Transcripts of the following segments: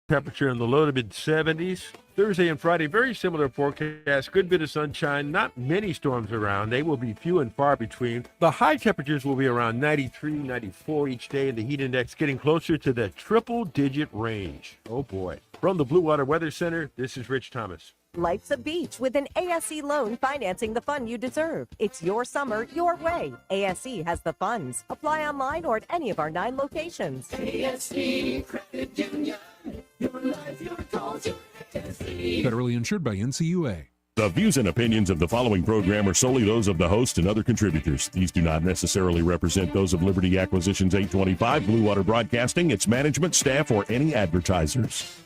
Temperature in the low to mid 70s. Thursday and Friday, very similar forecast. Good bit of sunshine, not many storms around. They will be few and far between. The high temperatures will be around 93, 94 each day, and the heat index getting closer to the triple-digit range. Oh boy. From the Blue Water Weather Center, this is Rich Thomas. Life's a beach with an ASE loan financing the fun you deserve. It's your summer, your way. ASE has the funds. Apply online or at any of our 9 locations. ASE Credit Union. Your life, your goals, your ASE. Federally insured by NCUA. The views and opinions of the following program are solely those of the host and other contributors. These do not necessarily represent those of Liberty Acquisitions 825, Blue Water Broadcasting, its management, staff, or any advertisers.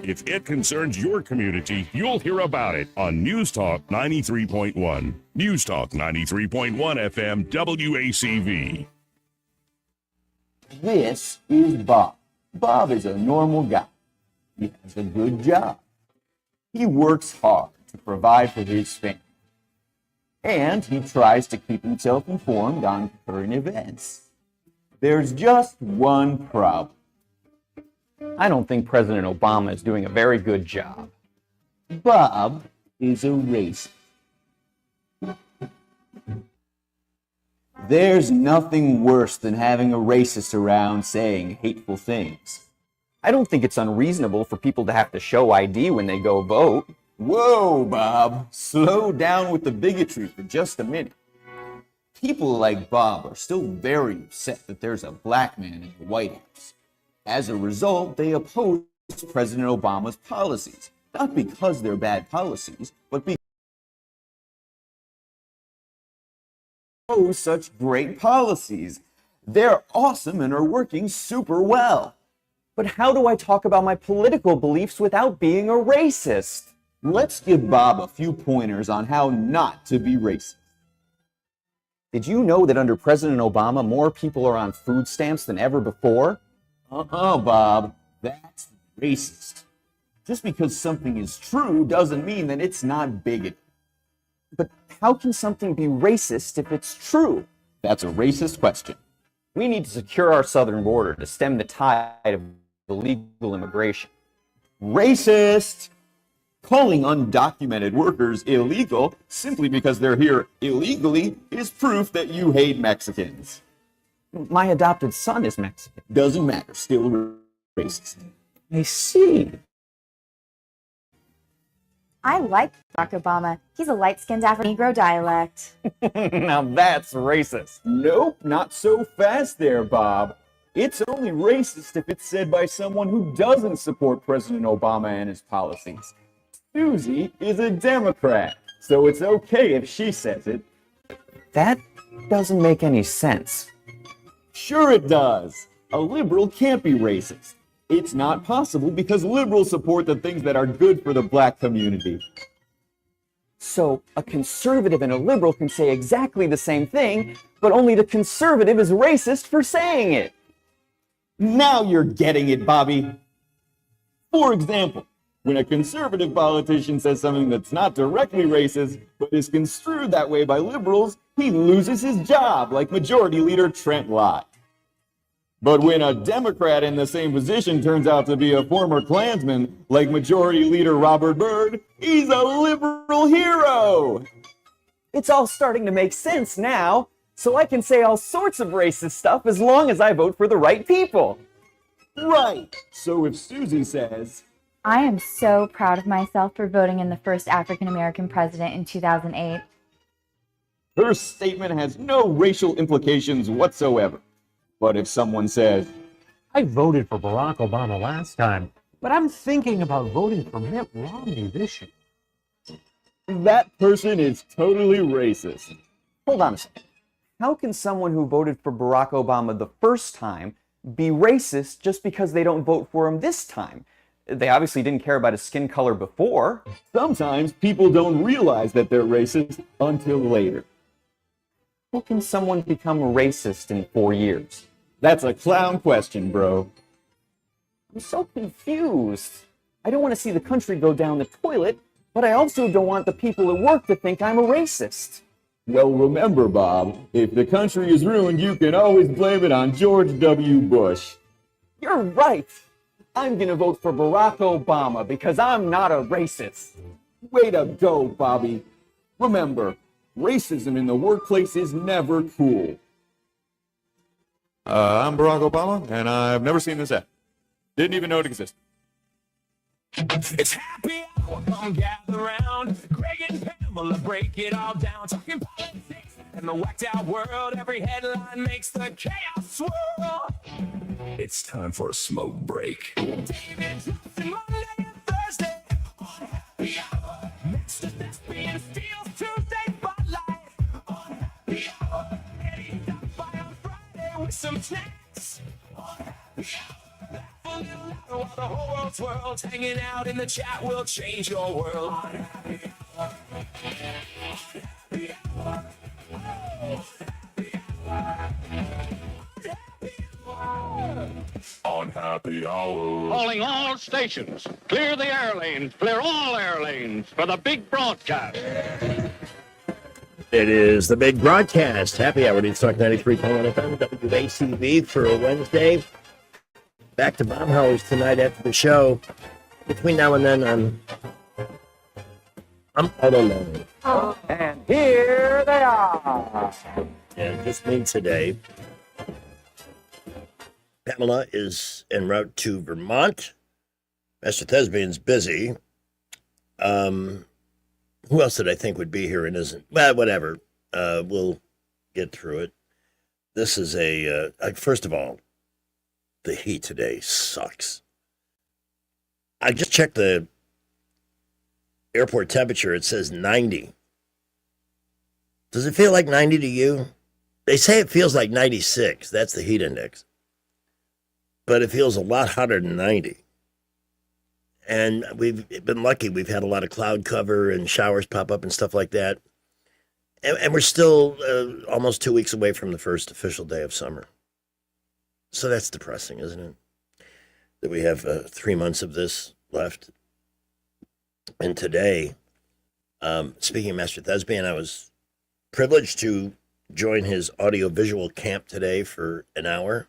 If it concerns your community, you'll hear about it on News Talk 93.1. News Talk 93.1 FM WACV. This is Bob. Bob is a normal guy. He has a good job. He works hard to provide for his family. And he tries to keep himself informed on current events. There's just one problem. I don't think President Obama is doing a very good job. Bob is a racist. There's nothing worse than having a racist around saying hateful things. I don't think it's unreasonable for people to have to show ID when they go vote. Whoa, Bob, slow down with the bigotry for just a minute. People like Bob are still very upset that there's a black man in the White House. As a result, they oppose President Obama's policies, not because they're bad policies, but because such great policies. They're awesome and are working super well. But how do I talk about my political beliefs without being a racist? Let's give Bob a few pointers on how not to be racist. Did you know that under President Obama, more people are on food stamps than ever before? Bob, that's racist. Just because something is true doesn't mean that it's not bigoted. But how can something be racist if it's true? That's a racist question. We need to secure our southern border to stem the tide of illegal immigration. Racist! Calling undocumented workers illegal simply because they're here illegally is proof that you hate Mexicans. My adopted son is Mexican. Doesn't matter, still racist. I see. I like Barack Obama. He's a light-skinned Afro-Negro dialect. Now that's racist. Nope, not so fast there, Bob. It's only racist if it's said by someone who doesn't support President Obama and his policies. Susie is a Democrat, so it's okay if she says it. That doesn't make any sense. Sure it does. A liberal can't be racist. It's not possible because liberals support the things that are good for the black community. So a conservative and a liberal can say exactly the same thing, but only the conservative is racist for saying it. Now you're getting it, Bobby. For example, when a conservative politician says something that's not directly racist, but is construed that way by liberals, he loses his job, like Majority Leader Trent Lott. But when a Democrat in the same position turns out to be a former Klansman, like Majority Leader Robert Byrd, he's a liberal hero! It's all starting to make sense now, so I can say all sorts of racist stuff as long as I vote for the right people. Right! So if Susie says, I am so proud of myself for voting in the first African-American president in 2008. Her statement has no racial implications whatsoever. But if someone says, I voted for Barack Obama last time, but I'm thinking about voting for Mitt Romney this year, that person is totally racist. Hold on a second. How can someone who voted for Barack Obama the first time be racist just because they don't vote for him this time? They obviously didn't care about his skin color before. Sometimes people don't realize that they're racist until later. How can someone become racist in 4 years? That's a clown question, bro. I'm so confused. I don't want to see the country go down the toilet, but I also don't want the people at work to think I'm a racist. Well, remember, Bob, if the country is ruined, you can always blame it on George W. Bush. You're right. I'm gonna vote for Barack Obama because I'm not a racist. Way to go, Bobby. Remember, racism in the workplace is never cool. I'm Barack Obama, and I've never seen this app. Didn't even know it existed. It's happy hour, come gather round. Greg and Pamela break it all down. Talking politics and the whacked out world. Every headline makes the chaos swirl. It's time for a smoke break. David Johnson, Monday and Thursday on Happy Hour. Mr. Thespian steals Tuesday spotlight on Happy Hour. Eddie stops by on Friday with some snacks on Happy Hour. Laugh a little louder while the whole world swirls. Hanging out in the chat will change your world. On Happy Hour. On Happy Hour. Oh, Happy Hour. On Happy Hour. Calling all stations. Clear the air lanes. Clear all air lanes for the big broadcast. It is the big broadcast. Happy Hour, News Talk 93.1 FM, WACV for a Wednesday. Back to Baumhauer's tonight after the show. Between now and then, I don't know. And here they are. Yeah, just me today. Pamela is en route to Vermont. Master Thespian's busy. Who else did I think would be here and isn't? Well, whatever. We'll get through it. This is first of all, the heat today sucks. I just checked the airport temperature. It says 90. Does it feel like 90 to you? They say it feels like 96. That's the heat index. But it feels a lot hotter than 90. And we've been lucky. We've had a lot of cloud cover and showers pop up and stuff like that. And we're still almost 2 weeks away from the first official day of summer. So that's depressing, isn't it? That we have 3 months of this left. And today, speaking of Master Thespian, I was privileged to join his audiovisual camp today for an hour.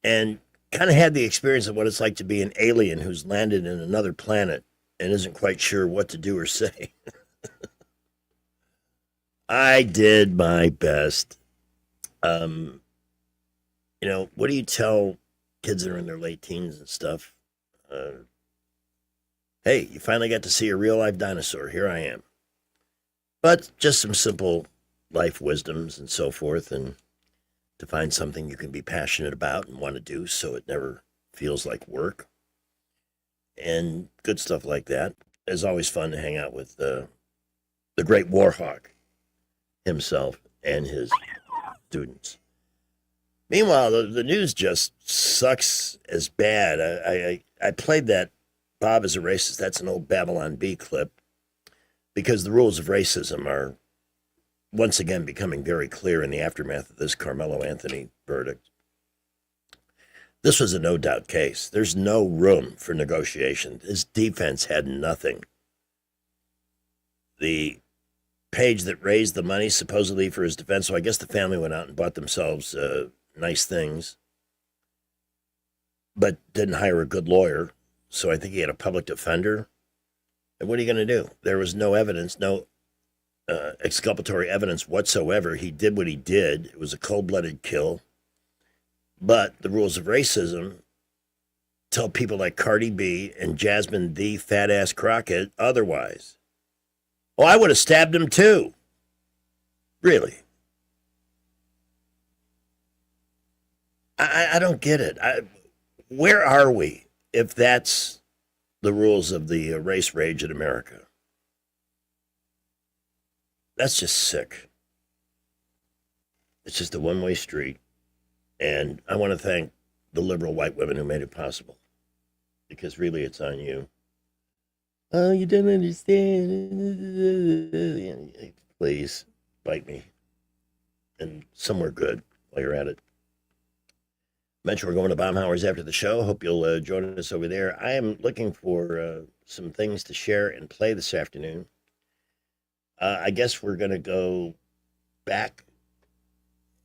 And kind of had the experience of what it's like to be an alien who's landed in another planet and isn't quite sure what to do or say. I did my best. What do you tell kids that are in their late teens and stuff? Hey, you finally got to see a real life dinosaur. Here I am. But just some simple life wisdoms and so forth, and to find something you can be passionate about and want to do so it never feels like work. And good stuff like that. It's always fun to hang out with the great Warhawk himself and his students. Meanwhile, the news just sucks as bad. I played that Bob is a Racist, That's an Old Babylon Bee clip, because the rules of racism are once again becoming very clear in the aftermath of this Carmelo Anthony verdict. This was a no-doubt case. There's no room for negotiation. His defense had nothing. The page that raised the money supposedly for his defense, so I guess the family went out and bought themselves nice things, but didn't hire a good lawyer, so I think he had a public defender. And what are you going to do? There was no evidence, no exculpatory evidence whatsoever. He did what he did. It was a cold-blooded kill. But the rules of racism tell people like Cardi B and Jasmine the fat-ass Crockett otherwise. Oh, I would have stabbed him too. Really? I don't get it. Where are we if that's the rules of the race rage in America? That's just sick. It's just a one-way street. And I want to thank the liberal white women who made it possible. Because really, it's on you. Oh, you don't understand. Please, bite me. And somewhere good while you're at it. Mention we're going to Baumhauer's after the show. Hope you'll join us over there. I am looking for some things to share and play this afternoon. I guess we're going to go back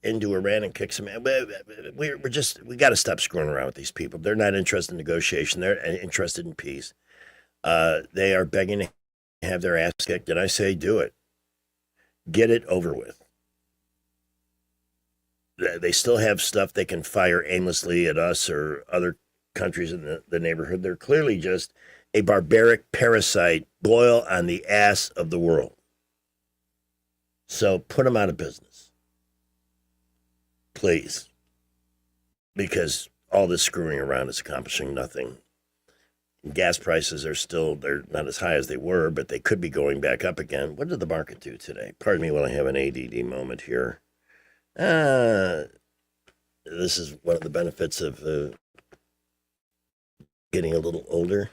into Iran and kick some. We got to stop screwing around with these people. They're not interested in negotiation. They're interested in peace. They are begging to have their ass kicked, and I say do it. Get it over with. They still have stuff they can fire aimlessly at us or other countries in the neighborhood. They're clearly just a barbaric parasite boil on the ass of the world. So put them out of business. Please. Because all this screwing around is accomplishing nothing. Gas prices they're not as high as they were, but they could be going back up again. What did the market do today? Pardon me while I have an ADD moment here. This is one of the benefits of getting a little older.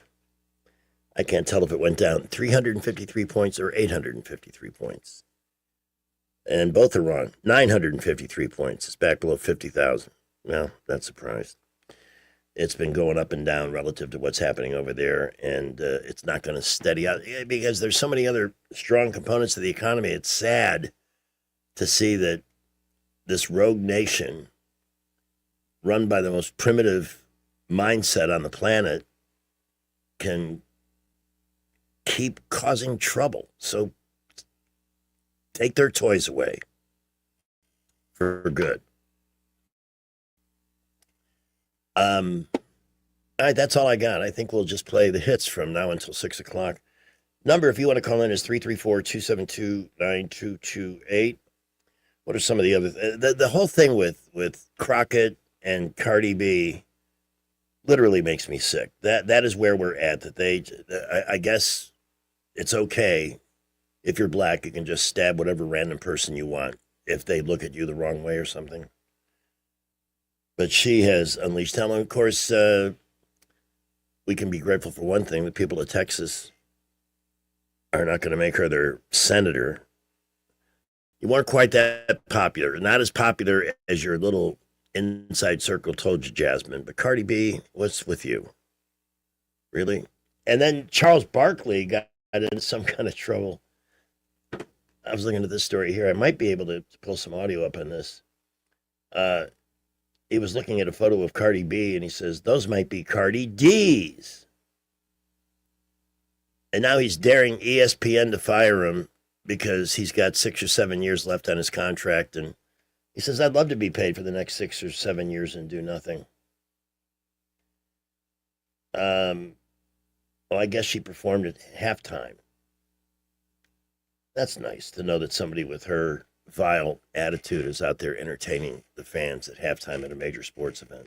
I can't tell if it went down 353 points or 853 points. And both are wrong. 953 points. It's back below 50,000. Well, not surprised. It's been going up and down relative to what's happening over there, and it's not going to steady out because there's so many other strong components of the economy. It's sad to see that this rogue nation run by the most primitive mindset on the planet can keep causing trouble. So take their toys away for good. All right, that's all I got. I think we'll just play the hits from now until 6 o'clock. Number, if you want to call in, is 334-272-9228. What are some of the other the whole thing with Crockett and Cardi B literally makes me sick. That is where we're at. That I guess it's okay if you're black, you can just stab whatever random person you want if they look at you the wrong way or something. But she has unleashed hell. And of course, we can be grateful for one thing: the people of Texas are not going to make her their senator. You weren't quite that popular, not as popular as your little inside circle told you, Jasmine. But Cardi B, what's with you? Really? And then Charles Barkley got into some kind of trouble. I was looking at this story here. I might be able to pull some audio up on this. He was looking at a photo of Cardi B, and he says, those might be Cardi D's. And now he's daring ESPN to fire him because he's got 6 or 7 years left on his contract. And he says, I'd love to be paid for the next 6 or 7 years and do nothing. Well, I guess she performed at halftime. That's nice to know that somebody with her vile attitude is out there entertaining the fans at halftime at a major sports event.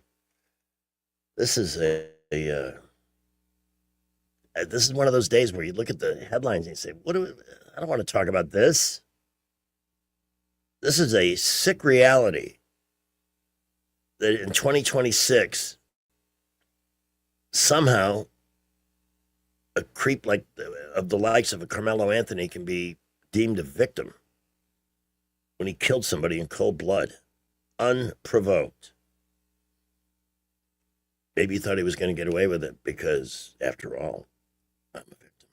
This is this is one of those days where you look at the headlines and you say, I don't want to talk about this. This is a sick reality that in 2026, somehow a creep like of the likes of a Carmelo Anthony can be deemed a victim when he killed somebody in cold blood, unprovoked. Maybe he thought he was going to get away with it because, after all, I'm a victim.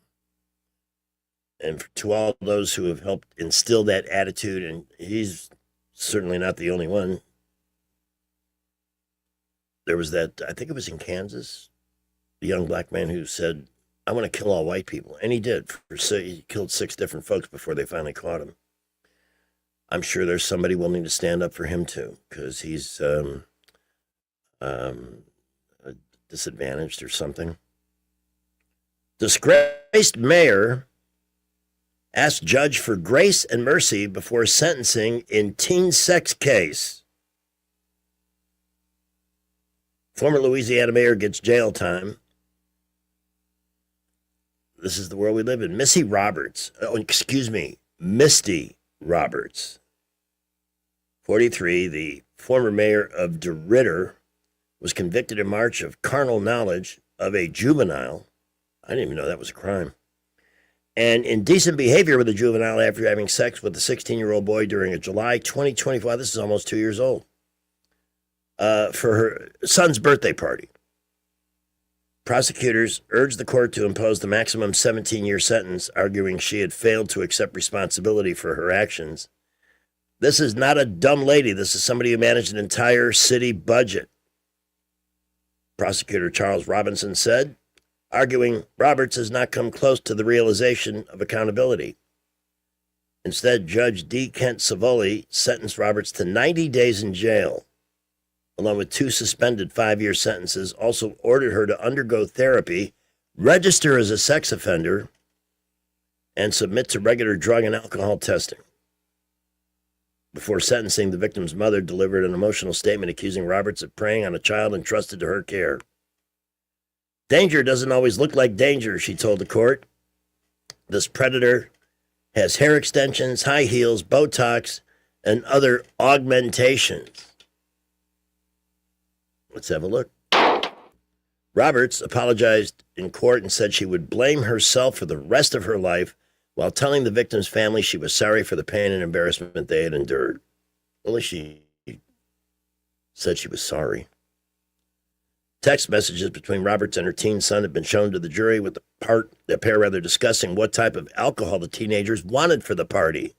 And to all those who have helped instill that attitude, and he's certainly not the only one, there was that, I think it was in Kansas, the young black man who said, I want to kill all white people. And he did. He killed 6 different folks before they finally caught him. I'm sure there's somebody willing to stand up for him too, because he's disadvantaged or something. Disgraced mayor asked judge for grace and mercy before sentencing in teen sex case. Former Louisiana mayor gets jail time. This is the world we live in. Misty Roberts, 43, the former mayor of DeRidder, was convicted in March of carnal knowledge of a juvenile. I didn't even know that was a crime. And indecent behavior with a juvenile after having sex with a 16-year-old boy during a July 2024, this is almost 2 years old, for her son's birthday party. Prosecutors urged the court to impose the maximum 17-year sentence, arguing she had failed to accept responsibility for her actions. This is not a dumb lady. This is somebody who managed an entire city budget. Prosecutor Charles Robinson said, arguing Roberts has not come close to the realization of accountability. Instead, Judge D. Kent Savoli sentenced Roberts to 90 days in jail, along with 2 suspended 5-year sentences, also ordered her to undergo therapy, register as a sex offender, and submit to regular drug and alcohol testing. Before sentencing, the victim's mother delivered an emotional statement accusing Roberts of preying on a child entrusted to her care. Danger doesn't always look like danger, she told the court. This predator has hair extensions, high heels, Botox, and other augmentations. Let's have a look. Roberts apologized in court and said she would blame herself for the rest of her life while telling the victim's family she was sorry for the pain and embarrassment they had endured. Only she said she was sorry. Text messages between Roberts and her teen son have been shown to the jury, with the pair discussing what type of alcohol the teenagers wanted for the party.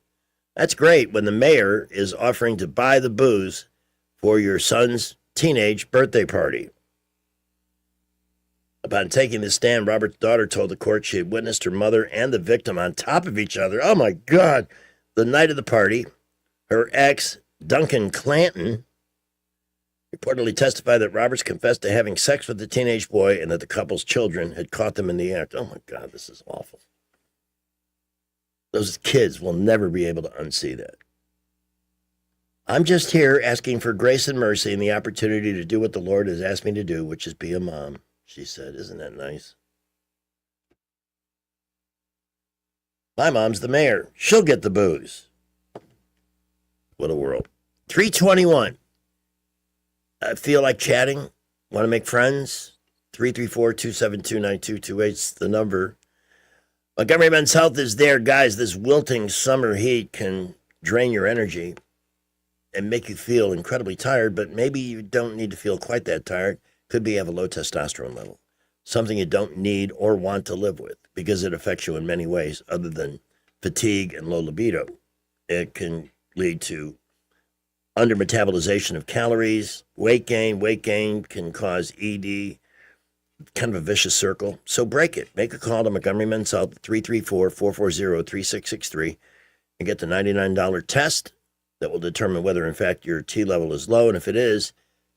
That's great when the mayor is offering to buy the booze for your son's teenage birthday party. Upon taking the stand, Robert's daughter told the court she had witnessed her mother and the victim on top of each other. Oh my God. The night of the party, her ex, Duncan Clanton, reportedly testified that Roberts confessed to having sex with the teenage boy and that the couple's children had caught them in the act. Oh my God, this is awful. Those kids will never be able to unsee that. I'm just here asking for grace and mercy and the opportunity to do what the Lord has asked me to do, which is be a mom, she said. Isn't that nice? My mom's the mayor. She'll get the booze. What a world. 321. I feel like chatting. Want to make friends? 334-272-9228 is the number. Montgomery Men's Health is there. Guys, this wilting summer heat can drain your energy and make you feel incredibly tired, but maybe you don't need to feel quite that tired. Could be you have a low testosterone level, something you don't need or want to live with because it affects you in many ways other than fatigue and low libido. It can lead to under-metabolization of calories, weight gain. Weight gain can cause ED, kind of a vicious circle. So break it. Make a call to Montgomery Men's Health, 334-440-3663, and get the $99 test that will determine whether, in fact, your T level is low. And if it is,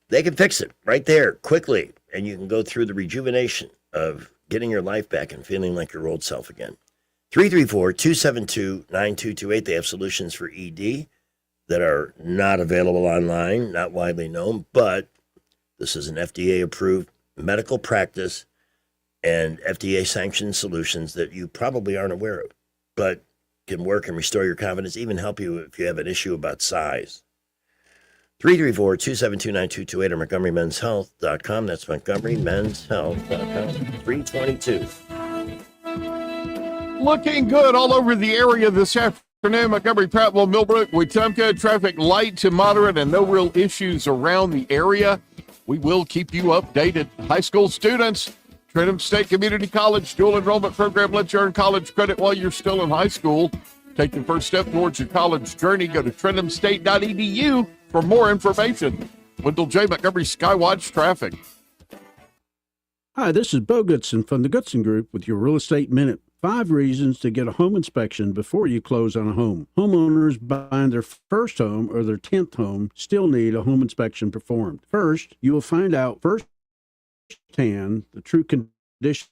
they can fix it right there quickly. And you can go through the rejuvenation of getting your life back and feeling like your old self again. 334-272-9228. They have solutions for ED that are not available online, not widely known, but this is an FDA-approved medical practice and FDA-sanctioned solutions that you probably aren't aware of, but can work and restore your confidence, even help you if you have an issue about size. 334-272-9228 or MontgomeryMen'sHealth.com. That's MontgomeryMen'sHealth.com. 322. Looking good all over the area this afternoon. Montgomery, Prattville, Millbrook, Wetumpka, traffic light to moderate and no real issues around the area. We will keep you updated. High school students, Trenton State Community College dual enrollment program lets you earn college credit while you're still in high school. Take the first step towards your college journey. Go to TrentonState.edu for more information. Wendell J. Montgomery Skywatch Traffic. Hi, this is Bo Goodson from the Goodson Group with your Real Estate Minute. 5 reasons to get a home inspection before you close on a home. Homeowners buying their first home or their 10th home still need a home inspection performed. First, you will find out firsthand the true condition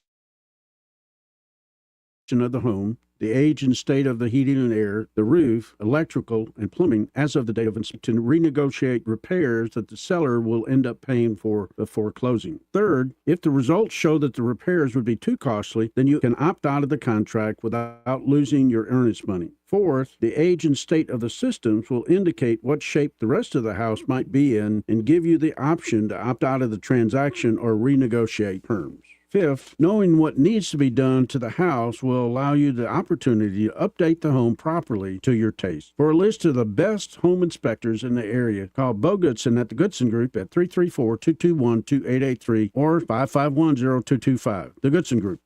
of the home, the age and state of the heating and air, the roof, electrical, and plumbing as of the date of inspection, to renegotiate repairs that the seller will end up paying for before closing. Third, if the results show that the repairs would be too costly, then you can opt out of the contract without losing your earnest money. Fourth, the age and state of the systems will indicate what shape the rest of the house might be in and give you the option to opt out of the transaction or renegotiate terms. Fifth, knowing what needs to be done to the house will allow you the opportunity to update the home properly to your taste. For a list of the best home inspectors in the area, call Bo Goodson at the Goodson Group at 334-221-2883 or 551-0225. The Goodson Group.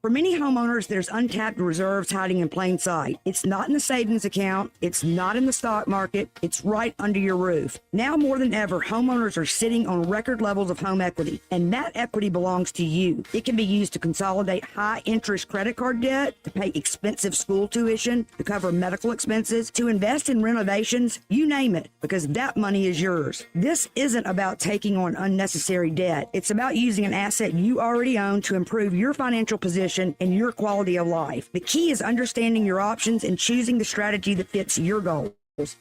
For many homeowners, there's untapped reserves hiding in plain sight. It's not in the savings account. It's not in the stock market. It's right under your roof. Now more than ever, homeowners are sitting on record levels of home equity, and that equity belongs to you. It can be used to consolidate high-interest credit card debt, to pay expensive school tuition, to cover medical expenses, to invest in renovations, you name it, because that money is yours. This isn't about taking on unnecessary debt. It's about using an asset you already own to improve your financial position and your quality of life. The key is understanding your options and choosing the strategy that fits your goals.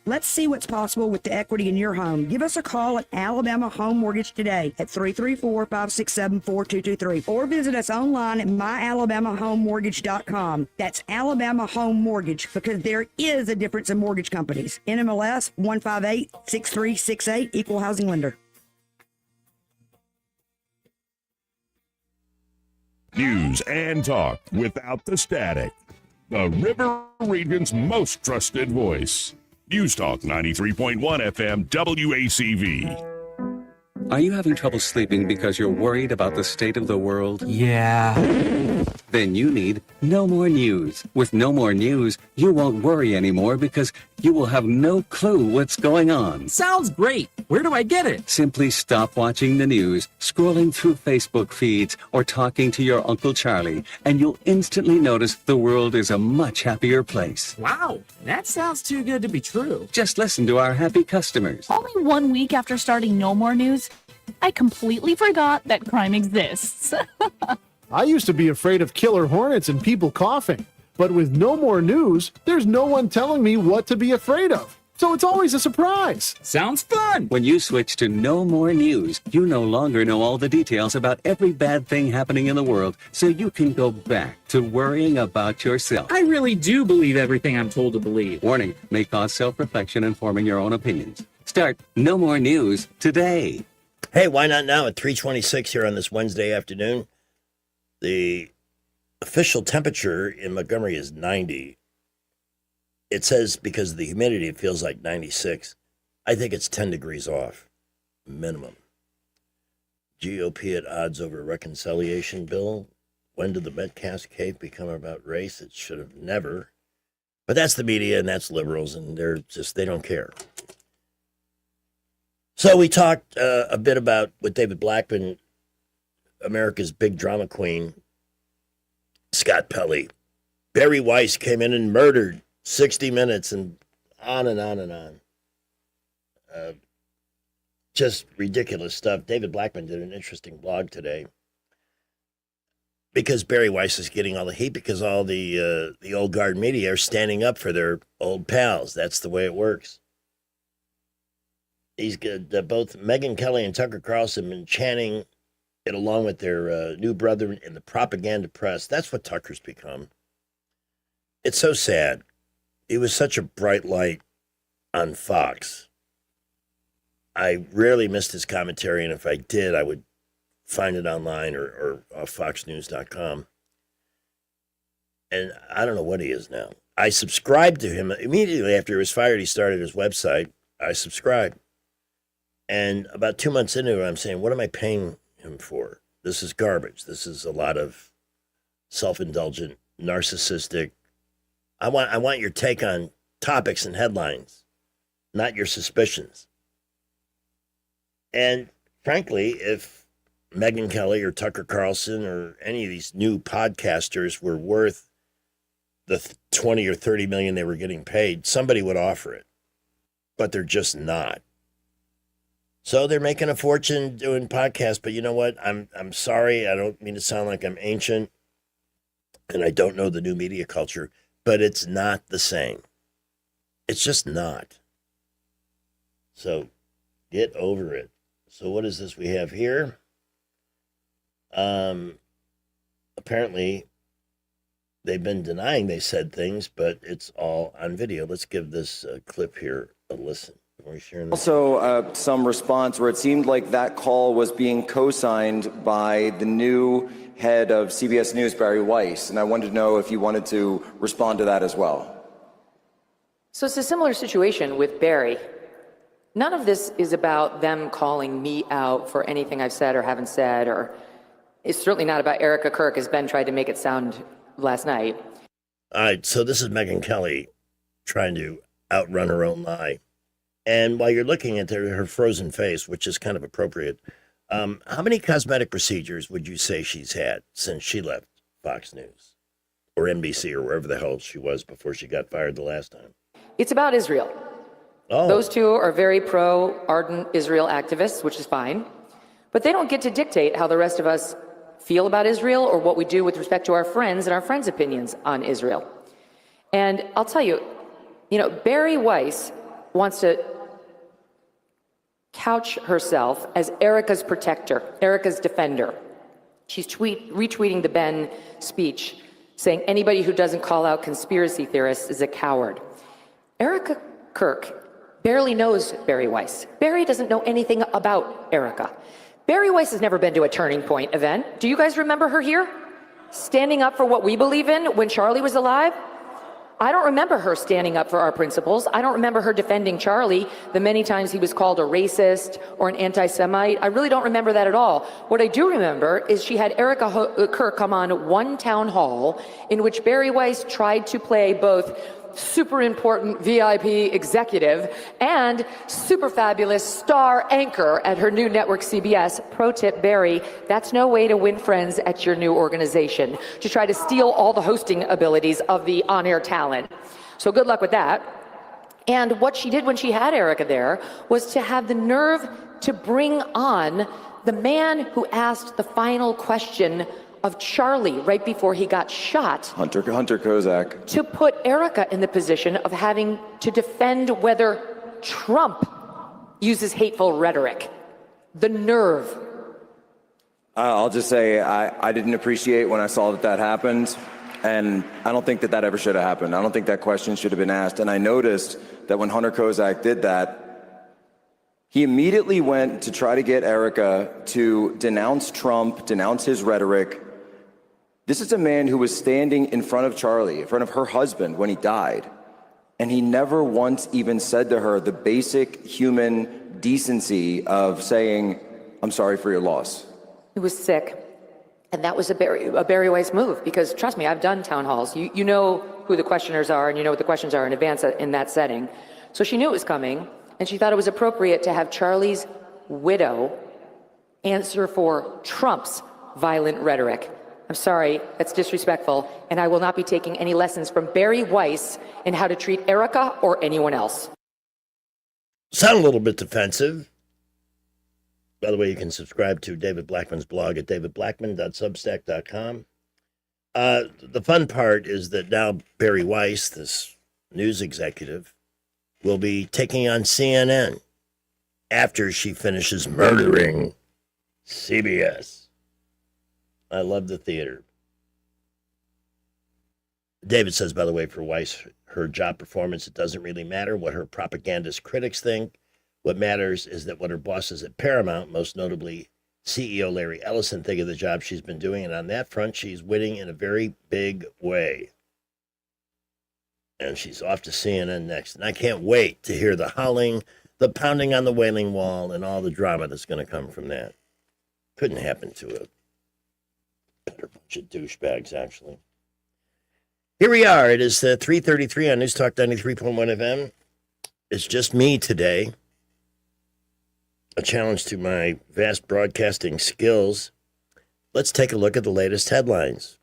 Let's see what's possible with the equity in your home. Give us a call at Alabama Home Mortgage today at 334-567-4223 or visit us online at myalabamahomemortgage.com. That's Alabama Home Mortgage, because there is a difference in mortgage companies. NMLS 1586368, Equal Housing Lender. News and talk without the static. The River Region's most trusted voice. News Talk 93.1 FM WACV. Are you having trouble sleeping because you're worried about the state of the world? Yeah. Then you need No More News. With No More News, you won't worry anymore because you will have no clue what's going on. Sounds great. Where do I get it? Simply stop watching the news, scrolling through Facebook feeds, or talking to your Uncle Charlie, and you'll instantly notice the world is a much happier place. Wow, that sounds too good to be true. Just listen to our happy customers. Only 1 week after starting No More News, I completely forgot that crime exists. I used to be afraid of killer hornets and people coughing, but with No More News, there's no one telling me what to be afraid of. So it's always a surprise. Sounds fun. When you switch to No More News, you no longer know all the details about every bad thing happening in the world, so you can go back to worrying about yourself. I really do believe everything I'm told to believe. Warning, may cause self-reflection and forming your own opinions. Start No More News today. Hey, why not now at 3:26 here on this Wednesday afternoon? The official temperature in Montgomery is 90. It says because of the humidity, it feels like 96. I think it's 10 degrees off, minimum. GOP at odds over reconciliation bill. When did the Metcalf cave become about race? It should have never. But that's the media and that's liberals, and they don't care. So we talked a bit about with David Blackman, America's big drama queen, Scott Pelley. Barry Weiss came in and murdered 60 Minutes and on and on and on. Just ridiculous stuff. David Blackman did an interesting blog today because Barry Weiss is getting all the heat because all the old guard media are standing up for their old pals. That's the way it works. He's good. Both Megyn Kelly and Tucker Carlson have been chanting it along with their new brethren in the propaganda press. That's what Tucker's become. It's so sad. He was such a bright light on Fox. I rarely missed his commentary, and if I did, I would find it online or off foxnews.com. And I don't know what he is now. I subscribed to him. Immediately after he was fired, he started his website. I subscribed. And about 2 months into it, I'm saying, what am I paying him for? This is garbage. This is a lot of self-indulgent, narcissistic. I want your take on topics and headlines, not your suspicions. And frankly, if Megyn Kelly or Tucker Carlson or any of these new podcasters were worth the 20 or 30 million they were getting paid, somebody would offer it. But they're just not. So they're making a fortune doing podcasts, but you know what? I'm sorry. I don't mean to sound like I'm ancient, and I don't know the new media culture, but it's not the same. It's just not. So get over it. So what is this we have here? Apparently, they've been denying they said things, but it's all on video. Let's give this clip here a listen. Also, some response where it seemed like that call was being co-signed by the new head of CBS News, Barry Weiss, and I wanted to know if you wanted to respond to that as well. So it's a similar situation with Barry. None of this is about them calling me out for anything I've said or haven't said, or It's certainly not about Erica Kirk, as Ben tried to make it sound last night. All right, so this is Megyn Kelly trying to outrun her own lie. And while you're looking at her frozen face, which is kind of appropriate, how many cosmetic procedures would you say she's had since she left Fox News or NBC or wherever the hell she was before she got fired the last time? It's about Israel. Oh. Those two are very ardent Israel activists, which is fine. But they don't get to dictate how the rest of us feel about Israel or what we do with respect to our friends and our friends' opinions on Israel. And I'll tell you, Bari Weiss wants to couch herself as Erica's protector, Erica's defender. She's retweeting the Ben speech, saying anybody who doesn't call out conspiracy theorists is a coward. Erica Kirk barely knows Bari Weiss. Bari doesn't know anything about Erica. Bari Weiss has never been to a Turning Point event. Do you guys remember her here? Standing up for what we believe in when Charlie was alive? I don't remember her standing up for our principles. I don't remember her defending Charlie the many times he was called a racist or an anti-Semite. I really don't remember that at all. What I do remember is she had Erica Kirk come on one town hall in which Bari Weiss tried to play both super important VIP executive and super fabulous star anchor at her new network CBS. Pro tip, Bari, that's no way to win friends at your new organization, to try to steal all the hosting abilities of the on-air talent. So good luck with that. And what she did when she had Erica there was to have the nerve to bring on the man who asked the final question of Charlie right before he got shot. Hunter Kozak. To put Erica in the position of having to defend whether Trump uses hateful rhetoric. The nerve. I'll just say I didn't appreciate when I saw that happened, and I don't think that ever should have happened. I don't think that question should have been asked. And I noticed that when Hunter Kozak did that, he immediately went to try to get Erica to denounce Trump, denounce his rhetoric. This is a man who was standing in front of Charlie, in front of her husband when he died. And he never once even said to her the basic human decency of saying, I'm sorry for your loss. He was sick. And that was a Bari Weiss move, because trust me, I've done town halls. You know who the questioners are, and you know what the questions are in advance in that setting. So she knew it was coming, and she thought it was appropriate to have Charlie's widow answer for Trump's violent rhetoric. I'm sorry, that's disrespectful, and I will not be taking any lessons from Bari Weiss in how to treat Erica or anyone else. Sound a little bit defensive. By the way, you can subscribe to David Blackman's blog at davidblackman.substack.com. The fun part is that now Bari Weiss, this news executive, will be taking on CNN after she finishes murdering CBS. I love the theater. David says, by the way, for Weiss, her job performance, it doesn't really matter what her propagandist critics think. What matters is that what her bosses at Paramount, most notably CEO Larry Ellison, think of the job she's been doing. And on that front, she's winning in a very big way. And she's off to CNN next. And I can't wait to hear the howling, the pounding on the Wailing Wall, and all the drama that's going to come from that. Couldn't happen to a better bunch of douchebags, actually. Here we are. It is 3:33 on News Talk 93.1 FM. It's just me today. A challenge to my vast broadcasting skills. Let's take a look at the latest headlines.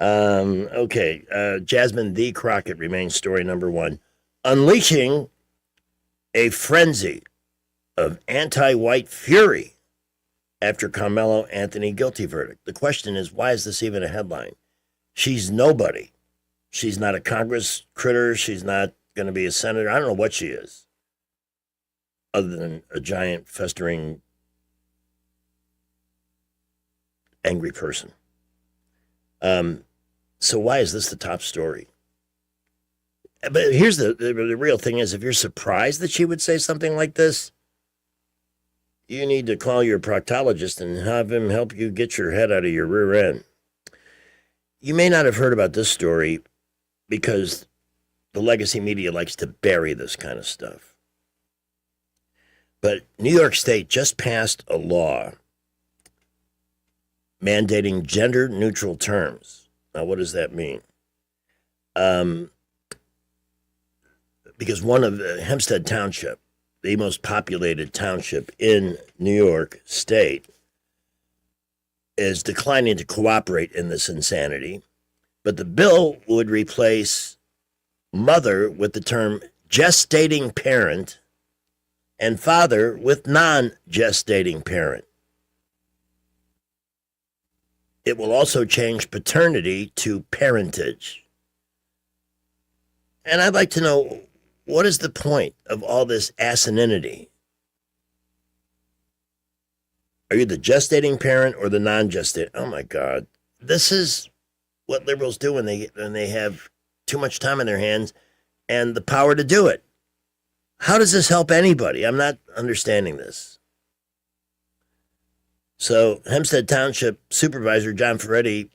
Jasmine the Crockett remains story number one. Unleashing a frenzy of anti-white fury after Carmelo Anthony guilty verdict. The question is, why is this even a headline? She's nobody. She's not a Congress critter. She's not going to be a senator. I don't know what she is, other than a giant, festering, angry person. So why is this the top story? But here's the real thing is, if you're surprised that she would say something like this, you need to call your proctologist and have him help you get your head out of your rear end. You may not have heard about this story because the legacy media likes to bury this kind of stuff. But New York State just passed a law mandating gender-neutral terms. Now, what does that mean? Because one of Hempstead Township, the most populated township in New York State, is declining to cooperate in this insanity. But the bill would replace mother with the term gestating parent and father with non-gestating parent. It will also change paternity to parentage. And I'd like to know, what is the point of all this asininity? Are you the gestating parent or the non-gestating? Oh my God. This is what liberals do when they have too much time on their hands and the power to do it. How does this help anybody? I'm not understanding this. So Hempstead Township Supervisor John Ferretti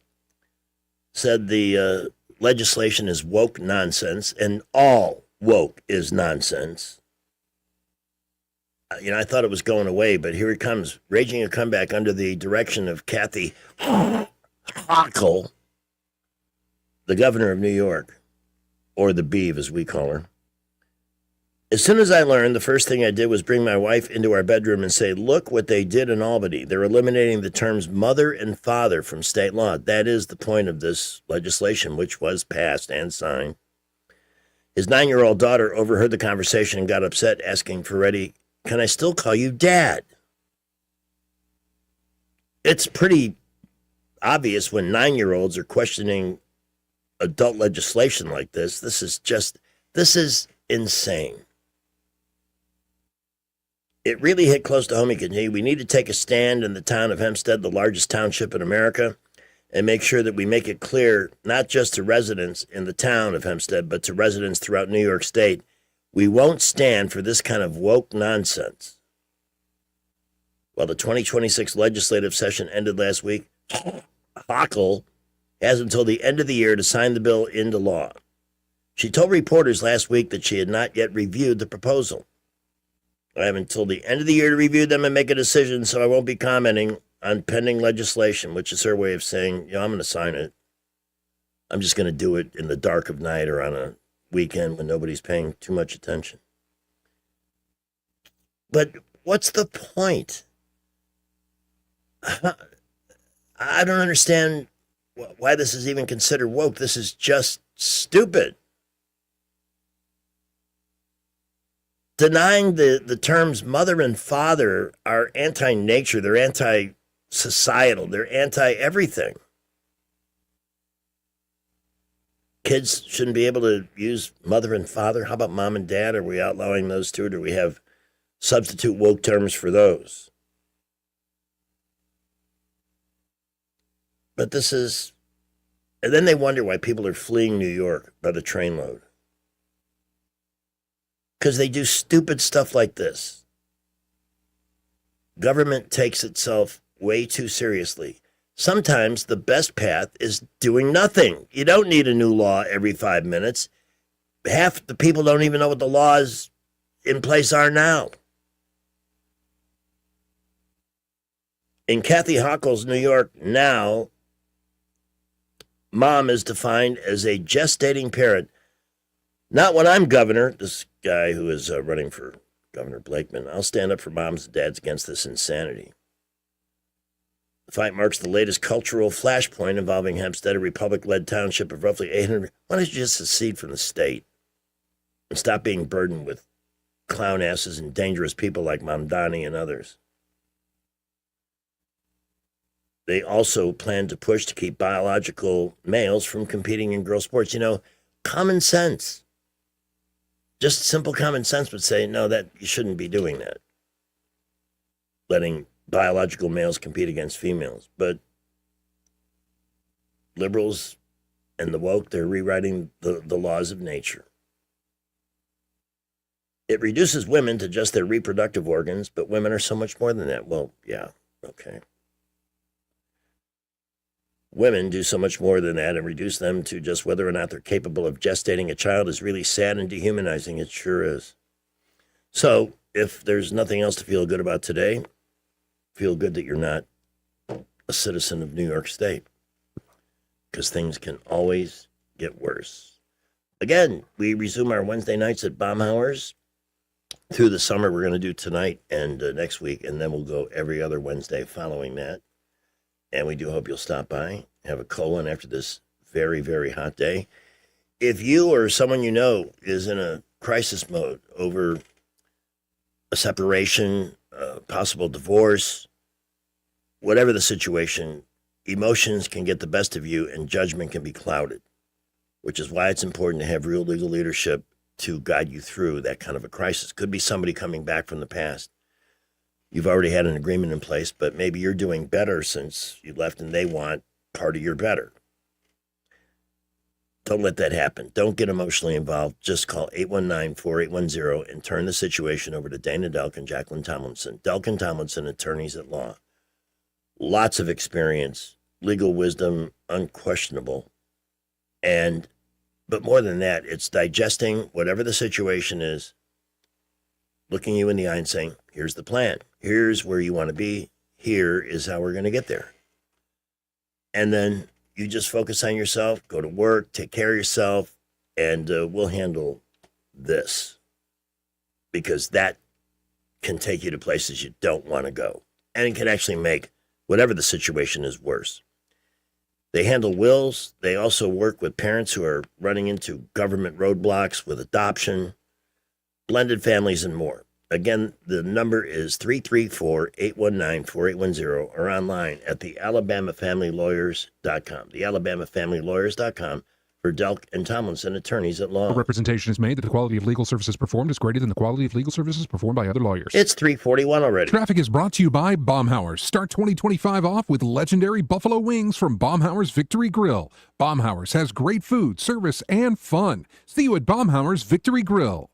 said the legislation is woke nonsense, and all woke is nonsense. I thought it was going away, but here it comes, raging a comeback under the direction of Kathy Hochul, the governor of New York, or the Beeve as we call her. As soon as I learned, the first thing I did was bring my wife into our bedroom and say, look what they did in Albany. They're eliminating the terms mother and father from state law. That is the point of this legislation, which was passed and signed. His 9-year-old daughter overheard the conversation and got upset, asking Ferretti, can I still call you Dad? It's pretty obvious when 9-year-olds are questioning adult legislation like this. This is insane. It really hit close to home. We need to take a stand in the town of Hempstead, the largest township in America, and make sure that we make it clear, not just to residents in the town of Hempstead, but to residents throughout New York State, we won't stand for this kind of woke nonsense. Well, the 2026 legislative session ended last week. Hochul has until the end of the year to sign the bill into law. She told reporters last week that she had not yet reviewed the proposal. I have until the end of the year to review them and make a decision, so I won't be commenting on pending legislation, which is her way of saying, I'm going to sign it. I'm just going to do it in the dark of night or on a weekend when nobody's paying too much attention. But what's the point? I don't understand why this is even considered woke. This is just stupid. Denying the terms mother and father are anti-nature, they're anti-societal, they're anti-everything. Kids shouldn't be able to use mother and father. How about mom and dad? Are we outlawing those two, or do we have substitute woke terms for those? But this is, and then they wonder why people are fleeing New York by the trainload. Because they do stupid stuff like this. Government takes itself way too seriously. Sometimes the best path is doing nothing. You don't need a new law every 5 minutes. Half the people don't even know what the laws in place are now. In Kathy Hochul's New York now, mom is defined as a gestating parent. Not when I'm governor, this guy who is running for Governor Blakeman. I'll stand up for moms and dads against this insanity. The fight marks the latest cultural flashpoint involving Hempstead, a Republic-led township of roughly 800. Why don't you just secede from the state and stop being burdened with clown asses and dangerous people like Mamdani and others? They also plan to push to keep biological males from competing in girl sports. Common sense. Just simple common sense would say, no, that you shouldn't be doing that. Letting biological males compete against females. But liberals and the woke, they're rewriting the laws of nature. It reduces women to just their reproductive organs, but women are so much more than that. Well, yeah, okay. Women do so much more than that, and reduce them to just whether or not they're capable of gestating a child is really sad and dehumanizing. It sure is. So if there's nothing else to feel good about today, feel good that you're not a citizen of New York State, because things can always get worse. Again, we resume our Wednesday nights at Bomb Hours. Through the summer, we're going to do tonight and next week, and then we'll go every other Wednesday following that. And we do hope you'll stop by, have a colon after this very, very hot day. If you or someone you know is in a crisis mode over a separation, possible divorce, whatever the situation, emotions can get the best of you and judgment can be clouded, which is why it's important to have real legal leadership to guide you through that kind of a crisis. Could be somebody coming back from the past. You've already had an agreement in place, but maybe you're doing better since you left and they want part of your better. Don't let that happen. Don't get emotionally involved. Just call 819-4810 and turn the situation over to Dana Delk and Jacqueline Tomlinson. Delk and Tomlinson, attorneys at law. Lots of experience, legal wisdom, unquestionable. But more than that, it's digesting whatever the situation is, looking you in the eye and saying, here's the plan. Here's where you want to be. Here is how we're going to get there. And then you just focus on yourself, go to work, take care of yourself, and we'll handle this. Because that can take you to places you don't want to go. And it can actually make whatever the situation is worse. They handle wills. They also work with parents who are running into government roadblocks with adoption, blended families, and more. Again, the number is 334-819-4810 or online at thealabamafamilylawyers.com. Thealabamafamilylawyers.com for Delk and Tomlinson, attorneys at law. A representation is made that the quality of legal services performed is greater than the quality of legal services performed by other lawyers. It's 3:41 already. Traffic is brought to you by Baumhauers. Start 2025 off with legendary buffalo wings from Baumhauers Victory Grill. Baumhauers has great food, service, and fun. See you at Baumhauers Victory Grill.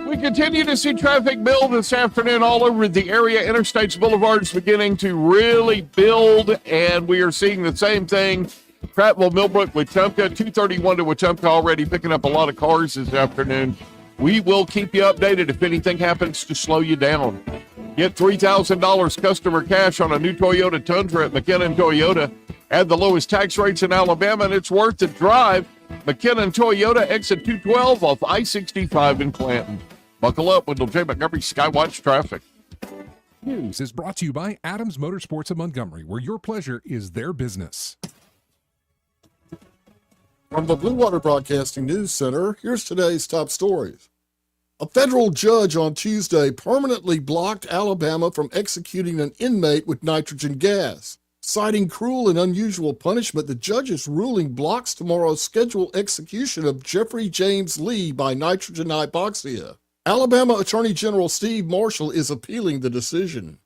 We continue to see traffic build this afternoon all over the area. Interstates, boulevards beginning to really build, and we are seeing the same thing. Prattville, Millbrook, Wetumpka, 231 to Wetumpka already picking up a lot of cars this afternoon. We will keep you updated if anything happens to slow you down. Get $3,000 customer cash on a new Toyota Tundra at McKinnon Toyota. Add the lowest tax rates in Alabama, and it's worth the drive. McKinnon Toyota, exit 212 off I-65 in Clanton. Buckle up with J. Montgomery Skywatch traffic. News is brought to you by Adams Motorsports of Montgomery, where your pleasure is their business. From the Blue Water Broadcasting News Center, here's today's top stories. A federal judge on Tuesday permanently blocked Alabama from executing an inmate with nitrogen gas. Citing cruel and unusual punishment, the judge's ruling blocks tomorrow's scheduled execution of Jeffrey James Lee by nitrogen hypoxia. Alabama Attorney General Steve Marshall is appealing the decision.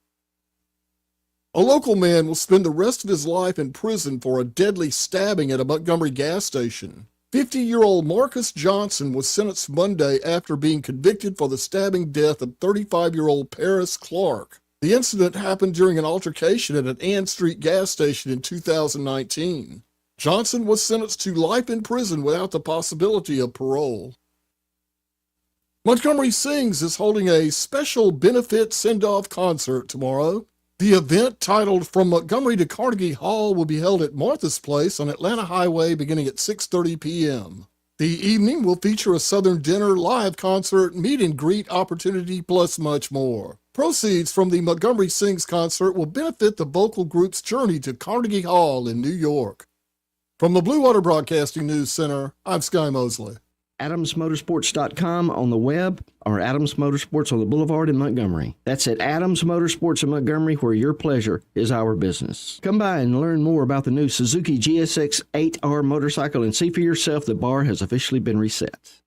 A local man will spend the rest of his life in prison for a deadly stabbing at a Montgomery gas station. 50-year-old Marcus Johnson was sentenced Monday after being convicted for the stabbing death of 35-year-old Paris Clark. The incident happened during an altercation at an Ann Street gas station in 2019. Johnson was sentenced to life in prison without the possibility of parole. Montgomery Sings is holding a special benefit send-off concert tomorrow. The event, titled From Montgomery to Carnegie Hall, will be held at Martha's Place on Atlanta Highway beginning at 6:30 p.m. The evening will feature a Southern dinner, live concert, meet and greet opportunity, plus much more. Proceeds from the Montgomery Sings concert will benefit the vocal group's journey to Carnegie Hall in New York. From the Blue Water Broadcasting News Center, I'm Sky Mosley. AdamsMotorsports.com on the web, or Adams Motorsports on the Boulevard in Montgomery. That's at Adams Motorsports in Montgomery, where your pleasure is our business. Come by and learn more about the new Suzuki GSX 8R motorcycle and see for yourself the bar has officially been reset.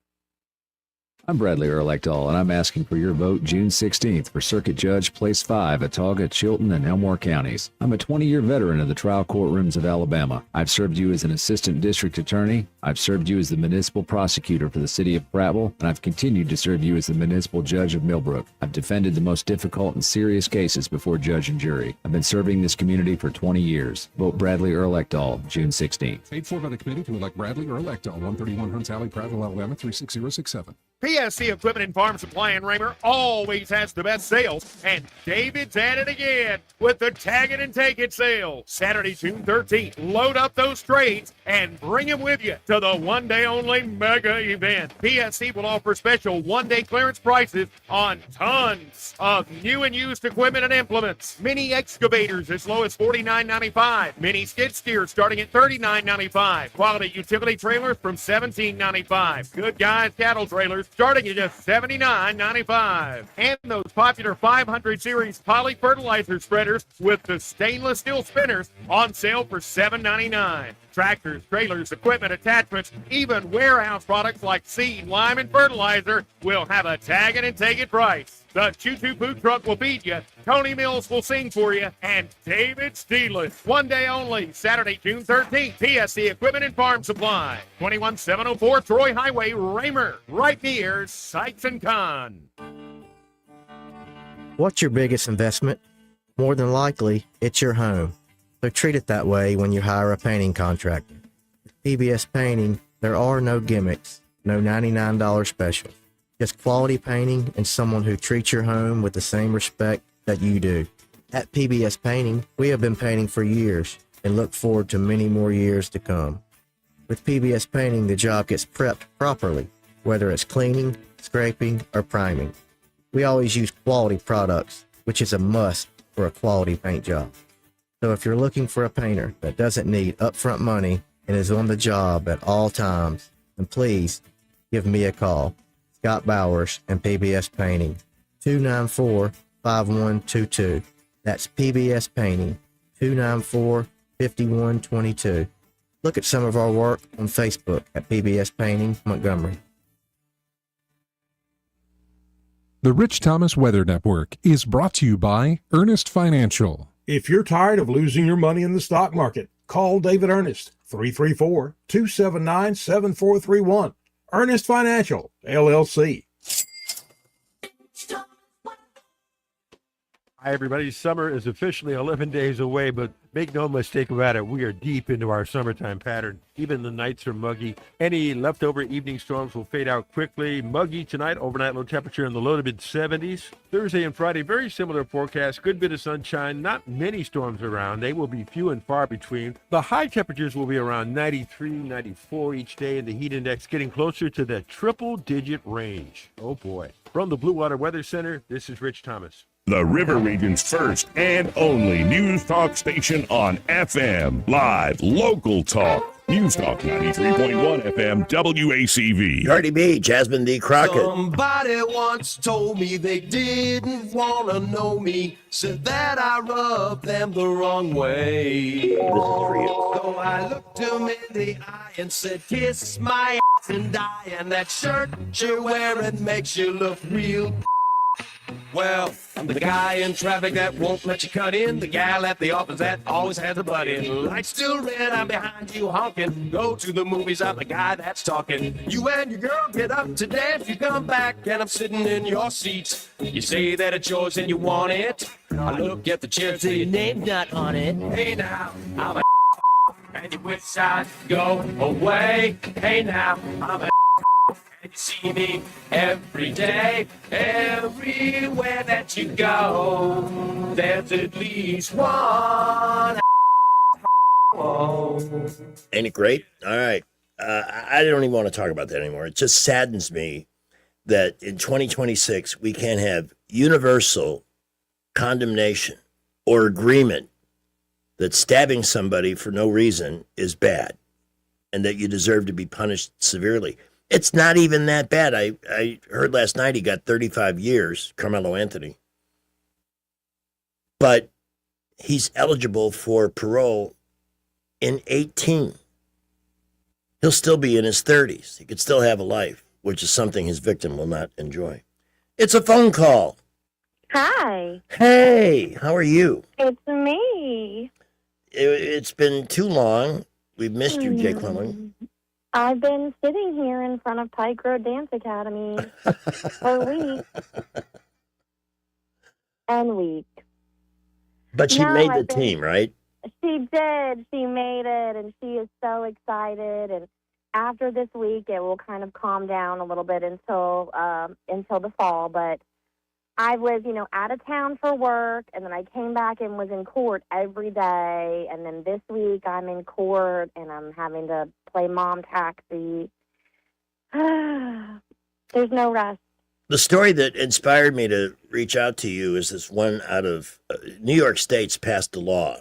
I'm Bradley Earl Ekdahl, and I'm asking for your vote June 16th for Circuit Judge Place 5 at Atauga, Chilton, and Elmore counties. I'm a 20-year veteran of the trial courtrooms of Alabama. I've served you as an assistant district attorney, I've served you as the municipal prosecutor for the city of Prattville, and I've continued to serve you as the municipal judge of Millbrook. I've defended the most difficult and serious cases before judge and jury. I've been serving this community for 20 years. Vote Bradley Earl Ekdahl, June 16th. Paid for by the committee to elect Bradley Earl Ekdahl, 131 Hunts Alley, Prattville, Alabama, 36067. PSC Equipment and Farm Supply in Raymer always has the best sales, and David's at it again with the Tag It and Take It sale. Saturday, June 13th. Load up those trades and bring them with you to the one-day-only mega event. PSC will offer special one-day clearance prices on tons of new and used equipment and implements. Mini excavators as low as $49.95. Mini skid steers starting at $39.95. Quality utility trailers from $17.95. Good Guys cattle trailers starting at just $79.95. And those popular 500 series poly fertilizer spreaders with the stainless steel spinners on sale for $7.99. Tractors, trailers, equipment, attachments, even warehouse products like seed, lime, and fertilizer will have a Tag It and Take It price. The Choo-Choo Food Truck will feed you, Tony Mills will sing for you, and David Steeless. One day only, Saturday, June 13th. PSC Equipment and Farm Supply, 21704 Troy Highway, Raymer, right near Sykes & Kahn. What's your biggest investment? More than likely, it's your home. So treat it that way when you hire a painting contractor. With PBS Painting, there are no gimmicks, no $99 specials. Just quality painting and someone who treats your home with the same respect that you do. At PBS Painting, we have been painting for years and look forward to many more years to come. With PBS Painting, the job gets prepped properly, whether it's cleaning, scraping, or priming. We always use quality products, which is a must for a quality paint job. So if you're looking for a painter that doesn't need upfront money and is on the job at all times, then please give me a call. Scott Bowers and PBS Painting, 294-5122. That's PBS Painting, 294-5122. Look at some of our work on Facebook at PBS Painting Montgomery. The Rich Thomas Weather Network is brought to you by Ernest Financial. If you're tired of losing your money in the stock market, call David Ernest, 334-279-7431. Ernest Financial, LLC. Hi, everybody. Summer is officially 11 days away, but make no mistake about it, we are deep into our summertime pattern. Even the nights are muggy. Any leftover evening storms will fade out quickly. Muggy tonight, overnight low temperature in the low to mid 70s. Thursday and Friday, very similar forecast. Good bit of sunshine, not many storms around. They will be few and far between. The high temperatures will be around 93, 94 each day, and the heat index getting closer to the triple-digit range. Oh, boy. From the Blue Water Weather Center, this is Rich Thomas. The River Region's first and only news talk station on FM. Live, local talk. News Talk 93.1 FM WACV. Cardi B, Jasmine D. Crockett. Somebody once told me they didn't want to know me, said that I rubbed them the wrong way. This is for you. So I looked him in the eye and said, kiss my ass and die, and that shirt you're wearing makes you look real. Well, I'm the guy in traffic that won't let you cut in, the gal at the office that always has a butt in. Lights still red, I'm behind you honking. Go to the movies, I'm the guy that's talking. You and your girl get up to dance, you come back and I'm sitting in your seat. You say that it's yours and you want it. I look at the chair, say your name's not on it. Hey now, I'm a and you wish I'd go away. Hey now, I'm a and you see me every day, everywhere that you go. There's at least one. Ain't it great? All right. I don't even want to talk about that anymore. It just saddens me that in 2026, we can't have universal condemnation or agreement that stabbing somebody for no reason is bad and that you deserve to be punished severely. It's not even that bad. I heard last night he got 35 years, Carmelo Anthony. But he's eligible for parole in 18. He'll still be in his 30s. He could still have a life. which is something his victim will not enjoy. It's a phone call. Hi. Hey, how are you? It's me. It's been too long. We've missed you, Jay Quinlan. I've been sitting here in front of Pike Road Dance Academy for weeks and weeks. But she made the team, right? She did. She made it, and she is so excited. And after this week, it will kind of calm down a little bit until the fall. But I was, out of town for work, and then I came back and was in court every day. And then this week, I'm in court, and I'm having to play mom taxi. There's no rest. The story that inspired me to reach out to you is this one out of New York State's passed a law.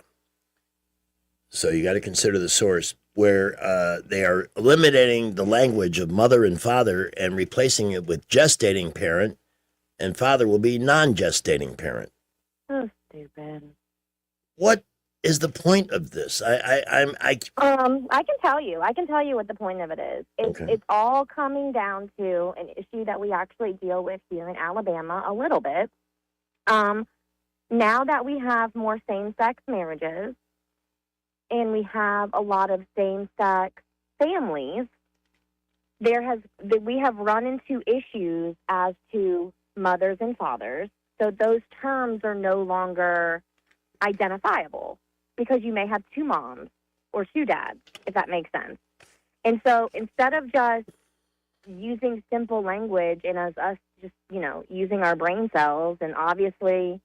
So you got to consider the source, where they are eliminating the language of mother and father and replacing it with gestating parent, and father will be non-gestating parent. So stupid. What is the point of this? I can tell you. I can tell you what the point of it is. It's all coming down to an issue that we actually deal with here in Alabama a little bit. Now that we have more same-sex marriages and we have a lot of same-sex families, we have run into issues as to mothers and fathers. So those terms are no longer identifiable, because you may have two moms or two dads, if that makes sense. And so instead of just using simple language and us just, using our brain cells, and obviously,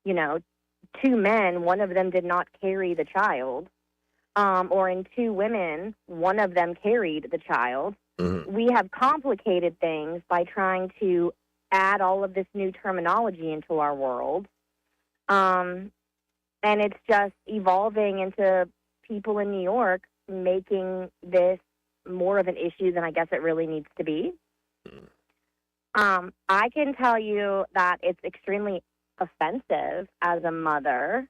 two men, one of them did not carry the child, or in two women, one of them carried the child. Mm-hmm. We have complicated things by trying to add all of this new terminology into our world. And it's just evolving into people in New York making this more of an issue than I guess it really needs to be. I can tell you that it's extremely offensive as a mother.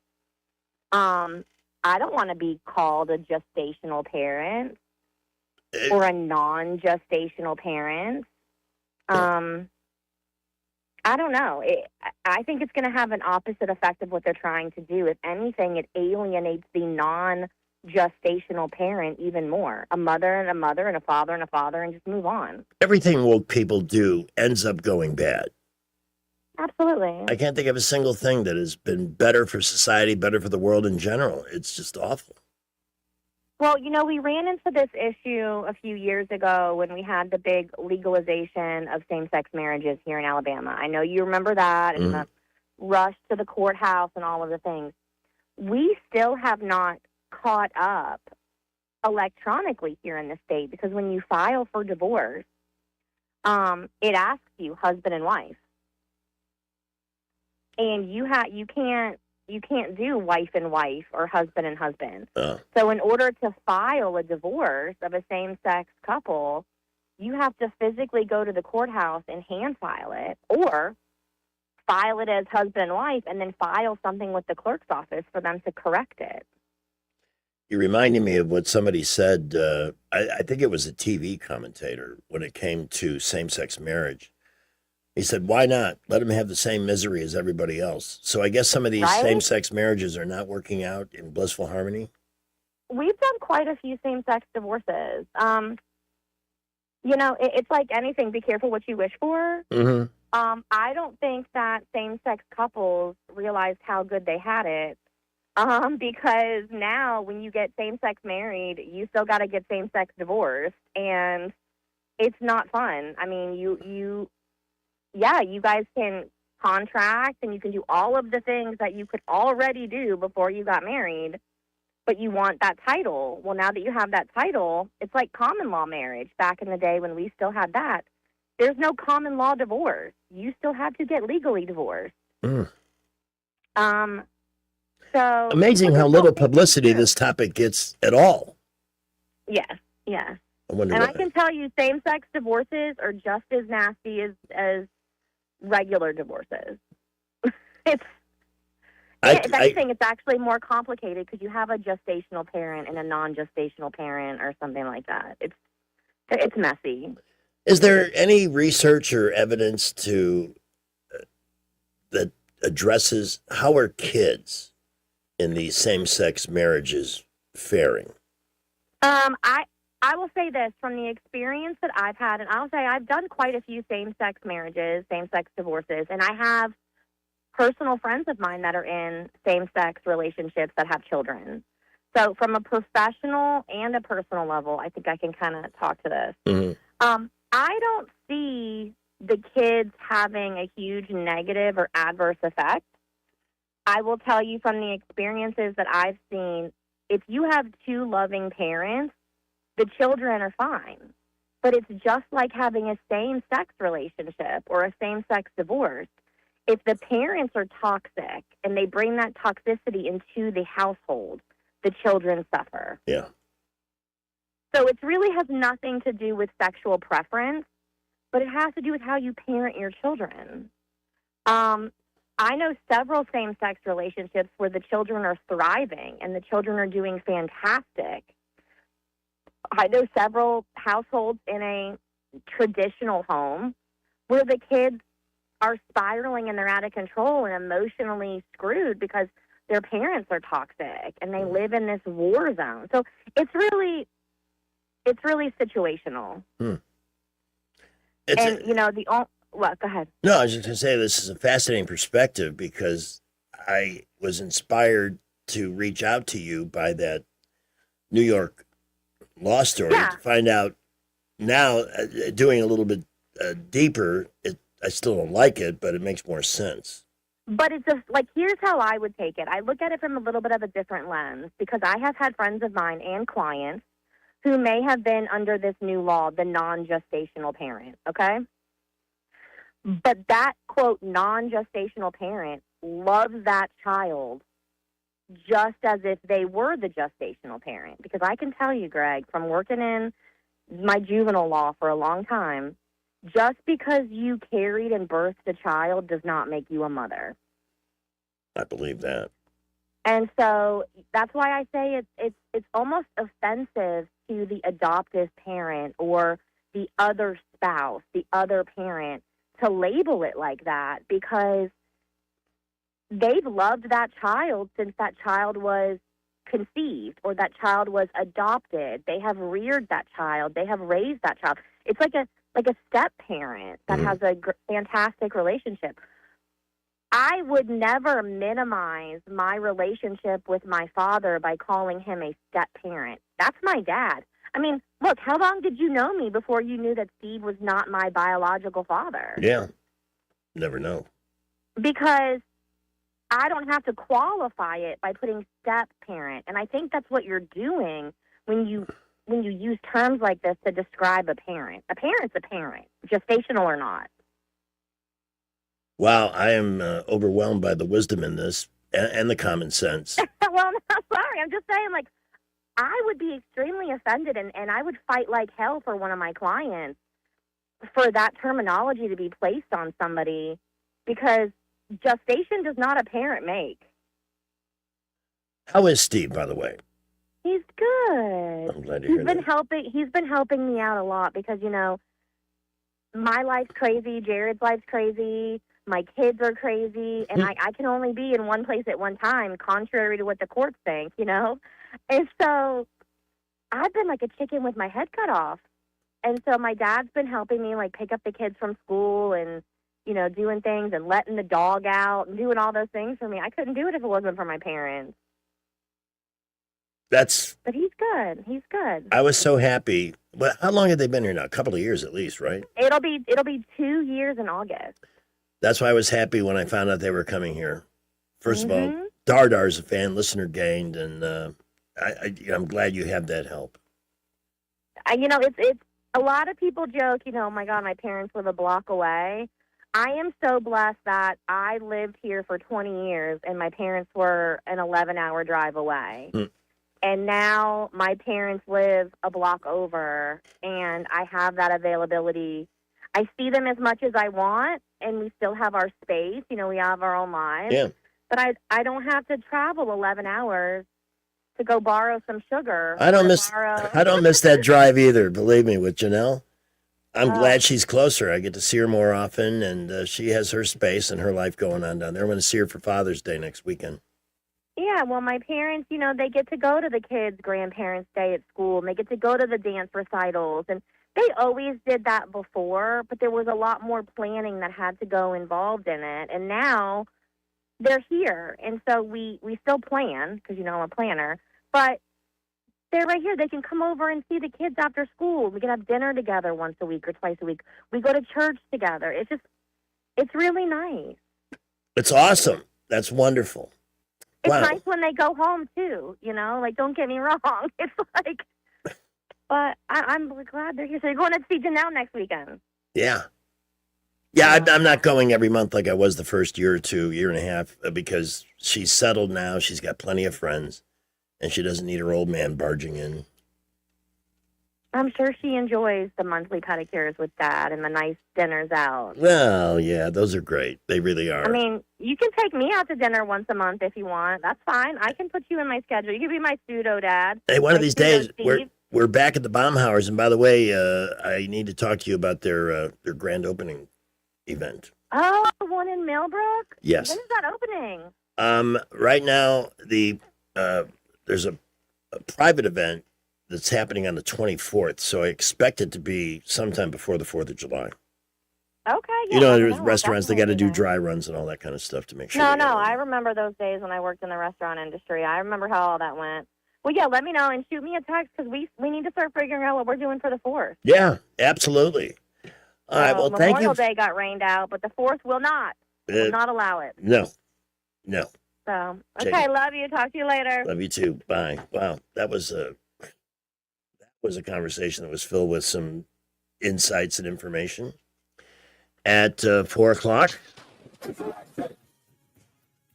I don't want to be called a gestational parent or a non-gestational parent. I don't know. I think it's going to have an opposite effect of what they're trying to do. If anything, it alienates the non-gestational parent even more. A mother and a mother and a father and a father, and just move on. Everything woke people do ends up going bad. Absolutely. I can't think of a single thing that has been better for society, better for the world in general. It's just awful. Well, we ran into this issue a few years ago when we had the big legalization of same-sex marriages here in Alabama. I know you remember that, and the rush to the courthouse and all of the things. We still have not caught up electronically here in the state, because when you file for divorce, it asks you husband and wife. And you can't do wife and wife or husband and husband. So in order to file a divorce of a same-sex couple, you have to physically go to the courthouse and hand file it, or file it as husband and wife and then file something with the clerk's office for them to correct it. You're reminding me of what somebody said. I think it was a TV commentator when it came to same-sex marriage. He said, why not? Let them have the same misery as everybody else. So I guess some of these same-sex marriages are not working out in blissful harmony. We've done quite a few same-sex divorces. It's like anything. Be careful what you wish for. Mm-hmm. I don't think that same-sex couples realized how good they had it. Because now when you get same-sex married, you still got to get same-sex divorced. And it's not fun. I mean, you guys can contract and you can do all of the things that you could already do before you got married, but you want that title. Well, now that you have that title, it's like common law marriage. Back in the day when we still had that, there's no common law divorce. You still had to get legally divorced. So amazing how little publicity this topic gets at all. Yes. I wonder and why. I can tell you, same-sex divorces are just as nasty as regular divorces. If anything, it's actually more complicated because you have a gestational parent and a non-gestational parent or something like that. It's messy. Is there any research or evidence that addresses how are kids in these same-sex marriages faring? I will say this from the experience that I've had, and I'll say I've done quite a few same-sex marriages, same-sex divorces, and I have personal friends of mine that are in same-sex relationships that have children. So from a professional and a personal level, I think I can kind of talk to this. Mm-hmm. I don't see the kids having a huge negative or adverse effect. I will tell you from the experiences that I've seen, if you have two loving parents, the children are fine. But it's just like having a same-sex relationship or a same-sex divorce. If the parents are toxic and they bring that toxicity into the household, the children suffer. Yeah. So it really has nothing to do with sexual preference, but it has to do with how you parent your children. I know several same-sex relationships where the children are thriving and the children are doing fantastic. I know several households in a traditional home where the kids are spiraling and they're out of control and emotionally screwed because their parents are toxic and they live in this war zone. So it's really situational. And go ahead. No, I was just going to say this is a fascinating perspective because I was inspired to reach out to you by that New York law story to find out now, doing a little bit deeper, I still don't like it, but it makes more sense. But it's just like, here's how I would take it. I look at it from a little bit of a different lens because I have had friends of mine and clients who may have been under this new law, the non-gestational parent, okay? But that, quote, non-gestational parent loves that child just as if they were the gestational parent. Because I can tell you, Greg, from working in my juvenile law for a long time, just because you carried and birthed a child does not make you a mother. I believe that. And so that's why I say it's almost offensive to the adoptive parent or the other spouse, the other parent, to label it like that because they've loved that child since that child was conceived or that child was adopted. They have reared that child. They have raised that child. It's like a step parent that has a fantastic relationship. I would never minimize my relationship with my father by calling him a step parent. That's my dad. I mean, look, how long did you know me before you knew that Steve was not my biological father? Yeah. Never know. Because I don't have to qualify it by putting step parent. And I think that's what you're doing when you use terms like this to describe a parent. A parent's a parent, gestational or not. Wow, I am overwhelmed by the wisdom in this and the common sense. Well, no, sorry. I'm just saying, like, I would be extremely offended and I would fight like hell for one of my clients for that terminology to be placed on somebody because gestation does not a parent make. How is Steve, by the way? He's good. I'm glad to hear that. He's been helping me out a lot because, my life's crazy, Jared's life's crazy, my kids are crazy, and I can only be in one place at one time, contrary to what the courts think, And so I've been like a chicken with my head cut off. And so my dad's been helping me, like, pick up the kids from school and, doing things and letting the dog out and doing all those things for me. I couldn't do it if it wasn't for my parents. But he's good. He's good. I was so happy. But how long have they been here now? A couple of years at least, right? It'll be 2 years in August. That's why I was happy when I found out they were coming here. First of all, Dardar's a fan, listener gained, and I'm glad you have that help. It's a lot of people joke, oh my God, my parents live a block away. I am so blessed that I lived here for 20 years and my parents were an 11-hour drive away. And now my parents live a block over and I have that availability. I see them as much as I want and we still have our space. We have our own lives. Yeah. But I don't have to travel 11 hours to go borrow some sugar. I don't miss that drive either, believe me, with Janelle. I'm glad she's closer. I get to see her more often, and she has her space and her life going on down there. I'm going to see her for Father's Day next weekend. Yeah, well, my parents, they get to go to the kids' grandparents' day at school, and they get to go to the dance recitals, and they always did that before, but there was a lot more planning that had to go involved in it, and now they're here, and so we still plan, because, I'm a planner, but they're right here. They can come over and see the kids after school. We can have dinner together once a week or twice a week. We go to church together. It's really nice. It's awesome. That's wonderful. It's Wow. nice when they go home, too, don't get me wrong. It's like, but I'm glad they're here. So you're going to see Janelle next weekend. Yeah. Yeah, I'm not going every month like I was the first year or two, year and a half, because she's settled now. She's got plenty of friends, and she doesn't need her old man barging in. I'm sure she enjoys the monthly pedicures with Dad and the nice dinners out. Well, yeah, those are great. They really are. I mean, you can take me out to dinner once a month if you want. That's fine. I can put you in my schedule. You can be my pseudo dad. Hey, one of My these pseudo days, Steve. we're back at the Baumhauers, and by the way, I need to talk to you about their grand opening event. Oh, the one in Millbrook? Yes. When is that opening? Right now, there's a private event that's happening on the 24th, so I expect it to be sometime before the 4th of July. Okay, yeah. There's restaurants, they got to do dry runs and all that kind of stuff to make sure. No, I remember those days when I worked in the restaurant industry. I remember how all that went. Well, yeah, let me know and shoot me a text because we need to start figuring out what we're doing for the 4th. Yeah, absolutely. All right, well, thank you. Memorial Day got rained out, but the 4th will not. Will not allow it. No. So, Take okay, it. love you. Talk to you later. Love you too. Bye. Wow, that was a conversation that was filled with some insights and information. At 4 o'clock,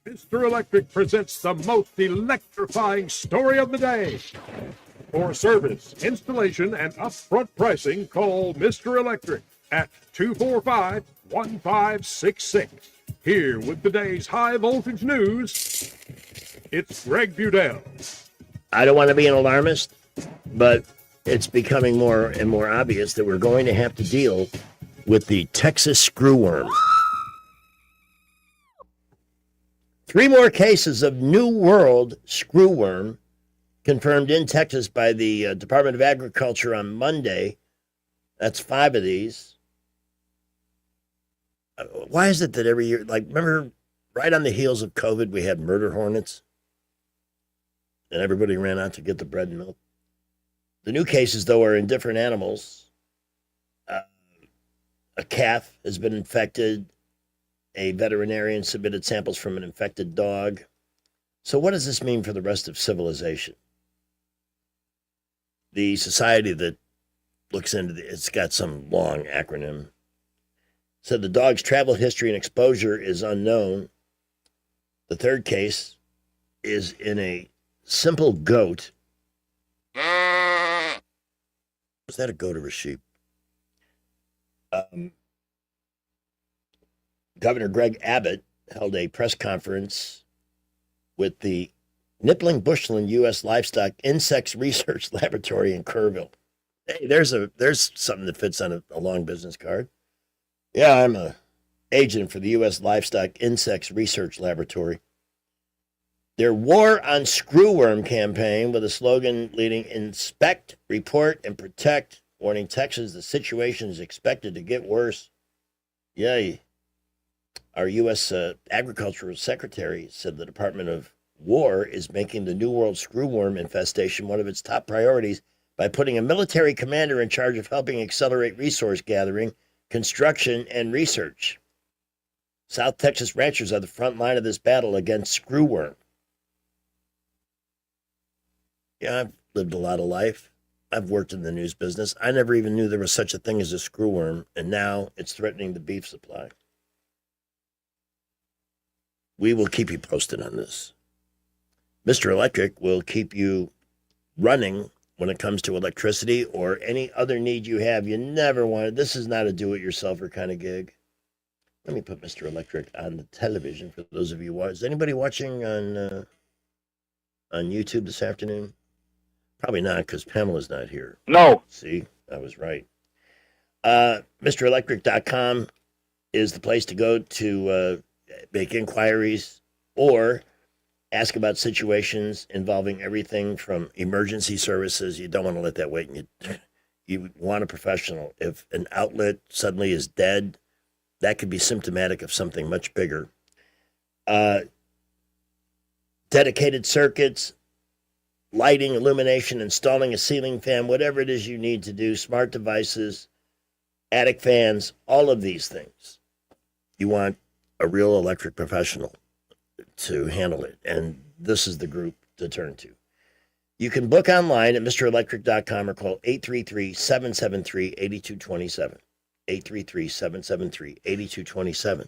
Mr. Electric presents the most electrifying story of the day. For service, installation, and upfront pricing, call Mr. Electric at 245-1566. Here with today's high voltage news, it's Greg Budell. I don't want to be an alarmist, but it's becoming more and more obvious that we're going to have to deal with the Texas screwworm. 3 more cases of New World screwworm confirmed in Texas by the Department of Agriculture on Monday. That's 5 of these. Why is it that every year, remember, right on the heels of COVID, we had murder hornets? And everybody ran out to get the bread and milk. The new cases, though, are in different animals. A calf has been infected. A veterinarian submitted samples from an infected dog. So what does this mean for the rest of civilization? The society that looks into it's got some long acronym. Said the dog's travel history and exposure is unknown. The 3rd case is in a simple goat. Was that a goat or a sheep? Governor Greg Abbott held a press conference with the Nippling-Bushland U.S. Livestock Insects Research Laboratory in Kerrville. Hey, there's something that fits on a long business card. Yeah, I'm a agent for the U.S. Livestock Insects Research Laboratory. Their War on Screwworm campaign with a slogan leading Inspect, Report, and Protect, warning Texans the situation is expected to get worse. Yay. Our U.S. Agricultural Secretary said the Department of War is making the New World screwworm infestation one of its top priorities by putting a military commander in charge of helping accelerate resource gathering, construction, and research. South Texas ranchers are the front line of this battle against screwworm. Yeah, I've lived a lot of life. I've worked in the news business. I never even knew there was such a thing as a screwworm, and now it's threatening the beef supply. We will keep you posted on this. Mr. Electric will keep you running when it comes to electricity or any other need you have. You never want this is not a do-it-yourselfer kind of gig. Let me put Mr. Electric on the television for those of you. Is anybody watching on YouTube this afternoon? Probably not, because Pamela's not here. No. See, I was right. MrElectric.com is the place to go to make inquiries or ask about situations involving everything from emergency services. You don't want to let that wait. You want a professional. If an outlet suddenly is dead, that could be symptomatic of something much bigger. Dedicated circuits, lighting, illumination, installing a ceiling fan, whatever it is you need to do, smart devices, attic fans, all of these things. You want a real electric professional to handle it, and this is the group to turn to. You can book online at MrElectric.com or call 833-773-8227. 833-773-8227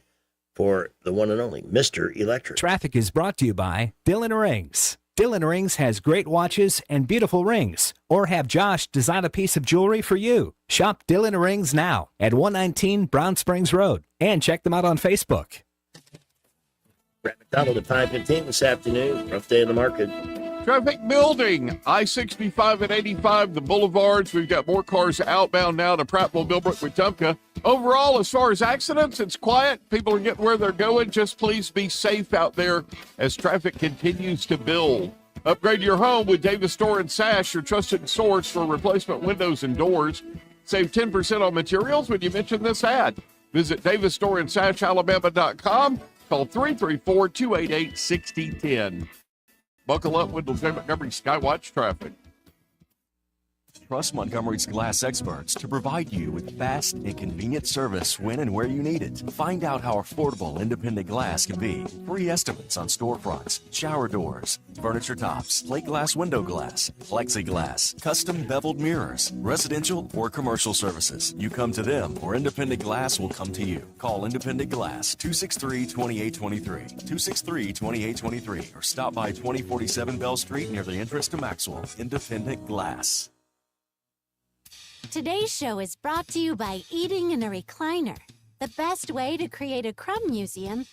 for the one and only Mr. Electric. Traffic is brought to you by Dylan Rings. Dylan Rings has great watches and beautiful rings. Or have Josh design a piece of jewelry for you. Shop Dylan Rings now at 119 Brown Springs Road and check them out on Facebook. Brad McDonald at 5:15 this afternoon. Rough day in the market. Traffic building, I-65 and 85, the boulevards. We've got more cars outbound now to Prattville, Millbrook, Wetumpka. Overall, as far as accidents, it's quiet. People are getting where they're going. Just please be safe out there as traffic continues to build. Upgrade your home with Davis Door and Sash, your trusted source for replacement windows and doors. Save 10% on materials when you mention this ad. Visit DavisDoorandSashAlabama.com. Call 334-288-6010. Buckle up with the Montgomery Skywatch traffic. Trust Montgomery's glass experts to provide you with fast and convenient service when and where you need it. Find out how affordable independent glass can be. Free estimates on storefronts, shower doors, furniture tops, plate glass window glass, plexiglass, custom beveled mirrors, residential or commercial services. You come to them or Independent Glass will come to you. Call Independent Glass 263-2823, 263-2823, or stop by 2047 Bell Street near the entrance to Maxwell. Independent Glass. Today's show is brought to you by Eating in a Recliner, the best way to create a crumb museum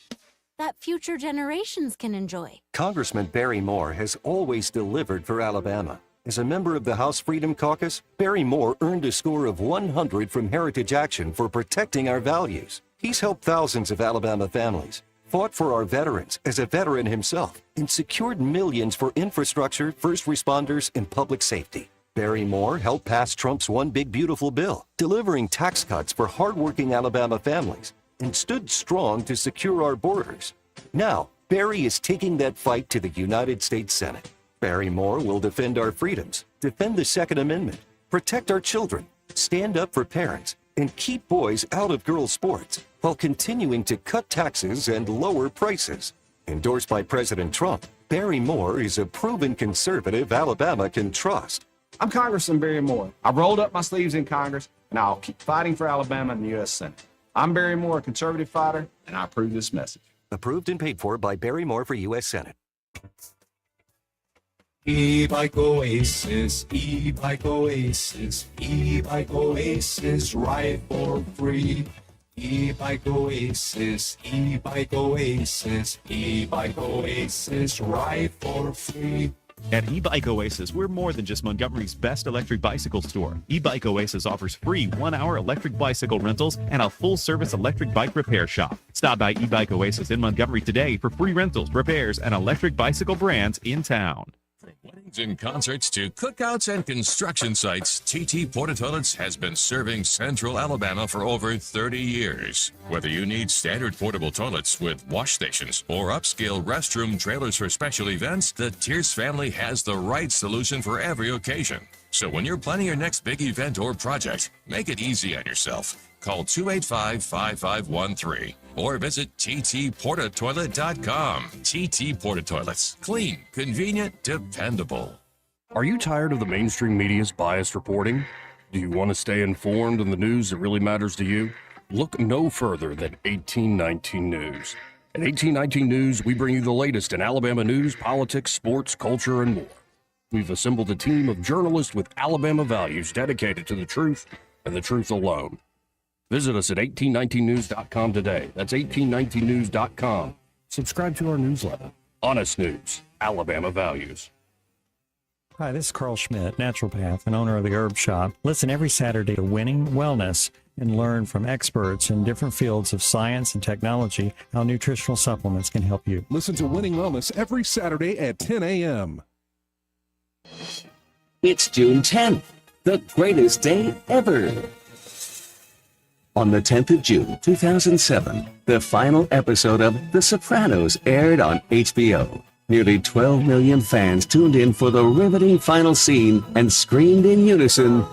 that future generations can enjoy. Congressman Barry Moore has always delivered for Alabama. As a member of the House Freedom Caucus, Barry Moore earned a score of 100 from Heritage Action for protecting our values. He's helped thousands of Alabama families, fought for our veterans as a veteran himself, and secured millions for infrastructure, first responders, and public safety. Barry Moore helped pass Trump's One Big Beautiful Bill, delivering tax cuts for hardworking Alabama families, and stood strong to secure our borders. Now, Barry is taking that fight to the United States Senate. Barry Moore will defend our freedoms, defend the Second Amendment, protect our children, stand up for parents, and keep boys out of girls' sports, while continuing to cut taxes and lower prices. Endorsed by President Trump, Barry Moore is a proven conservative Alabama can trust. I'm Congressman Barry Moore. I've rolled up my sleeves in Congress, and I'll keep fighting for Alabama in the U.S. Senate. I'm Barry Moore, a conservative fighter, and I approve this message. Approved and paid for by Barry Moore for U.S. Senate. E-Bike Oasis, E-Bike Oasis, E-Bike Oasis, ride for free. E-Bike Oasis, E-Bike Oasis, E-Bike Oasis, ride for free. At eBike Oasis, we're more than just Montgomery's best electric bicycle store. eBike Oasis offers free 1-hour electric bicycle rentals and a full-service electric bike repair shop. Stop by eBike Oasis in Montgomery today for free rentals, repairs, and electric bicycle brands in town. From weddings and concerts to cookouts and construction sites, TT Porta Toilets has been serving Central Alabama for over 30 years. Whether you need standard portable toilets with wash stations or upscale restroom trailers for special events, the Tierce family has the right solution for every occasion. So when you're planning your next big event or project, make it easy on yourself. Call 285-5513 or visit ttportatoilet.com. TT Porta Toilets. Clean, convenient, dependable. Are you tired of the mainstream media's biased reporting? Do you want to stay informed on the news that really matters to you? Look no further than 1819 News. At 1819 News, we bring you the latest in Alabama news, politics, sports, culture, and more. We've assembled a team of journalists with Alabama values dedicated to the truth and the truth alone. Visit us at 1819news.com today. That's 1819news.com. Subscribe to our newsletter. Honest News, Alabama Values. Hi, this is Carl Schmidt, naturopath and owner of the Herb Shop. Listen every Saturday to Winning Wellness and learn from experts in different fields of science and technology how nutritional supplements can help you. Listen to Winning Wellness every Saturday at 10 a.m. It's June 10th, the greatest day ever. On the 10th of June, 2007, the final episode of The Sopranos aired on HBO. Nearly 12 million fans tuned in for the riveting final scene and screamed in unison,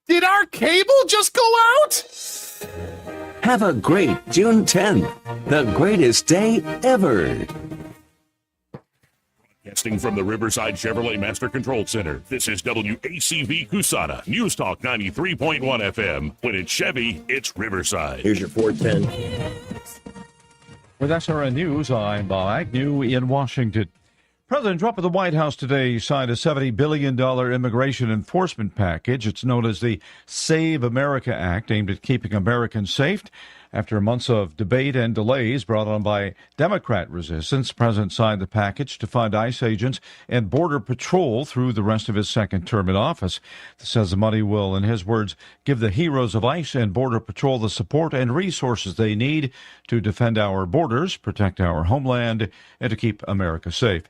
Did our cable just go out? "Have a great June 10th, the greatest day ever." Broadcasting from the Riverside Chevrolet Master Control Center, this is WACV Cusana, News Talk 93.1 FM. When it's Chevy, it's Riverside. Here's your 410. With SRN News, I'm Bob Agnew in Washington. President Trump at the White House today signed a $70 billion immigration enforcement package. It's known as the Save America Act, aimed at keeping Americans safe. After months of debate and delays brought on by Democrat resistance, the president signed the package to fund ICE agents and Border Patrol through the rest of his second term in office. It says the money will, in his words, give the heroes of ICE and Border Patrol the support and resources they need to defend our borders, protect our homeland, and to keep America safe.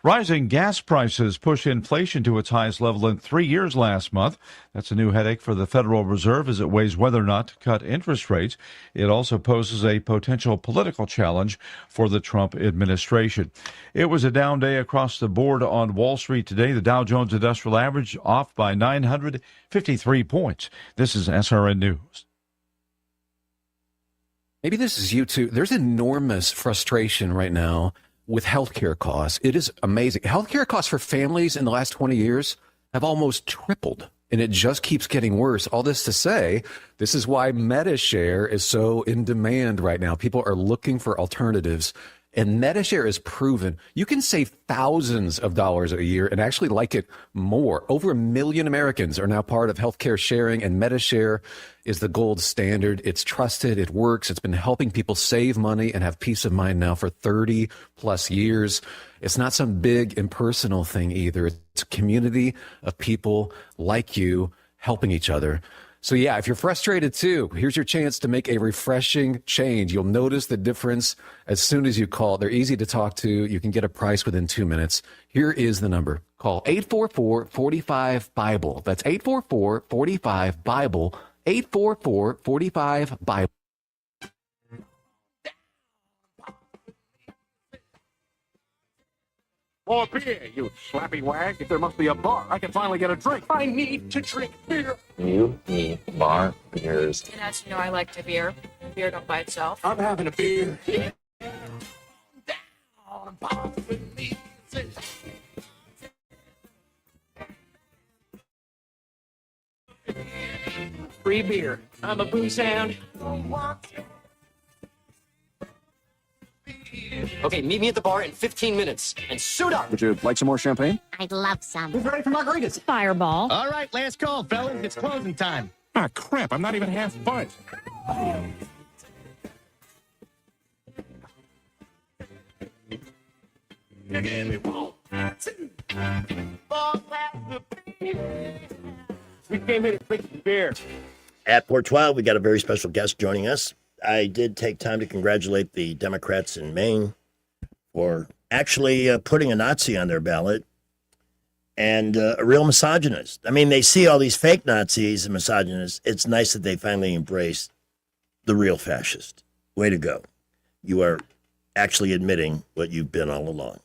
Rising gas prices push inflation to its highest level in 3 years last month. That's a new headache for the Federal Reserve as it weighs whether or not to cut interest rates. It also poses a potential political challenge for the Trump administration. It was a down day across the board on Wall Street today. The Dow Jones Industrial Average off by 953 points. This is SRN News. Maybe this is you too. There's enormous frustration right now with healthcare costs. It is amazing. Healthcare costs for families in the last 20 years have almost tripled, and it just keeps getting worse. All this to say, this is why MediShare is so in demand right now. People are looking for alternatives, and MediShare is proven you can save thousands of dollars a year and actually like it more. Over 1 million Americans are now part of healthcare sharing, and MediShare is the gold standard. It's trusted. It works. It's been helping people save money and have peace of mind now for 30 plus years. It's not some big impersonal thing either. It's a community of people like you helping each other. So yeah, if you're frustrated too, here's your chance to make a refreshing change. You'll notice the difference as soon as you call. They're easy to talk to. You can get a price within 2 minutes. Here is the number. Call 844-45-BIBLE. That's 844-45-BIBLE. 844-45-BIBLE. More beer, you slappy wag. If there must be a bar, I can finally get a drink. I need to drink beer. You need bar beers. And as you know, I like to beer. Beer don't by itself. I'm having a beer. Free beer. I'm a booze hound. Okay, meet me at the bar in 15 minutes and suit up. Would you like some more champagne? I'd love some. Who's ready for margaritas? Fireball. All right, last call, fellas. It's closing time. Ah, crap. I'm not even half buzzed. We came here to drink some beer. At Port 12, we got a very special guest joining us. I did take time to congratulate the Democrats in Maine for actually putting a Nazi on their ballot and a real misogynist. I mean, they see all these fake Nazis and misogynists. It's nice that they finally embrace the real fascist. Way to go. You are actually admitting what you've been all along.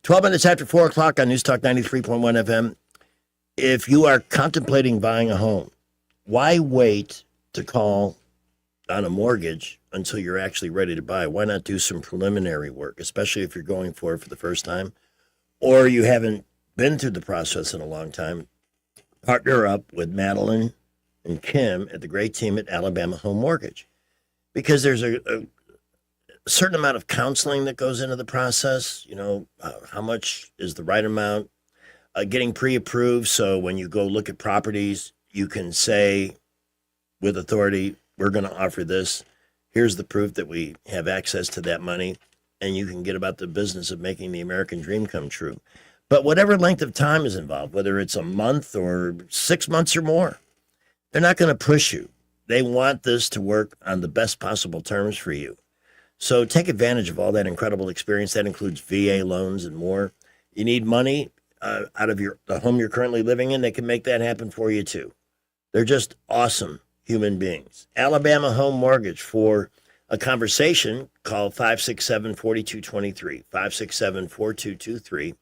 12 minutes after 4 o'clock on News Talk 93.1 FM. If you are contemplating buying a home, why wait to call on a mortgage until you're actually ready to buy? Why not do some preliminary work, especially if you're going for it for the first time or you haven't been through the process in a long time? Partner up with Madeline and Kim at the great team at Alabama Home Mortgage, because there's a certain amount of counseling that goes into the process. You know, how much is the right amount? Getting pre-approved, so when you go look at properties, you can say with authority, we're going to offer this. Here's the proof that we have access to that money, and you can get about the business of making the American dream come true. But whatever length of time is involved, whether it's a month or 6 months or more, they're not going to push you. They want this to work on the best possible terms for you. So take advantage of all that incredible experience. That includes VA loans and more. You need money out of the home you're currently living in, they can make that happen for you too. They're just awesome human beings. Alabama Home Mortgage. For a conversation, call 567-4223, 567-4223.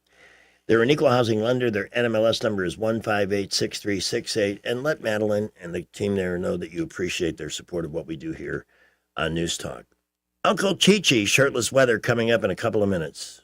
They're an equal housing lender. Their NMLS number is 1586368. And let Madeline and the team there know that you appreciate their support of what we do here on News Talk. Uncle Chi-Chi, shirtless weather, coming up in a couple of minutes.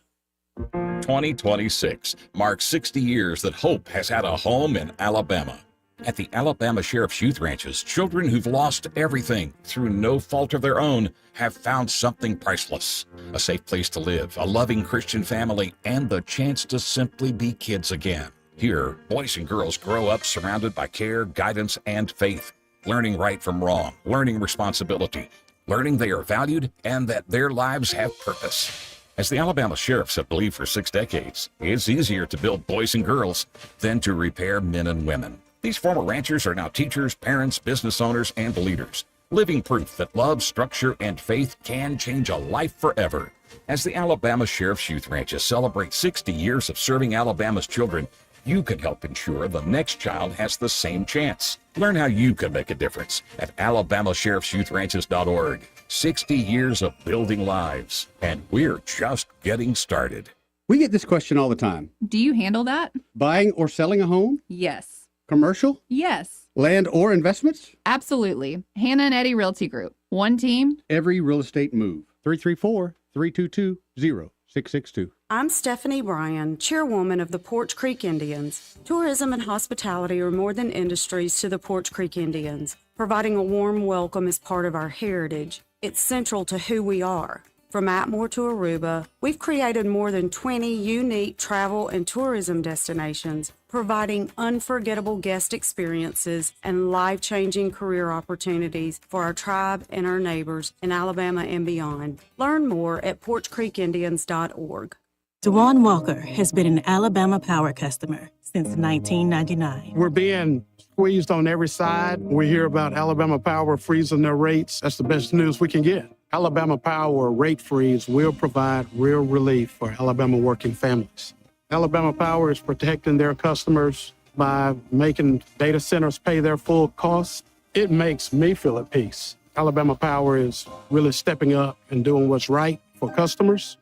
2026 marks 60 years that hope has had a home in Alabama. At the Alabama Sheriff's Youth Ranches, children who've lost everything through no fault of their own have found something priceless. A safe place to live, a loving Christian family, and the chance to simply be kids again. Here, boys and girls grow up surrounded by care, guidance, and faith, learning right from wrong, learning responsibility, learning they are valued and that their lives have purpose. As the Alabama Sheriffs have believed for 6 decades, it's easier to build boys and girls than to repair men and women. These former ranchers are now teachers, parents, business owners, and leaders, living proof that love, structure, and faith can change a life forever. As the Alabama Sheriff's Youth Ranches celebrate 60 years of serving Alabama's children, you can help ensure the next child has the same chance. Learn how you can make a difference at alabamasheriffsyouthranches.org. 60 years of building lives, and we're just getting started. We get this question all the time. Do you handle that? Buying or selling a home? Yes. Commercial? Yes. Land or investments? Absolutely. Hannah and Eddie Realty Group. One team. Every real estate move. 334-322-0662. I'm Stephanie Bryan, chairwoman of the Porch Creek Indians. Tourism and hospitality are more than industries to the Porch Creek Indians. Providing a warm welcome is part of our heritage. It's central to who we are. From Atmore to Aruba, we've created more than 20 unique travel and tourism destinations, providing unforgettable guest experiences and life-changing career opportunities for our tribe and our neighbors in Alabama and beyond. Learn more at porchcreekindians.org. Dewan Walker has been an Alabama Power customer since 1999. We're being squeezed on every side. We hear about Alabama Power freezing their rates. That's the best news we can get. Alabama Power rate freeze will provide real relief for Alabama working families. Alabama Power is protecting their customers by making data centers pay their full costs. It makes me feel at peace. Alabama Power is really stepping up and doing what's right for customers.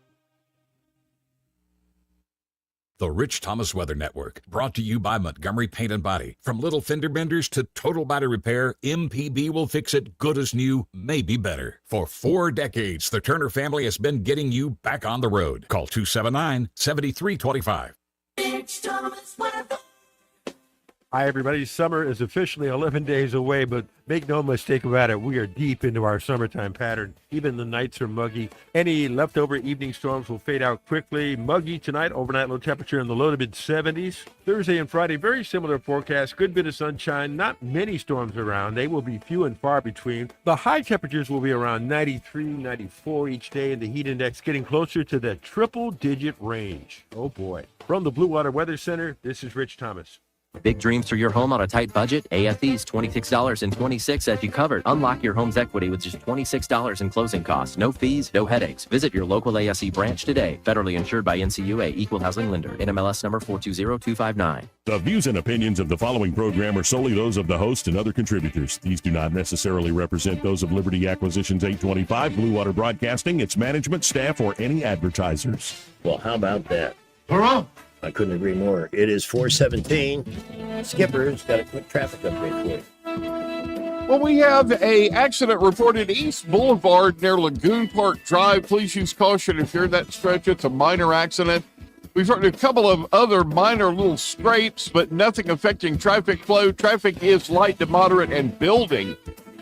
The Rich Thomas Weather Network, brought to you by Montgomery Paint and Body. From little fender benders to total body repair, MPB will fix it good as new, maybe better. For 4 decades, the Turner family has been getting you back on the road. Call 279-7325. Rich Thomas Weather. Hi, everybody. Summer is officially 11 days away, but make no mistake about it, we are deep into our summertime pattern. Even the nights are muggy. Any leftover evening storms will fade out quickly. Muggy tonight, overnight low temperature in the low to mid 70s. Thursday and Friday, very similar forecast. Good bit of sunshine, not many storms around. They will be few and far between. The high temperatures will be around 93, 94 each day, and the heat index getting closer to the triple-digit range. Oh, boy. From the Blue Water Weather Center, this is Rich Thomas. Big dreams for your home on a tight budget? AFE's $26.26 as you covered. Unlock your home's equity with just $26 in closing costs. No fees, no headaches. Visit your local ASE branch today. Federally insured by NCUA, Equal Housing Lender. NMLS number 420259. The views and opinions of the following program are solely those of the host and other contributors. These do not necessarily represent those of Liberty Acquisitions 825, Blue Water Broadcasting, its management, staff, or any advertisers. Well, how about that? I couldn't agree more. It is 4:17. Skipper's got a quick traffic update for you. Well, we have a accident reported East Boulevard near Lagoon Park Drive. Please use caution if you're in that stretch. It's a minor accident. We've heard a couple of other minor little scrapes, but nothing affecting traffic flow. Traffic is light to moderate and building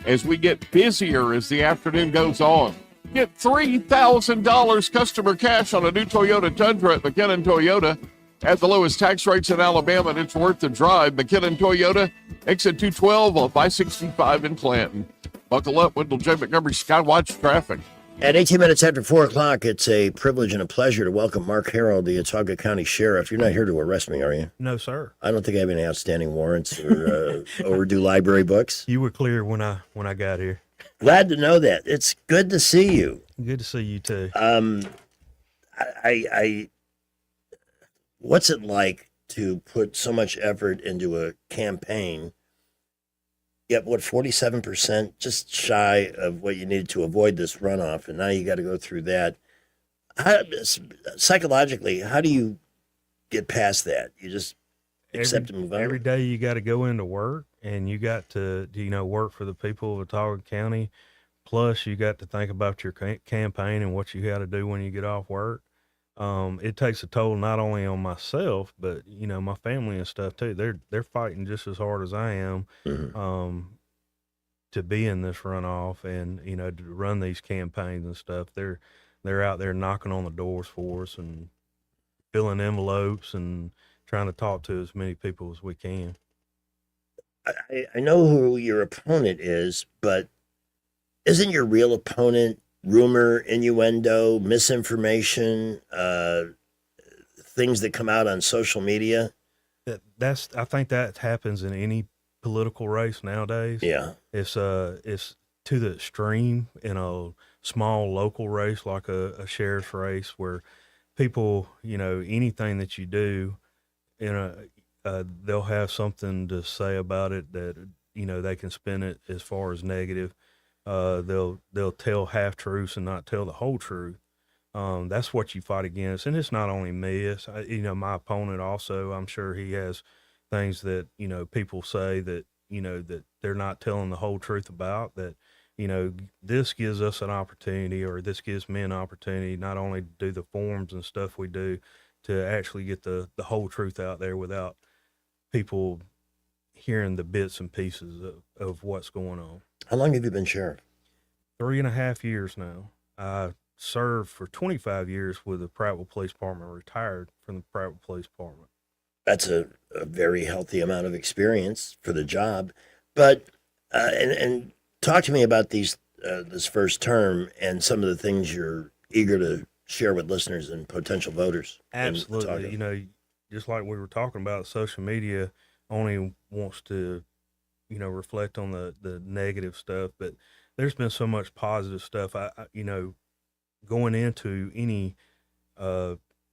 as we get busier as the afternoon goes on. Get $3,000 customer cash on a new Toyota Tundra at McKinnon Toyota. At the lowest tax rates in Alabama, and it's worth the drive. McKinnon Toyota, exit 212 off I-65 in Clanton. Buckle up, Wendell J. Montgomery Skywatch traffic. At 18 minutes after 4 o'clock, it's a privilege and a pleasure to welcome Mark Harrell, the Watauga County Sheriff. You're not here to arrest me, are you? No, sir. I don't think I have any outstanding warrants or overdue library books. You were clear when I got here. Glad to know that. It's good to see you. Good to see you too. What's it like to put so much effort into a campaign, yet 47%, just shy of what you needed to avoid this runoff, and now you got to go through that. Psychologically, how do you get past that? You just accept and move on? Every day you got to go into work, and you got to, work for the people of Watauga County. Plus, you got to think about your campaign and what you got to do when you get off work. It takes a toll not only on myself, but my family and stuff too. They're fighting just as hard as I am to be in this runoff and to run these campaigns and stuff. They're out there knocking on the doors for us and filling envelopes and trying to talk to as many people as we can. I know who your opponent is, but isn't your real opponent rumor, innuendo, misinformation, things that come out on social media? I think that happens in any political race nowadays. Yeah. It's to the extreme in a small local race like a sheriff's race where people, anything that you do they'll have something to say about it that, they can spin it as far as negative. They'll tell half truths and not tell the whole truth. That's what you fight against. And it's not only me, it's, my opponent also, I'm sure he has things that, people say that, that they're not telling the whole truth about, that, this gives us an opportunity, or this gives me an opportunity, not only to do the forms and stuff we do, to actually get the whole truth out there without people hearing the bits and pieces of what's going on. How long have you been sheriff? 3.5 years now. I served for 25 years with the Prattville Police Department, retired from the Prattville Police Department. That's a very healthy amount of experience for the job. But, and talk to me about this first term and some of the things you're eager to share with listeners and potential voters. Absolutely. Just like we were talking about, social media only wants to, reflect on the negative stuff, but there's been so much positive stuff. I going into any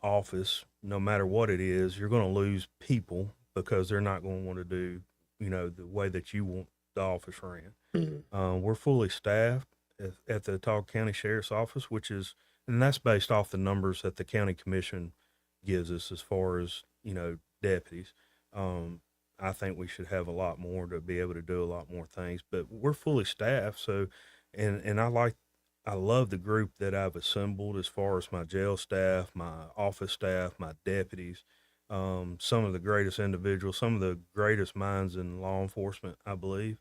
office, no matter what it is, you're going to lose people because they're not going to want to do, the way that you want the office ran. Mm-hmm. We're fully staffed at the Watauga County Sheriff's Office, and that's based off the numbers that the county commission gives us as far as, deputies. I think we should have a lot more to be able to do a lot more things, but we're fully staffed. So, and I love the group that I've assembled as far as my jail staff, my office staff, my deputies, some of the greatest individuals, some of the greatest minds in law enforcement, I believe.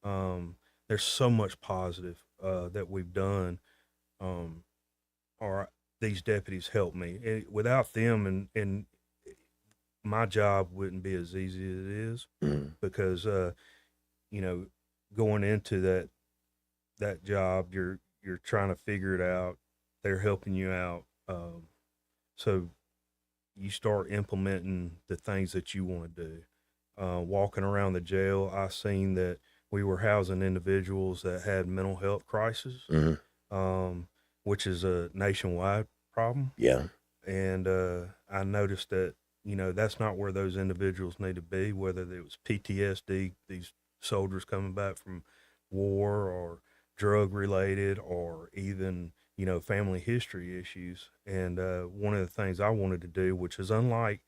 There's so much positive, that we've done. These deputies help me. Without them and my job wouldn't be as easy as it is, because, going into that job, you're trying to figure it out. They're helping you out. So you start implementing the things that you want to do. Walking around the jail, I seen that we were housing individuals that had mental health crisis, which is a nationwide problem. Yeah. And I noticed that, that's not where those individuals need to be, whether it was PTSD, these soldiers coming back from war, or drug related, or even, family history issues. And one of the things I wanted to do, which is unlike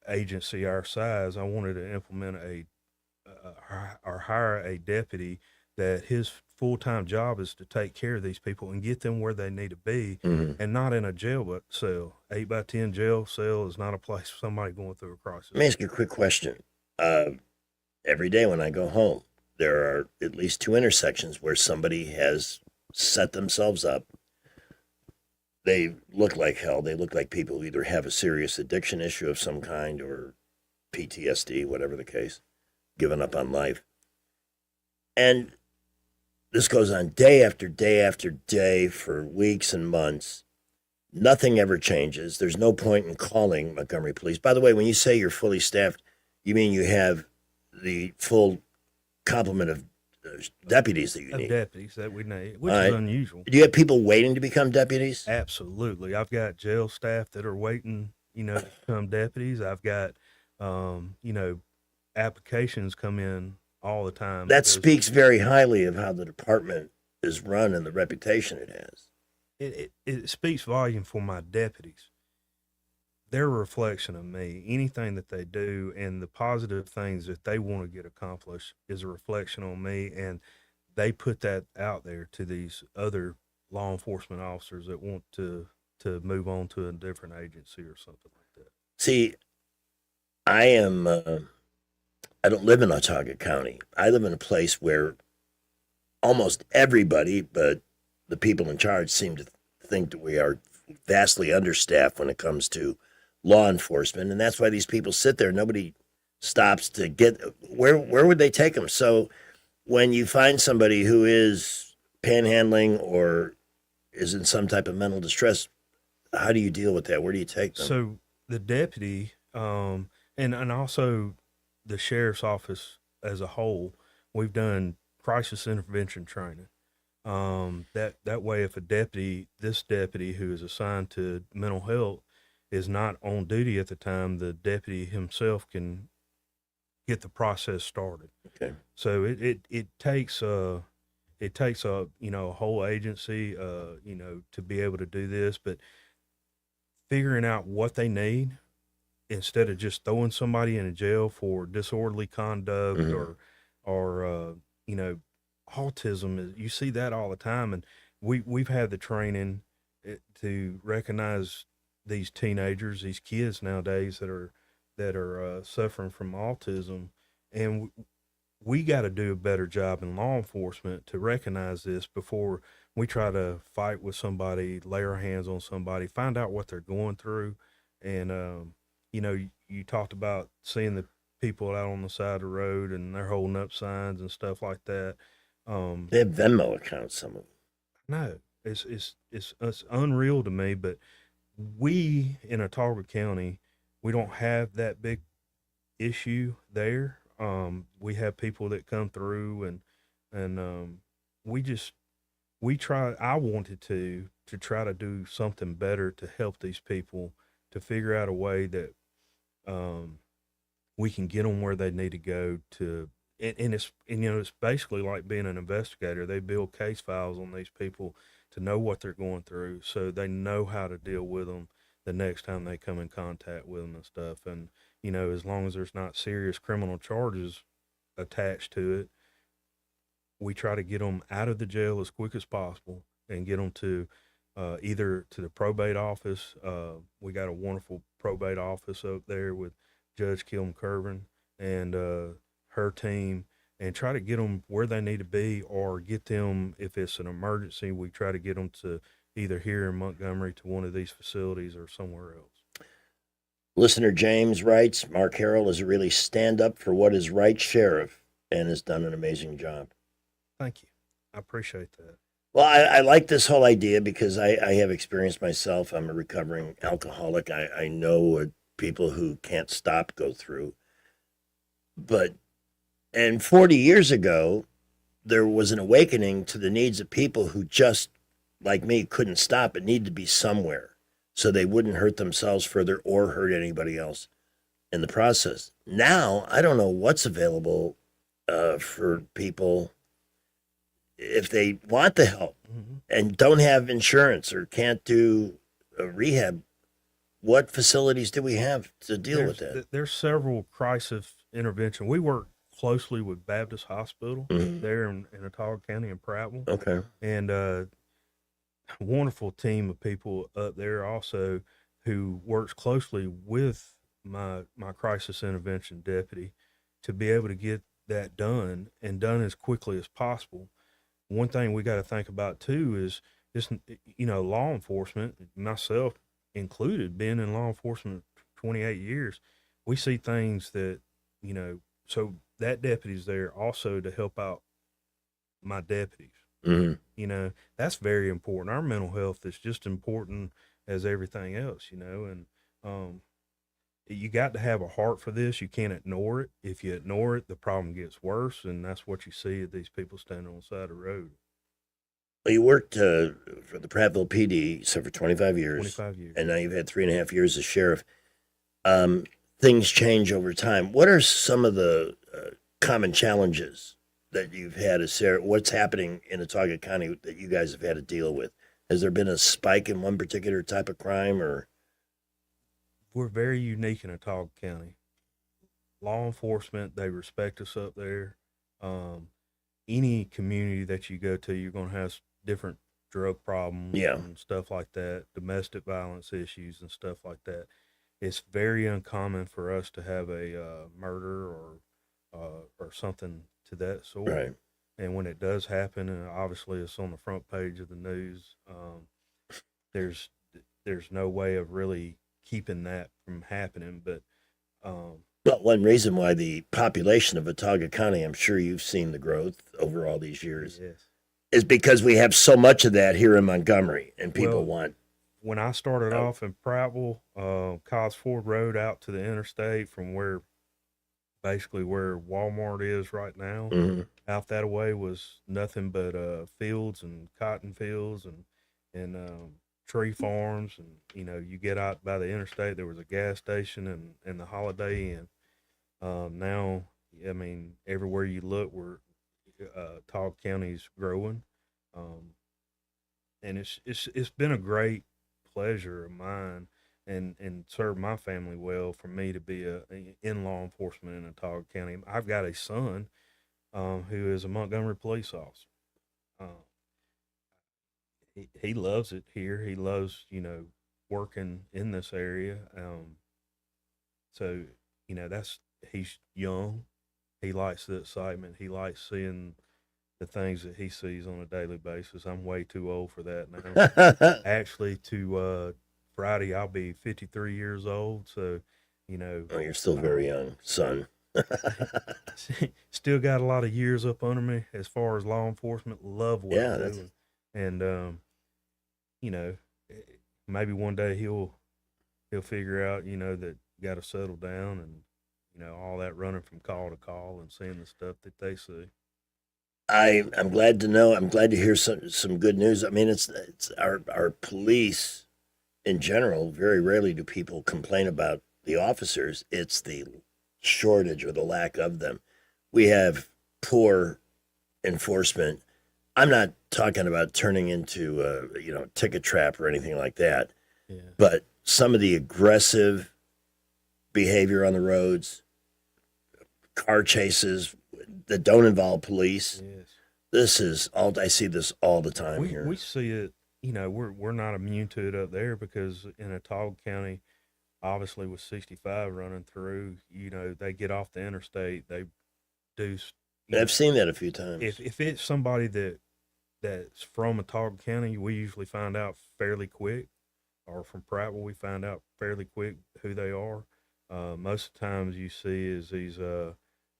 agency our size, I wanted to implement or hire a deputy that his full-time job is to take care of these people and get them where they need to be, and not in a jail cell. 8x10 jail cell is not a place for somebody going through a crisis. Let me ask you a quick question. Every day when I go home, there are at least 2 intersections where somebody has set themselves up. They look like hell. They look like people who either have a serious addiction issue of some kind or PTSD, whatever the case, given up on life. And This goes on day after day after day for weeks and months. Nothing ever changes. There's no point in calling Montgomery Police. By the way, when you say you're fully staffed, you mean you have the full complement of deputies that you need? Deputies that we need, which All is right. unusual. Do you have people waiting to become deputies? Absolutely. I've got jail staff that are waiting, to become deputies. I've got, applications come in all the time. That because speaks very highly of how the department is run and the reputation it has. It speaks volume for my deputies. They're a reflection of me. Anything that they do and the positive things that they want to get accomplished is a reflection on me, and they put that out there to these other law enforcement officers that want to move on to a different agency or something like that. See, I don't live in Autauga County. I live in a place where almost everybody, but the people in charge, seem to think that we are vastly understaffed when it comes to law enforcement, and that's why these people sit there. Nobody stops to get where would they take them? So when you find somebody who is panhandling or is in some type of mental distress, how do you deal with that? Where do you take them? So the deputy, and also the sheriff's office as a whole, we've done crisis intervention training. That way, if this deputy who is assigned to mental health is not on duty at the time, the deputy himself can get the process started. Okay. So it takes a whole agency to be able to do this, but figuring out what they need instead of just throwing somebody in a jail for disorderly conduct or autism. You see that all the time, and we've had the training to recognize these teenagers, these kids nowadays that are suffering from autism, and we got to do a better job in law enforcement to recognize this before we try to fight with somebody, lay our hands on somebody, find out what they're going through. And you talked about seeing the people out on the side of the road and they're holding up signs and stuff like that. They have Venmo accounts, some of them. No, it's unreal to me, but we in Autauga County, we don't have that big issue there. We have people that come through and we try. I wanted to try to do something better to help these people to figure out a way that we can get them where they need to go to. And it's basically like being an investigator. They build case files on these people to know what they're going through, so they know how to deal with them the next time they come in contact with them and stuff. And as long as there's not serious criminal charges attached to it, we try to get them out of the jail as quick as possible and get them to either to the probate office. We got a wonderful probate office up there with Judge Kilm Curvin and her team, and try to get them where they need to be, or get them, if it's an emergency, we try to get them to either here in Montgomery to one of these facilities or somewhere else. Listener James writes, Mark Harrell is a really stand up for what is right sheriff and has done an amazing job. Thank you. I appreciate that. Well, I like this whole idea because I have experience myself. I'm a recovering alcoholic. I know what people who can't stop go through. And 40 years ago, there was an awakening to the needs of people who just, like me, couldn't stop but needed to be somewhere so they wouldn't hurt themselves further or hurt anybody else in the process. Now, I don't know what's available for people if they want the help and don't have insurance or can't do a rehab. What facilities do we have to deal with that? There's several crisis intervention. We work closely with Baptist Hospital there in Autauga County in Prattville. Okay. And a wonderful team of people up there also who works closely with my crisis intervention deputy to be able to get that done and done as quickly as possible. One thing we got to think about too is just, law enforcement, myself included, being in law enforcement 28 years, we see things that, so that deputy's there also to help out my deputies. Mm-hmm. You know, that's very important. Our mental health is just important as everything else, you know, and you got to have a heart for this. You can't ignore it. If you ignore it, the problem gets worse, and that's what you see at these people standing on the side of the road. Well, you worked for the Prattville PD, so for 25 years. 25 years. And now you've had 3.5 years as sheriff. Things change over time. What are some of the common challenges that you've had as sheriff? What's happening in Autauga County that you guys have had to deal with? Has there been a spike in one particular type of crime, or? We're very unique in Autauga County. Law enforcement, they respect us up there. Any community that you go to, you're going to have different drug problems and stuff like that, domestic violence issues and stuff like that. It's very uncommon for us to have a murder or something to that sort. Right. And when it does happen, and obviously it's on the front page of the news, there's no way of really keeping that from happening. But well, one reason why the population of Autauga County, I'm sure you've seen the growth over all these years, is because we have so much of that here in Montgomery, and people want. When I started off in Prattville, Cos Ford Road out to the interstate from where Walmart is right now, out that way was nothing but fields and cotton fields and tree farms. And, you know, you get out by the interstate, there was a gas station and the Holiday Inn. Now, I mean, everywhere you look, Autauga County's growing. And it's been a great pleasure of mine and served my family well for me to be in law enforcement in Autauga County. I've got a son who is a Montgomery police officer. He loves it here. He loves, you know, working in this area. So, you know, he's young. He likes the excitement. He likes seeing the things that he sees on a daily basis. I'm way too old for that now. Actually, Friday, I'll be 53 years old. So, you know. Oh, you're still very young, son. Still got a lot of years up under me as far as law enforcement. Love what I'm doing. And, you know, maybe one day he'll figure out, you know, that you got to settle down and, you know, all that running from call to call and seeing the stuff that they see. I'm glad to know. I'm glad to hear some good news. I mean, it's our police in general. Very rarely do people complain about the officers. It's the shortage or the lack of them. We have poor enforcement. I'm not talking about turning into a ticket trap or anything like that. Yeah. But some of the aggressive behavior on the roads, car chases that don't involve police. Yes. This is all. I see this all the time here. We see it. You know, we're not immune to it up there because in Autauga County, obviously with 65 running through, you know, they get off the interstate. They do. I've seen that a few times. If it's somebody that's from Autauga County, we usually find out fairly quick, or from Prattville, we find out fairly quick who they are. Most of the times you see is these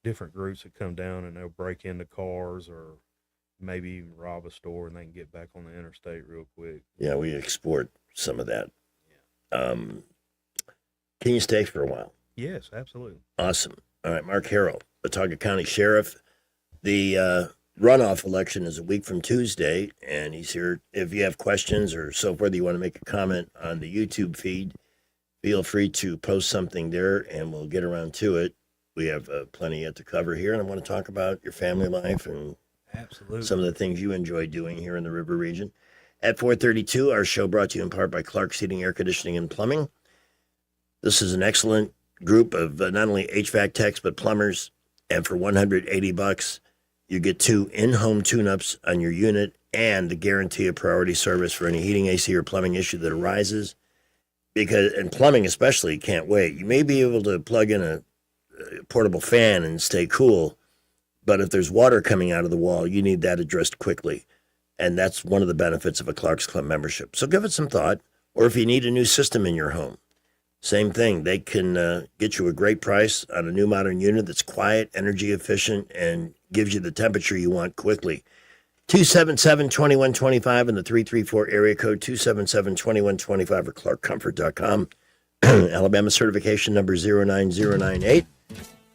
different groups that come down and they'll break into cars or maybe even rob a store and they can get back on the interstate real quick. Yeah, we export some of that. Yeah. Can you stay for a while? Yes, absolutely. Awesome. All right, Mark Harrell, Autauga County Sheriff. The runoff election is a week from Tuesday, and he's here. If you have questions or so forth, you want to make a comment on the YouTube feed, feel free to post something there, and we'll get around to it. We have plenty yet to cover here, and I want to talk about your family life and some of the things you enjoy doing here in the River Region. At 4:32, our show brought to you in part by Clark's Heating, Air Conditioning, and Plumbing. This is an excellent group of not only HVAC techs, but plumbers, and for $180, you get 2 in-home tune-ups on your unit and the guarantee of priority service for any heating, AC, or plumbing issue that arises. And plumbing especially can't wait. You may be able to plug in a portable fan and stay cool, but if there's water coming out of the wall, you need that addressed quickly. And that's one of the benefits of a Clark's Club membership. So give it some thought. Or if you need a new system in your home, same thing. They can get you a great price on a new modern unit that's quiet, energy efficient, and gives you the temperature you want quickly. 277-2125 and the 334 area code 277-2125 or clarkcomfort.com. Alabama certification number 09098.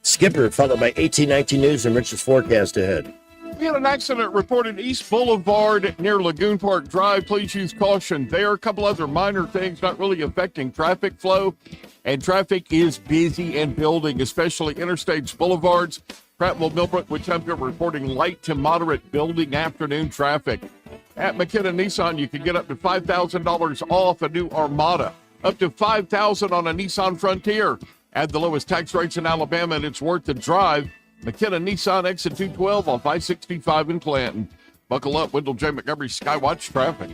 Skipper, followed by 1819 News and Rich's forecast ahead. We had an accident reported East Boulevard near Lagoon Park Drive. Please use caution there. A couple other minor things not really affecting traffic flow. And traffic is busy and building, especially interstates, boulevards. Prattville, Millbrook, Wetumpka reporting light to moderate building afternoon traffic. At McKenna Nissan, you can get up to $5,000 off a new Armada. Up to $5,000 on a Nissan Frontier. Add the lowest tax rates in Alabama, and it's worth the drive. McKenna Nissan exit 212 off I-65 in Clanton. Buckle up, Wendell J. Montgomery Skywatch traffic.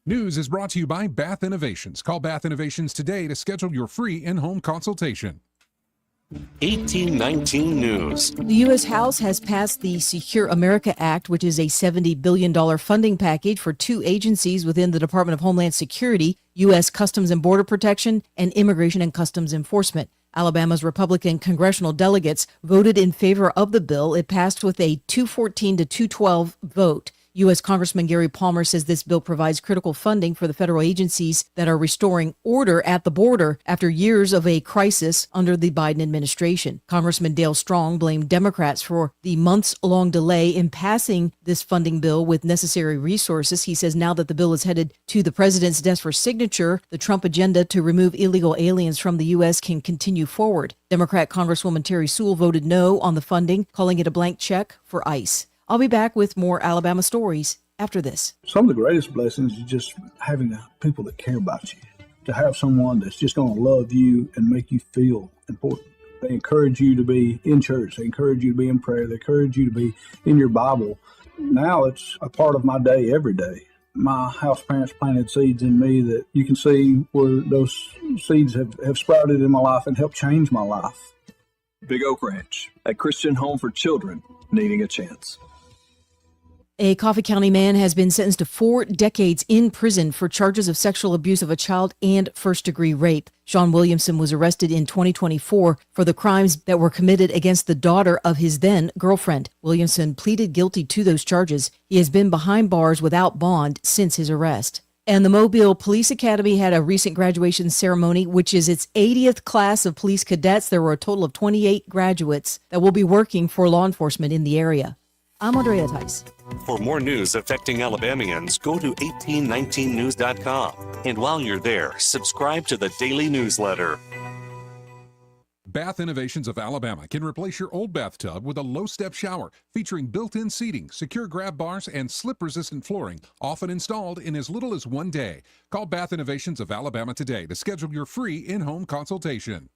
News is brought to you by Bath Innovations. Call Bath Innovations today to schedule your free in-home consultation. 1819 News. The U.S. House has passed the Secure America Act, which is a $70 billion funding package for two agencies within the Department of Homeland Security, U.S. Customs and Border Protection, and Immigration and Customs Enforcement. Alabama's Republican congressional delegates voted in favor of the bill. It passed with a 214 to 212 vote. U.S. Congressman Gary Palmer says this bill provides critical funding for the federal agencies that are restoring order at the border after years of a crisis under the Biden administration. Congressman Dale Strong blamed Democrats for the months-long delay in passing this funding bill with necessary resources. He says now that the bill is headed to the president's desk for signature, the Trump agenda to remove illegal aliens from the U.S. can continue forward. Democrat Congresswoman Terry Sewell voted no on the funding, calling it a blank check for ICE. I'll be back with more Alabama stories after this. Some of the greatest blessings is just having people that care about you, to have someone that's just going to love you and make you feel important. They encourage you to be in church. They encourage you to be in prayer. They encourage you to be in your Bible. Now it's a part of my day every day. My house parents planted seeds in me that you can see where those seeds have sprouted in my life and helped change my life. Big Oak Ranch, a Christian home for children needing a chance. A Coffee County man has been sentenced to 4 decades in prison for charges of sexual abuse of a child and first-degree rape. Sean Williamson was arrested in 2024 for the crimes that were committed against the daughter of his then-girlfriend. Williamson pleaded guilty to those charges. He has been behind bars without bond since his arrest. And the Mobile Police Academy had a recent graduation ceremony, which is its 80th class of police cadets. There were a total of 28 graduates that will be working for law enforcement in the area. I'm Andrea Tice. For more news affecting Alabamians, go to 1819news.com. And while you're there, subscribe to the daily newsletter. Bath Innovations of Alabama can replace your old bathtub with a low-step shower featuring built-in seating, secure grab bars, and slip-resistant flooring, often installed in as little as 1 day. Call Bath Innovations of Alabama today to schedule your free in-home consultation.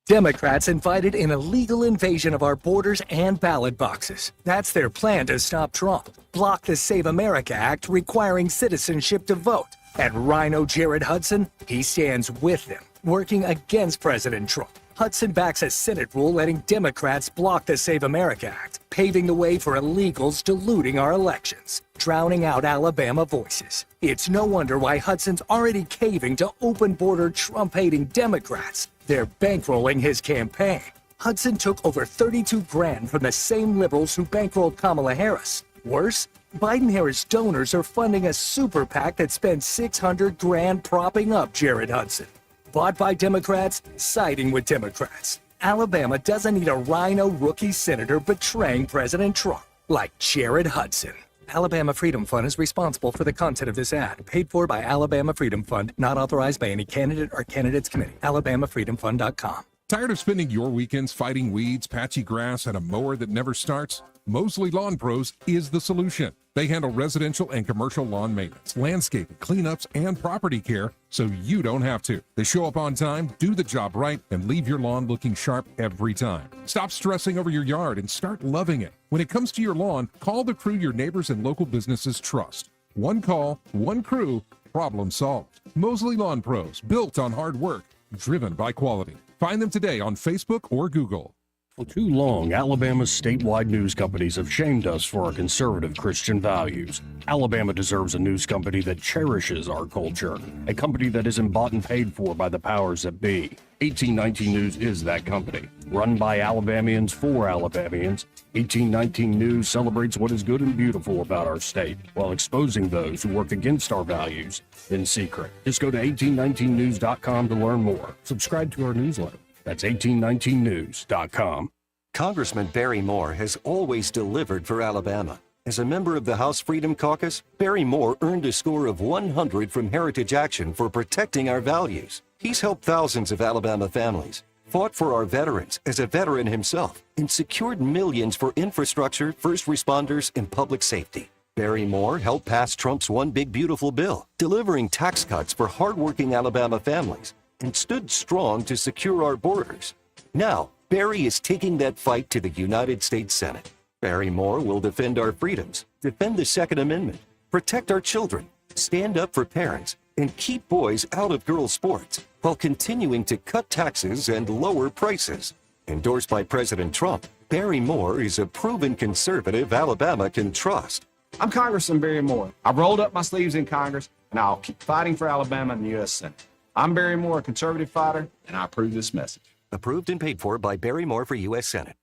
Democrats invited an illegal invasion of our borders and ballot boxes. That's their plan to stop Trump. Block the Save America Act requiring citizenship to vote. And Rhino Jared Hudson, he stands with them, working against President Trump. Hudson backs a Senate rule letting Democrats block the Save America Act, paving the way for illegals diluting our elections, drowning out Alabama voices. It's no wonder why Hudson's already caving to open-border Trump-hating Democrats. They're bankrolling his campaign. Hudson took over $32,000 from the same liberals who bankrolled Kamala Harris. Worse, Biden-Harris donors are funding a super PAC that spent $600,000 propping up Jared Hudson. Bought by Democrats, siding with Democrats. Alabama doesn't need a rhino rookie senator betraying President Trump like Jared Hudson. Alabama Freedom Fund is responsible for the content of this ad, paid for by Alabama Freedom Fund, not authorized by any candidate or candidates committee. AlabamaFreedomFund.com. Tired of spending your weekends fighting weeds, patchy grass, and a mower that never starts? Mosley Lawn Pros is the solution. They handle residential and commercial lawn maintenance, landscaping, cleanups, and property care so you don't have to. They show up on time, do the job right, and leave your lawn looking sharp every time. Stop stressing over your yard and start loving it. When it comes to your lawn, call the crew your neighbors and local businesses trust. One call, one crew, problem solved. Mosley Lawn Pros, built on hard work, driven by quality. Find them today on Facebook or Google. For too long, Alabama's statewide news companies have shamed us for our conservative Christian values. Alabama deserves a news company that cherishes our culture, a company that isn't bought and paid for by the powers that be. 1819 News is that company. Run by Alabamians for Alabamians, 1819 News celebrates what is good and beautiful about our state while exposing those who work against our values in secret. Just go to 1819news.com to learn more. Subscribe to our newsletter. That's 1819news.com. Congressman Barry Moore has always delivered for Alabama. As a member of the House Freedom Caucus, Barry Moore earned a score of 100 from Heritage Action for protecting our values. He's helped thousands of Alabama families, fought for our veterans as a veteran himself, and secured millions for infrastructure, first responders, and public safety. Barry Moore helped pass Trump's One Big Beautiful Bill, delivering tax cuts for hardworking Alabama families, and stood strong to secure our borders. Now, Barry is taking that fight to the United States Senate. Barry Moore will defend our freedoms, defend the Second Amendment, protect our children, stand up for parents, and keep boys out of girls' sports while continuing to cut taxes and lower prices. Endorsed by President Trump, Barry Moore is a proven conservative Alabama can trust. I'm Congressman Barry Moore. I've rolled up my sleeves in Congress, and I'll keep fighting for Alabama in the U.S. Senate. I'm Barry Moore, a conservative fighter, and I approve this message. Approved and paid for by Barry Moore for U.S. Senate.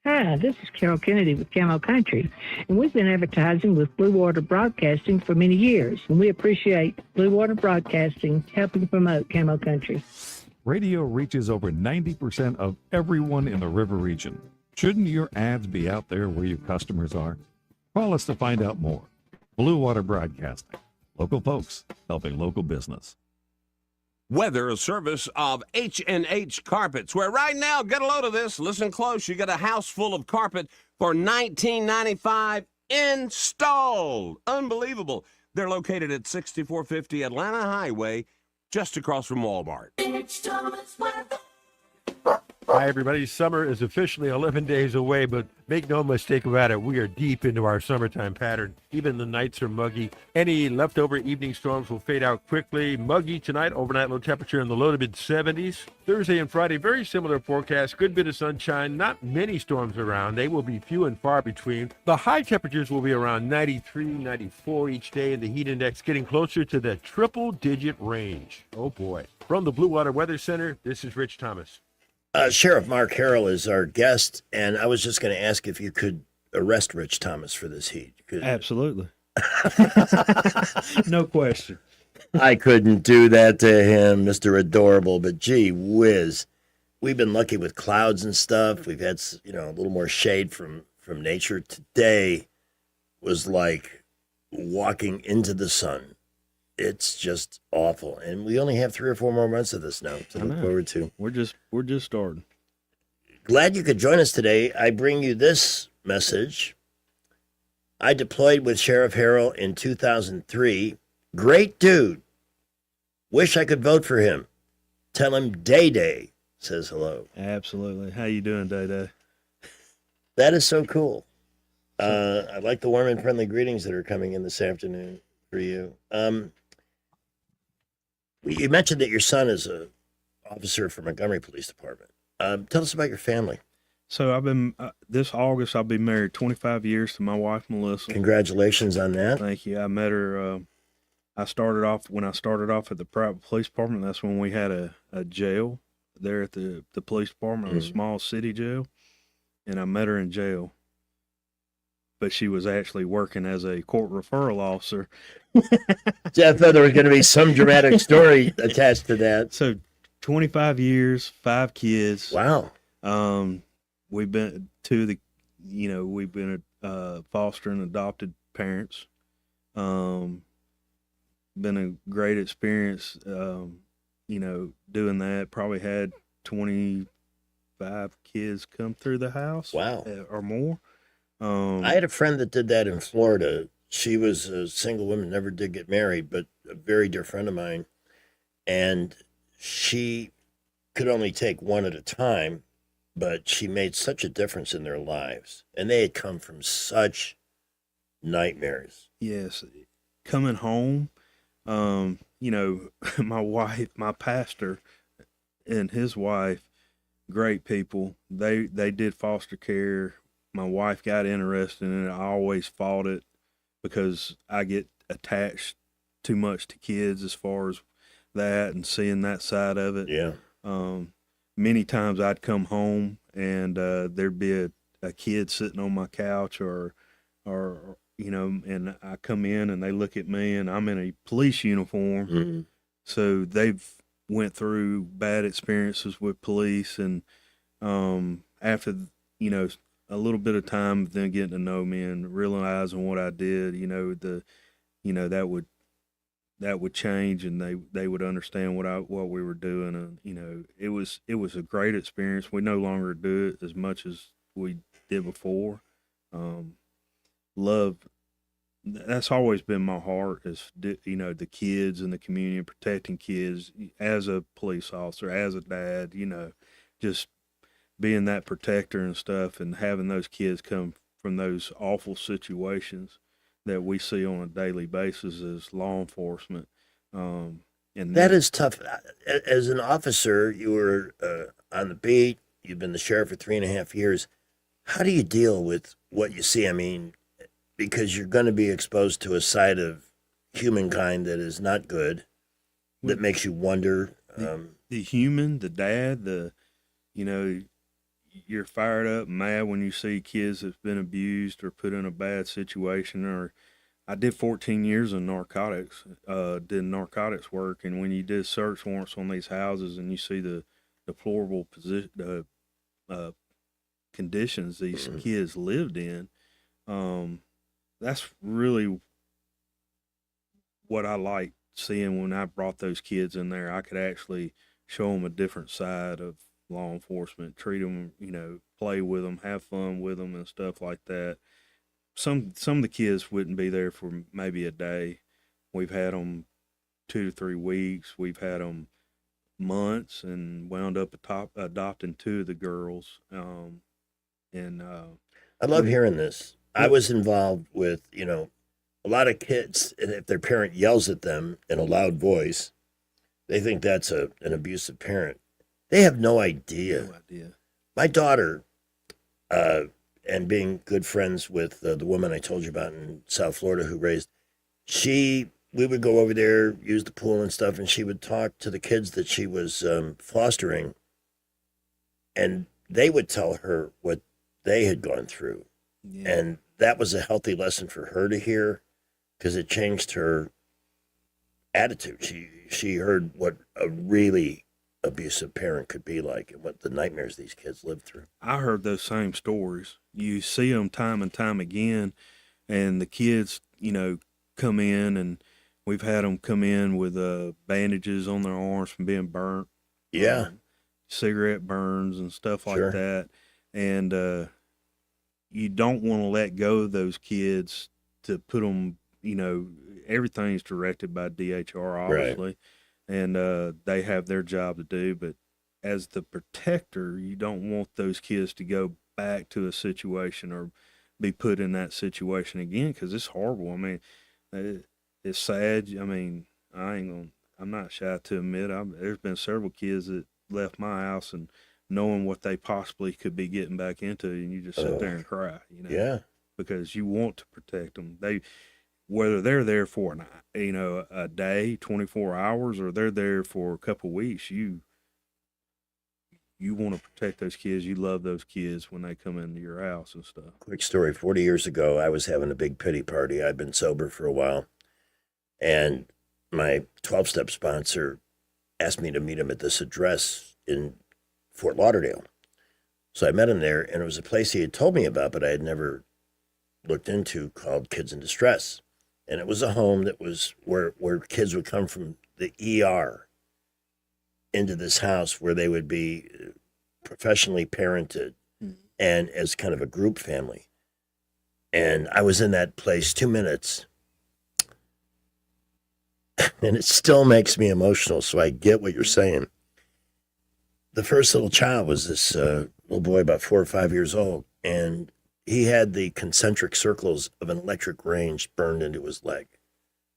Hi, this is Carol Kennedy with Camo Country, and we've been advertising with Blue Water Broadcasting for many years, and we appreciate Blue Water Broadcasting helping promote Camo Country. Radio reaches over 90% of everyone in the river region. Shouldn't your ads be out there where your customers are? Call us to find out more. Blue Water Broadcasting. Local folks helping local business. Weather, a service of H&H Carpets, where right now, get a load of this, listen close, you get a house full of carpet for $19.95 installed. Unbelievable. They're located at 6450 Atlanta Highway, just across from Walmart. Hi, everybody. Summer is officially 11 days away, but make no mistake about it, we are deep into our summertime pattern. Even the nights are muggy. Any leftover evening storms will fade out quickly. Muggy tonight, overnight low temperature in the low to mid 70s. Thursday and Friday, very similar forecast. Good bit of sunshine, not many storms around. They will be few and far between. The high temperatures will be around 93, 94 each day, and the heat index getting closer to the triple-digit range. Oh, boy. From the Blue Water Weather Center, this is Rich Thomas. Sheriff Mark Harrell is our guest, and I was just going to ask if you could arrest Rich Thomas for this heat. Absolutely. No question. I couldn't do that to him, Mr. Adorable, but gee whiz. We've been lucky with clouds and stuff. We've had, a little more shade from nature. Today was like walking into the sun. It's just awful, and we only have 3 or 4 more months of this now to look forward to. We're just starting. Glad you could join us today. I bring you this message. I deployed with Sheriff Harrell in 2003. Great dude. Wish I could vote for him. Tell him Day Day says hello. Absolutely. How you doing, Day Day? That is so cool. I like the warm and friendly greetings that are coming in this afternoon for you. You mentioned that your son is an officer for Montgomery Police Department. Tell us about your family. So I've been, this August, I'll be married 25 years to my wife, Melissa. Congratulations on that. Thank you. I met her, when I started off at the private police department. That's when we had a jail there at the police department, a small city jail. And I met her in jail. But she was actually working as a court referral officer. I thought there was going to be some dramatic story attached to that. So 25 years, 5 kids. Wow. We've been we've been foster and adopted parents. Been a great experience, doing that. Probably had 25 kids come through the house. Wow. Or more. I had a friend that did that in Florida. She was a single woman, never did get married, but a very dear friend of mine. And she could only take one at a time, but she made such a difference in their lives. And they had come from such nightmares. Yes. Coming home, my pastor and his wife, great people. They did foster care. My wife got interested in it. I always fought it because I get attached too much to kids as far as that and seeing that side of it. Yeah. many times I'd come home and there'd be a kid sitting on my couch or and I come in and they look at me and I'm in a police uniform. Mm-hmm. So they've went through bad experiences with police, and after a little bit of time of them getting to know me and realizing what I did, that would change, and they would understand what we were doing, and it was a great experience. We no longer do it as much as we did before. Love, that's always been my heart, is the kids and the community and protecting kids. As a police officer, as a dad, just being that protector and stuff, and having those kids come from those awful situations that we see on a daily basis as law enforcement. And that is tough. As an officer, you were on the beat. You've been the sheriff for 3.5 years. How do you deal with what you see? I mean, because you're going to be exposed to a side of humankind that is not good, that makes you wonder. The human, the dad, you're fired up and mad when you see kids that's been abused or put in a bad situation. Or I did 14 years in narcotics, did narcotics work, and when you did search warrants on these houses and you see the deplorable conditions these kids lived in, that's really what I like seeing. When I brought those kids in there, I could actually show them a different side of law enforcement, treat them, play with them, have fun with them and stuff like that. Some of the kids wouldn't be there for maybe a day. We've had them 2 to 3 weeks. We've had them months, and wound up adopting 2 of the girls. I love hearing this. I was involved with, a lot of kids, and if their parent yells at them in a loud voice, they think that's an abusive parent. They have no idea. No idea. My daughter, and being good friends with the woman I told you about in South Florida who raised, we would go over there, use the pool and stuff, and she would talk to the kids that she was fostering, and they would tell her what they had gone through. Yeah. And that was a healthy lesson for her to hear, because it changed her attitude. She heard what a really abusive parent could be like and what the nightmares these kids lived through. I heard those same stories. You see them time and time again, and the kids, come in, and we've had them come in with bandages on their arms from being burnt. Yeah. Cigarette burns and stuff like that. And you don't want to let go of those kids to put them, everything's directed by DHR, obviously. Right. And they have their job to do. But as the protector, you don't want those kids to go back to a situation or be put in that situation again, because it's horrible. I mean, it's sad. I mean, I'm not shy to admit, there's been several kids that left my house and knowing what they possibly could be getting back into, and you just sit there and cry, Yeah. Because you want to protect them. Whether they're there for a day, 24 hours, or they're there for a couple of weeks, you want to protect those kids. You love those kids when they come into your house and stuff. Quick story. 40 years ago, I was having a big pity party. I'd been sober for a while, and my 12-step sponsor asked me to meet him at this address in Fort Lauderdale. So I met him there, and it was a place he had told me about, but I had never looked into, called Kids in Distress. And it was a home that was where kids would come from the ER into this house where they would be professionally parented and as kind of a group family. And I was in that place 2 minutes, and it still makes me emotional, so I get what you're saying. The first little child was this little boy about 4 or 5 years old, and he had the concentric circles of an electric range burned into his leg.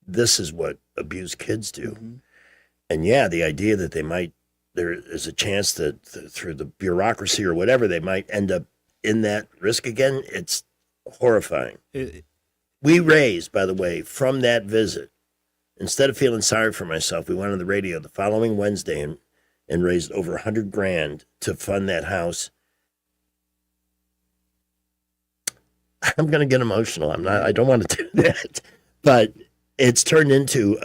This is what abused kids do. Mm-hmm. And yeah, the idea that there is a chance that through the bureaucracy or whatever, they might end up in that risk again, it's horrifying. We raised, by the way, from that visit, instead of feeling sorry for myself, we went on the radio the following Wednesday and raised over $100,000 to fund that house. I'm going to get emotional. I don't want to do that, but it's turned into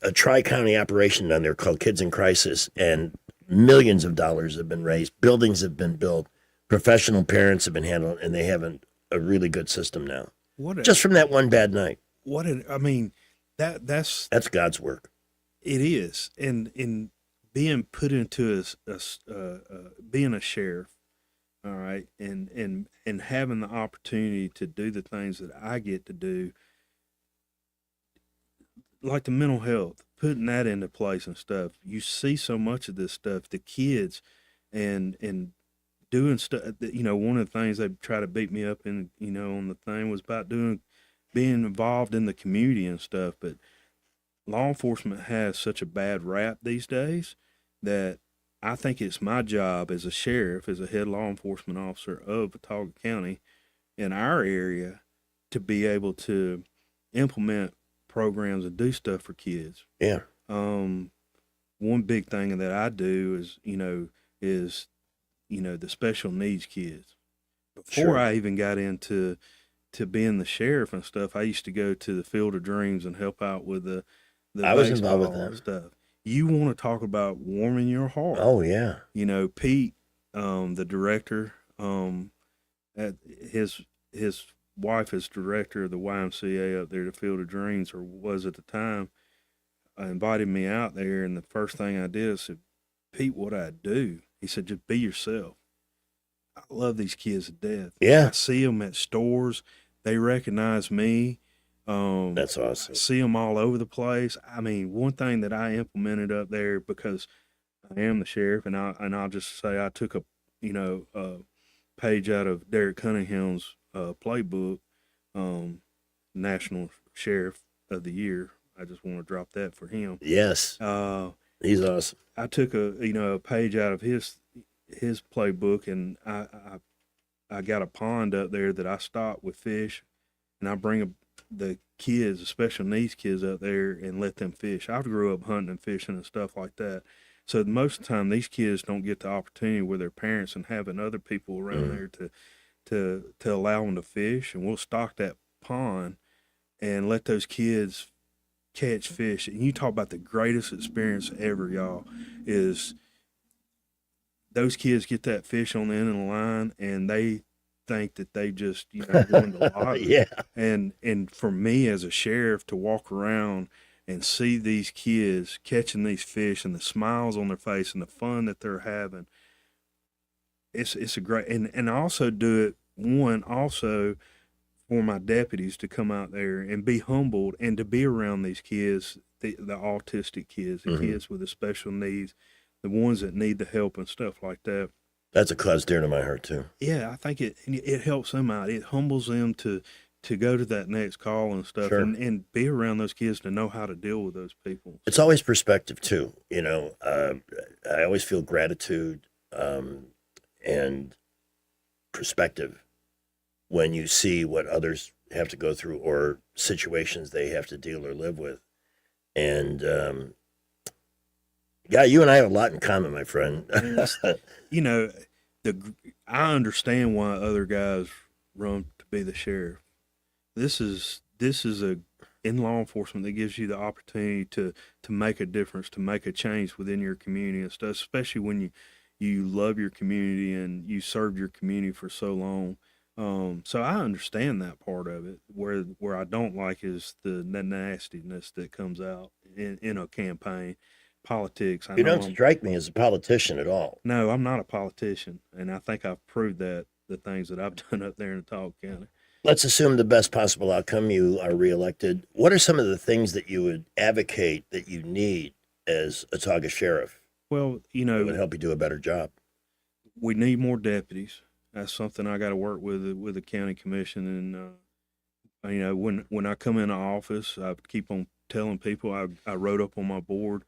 a tri-county operation down there called Kids in Crisis, and millions of dollars have been raised. Buildings have been built. Professional parents have been handled, and they have a really good system now. Just from that one bad night. That's God's work. It is, and being put into being a sheriff, all right, and having the opportunity to do the things that I get to do, like the mental health, putting that into place and stuff. You see so much of this stuff, the kids, and doing stuff. One of the things they try to beat me up in, on the thing was about being involved in the community and stuff, but law enforcement has such a bad rap these days that I think it's my job as a sheriff, as a head law enforcement officer of Watauga County in our area, to be able to implement programs and do stuff for kids. Yeah. One big thing that I do is the special needs kids. Before I even got into being the sheriff and stuff, I used to go to the Field of Dreams and help out with the I was involved with baseball that stuff. You want to talk about warming your heart? Oh yeah. Pete, the director, at his wife is director of the YMCA up there, the Field of Dreams, or was at the time, invited me out there, and the first thing I did, I said, Pete, what I do? He said, just be yourself. I love these kids to death. Yeah. I see them at stores. They recognize me. That's awesome. I see them all over the place. I mean, one thing that I implemented up there, because I am the sheriff, and I'll just say I took a page out of Derek Cunningham's playbook, National Sheriff of the Year. I just want to drop that for him. Yes. He's awesome. I took a page out of his playbook, and I got a pond up there that I stock with fish, and I bring the kids, the special needs kids, up there and let them fish. I grew up hunting and fishing and stuff like that. So most of the time, these kids don't get the opportunity with their parents and having other people around there to allow them to fish. And we'll stock that pond and let those kids catch fish. And you talk about the greatest experience ever, y'all, is those kids get that fish on the end of the line, and they think that they just won the lottery. Yeah. And for me as a sheriff to walk around and see these kids catching these fish and the smiles on their face and the fun that they're having, it's a great, and I also do it also for my deputies to come out there and be humbled and to be around these kids, the autistic kids, the kids with the special needs, the ones that need the help and stuff like that. That's a cause dear to my heart too. Yeah, I think it helps them out. It humbles them to go to that next call and stuff, and be around those kids to know how to deal with those people. It's always perspective too. I always feel gratitude and perspective when you see what others have to go through or situations they have to deal or live with. And yeah, you and I have a lot in common, my friend. I understand why other guys run to be the sheriff. This is in law enforcement that gives you the opportunity to make a difference, to make a change within your community and stuff, especially when you love your community and you served your community for so long. So I understand that part of it. Where I don't like is the nastiness that comes out in a campaign. Politics. You don't strike me as a politician at all. No, I'm not a politician, and I think I've proved that the things that I've done up there in Watauga County. Let's assume the best possible outcome, you are reelected. What are some of the things that you would advocate that you need as a Watauga sheriff? Well, that would help you do a better job. We need more deputies. That's something I got to work with the county commission. And when I come into office, I keep on telling people. I wrote up on my board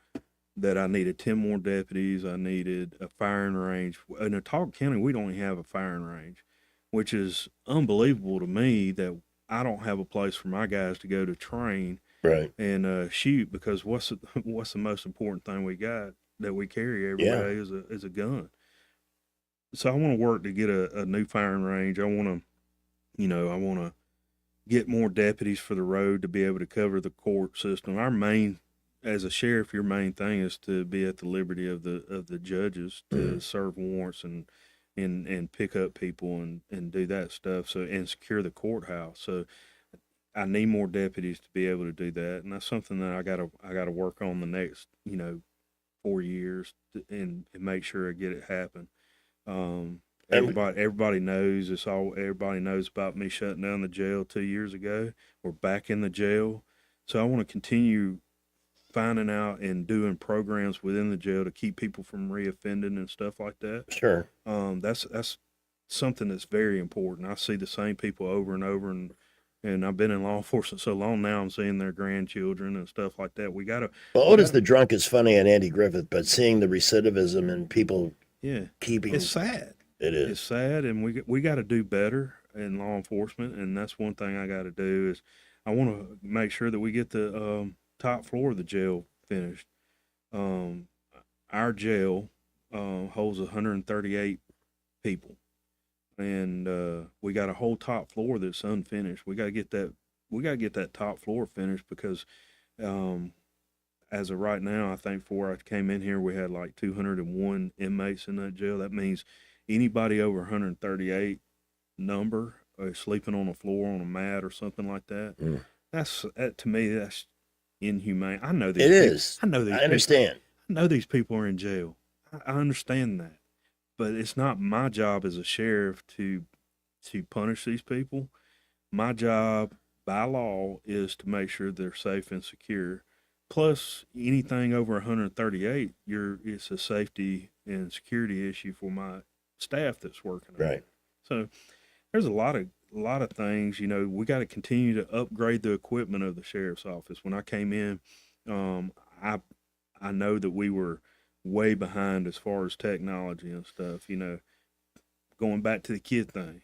that I needed 10 more deputies. I needed a firing range. In Watauga County, we don't even have a firing range, which is unbelievable to me that I don't have a place for my guys to go to train and shoot, because what's the most important thing we got? that we carry every day is a gun. So I want to work to get a new firing range. I want to get more deputies for the road to be able to cover the court system. As a sheriff, your main thing is to be at the liberty of the judges to serve warrants and pick up people and do that stuff. So, and secure the courthouse. So I need more deputies to be able to do that. And that's something that I gotta work on the next, 4 years and make sure I get it happen. Everybody knows everybody knows about me shutting down the jail 2 years ago. We're back in the jail. So I want to continue finding out and doing programs within the jail to keep people from reoffending and stuff like that. Sure. That's something that's very important. I see the same people over and over, and I've been in law enforcement so long now, I'm seeing their grandchildren and stuff like that. Well, Otis the Drunk is funny on Andy Griffith, but seeing the recidivism and people keeping... It's sad. It is. It's sad, and we got to do better in law enforcement, and that's one thing I got to do is I want to make sure that we get the top floor of the jail finished. Our jail holds 138 people, and we got a whole top floor that's unfinished. We got to get that top floor finished because as of right now, I think before I came in here, we had like 201 inmates in that jail. That means anybody over 138 number sleeping on the floor on a mat or something like that. To me, that's inhumane. I know these. It people, is. I know these. I understand. I know these people are in jail. I understand that, but it's not my job as a sheriff to punish these people. My job by law is to make sure they're safe and secure. Plus, anything over 138, it's a safety and security issue for my staff that's working. Right. So there's a lot of things, we got to continue to upgrade the equipment of the sheriff's office. When I came in, I know that we were way behind as far as technology and stuff, going back to the kid thing.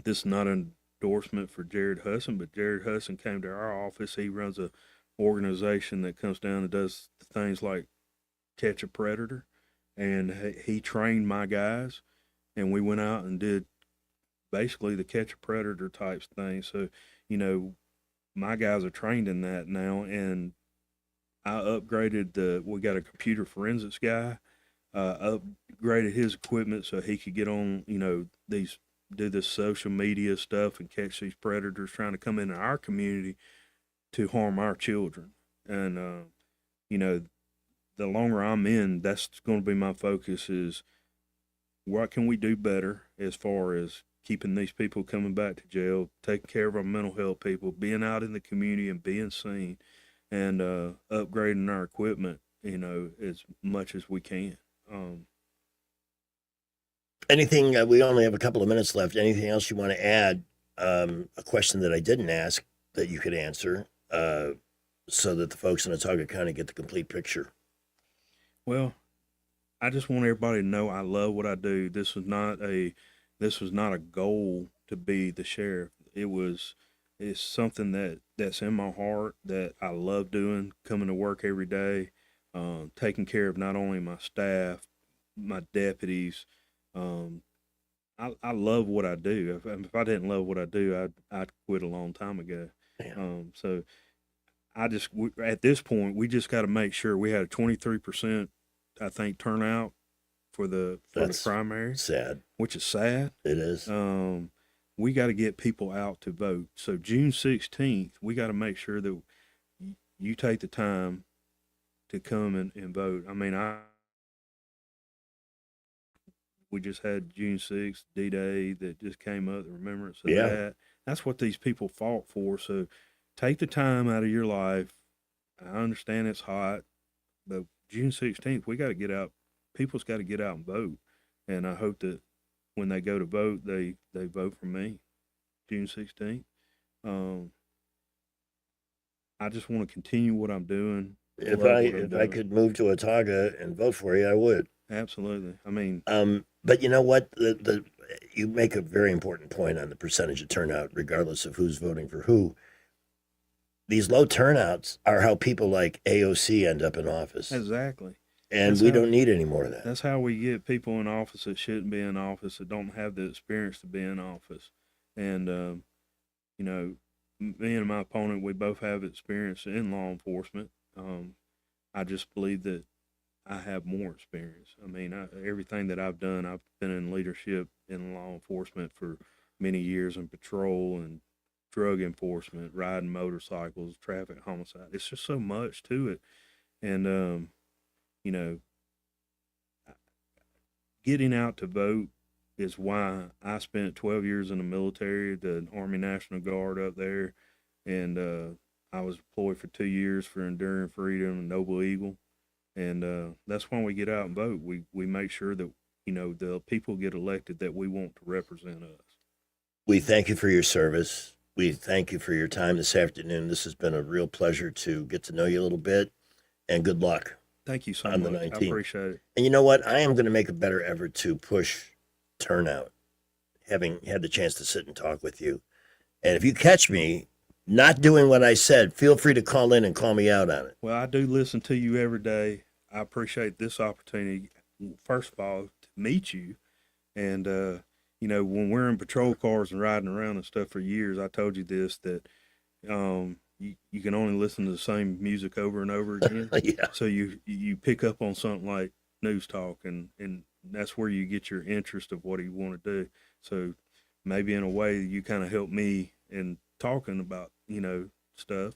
This is not an endorsement for Jared Husson, but Jared Husson came to our office. He runs a organization that comes down and does things like catch a predator, and he trained my guys, and we went out and did basically the catch a predator types thing. So, my guys are trained in that now, and I upgraded we got a computer forensics guy, upgraded his equipment so he could get on, do this social media stuff and catch these predators trying to come into our community to harm our children. And, the longer I'm in, that's going to be my focus is what can we do better as far as keeping these people coming back to jail, taking care of our mental health people, being out in the community and being seen, and upgrading our equipment, as much as we can. Anything, we only have a couple of minutes left. Anything else you want to add? A question that I didn't ask that you could answer so that the folks in Autauga County get the complete picture. Well, I just want everybody to know I love what I do. This was not a goal to be the sheriff. It's something that's in my heart that I love doing, coming to work every day, taking care of not only my staff, my deputies. I love what I do. If I didn't love what I do, I'd quit a long time ago. So at this point, we just got to make sure we had a 23%, I think, turnout for the primary. Sad. Which is sad. It is. We got to get people out to vote. So June 16th, we got to make sure that you take the time to come and vote. I mean, we just had June 6th, D-Day that just came up, the remembrance of that. That's what these people fought for. So take the time out of your life. I understand it's hot, but June 16th, we got to get out. People's got to get out and vote. And I hope that when they go to vote, they vote for me, June 16th. I just want to continue what I'm doing. If I could move to Autauga and vote for you, I would. Absolutely. I mean, but you know what? You make a very important point on the percentage of turnout, regardless of who's voting for who. These low turnouts are how people like AOC end up in office. Exactly. And That's we how- don't need any more of that. That's how we get people in office that shouldn't be in office, that don't have the experience to be in office. And, you know, me and my opponent, we both have experience in law enforcement. I just believe that I have more experience. I mean, everything that I've done, I've been in leadership in law enforcement for many years, in patrol and drug enforcement, riding motorcycles, traffic homicide. It's just so much to it. And, you know, getting out to vote is why I spent 12 years in the military, the Army National Guard up there. And I was deployed for 2 years for Enduring Freedom and Noble Eagle. And that's why we get out and vote. We make sure that, you know, the people get elected that we want to represent us. We thank you for your service. We thank you for your time this afternoon. This has been a real pleasure to get to know you a little bit, and good luck. Thank you so on much. the 19th. I appreciate it. And you know what? I am going to make a better effort to push turnout, having had the chance to sit and talk with you. And if you catch me not doing what I said, feel free to call in and call me out on it. Well, I do listen to you every day. I appreciate this opportunity, first of all, to meet you. And, you know, when we're in patrol cars and riding around and stuff for years, I told you this, that you can only listen to the same music over and over again. Yeah. So you pick up on something like news talk, and that's where you get your interest of what you want to do. So maybe in a way you kind of help me in talking about, you know, stuff.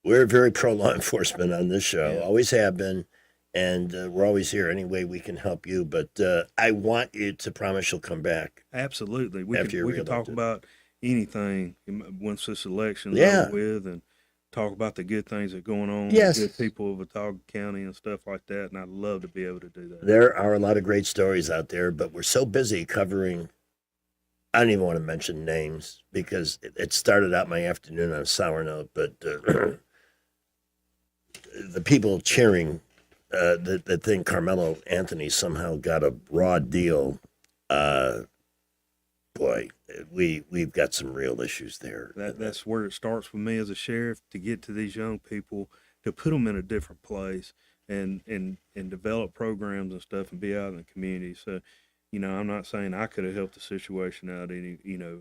We're very pro law enforcement on this show, always have been, and we're always here any way we can help you. But I want you to promise you'll come back. Absolutely. We After can you're talk reelected. about anything once this election's Yeah. over with, and talk about the good things that are going on Yes. with good people of Watauga County and stuff like that. And I'd love to be able to do that. There are a lot of great stories out there, but we're so busy covering. I don't even want to mention names because it started out my afternoon on a sour note, but the people cheering that think Carmelo Anthony somehow got a raw deal, boy, we've got some real issues there. That's where it starts with me as a sheriff, to get to these young people, to put them in a different place and develop programs and stuff and be out in the community. So, you know, I'm not saying I could have helped the situation out any, you know,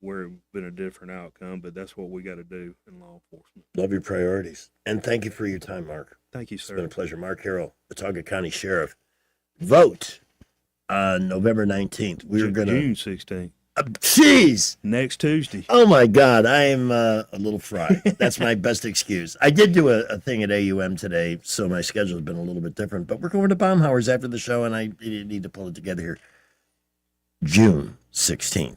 where it been a different outcome, but that's what we got to do in law enforcement. Love your priorities. And thank you for your time, Mark. Thank you, It's sir. been a pleasure. Mark Harrell, Watauga County Sheriff. Vote on November 19th. We're going to. June 16th. Jeez. Next Tuesday. Oh my God, I am a little fried. That's my best excuse. I did do a thing at AUM today, so my schedule has been a little bit different. But we're going to Baumhauer's after the show, and I need to pull it together here. June 16th.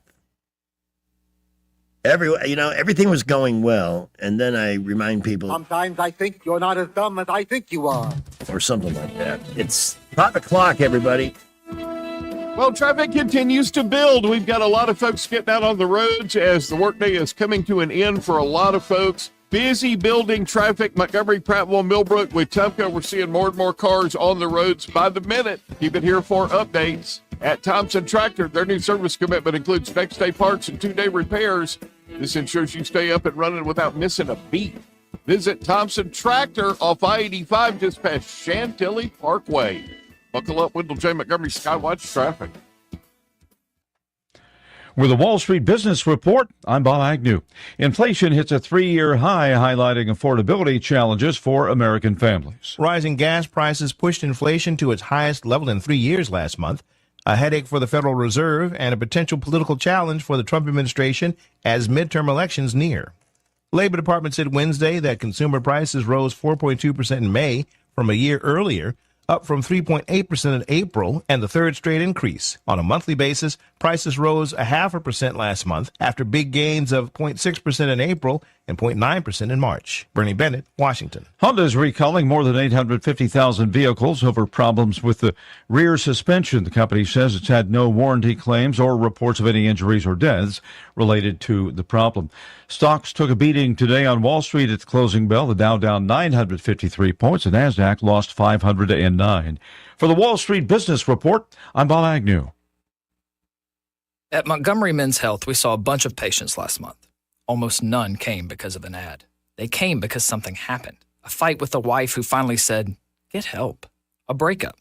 Everything was going well, and then I remind people, Sometimes I think you're not as dumb as I think you are. or something like that. It's pop the clock, everybody. Well, traffic continues to build. We've got a lot of folks getting out on the roads as the workday is coming to an end for a lot of folks. Busy building traffic, Montgomery, Prattville, Millbrook, Wetumpka. We're seeing more and more cars on the roads by the minute. Keep it here for updates. At Thompson Tractor, their new service commitment includes next day parts and 2-day repairs. This ensures you stay up and running without missing a beat. Visit Thompson Tractor off I-85 just past Chantilly Parkway. Buckle up, Wendell J. Montgomery Skywatch traffic. With the Wall Street Business Report, I'm Bob Agnew. Inflation hits a 3-year high, highlighting affordability challenges for American families. Rising gas prices pushed inflation to its highest level in 3 years last month, a headache for the Federal Reserve and a potential political challenge for the Trump administration as midterm elections near. Labor Department said Wednesday that consumer prices rose 4.2% in May from a year earlier, up from 3.8% in April, and the third straight increase. On a monthly basis, prices rose 0.5% last month after big gains of 0.6% in April and 0.9% in March. Bernie Bennett, Washington. Honda is recalling more than 850,000 vehicles over problems with the rear suspension. The company says it's had no warranty claims or reports of any injuries or deaths related to the problem. Stocks took a beating today on Wall Street at the closing bell. The Dow down 953 points. The Nasdaq lost 509. For the Wall Street Business Report, I'm Bob Agnew. At Montgomery Men's Health, we saw a bunch of patients last month. Almost none came because of an ad. They came because something happened. A fight with a wife who finally said, "Get help." A breakup.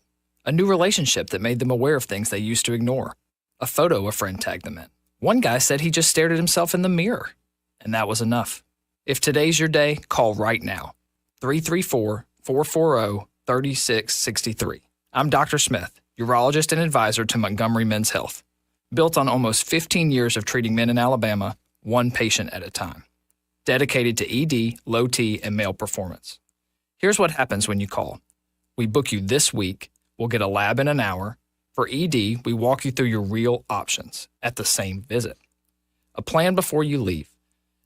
A new relationship that made them aware of things they used to ignore. A photo a friend tagged them in. One guy said he just stared at himself in the mirror, and that was enough. If today's your day, call right now. 334-440-3663. I'm Dr. Smith, urologist and advisor to Montgomery Men's Health. Built on almost 15 years of treating men in Alabama, one patient at a time. Dedicated to ED, low T, and male performance. Here's what happens when you call. We book you this week. We'll get a lab in an hour. For ED, we walk you through your real options at the same visit. A plan before you leave.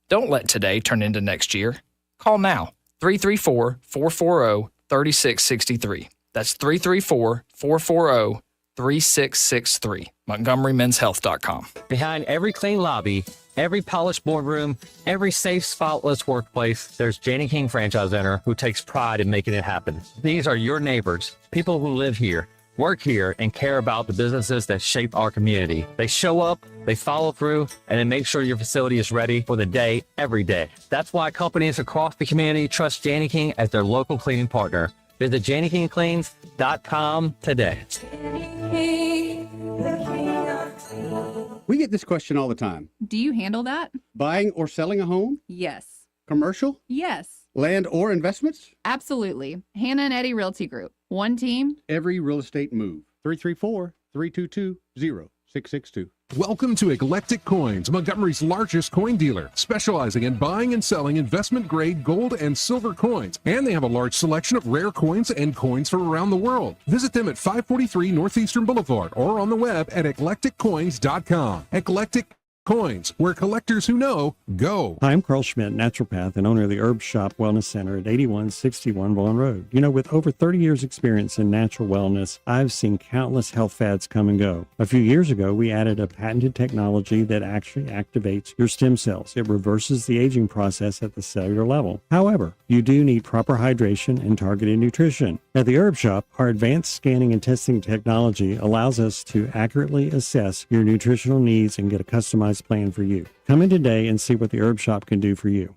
Don't let today turn into next year. Call now, 334-440-3663. That's 334-440-3663. MontgomeryMen'sHealth.com. Behind every clean lobby, every polished boardroom, every safe, spotless workplace, there's Janney King Franchise Center, who takes pride in making it happen. These are your neighbors, people who live here, work here, and care about the businesses that shape our community. They show up, they follow through, and they make sure your facility is ready for the day, every day. That's why companies across the community trust Janney King as their local cleaning partner. Visit JanneyKingCleans.com today. We get this question all the time. Do you handle that? Buying or selling a home? Yes. Commercial? Yes. Land or investments? Absolutely. Hannah and Eddie Realty Group. One team. Every real estate move. 334-322-0662. Welcome to Eclectic Coins, Montgomery's largest coin dealer, specializing in buying and selling investment-grade gold and silver coins. And they have a large selection of rare coins and coins from around the world. Visit them at 543 Northeastern Boulevard or on the web at eclecticcoins.com. Eclectic Coins, where collectors who know go. Hi, I'm Carl Schmidt, naturopath and owner of the Herb Shop Wellness Center at 8161 Vaughan Road. You know, with over 30 years experience in natural wellness, I've seen countless health fads come and go. A few years ago, we added a patented technology that actually activates your stem cells. It reverses the aging process at the cellular level. However, you do need proper hydration and targeted nutrition. At the Herb Shop, our advanced scanning and testing technology allows us to accurately assess your nutritional needs and get a customized plan for you. Come in today and see what the Herb Shop can do for you.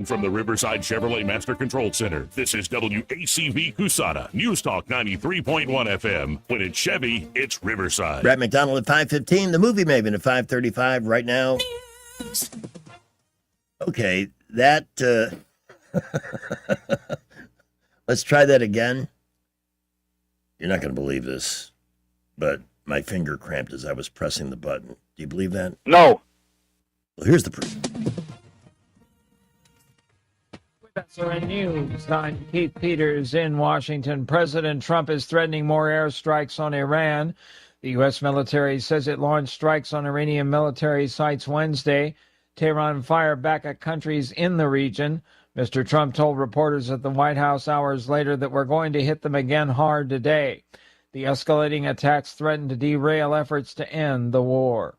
From the Riverside Chevrolet Master Control Center, this is WACV Cusana, News Talk 93.1 FM. When it's Chevy, it's Riverside. Brad McDonald at 5:15, the Movie Maven at 5:35 right now. Okay, that, let's try that again. You're not going to believe this, but my finger cramped as I was pressing the button. Do you believe that? No. Well, here's the proof. SRN News. I'm Keith Peters in Washington. President Trump is threatening more airstrikes on Iran. The U.S. military says it launched strikes on Iranian military sites Wednesday. Tehran fired back at countries in the region. Mr. Trump told reporters at the White House hours later that we're going to hit them again hard today. The escalating attacks threaten to derail efforts to end the war.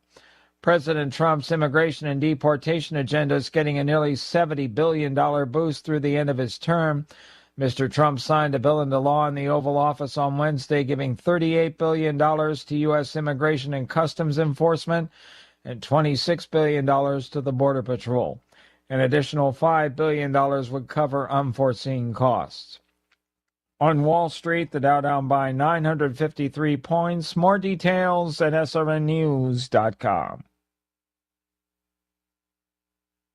President Trump's immigration and deportation agenda is getting a nearly $70 billion boost through the end of his term. Mr. Trump signed a bill into law in the Oval Office on Wednesday, giving $38 billion to U.S. Immigration and Customs Enforcement and $26 billion to the Border Patrol. An additional $5 billion would cover unforeseen costs. On Wall Street, the Dow down by 953 points. More details at srnnews.com.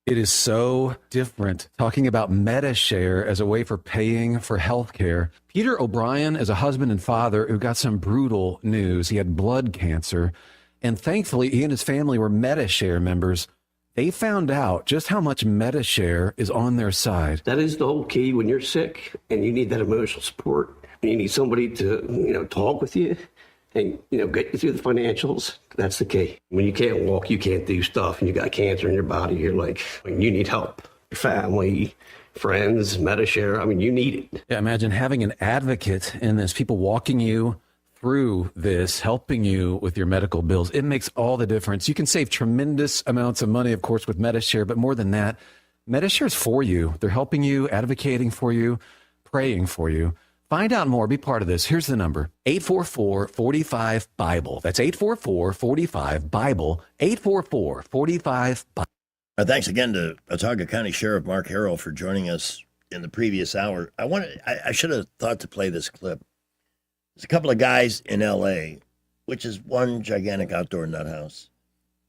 It is so different talking about MediShare as a way for paying for health care. Peter O'Brien is a husband and father who got some brutal news. He had blood cancer, and thankfully he and his family were MediShare members. They found out just how much MediShare is on their side. That is the whole key when you're sick and you need that emotional support. And you need somebody to, talk with you and, get you through the financials. That's the key. When you can't walk, you can't do stuff, and you got cancer in your body, you're like, you need help. Your family, friends, MediShare, you need it. Yeah, imagine having an advocate in this, people walking you through this, helping you with your medical bills. It makes all the difference. You can save tremendous amounts of money, of course, with MediShare, but more than that, MediShare is for you. They're helping you, advocating for you, praying for you. Find out more. Be part of this. Here's the number, 844-45-BIBLE. That's 844-45-BIBLE, 844-45-BIBLE. Thanks again to Watauga County Sheriff Mark Harrell for joining us in the previous hour. I should have thought to play this clip. There's a couple of guys in L.A., which is one gigantic outdoor nut house,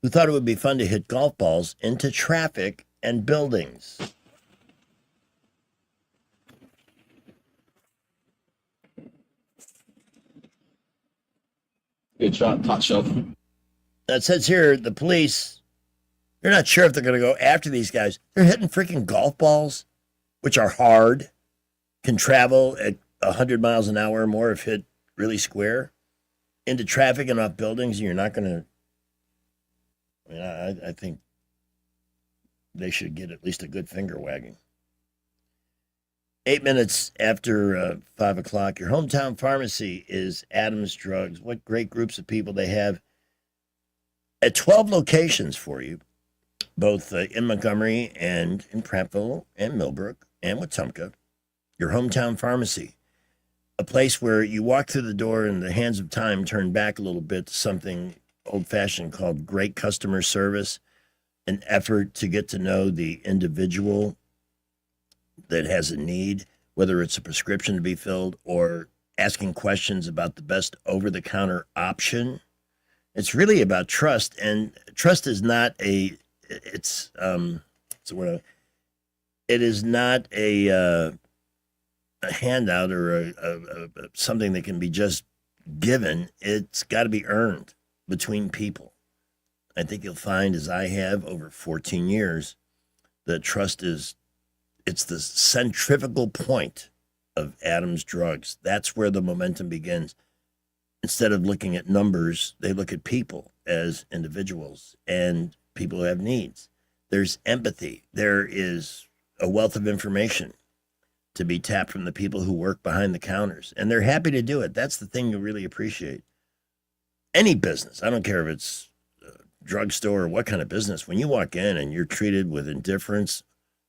who thought it would be fun to hit golf balls into traffic and buildings. Good shot, top shelf. It says here the police, they're not sure if they're going to go after these guys. They're hitting freaking golf balls, which are hard, can travel at 100 miles an hour or more if hit really square, into traffic and off buildings, and you're not going to. I mean, I think they should get at least a good finger wagging. 8 minutes after 5 o'clock, your hometown pharmacy is Adams Drugs. What great groups of people they have at 12 locations for you, both in Montgomery and in Prattville and Millbrook and Wetumpka. Your hometown pharmacy, a place where you walk through the door and the hands of time turn back a little bit to something old-fashioned called great customer service, an effort to get to know the individual that has a need, whether it's a prescription to be filled or asking questions about the best over-the-counter option. It's really about trust, and trust is not it is not a handout or something that can be just given. It's got to be earned between people. I think you'll find, as I have over 14 years, that trust it's the centrifugal point of Adams Drugs. That's where the momentum begins. Instead of looking at numbers, they look at people as individuals and people who have needs. There's empathy. There is a wealth of information to be tapped from the people who work behind the counters, and they're happy to do it. That's the thing you really appreciate. Any business, I don't care if it's a drugstore or what kind of business, when you walk in and you're treated with indifference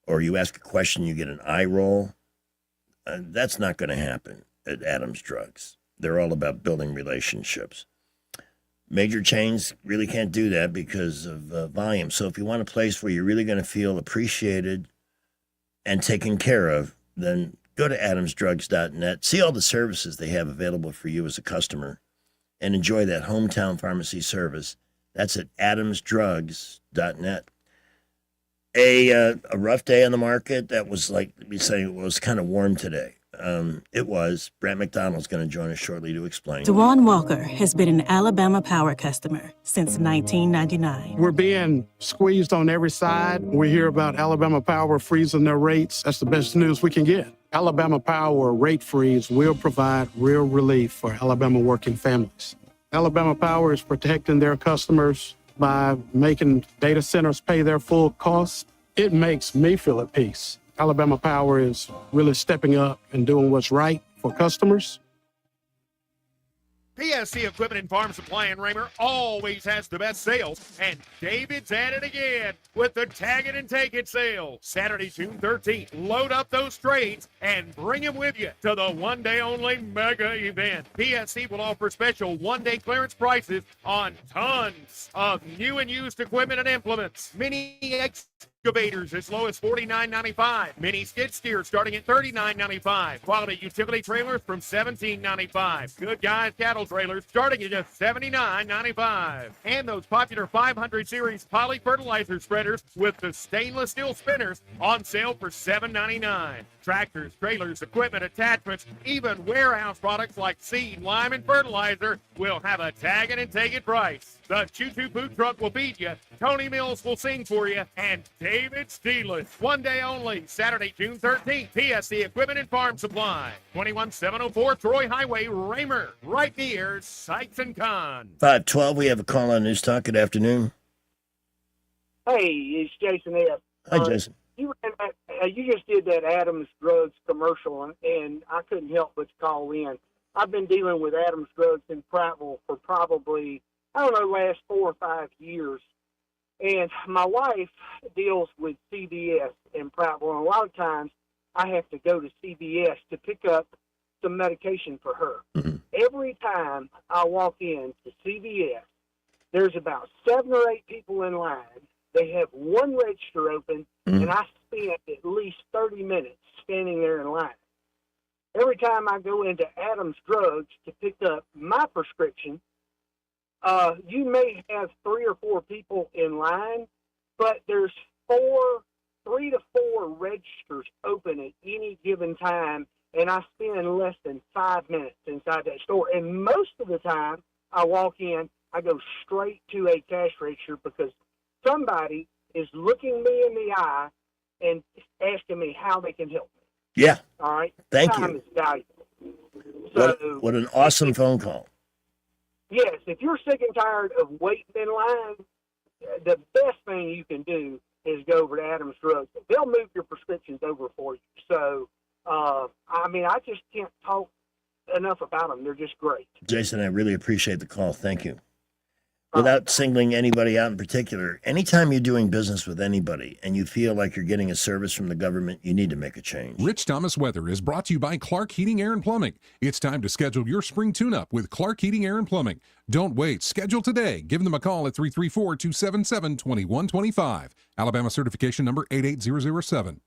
or you ask a question, you get an eye roll, that's not going to happen at Adams Drugs. They're all about building relationships. Major chains really can't do that because of volume. So if you want a place where you're really going to feel appreciated and taken care of, then go to adamsdrugs.net. See all the services they have available for you as a customer and enjoy that hometown pharmacy service. That's at adamsdrugs.net. A rough day on the market. That was like me saying it was kind of warm today. It was. Brant McDonald's going to join us shortly to explain. DeJuan Walker has been an Alabama Power customer since 1999. We're being squeezed on every side. We hear about Alabama Power freezing their rates. That's the best news we can get. Alabama Power rate freeze will provide real relief for Alabama working families. Alabama Power is protecting their customers by making data centers pay their full costs. It makes me feel at peace. Alabama Power is really stepping up and doing what's right for customers. PSC Equipment and Farm Supply in Raymer always has the best sales, and David's at it again with the Tag It and Take It sale. Saturday, June 13th, load up those trades and bring them with you to the one-day-only mega event. PSC will offer special one-day clearance prices on tons of new and used equipment and implements. Mini excavators as low as $49.95. Mini skid steers starting at $39.95. Quality utility trailers from $17.95. Good Guys cattle trailers starting at just $79.95. And those popular 500 series poly fertilizer spreaders with the stainless steel spinners on sale for $7.99. Tractors, trailers, equipment, attachments, even warehouse products like seed, lime, and fertilizer will have a Tag It and Take It price. The Choo-Choo food truck will feed you, Tony Mills will sing for you, and David Steeless. One day only, Saturday, June 13th, PSC Equipment and Farm Supply, 21704 Troy Highway, Raymer, right near Sykes and Con. 512, we have a call on News Talk. Good afternoon. Hey, it's Jason F. Hi, Jason. You just did that Adams Drugs commercial, and I couldn't help but call in. I've been dealing with Adams Drugs in Prattville for probably, last 4 or 5 years. And my wife deals with CVS in Prattville, and a lot of times I have to go to CVS to pick up some medication for her. Mm-hmm. Every time I walk in to CVS, there's about 7 or 8 people in line They have one register open, and I spent at least 30 minutes standing there in line. Every time I go into Adams Drugs to pick up my prescription, you may have 3 or 4 people in line, but there's 3 to 4 registers open at any given time, and I spend less than 5 minutes inside that store. And most of the time I walk in, I go straight to a cash register because somebody is looking me in the eye and asking me how they can help me. Yeah. All right? Thank Time you. is valuable. So, What an awesome phone call. yes, if you're sick and tired of waiting in line, the best thing you can do is go over to Adams Drugs. They'll move your prescriptions over for you. So, I just can't talk enough about them. They're just great. Jason, I really appreciate the call. Thank you. Without singling anybody out in particular, anytime you're doing business with anybody and you feel like you're getting a service from the government, you need to make a change. Rich Thomas Weather is brought to you by Clark Heating, Air and Plumbing. It's time to schedule your spring tune-up with Clark Heating, Air and Plumbing. Don't wait. Schedule today. Give them a call at 334-277-2125. Alabama certification number 88007.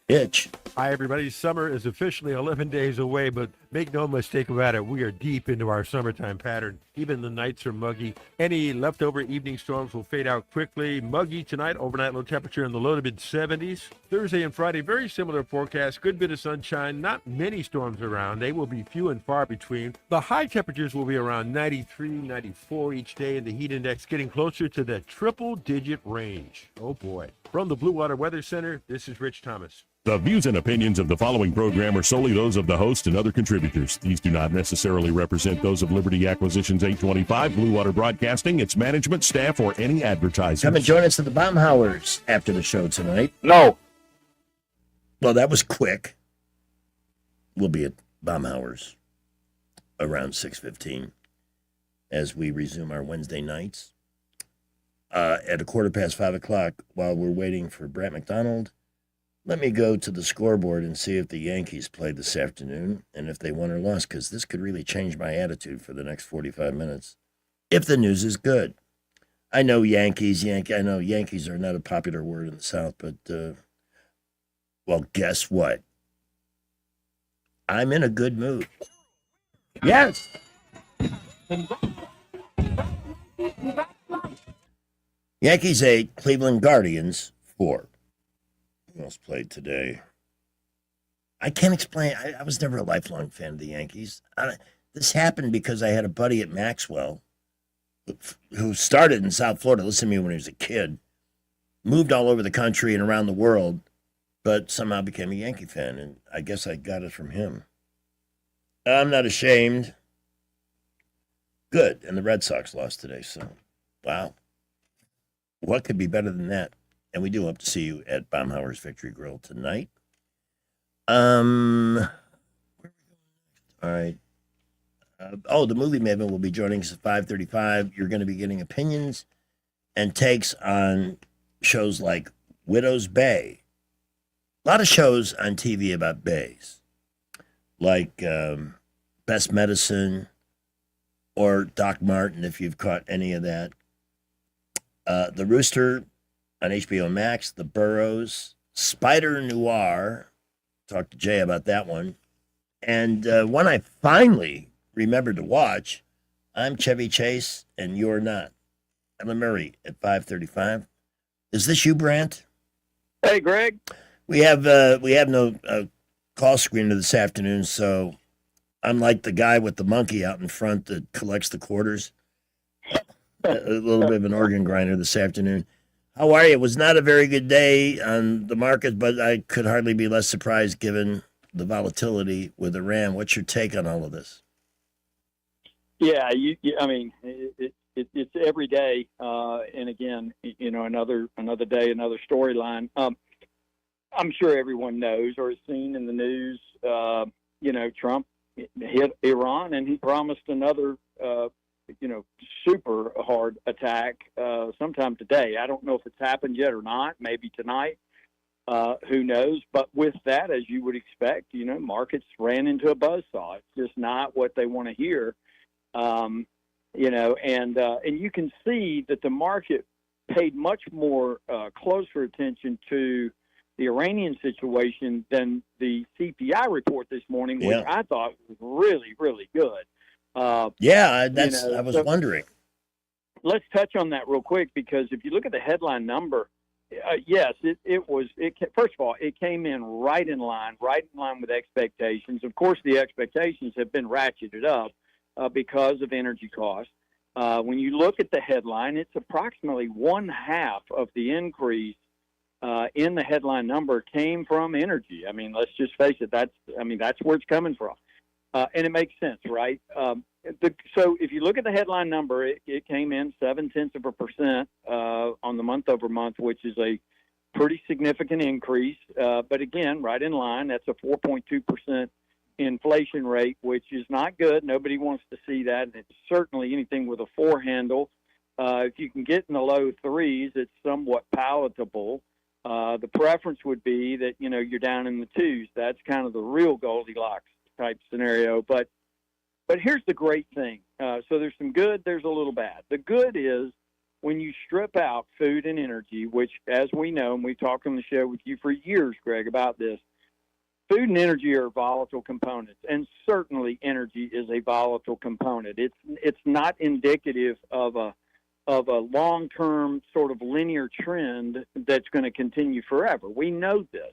Itch. Hi, everybody. Summer is officially 11 days away, but make no mistake about it, we are deep into our summertime pattern. Even the nights are muggy. Any leftover evening storms will fade out quickly. Muggy tonight, overnight low temperature in the low to mid 70s. Thursday and Friday, very similar forecast. Good bit of sunshine, not many storms around. They will be few and far between. The high temperatures will be around 93, 94 each day, and the heat index getting closer to the triple-digit range. Oh, boy. From the Blue Water Weather Center, this is Rich Thomas. The views and opinions of the following program are solely those of the host and other contributors. These do not necessarily represent those of Liberty Acquisitions 825, Blue Water Broadcasting, its management, staff, or any advertisers. Come and join us at the Baumhauers after the show tonight. No. Well, that was quick. We'll be at Baumhauers around 6:15 as we resume our Wednesday nights. At 5:15, while we're waiting for Brett McDonald, let me go to the scoreboard and see if the Yankees played this afternoon and if they won or lost, because this could really change my attitude for the next 45 minutes. If the news is good. I know Yankees are not a popular word in the South, but, well, guess what? I'm in a good mood. Yes! Yankees 8, Cleveland Guardians 4. Who else played today? I can't explain. I was never a lifelong fan of the Yankees. This happened because I had a buddy at Maxwell who started in South Florida, listened to me when he was a kid, moved all over the country and around the world, but somehow became a Yankee fan, and I guess I got it from him. I'm not ashamed. Good, and the Red Sox lost today, so wow. What could be better than that? And we do hope to see you at Baumhauer's Victory Grill tonight. All right. The Movie Maven will be joining us at 5:35. You're going to be getting opinions and takes on shows like Widow's Bay. A lot of shows on TV about bays, like Best Medicine or Doc Martin, if you've caught any of that. The Rooster on HBO Max, The Burrows, Spider Noir. Talked to Jay about that one. And one I finally remembered to watch, I'm Chevy Chase and You're Not. Ellen Murray at 5:35. Is this you, Brant? Hey, Greg. We have no call screener this afternoon, so I'm like the guy with the monkey out in front that collects the quarters. A little bit of an organ grinder this afternoon. How are you? It was not a very good day on the market, but I could hardly be less surprised given the volatility with Iran. What's your take on all of this? Yeah, it's every day, and again, another day, another storyline. I'm sure everyone knows or has seen in the news. Trump hit Iran, and he promised another super hard attack sometime today. I don't know if it's happened yet or not, maybe tonight. Who knows? But with that, as you would expect, markets ran into a buzzsaw. It's just not what they want to hear. And you can see that the market paid much more closer attention to the Iranian situation than the CPI report this morning, which I thought was really, really good. I was wondering. Let's touch on that real quick, because if you look at the headline number, yes, it was. First of all, it came in right in line with expectations. Of course, the expectations have been ratcheted up because of energy costs. When you look at the headline, it's approximately 1/2 of the increase in the headline number came from energy. I mean, let's just face it. That's where it's coming from, and it makes sense, right? So if you look at the headline number, it came in 0.7% on the month-over-month, which is a pretty significant increase. But again, right in line, that's a 4.2% inflation rate, which is not good. Nobody wants to see that. And it's certainly anything with a 4 handle. If you can get in the low 3s, it's somewhat palatable. The preference would be that, you're down in the 2s. That's kind of the real Goldilocks type scenario. But here's the great thing. So there's some good, there's a little bad. The good is when you strip out food and energy, which, as we know, and we've talked on the show with you for years, Greg, about this, food and energy are volatile components, and certainly energy is a volatile component. It's not indicative of a long-term sort of linear trend that's going to continue forever. We know this.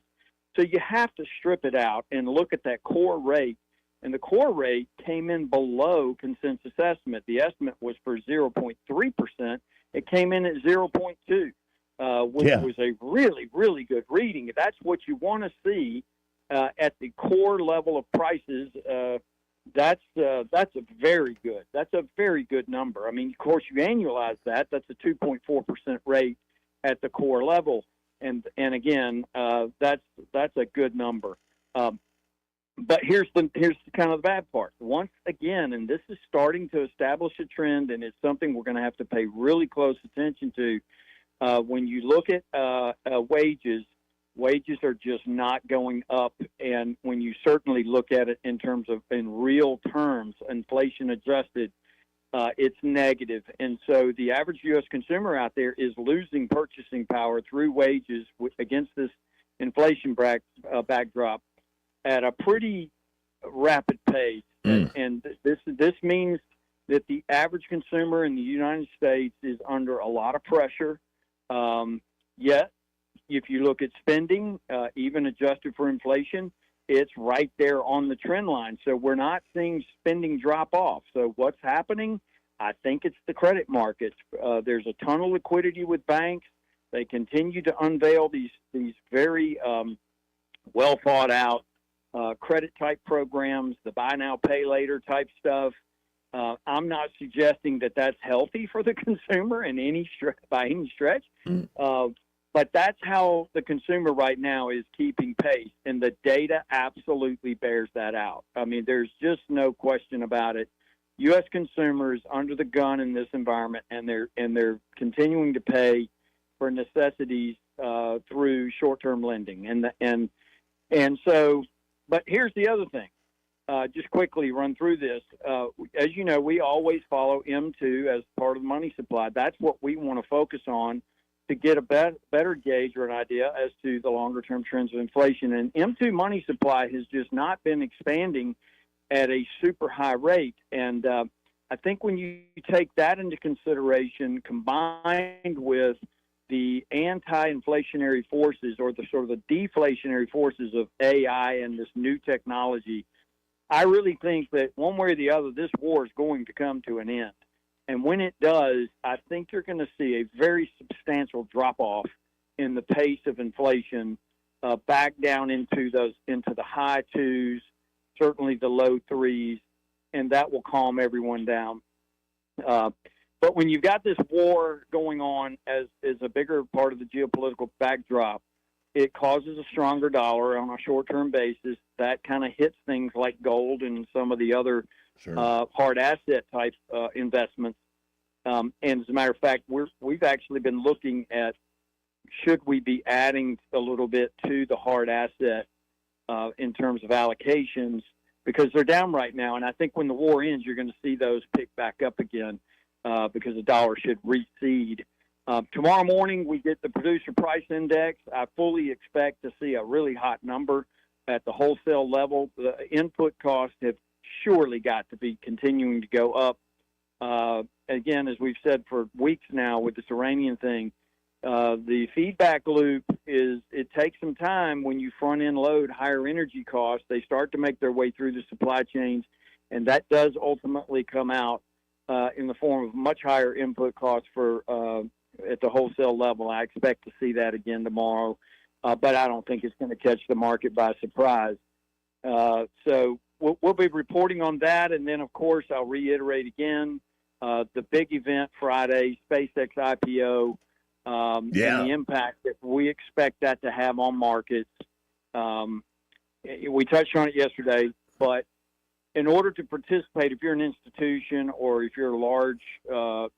So you have to strip it out and look at that core rate. And the core rate came in below consensus estimate. The estimate was for 0.3%. It came in at 0.2, which was a really, really good reading. If that's what you want to see at the core level of prices, that's a very good. That's a very good number. I mean, of course, you annualize that. That's a 2.4% rate at the core level, and again, that's a good number. But here's kind of the bad part. Once again, and this is starting to establish a trend, and it's something we're going to have to pay really close attention to. When you look at wages are just not going up, and when you certainly look at it in real terms, inflation adjusted, it's negative. And so the average U.S. consumer out there is losing purchasing power through wages against this inflation backdrop at a pretty rapid pace. And this means that the average consumer in the United States is under a lot of pressure. Yet, if you look at spending, even adjusted for inflation, it's right there on the trend line. So we're not seeing spending drop off. So what's happening? I think it's the credit markets. There's a ton of liquidity with banks. They continue to unveil these very well thought out credit type programs, the buy now, pay later type stuff. I'm not suggesting that that's healthy for the consumer by any stretch. But that's how the consumer right now is keeping pace, and the data absolutely bears that out. I mean, there's just no question about it. U.S. consumers under the gun in this environment, and they're continuing to pay for necessities through short-term lending, and so. But here's the other thing. Just quickly run through this. As you know, we always follow M2 as part of the money supply. That's what we want to focus on to get a better gauge or an idea as to the longer-term trends of inflation. And M2 money supply has just not been expanding at a super high rate. And I think when you take that into consideration, combined with the anti-inflationary forces or the sort of the deflationary forces of AI and this new technology, I really think that one way or the other, this war is going to come to an end. And when it does, I think you're going to see a very substantial drop-off in the pace of inflation back down into the high 2s, certainly the low 3s, and that will calm everyone down. But when you've got this war going on as a bigger part of the geopolitical backdrop, it causes a stronger dollar on a short-term basis. That kind of hits things like gold and some of the other hard asset type investments. And as a matter of fact, we've actually been looking at should we be adding a little bit to the hard asset in terms of allocations, because they're down right now. And I think when the war ends, you're going to see those pick back up again because the dollar should recede. Tomorrow morning, we get the producer price index. I fully expect to see a really hot number at the wholesale level. The input costs have surely got to be continuing to go up. Again, as we've said for weeks now with this Iranian thing, the feedback loop is it takes some time when you front end load higher energy costs. They start to make their way through the supply chains, and that does ultimately come out in the form of much higher input costs for at the wholesale level. I expect to see that again tomorrow, but I don't think it's going to catch the market by surprise. So we'll be reporting on that, and then, of course, I'll reiterate again, the big event Friday, SpaceX IPO, and the impact that we expect that to have on markets. We touched on it yesterday, but in order to participate, if you're an institution or if you're a large, a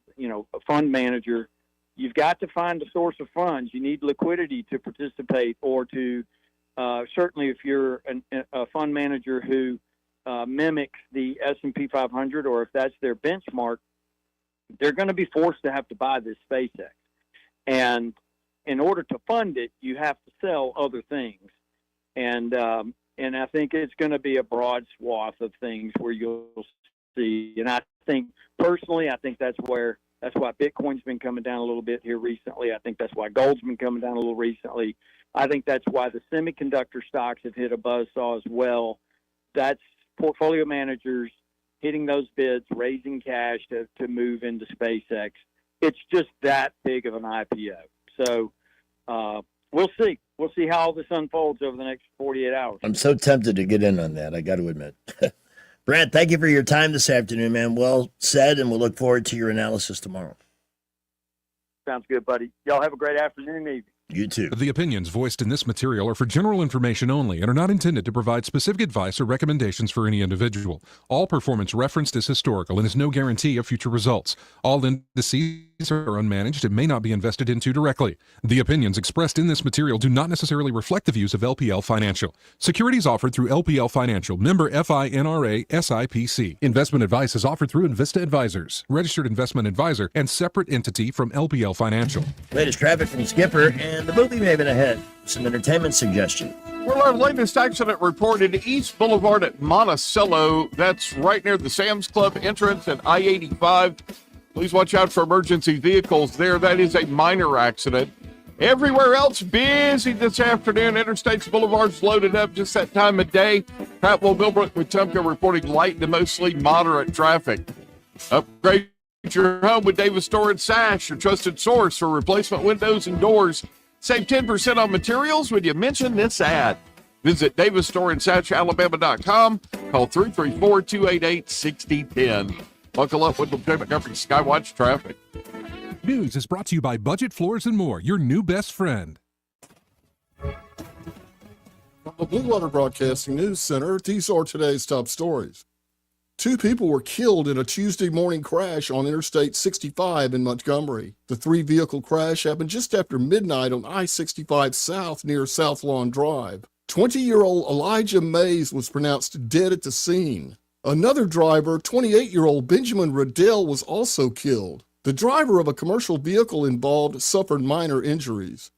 fund manager, you've got to find a source of funds. You need liquidity to participate, or to certainly if you're a fund manager who mimics the S&P 500, or if that's their benchmark, they're going to be forced to have to buy this SpaceX. And in order to fund it, you have to sell other things. And I think it's going to be a broad swath of things where you'll see. And I think personally, that's why Bitcoin's been coming down a little bit here recently. I think that's why gold's been coming down a little recently. I think that's why the semiconductor stocks have hit a buzzsaw as well. That's portfolio managers hitting those bids, raising cash to move into SpaceX. It's just that big of an IPO. So we'll see. We'll see how all this unfolds over the next 48 hours. I'm so tempted to get in on that, I got to admit. Brent, thank you for your time this afternoon, man. Well said, and we'll look forward to your analysis tomorrow. Sounds good, buddy. Y'all have a great afternoon and evening. You too. The opinions voiced in this material are for general information only and are not intended to provide specific advice or recommendations for any individual. All performance referenced is historical and is no guarantee of future results. All indices are unmanaged and may not be invested into directly. The opinions expressed in this material do not necessarily reflect the views of LPL Financial. Securities offered through LPL Financial, member FINRA SIPC. Investment advice is offered through Invista Advisors, registered investment advisor, and separate entity from LPL Financial. Latest traffic from Skipper and the movie Maven ahead. Some entertainment suggestion. Well, our latest accident reported East Boulevard at Monticello. That's right near the Sam's Club entrance at I-85. Please watch out for emergency vehicles there. That is a minor accident. Everywhere else, busy this afternoon. Interstates, boulevards loaded up just that time of day. Prattville, Millbrook, Wetumpka reporting light to mostly moderate traffic. Upgrade your home with Davis Door and Sash, your trusted source for replacement windows and doors. Save 10% on materials when you mention this ad. Visit DavisStoreandSashAlabama.com. Call 334-288-6010. Buckle up with the Montgomery Skywatch traffic. News is brought to you by Budget Floors and More, your new best friend. From the Blue Water Broadcasting News Center, these are today's top stories. 2 people were killed in a Tuesday morning crash on Interstate 65 in Montgomery. The 3-vehicle crash happened just after midnight on I-65 South near South Lawn Drive. 20-year-old Elijah Mays was pronounced dead at the scene. Another driver, 28-year-old Benjamin Riddell, was also killed. The driver of a commercial vehicle involved suffered minor injuries.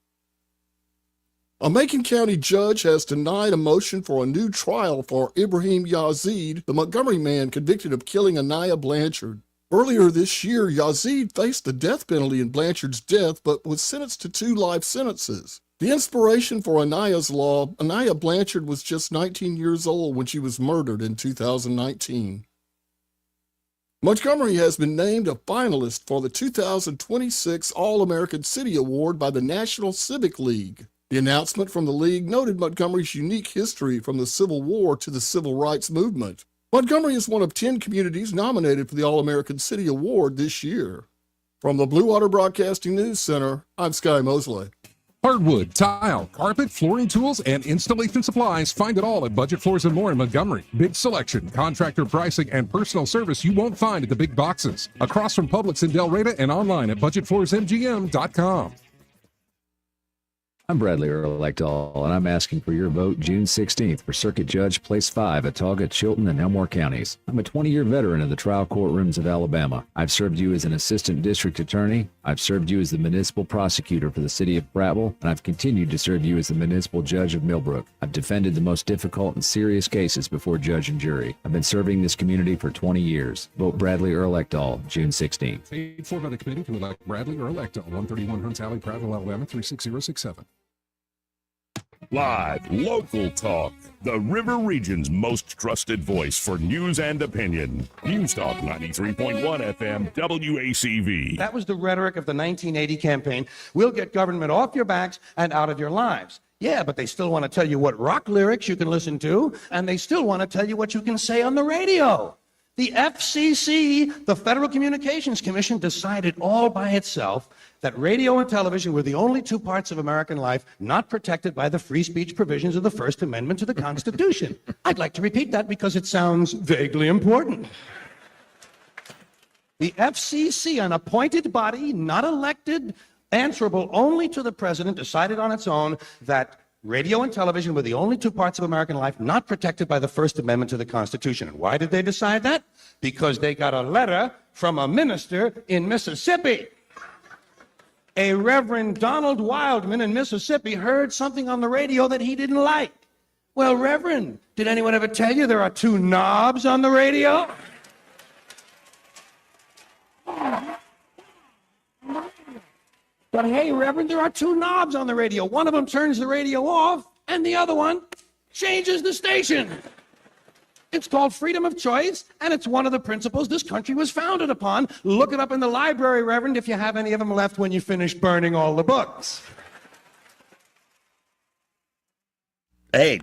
A Macon County judge has denied a motion for a new trial for Ibrahim Yazid, the Montgomery man convicted of killing Anaya Blanchard. Earlier this year, Yazid faced the death penalty in Blanchard's death, but was sentenced to 2 life sentences. The inspiration for Anaya's law, Anaya Blanchard was just 19 years old when she was murdered in 2019. Montgomery has been named a finalist for the 2026 All-American City Award by the National Civic League. The announcement from the league noted Montgomery's unique history from the Civil War to the Civil Rights Movement. Montgomery is one of 10 communities nominated for the All-American City Award this year. From the Blue Water Broadcasting News Center, I'm Sky Mosley. Hardwood, tile, carpet, flooring tools, and installation supplies. Find it all at Budget Floors and More in Montgomery. Big selection, contractor pricing, and personal service you won't find at the big boxes. Across from Publix in Del Reyta and online at budgetfloorsmgm.com. I'm Bradley Earl Ekdahl, and I'm asking for your vote June 16th for Circuit Judge Place 5 at Autauga, Chilton, and Elmore counties. I'm a 20-year veteran of the trial courtrooms of Alabama. I've served you as an assistant district attorney. I've served you as the municipal prosecutor for the city of Prattville, and I've continued to serve you as the municipal judge of Millbrook. I've defended the most difficult and serious cases before judge and jury. I've been serving this community for 20 years. Vote Bradley Earl Ekdahl, June 16th. Paid for by the committee to elect Bradley Earl Ekdahl, 131 Hunts Alley, Prattville, Alabama, 36067. Live, local talk. The River Region's most trusted voice for news and opinion. News Talk 93.1 FM, WACV. That was the rhetoric of the 1980 campaign. We'll get government off your backs and out of your lives. Yeah, but they still want to tell you what rock lyrics you can listen to, and they still want to tell you what you can say on the radio. The FCC, the Federal Communications Commission, decided all by itself that radio and television were the only two parts of American life not protected by the free speech provisions of the First Amendment to the Constitution. I'd like to repeat that because it sounds vaguely important. The FCC, an appointed body, not elected, answerable only to the president, decided on its own that radio and television were the only two parts of American life not protected by the First Amendment to the Constitution. And why did they decide that? Because they got a letter from a minister in Mississippi. A Reverend Donald Wildman in Mississippi heard something on the radio that he didn't like. Well, Reverend, did anyone ever tell you there are two knobs on the radio? But hey, Reverend, there are two knobs on the radio. One of them turns the radio off, and the other one changes the station. It's called freedom of choice, and it's one of the principles this country was founded upon. Look it up in the library, Reverend, if you have any of them left when you finish burning all the books. Hey,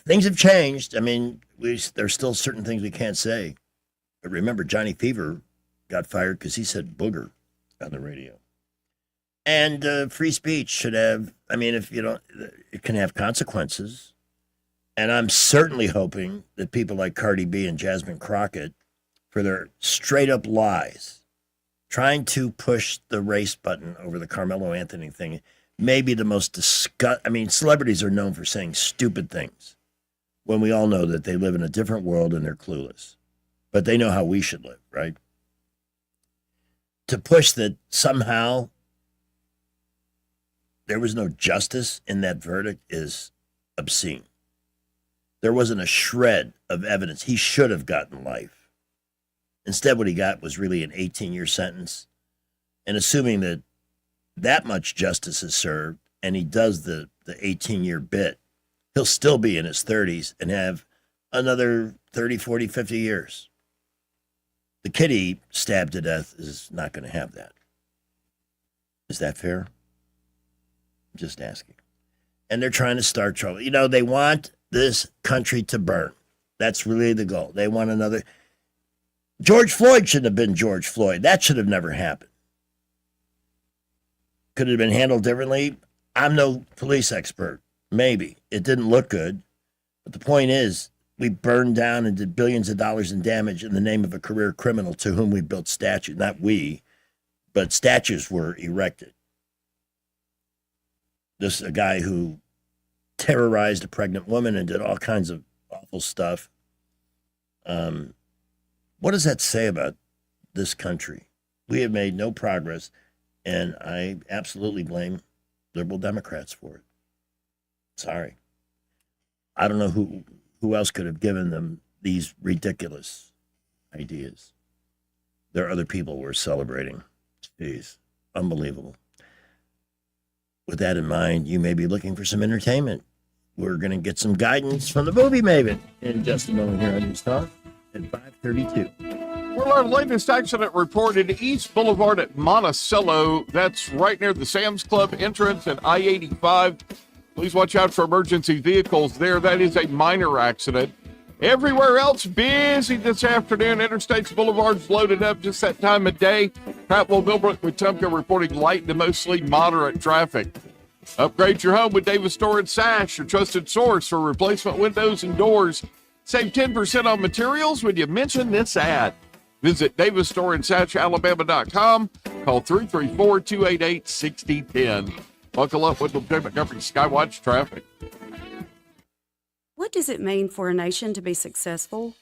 things have changed. I mean, there's still certain things we can't say. But remember, Johnny Fever got fired because he said booger on the radio. And free speech should have, I mean, if you don't, it can have consequences. And I'm certainly hoping that people like Cardi B and Jasmine Crockett, for their straight up lies, trying to push the race button over the Carmelo Anthony thing, may be the most I mean, celebrities are known for saying stupid things when we all know that they live in a different world and they're clueless. But they know how we should live, right? To push that somehow there was no justice in that verdict is obscene. There wasn't a shred of evidence. He should have gotten life. Instead, what he got was really an 18-year sentence. And assuming that that much justice is served and he does the 18-year bit, he'll still be in his 30s and have another 30, 40, 50 years. The kid he stabbed to death is not going to have that. Is that fair? I'm just asking. And they're trying to start trouble. You know, they want this country to burn. That's really the goal. They want another. George Floyd shouldn't have been George Floyd. That should have never happened. Could it have been handled differently? I'm no police expert. Maybe. It didn't look good. But the point is, we burned down and did billions of dollars in damage in the name of a career criminal to whom we built statues. Not we, but statues were erected. This is a guy who terrorized a pregnant woman and did all kinds of awful stuff. What does that say about this country? We have made no progress, and I absolutely blame liberal Democrats for it. Sorry. I don't know who else could have given them these ridiculous ideas. There are other people we're celebrating. Jeez, unbelievable. With that in mind, you may be looking for some entertainment. We're going to get some guidance from the movie maven in just a moment here on News Talk at 5:32. Well, our latest accident reported East Boulevard at Monticello. That's right near the Sam's Club entrance and I-85. Please watch out for emergency vehicles there. That is a minor accident. Everywhere else, busy this afternoon. Interstates, Boulevards loaded up just that time of day. Prattville, Millbrook, Wetumpka reporting light to mostly moderate traffic. Upgrade your home with Davis Store and Sash, your trusted source for replacement windows and doors. Save 10% on materials when you mention this ad. Visit Davis Store and Sash, Alabama.com. Call 334-288-6010. Buckle up with J. Montgomery Skywatch traffic. What does it mean for a nation to be successful?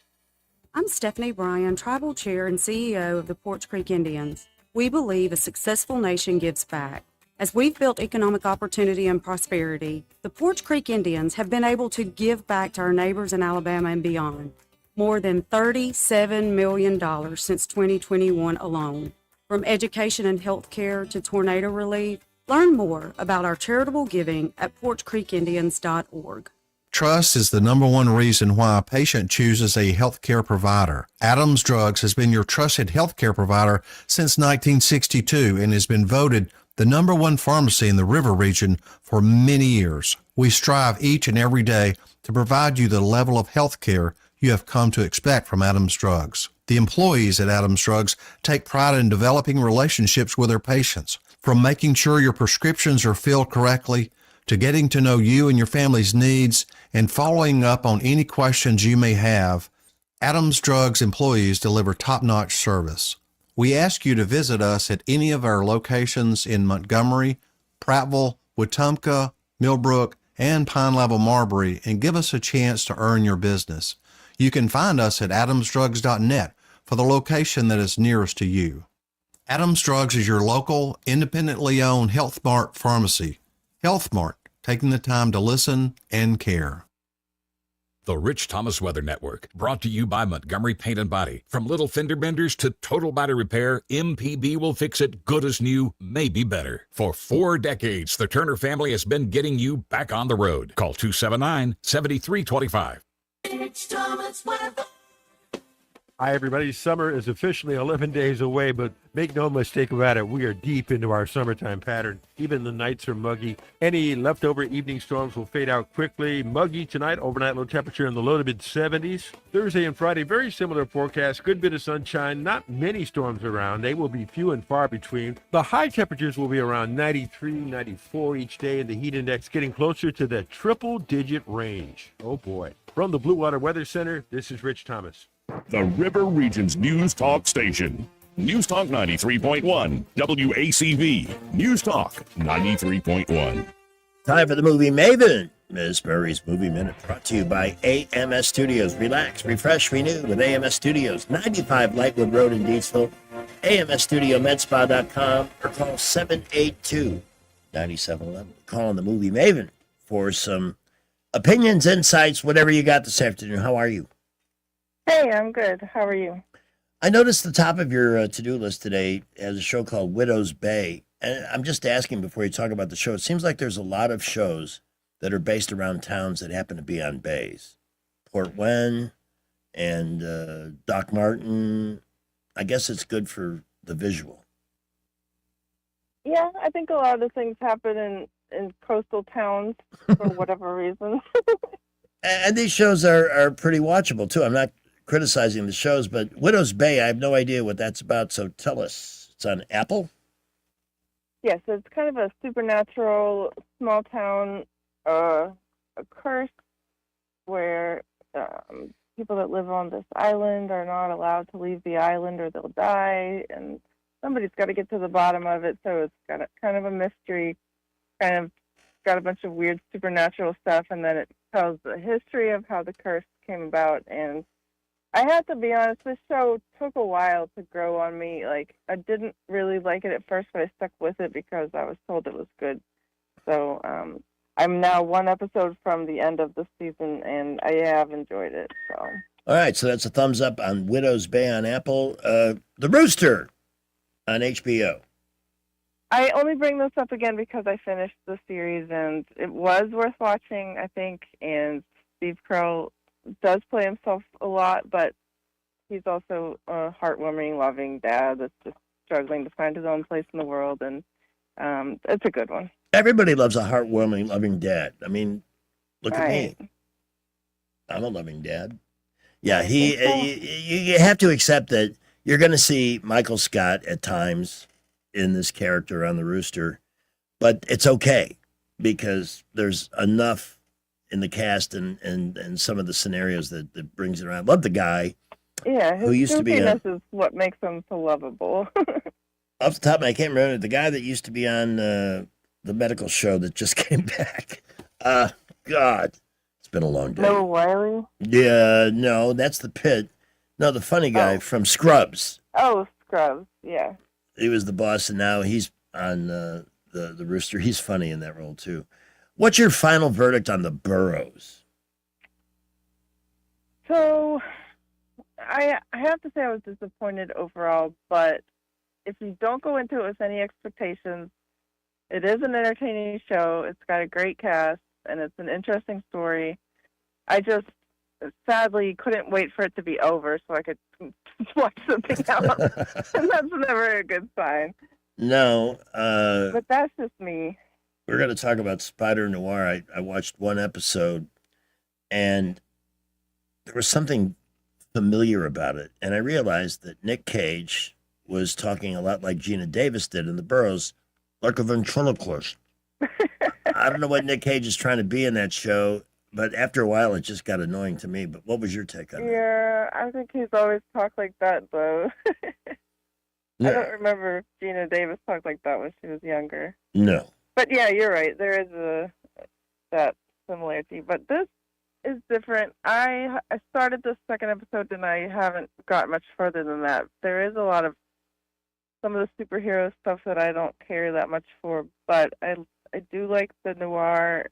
I'm Stephanie Bryan, Tribal Chair and CEO of the Poarch Creek Indians. We believe a successful nation gives back. As we've built economic opportunity and prosperity, the Poarch Creek Indians have been able to give back to our neighbors in Alabama and beyond. More than $37 million since 2021 alone. From education and health care to tornado relief, learn more about our charitable giving at PoarchCreekIndians.org. Trust is the number one reason why a patient chooses a healthcare provider. Adams Drugs has been your trusted healthcare provider since 1962 and has been voted the number one pharmacy in the River region for many years. We strive each and every day to provide you the level of healthcare you have come to expect from Adams Drugs. The employees at Adams Drugs take pride in developing relationships with their patients, from making sure your prescriptions are filled correctly to getting to know you and your family's needs and following up on any questions you may have. Adams Drugs employees deliver top-notch service. We ask you to visit us at any of our locations in Montgomery, Prattville, Wetumpka, Millbrook, and Pine Level Marbury and give us a chance to earn your business. You can find us at adamsdrugs.net for the location that is nearest to you. Adams Drugs is your local, independently owned Health Mart pharmacy. Health Mart, taking the time to listen and care. The Rich Thomas Weather Network, brought to you by Montgomery Paint and Body. From little fender benders to total body repair, MPB will fix it good as new, maybe better. For 4 decades, the Turner family has been getting you back on the road. Call 279-7325. Rich Thomas Weather. Hi, everybody. Summer is officially 11 days away, but make no mistake about it, we are deep into our summertime pattern. Even the nights are muggy. Any leftover evening storms will fade out quickly. Muggy tonight, overnight low temperature in the low to mid 70s. Thursday and Friday, very similar forecast. Good bit of sunshine, not many storms around. They will be few and far between. The high temperatures will be around 93, 94 each day, and the heat index getting closer to the triple-digit range. Oh, boy. From the Blue Water Weather Center, this is Rich Thomas. The River Region's News Talk Station. News Talk 93.1. WACV. News Talk 93.1. Time for the Movie Maven. Ms. Murray's Movie Minute, brought to you by AMS Studios. Relax, refresh, renew with AMS Studios. 95 Lightwood Road in Deansville. AMSStudioMedSpa.com or call 782-9711. Call on the Movie Maven for some opinions, insights, whatever you got this afternoon. How are you? Hey, I'm good. How are you? I noticed the top of your to-do list today has a show called Widow's Bay. And I'm just asking before you talk about the show, it seems like there's a lot of shows that are based around towns that happen to be on bays. Port Wren and Doc Martin. I guess it's good for the visual. Yeah, I think a lot of the things happen in coastal towns for whatever reason. And these shows are pretty watchable, too. I'm not criticizing the shows, but Widow's Bay, I have no idea what that's about, so tell us. It's on Apple? Yes, it's kind of a supernatural, small town, a curse where people that live on this island are not allowed to leave the island or they'll die, and somebody's got to get to the bottom of it, so it's got kind of a mystery, kind of got a bunch of weird supernatural stuff, and then it tells the history of how the curse came about. And I have to be honest, this show took a while to grow on me. Like, I didn't really like it at first, but I stuck with it because I was told it was good. So I'm now one episode from the end of the season, and I have enjoyed it. So. All right, so that's a thumbs up on Widow's Bay on Apple. The Rooster on HBO. I only bring this up again because I finished the series, and it was worth watching, I think, and Steve Carell does play himself a lot, but he's also a heartwarming, loving dad that's just struggling to find his own place in the world, and it's a good one. Everybody loves a heartwarming, loving dad. I mean, look at me. I'm a loving dad. Yeah, you have to accept that you're going to see Michael Scott at times in this character on the Rooster, but it's okay because there's enough in the cast and some of the scenarios that brings it around. Love the guy. Yeah, his who used to be goofiness is what makes him so lovable. Off the top of my head, I can't remember the guy that used to be on the medical show that just came back. God, it's been a long day. Noah Wiley? Yeah, no, that's the Pit. No, the funny guy from Scrubs. Oh, Scrubs, yeah. He was the boss, and now he's on the Rooster. He's funny in that role too. What's your final verdict on the Burrows? So, I have to say I was disappointed overall, but if you don't go into it with any expectations, it is an entertaining show. It's got a great cast, and it's an interesting story. I just sadly couldn't wait for it to be over so I could watch something else. And that's never a good sign. No. But that's just me. We're going to talk about Spider Noir. I watched one episode, and there was something familiar about it. And I realized that Nick Cage was talking a lot like Gina Davis did in The Burrows, like a ventriloquist. I don't know what Nick Cage is trying to be in that show, but after a while, it just got annoying to me. But what was your take on it? Yeah, I think he's always talked like that, though. I don't remember if Gina Davis talked like that when she was younger. No. But yeah, you're right. There is that similarity. But this is different. I started the second episode and I haven't got much further than that. There is a lot of some of the superhero stuff that I don't care that much for, but I do like the noir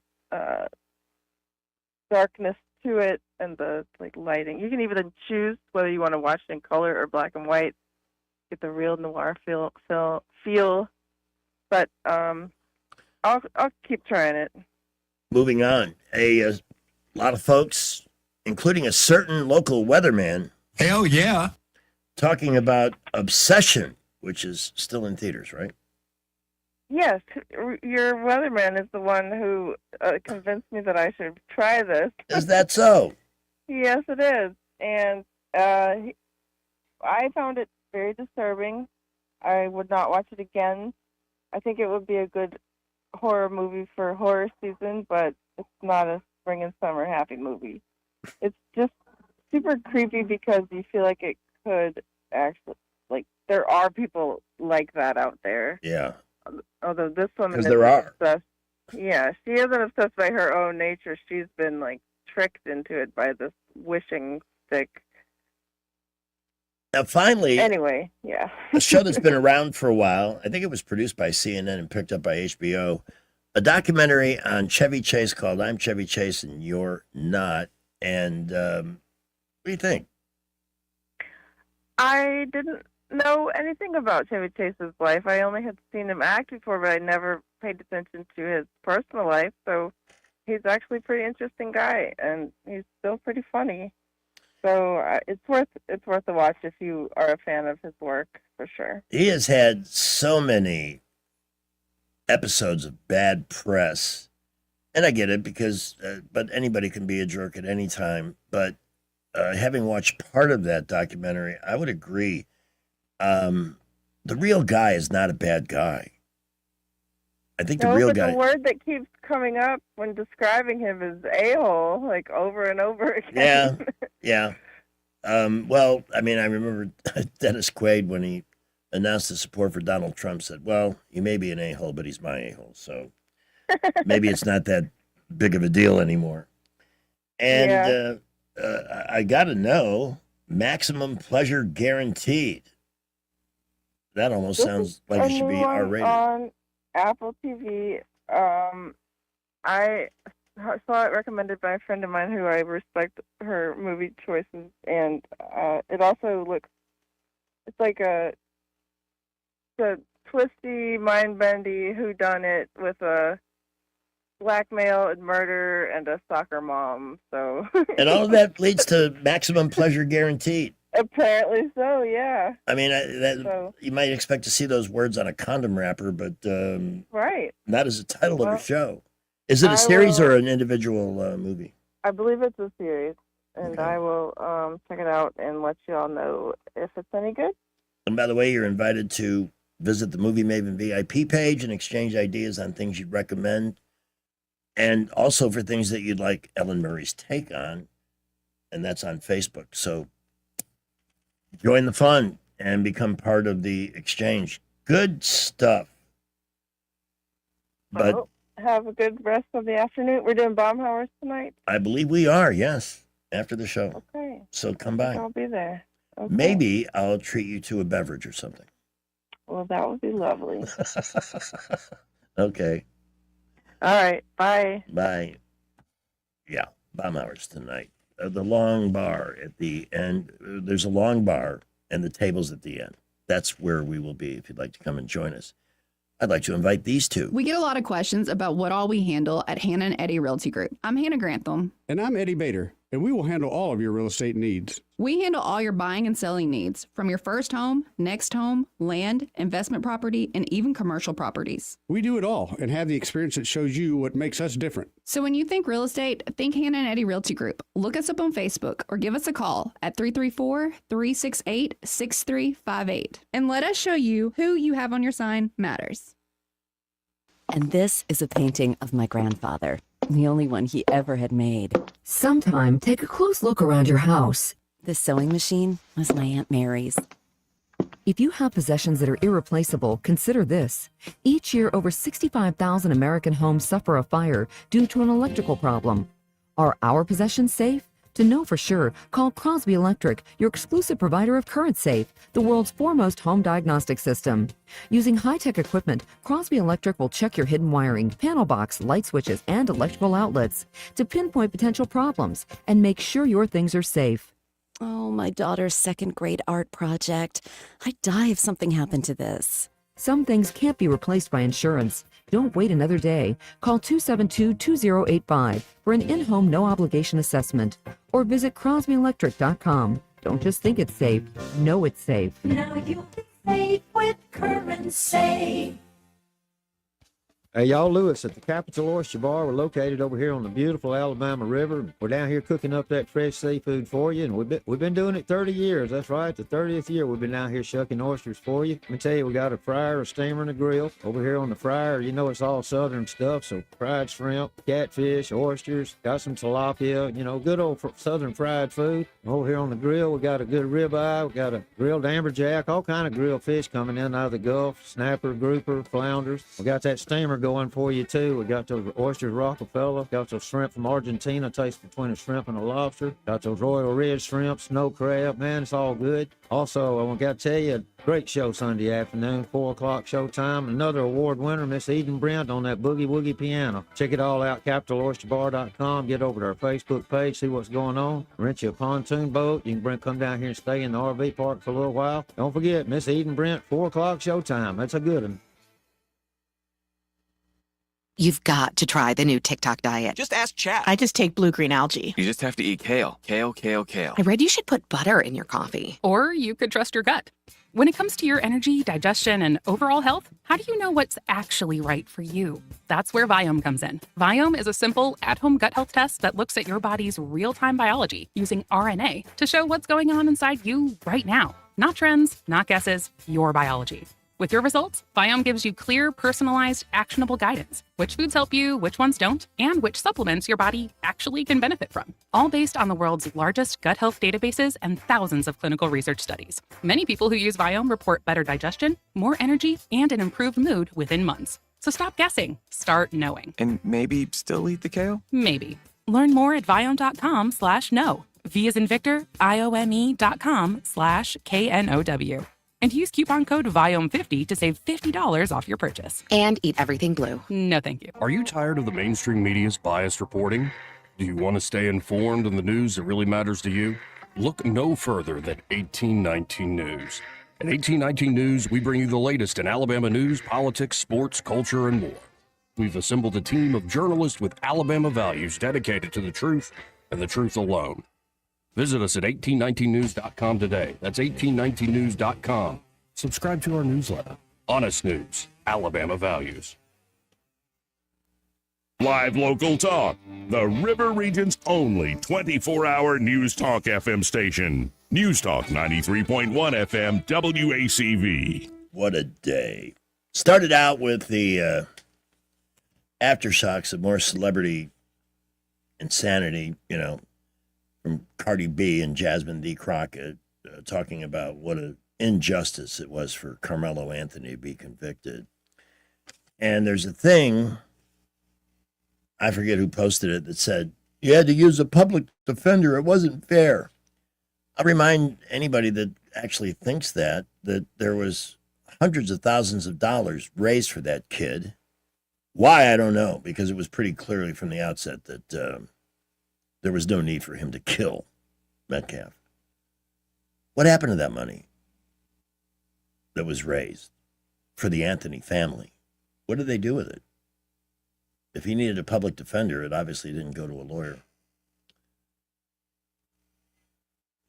darkness to it and the lighting. You can even choose whether you want to watch it in color or black and white. Get the real noir feel. But I'll keep trying it. Moving on, a lot of folks, including a certain local weatherman. Hell yeah. Talking about Obsession, which is still in theaters, right? Yes, your weatherman is the one who convinced me that I should try this. Is that so? Yes, it is. And I found it very disturbing. I would not watch it again. I think it would be a good horror movie for horror season, but it's not a spring and summer happy movie. It's just super creepy because you feel like it could actually, there are people like that out there. Yeah. Although this woman Because there are. obsessed. Yeah, she isn't obsessed by her own nature. She's been tricked into it by this wishing stick. Now, finally, Anyway, yeah. a show that's been around for a while. I think it was produced by CNN and picked up by HBO. A documentary on Chevy Chase called "I'm Chevy Chase and You're Not." And what do you think? I didn't know anything about Chevy Chase's life. I only had seen him act before, but I never paid attention to his personal life. So he's actually a pretty interesting guy, and he's still pretty funny. So it's worth a watch if you are a fan of his work, for sure. He has had so many episodes of bad press, and I get it because, but anybody can be a jerk at any time. But having watched part of that documentary, I would agree. The real guy is not a bad guy. I think the real guy. The word that keeps coming up when describing him is a-hole, over and over again. Yeah. Well, I mean, I remember Dennis Quaid when he announced his support for Donald Trump said, well, he may be an a-hole, but he's my a-hole. So maybe it's not that big of a deal anymore. And I got to know, Maximum Pleasure Guaranteed. That almost sounds like it should be R-rated. On Apple TV, I saw it recommended by a friend of mine who I respect her movie choices, and it also looks, it's like a twisty, mind-bendy whodunit with a blackmail and murder and a soccer mom. So and all of that leads to Maximum Pleasure Guaranteed. Apparently so, yeah. I mean, you might expect to see those words on a condom wrapper, but right. Not as a title of a show. Is it a series or an individual movie? I believe it's a series, and I will check it out and let you all know if it's any good. And by the way, you're invited to visit the Movie Maven VIP page and exchange ideas on things you'd recommend, and also for things that you'd like Ellen Murray's take on, and that's on Facebook. So join the fun and become part of the exchange. Good stuff. But Well, have a good rest of the afternoon. We're doing Baumhauer's tonight. I believe we are, yes, after the show. Okay. So come I think by. I'll be there. Okay. Maybe I'll treat you to a beverage or something. Well, that would be lovely. Okay. All right. Bye. Bye. Yeah, Baumhauer's tonight. The long bar at the end. There's a long bar and the tables at the end. That's where we will be if you'd like to come and join us. I'd like to invite these two. We get a lot of questions about what all we handle at Hannah and Eddie Realty Group. I'm Hannah Grantham. And I'm Eddie Bader, and we will handle all of your real estate needs. We handle all your buying and selling needs, from your first home, next home, land, investment property, and even commercial properties. We do it all and have the experience that shows you what makes us different. So when you think real estate, think Hannah and Eddie Realty Group. Look us up on Facebook or give us a call at 334-368-6358. And let us show you who you have on your sign matters. And this is a painting of my grandfather, the only one he ever had made. Sometime, take a close look around your house. This sewing machine was my Aunt Mary's. If you have possessions that are irreplaceable, consider this. Each year, over 65,000 American homes suffer a fire due to an electrical problem. Are our possessions safe? To know for sure, call Crosby Electric, your exclusive provider of Current Safe, the world's foremost home diagnostic system. Using high-tech equipment, Crosby Electric will check your hidden wiring, panel box, light switches, and electrical outlets to pinpoint potential problems and make sure your things are safe. Oh, my daughter's second grade art project. I'd die if something happened to this. Some things can't be replaced by insurance. Don't wait another day. Call 272-2085 for an in-home no-obligation assessment or visit crosbyelectric.com. Don't just think it's safe. Know it's safe. Now you'll be safe with Current Safe. Hey, y'all, Lewis at the Capital Oyster Bar. We're located over here on the beautiful Alabama River. We're down here cooking up that fresh seafood for you, and we've been doing it 30 years. That's right, the 30th year we've been down here shucking oysters for you. Let me tell you, we got a fryer, a steamer, and a grill. Over here on the fryer, you know it's all southern stuff, so fried shrimp, catfish, oysters, got some tilapia, you know, good old southern fried food. Over here on the grill, we got a good ribeye, we got a grilled amberjack, all kind of grilled fish coming in out of the Gulf, snapper, grouper, flounders. We got that steamer going for you too. We got those oysters Rockefeller, got those shrimp from Argentina, taste between a shrimp and a lobster, got those Royal Ridge shrimp, snow crab, man, it's all good. Also, I got to tell you, a great show Sunday afternoon, 4 o'clock showtime. Another award winner, Miss Eden Brent on that boogie woogie piano. Check it all out, CapitalOysterBar.com. Get over to our Facebook page, see what's going on. Rent you a pontoon boat. You can come down here and stay in the RV park for a little while. Don't forget, Miss Eden Brent, 4 o'clock showtime. That's a good one. You've got to try the new TikTok diet. Just ask Chat. I just take blue-green algae. You just have to eat kale. Kale, kale, kale. I read you should put butter in your coffee. Or you could trust your gut. When it comes to your energy, digestion, and overall health, how do you know what's actually right for you? That's where Viome comes in. Viome is a simple, at-home gut health test that looks at your body's real-time biology using RNA to show what's going on inside you right now. Not trends, not guesses, your biology. With your results, Viome gives you clear, personalized, actionable guidance. Which foods help you, which ones don't, and which supplements your body actually can benefit from. All based on the world's largest gut health databases and thousands of clinical research studies. Many people who use Viome report better digestion, more energy, and an improved mood within months. So stop guessing. Start knowing. And maybe still eat the kale? Maybe. Learn more at Viome.com/know. V as in Victor, IOME.com/KNOW. And use coupon code VIOME50 to save $50 off your purchase. And eat everything blue. No, thank you. Are you tired of the mainstream media's biased reporting? Do you want to stay informed on the news that really matters to you? Look no further than 1819 News. At 1819 News, we bring you the latest in Alabama news, politics, sports, culture, and more. We've assembled a team of journalists with Alabama values dedicated to the truth and the truth alone. Visit us at 1819news.com today. That's 1819news.com. Subscribe to our newsletter. Honest News, Alabama Values. Live local talk. The River Region's only 24-hour News Talk FM station. News Talk 93.1 FM WACV. What a day. Started out with the aftershocks of more celebrity insanity, you know, from Cardi B and Jasmine D. Crockett, talking about what an injustice it was for Carmelo Anthony to be convicted. And there's a thing, I forget who posted it, that said, you had to use a public defender. It wasn't fair. I'll remind anybody that actually thinks that there was hundreds of thousands of dollars raised for that kid. Why, I don't know, because it was pretty clearly from the outset that there was no need for him to kill Metcalf. What happened to that money that was raised for the Anthony family? What did they do with it? If he needed a public defender, it obviously didn't go to a lawyer.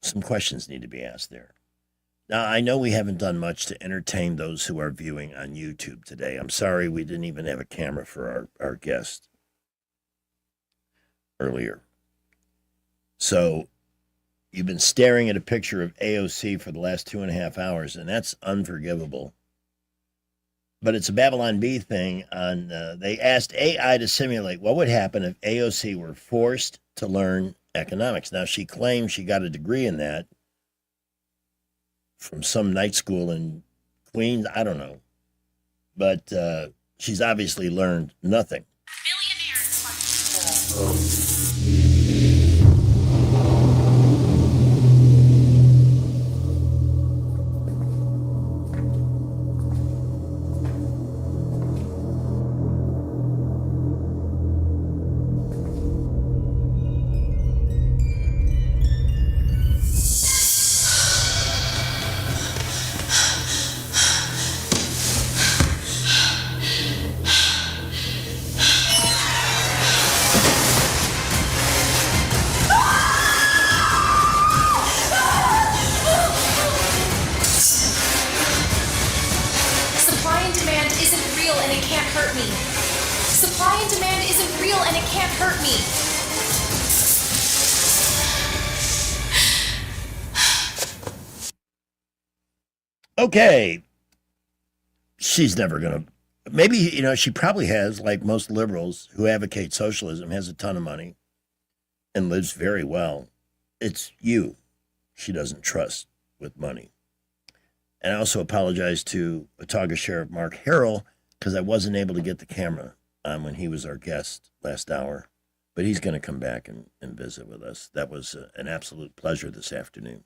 Some questions need to be asked there. Now, I know we haven't done much to entertain those who are viewing on YouTube today. I'm sorry we didn't even have a camera for our guest earlier. So you've been staring at a picture of AOC for the last 2.5 hours, and that's unforgivable. But it's a Babylon Bee thing. They asked AI to simulate what would happen if AOC were forced to learn economics. Now, she claims she got a degree in that from some night school in Queens. I don't know. But she's obviously learned nothing. Okay, she's never going to, maybe, she probably has, like most liberals who advocate socialism, has a ton of money and lives very well. It's you she doesn't trust with money. And I also apologize to Watauga Sheriff Mark Harrell because I wasn't able to get the camera on when he was our guest last hour, but he's going to come back and visit with us. That was an absolute pleasure this afternoon.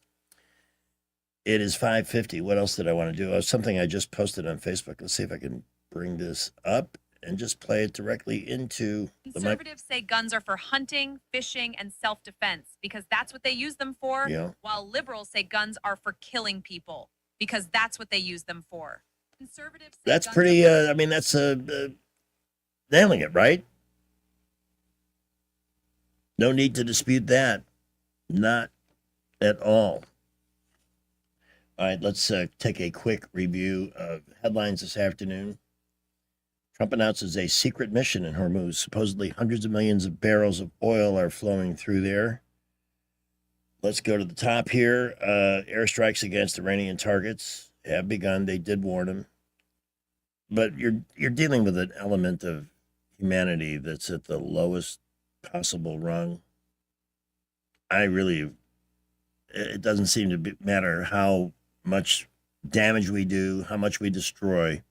It is 5:50. What else did I want to do? Something I just posted on Facebook. Let's see if I can bring this up and just play it directly into the mic. Conservatives say guns are for hunting, fishing, and self-defense because that's what they use them for, while liberals say guns are for killing people because that's what they use them for. Conservatives say that's pretty, that's nailing it, right? No need to dispute that. Not at all. All right, let's take a quick review of headlines this afternoon. Trump announces a secret mission in Hormuz. Supposedly hundreds of millions of barrels of oil are flowing through there. Let's go to the top here. Airstrikes against Iranian targets have begun. They did warn them. But you're dealing with an element of humanity that's at the lowest possible rung. It doesn't seem to matter how much damage we do, how much we destroy.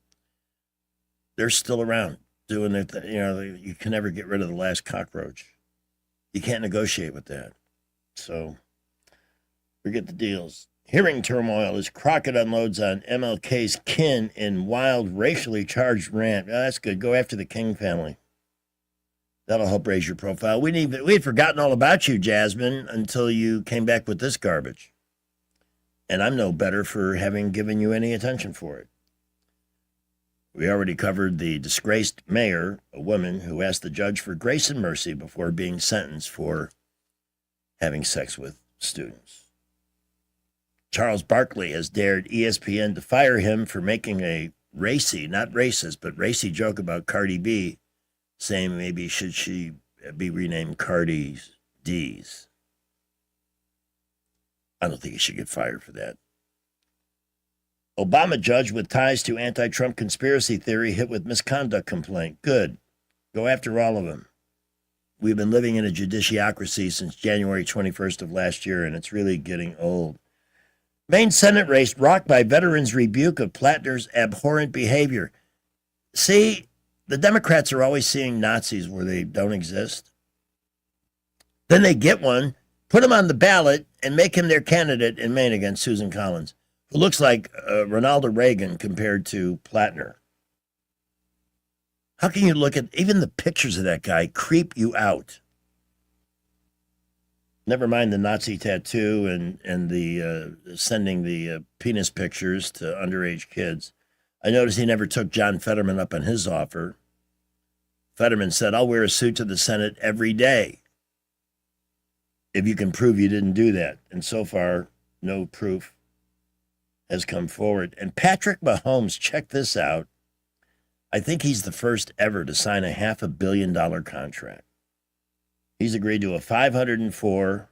They're still around doing their thing. You can never get rid of the last cockroach. You can't negotiate with that. So forget the deals. Hearing turmoil as Crockett unloads on MLK's kin in wild, racially charged rant. Oh, that's good. Go after the King family. That'll help raise your profile. We'd forgotten all about you, Jasmine, until you came back with this garbage. And I'm no better for having given you any attention for it. We already covered the disgraced mayor, a woman who asked the judge for grace and mercy before being sentenced for having sex with students. Charles Barkley has dared ESPN to fire him for making a racy, not racist, but racy joke about Cardi B, saying maybe should she be renamed Cardi's D's. I don't think he should get fired for that. Obama judge with ties to anti-Trump conspiracy theory hit with misconduct complaint. Good. Go after all of them. We've been living in a judiciocracy since January 21st of last year, and it's really getting old. Maine Senate race rocked by veterans' rebuke of Plattner's abhorrent behavior. See, the Democrats are always seeing Nazis where they don't exist. Then they get one, put him on the ballot, and make him their candidate in Maine against Susan Collins, who looks like Ronald Reagan compared to Plattner. How can you look at even the pictures of that guy creep you out? Never mind the Nazi tattoo and the sending the penis pictures to underage kids. I noticed he never took John Fetterman up on his offer. Fetterman said, I'll wear a suit to the Senate every day if you can prove you didn't do that. And so far, no proof has come forward. And Patrick Mahomes, check this out. I think he's the first ever to sign a $500 million contract. He's agreed to a $504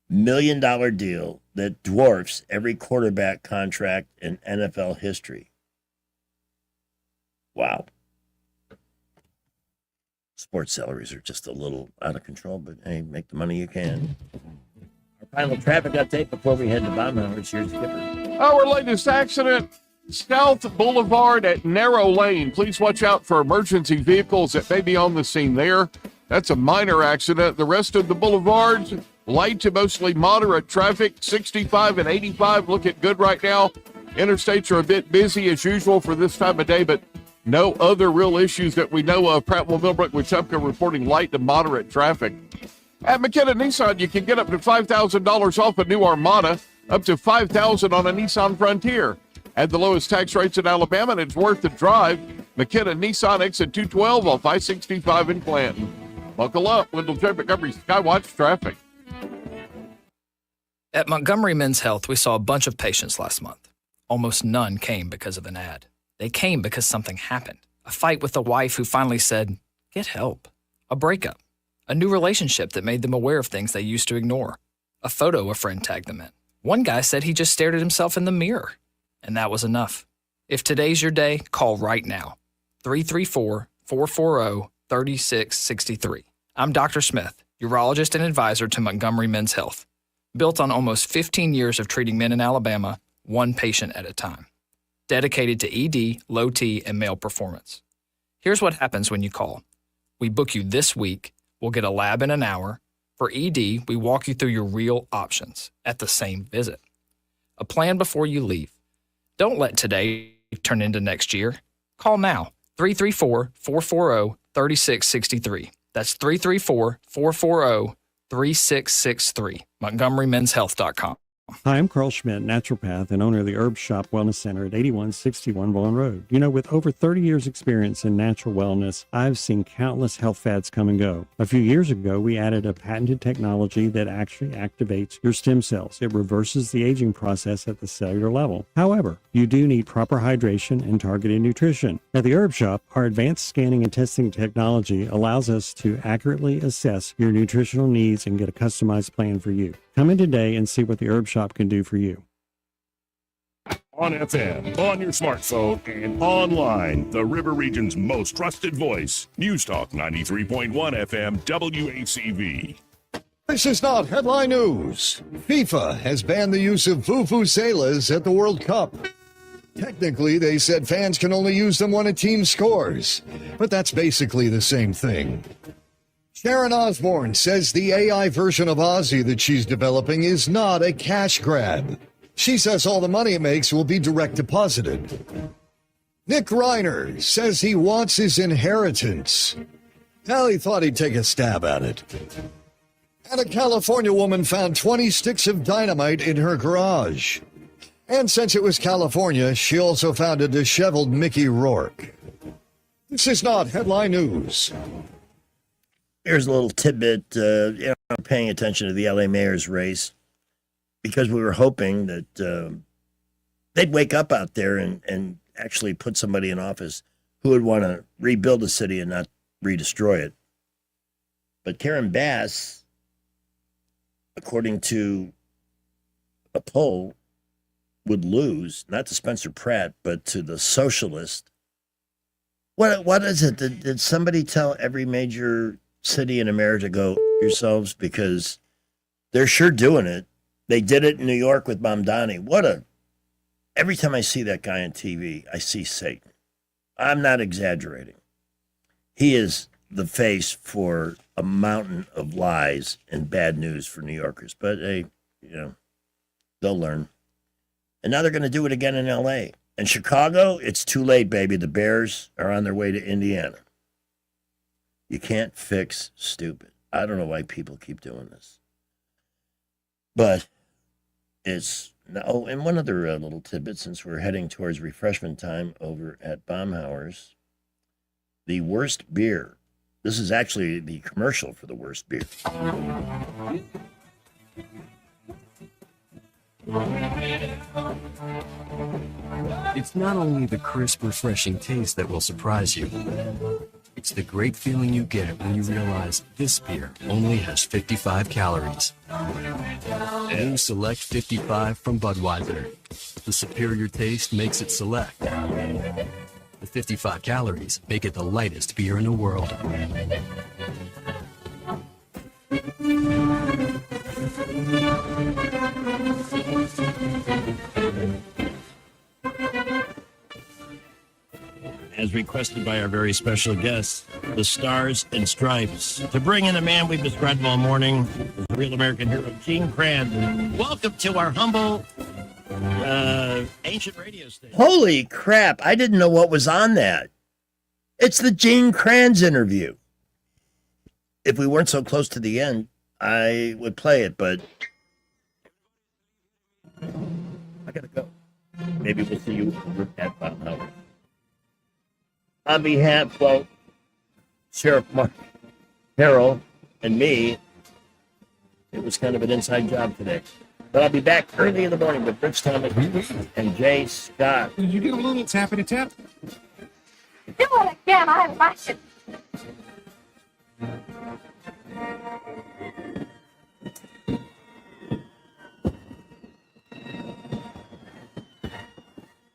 million deal that dwarfs every quarterback contract in NFL history. Wow. Sports salaries are just a little out of control, but hey, make the money you can. Our final traffic update before we head to Baumhower's. Here's Skipper. Our latest accident, South Boulevard at Narrow Lane. Please watch out for emergency vehicles that may be on the scene there. That's a minor accident. The rest of the boulevards, light to mostly moderate traffic. 65 and 85 looking good right now. Interstates are a bit busy as usual for this time of day, but no other real issues that we know of. Prattville, Millbrook, Wetumpka reporting light to moderate traffic. At McKenna Nissan, you can get up to $5,000 off a new Armada, up to $5,000 on a Nissan Frontier. At the lowest tax rates in Alabama, and it's worth the drive. McKenna Nissan exit 212 off I-65 in Clanton. Buckle up. Wendell J. Montgomery Skywatch traffic. At Montgomery Men's Health, we saw a bunch of patients last month. Almost none came because of an ad. They came because something happened. A fight with a wife who finally said, get help. A breakup. A new relationship that made them aware of things they used to ignore. A photo a friend tagged them in. One guy said he just stared at himself in the mirror. And that was enough. If today's your day, call right now. 334-440-3663. I'm Dr. Smith, urologist and advisor to Montgomery Men's Health. Built on almost 15 years of treating men in Alabama, one patient at a time. Dedicated to ED, low T, and male performance. Here's what happens when you call. We book you this week. We'll get a lab in an hour. For ED, we walk you through your real options at the same visit. A plan before you leave. Don't let today turn into next year. Call now. 334-440-3663. That's 334-440-3663. MontgomeryMen'sHealth.com. Hi, I'm Carl Schmidt, naturopath and owner of the Herb Shop Wellness Center at 8161 Vaughan Road. You know, with over 30 years experience in natural wellness, I've seen countless health fads come and go. A few years ago, we added a patented technology that actually activates your stem cells. It reverses the aging process at the cellular level. However, you do need proper hydration and targeted nutrition. At the Herb Shop, our advanced scanning and testing technology allows us to accurately assess your nutritional needs and get a customized plan for you. Come in today and see what the Herb Shop can do for you. On FM, on your smartphone, and online, the River Region's most trusted voice. News Talk 93.1 FM WACV. This is not headline news. FIFA has banned the use of vuvuzelas at the World Cup. Technically, they said fans can only use them when a team scores, but that's basically the same thing. Sharon Osbourne says the AI version of Ozzy that she's developing is not a cash grab. She says all the money it makes will be direct deposited. Nick Reiner says he wants his inheritance. Well, he thought he'd take a stab at it. And a California woman found 20 sticks of dynamite in her garage. And since it was California, she also found a disheveled Mickey Rourke. This is not headline news. Here's a little tidbit, paying attention to the LA mayor's race because we were hoping that they'd wake up out there and actually put somebody in office who would want to rebuild the city and not redestroy it. But Karen Bass, according to a poll, would lose, not to Spencer Pratt, but to the socialist. What is it? Did somebody tell every major city in America to go yourselves? Because they're sure doing it. They did it in New York with Mamdani. Every time I see that guy on TV, I see Satan. I'm not exaggerating. he is the face for a mountain of lies and bad news for New Yorkers. But hey, they'll learn. And now they're going to do it again in L.A. And Chicago, it's too late, baby. The Bears are on their way to Indiana. You can't fix stupid. I don't know why people keep doing this. But it's... Oh, and one other little tidbit, since we're heading towards refreshment time over at Baumhauer's. The worst beer. This is actually the commercial for the worst beer. It's not only the crisp, refreshing taste that will surprise you. It's the great feeling you get when you realize this beer only has 55 calories. New Select 55 from Budweiser. The superior taste makes it select. The 55 calories make it the lightest beer in the world. As requested by our very special guests, the Stars and Stripes. To bring in a man we've described all morning, the real American hero, Gene Kranz. Welcome to our humble, ancient radio station. Holy crap, I didn't know what was on that. It's the Gene Kranz interview. If we weren't so close to the end, I would play it, but I gotta go. Maybe we'll see you over at Baumhauer. On behalf of Sheriff Mark Harrell and me, it was kind of an inside job today. But I'll be back early in the morning with Rich Thomas and Jay Scott. Did you get a little tappity tap? Do it again. I like it.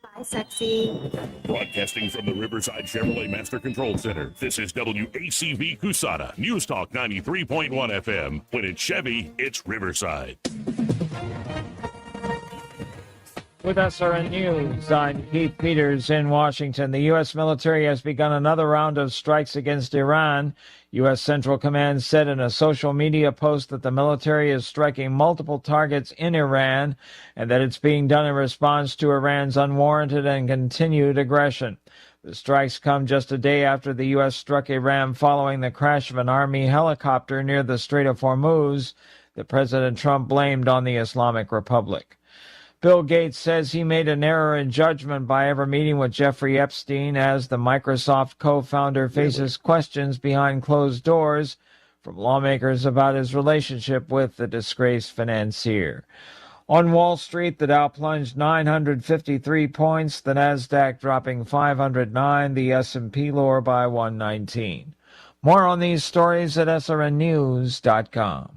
Hi, sexy. Broadcasting from the Riverside Chevrolet Master Control Center, this is WACV Cusada, News Talk 93.1 FM. When it's Chevy, it's Riverside. With SRN News, I'm Keith Peters in Washington. The U.S. military has begun another round of strikes against Iran. U.S. Central Command said in a social media post that the military is striking multiple targets in Iran and that it's being done in response to Iran's unwarranted and continued aggression. The strikes come just a day after the U.S. struck Iran following the crash of an Army helicopter near the Strait of Hormuz that President Trump blamed on the Islamic Republic. Bill Gates says he made an error in judgment by ever meeting with Jeffrey Epstein as the Microsoft co-founder faces questions behind closed doors from lawmakers about his relationship with the disgraced financier. On Wall Street, the Dow plunged 953 points, the Nasdaq dropping 509, the S&P lower by 119. More on these stories at srnnews.com.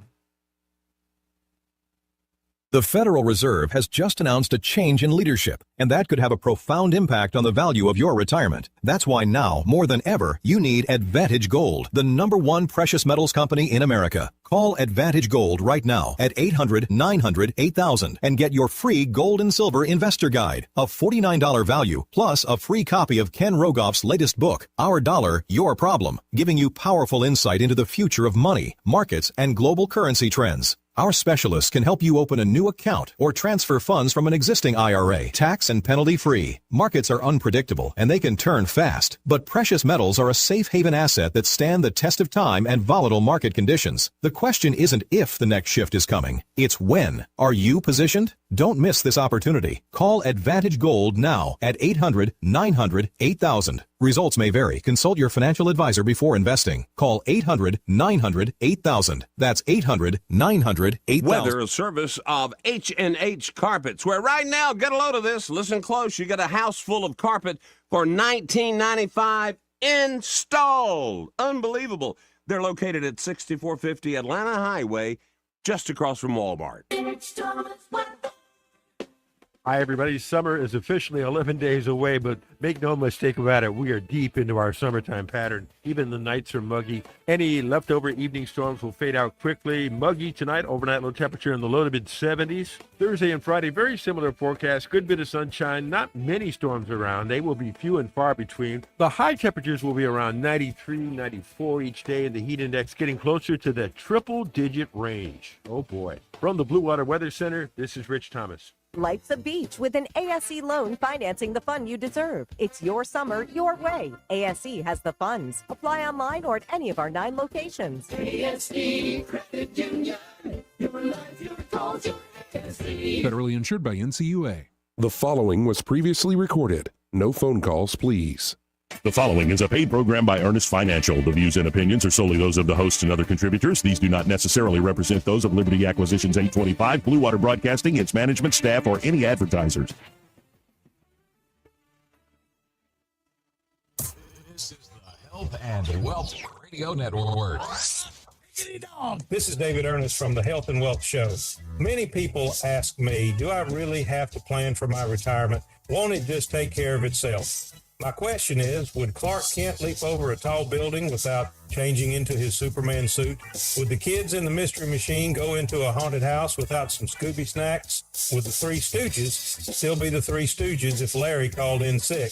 The Federal Reserve has just announced a change in leadership, and that could have a profound impact on the value of your retirement. That's why now, more than ever, you need Advantage Gold, the #1 precious metals company in America. Call Advantage Gold right now at 800-900-8000 and get your free gold and silver investor guide, a $49 value, plus a free copy of Ken Rogoff's latest book, Our Dollar, Your Problem, giving you powerful insight into the future of money, markets, and global currency trends. Our specialists can help you open a new account or transfer funds from an existing IRA, tax and penalty free. Markets are unpredictable and they can turn fast, but precious metals are a safe haven asset that stand the test of time and volatile market conditions. The question isn't if the next shift is coming, it's when. Are you positioned? Don't miss this opportunity. Call Advantage Gold now at 800-900-8000. Results may vary. Consult your financial advisor before investing. Call 800-900-8000. That's 800-900-8000. Weather, a service of H&H Carpets, where right now, get a load of this, listen close, you get a house full of carpet for $19.95 installed. Unbelievable. They're located at 6450 Atlanta Highway, just across from Walmart. Hi, everybody. Summer is officially 11 days away, but make no mistake about it, we are deep into our summertime pattern. Even the nights are muggy. Any leftover evening storms will fade out quickly. Muggy tonight, overnight low temperature in the low to mid 70s. Thursday and Friday, very similar forecast. Good bit of sunshine, not many storms around. They will be few and far between. The high temperatures will be around 93, 94 each day, and the heat index getting closer to the triple-digit range. Oh, boy. From the Blue Water Weather Center, this is Rich Thomas. Life's a beach with an ASE loan financing the fun you deserve. It's your summer, your way. ASE has the funds. Apply online or at any of our 9 locations. ASE Credit Union. Your life, your goals, your ASE. Federally insured by NCUA. The following was previously recorded. No phone calls, please. The following is a paid program by Ernest Financial. The views and opinions are solely those of the hosts and other contributors. These do not necessarily represent those of Liberty Acquisitions 825, Blue Water Broadcasting, its management, staff, or any advertisers. This is the Health and Wealth Radio Network. This is David Ernest from the Health and Wealth Show. Many people ask me, do I really have to plan for my retirement? Won't it just take care of itself? My question is, would Clark Kent leap over a tall building without changing into his Superman suit? Would the kids in the Mystery Machine go into a haunted house without some Scooby snacks? Would the Three Stooges still be the Three Stooges if Larry called in sick?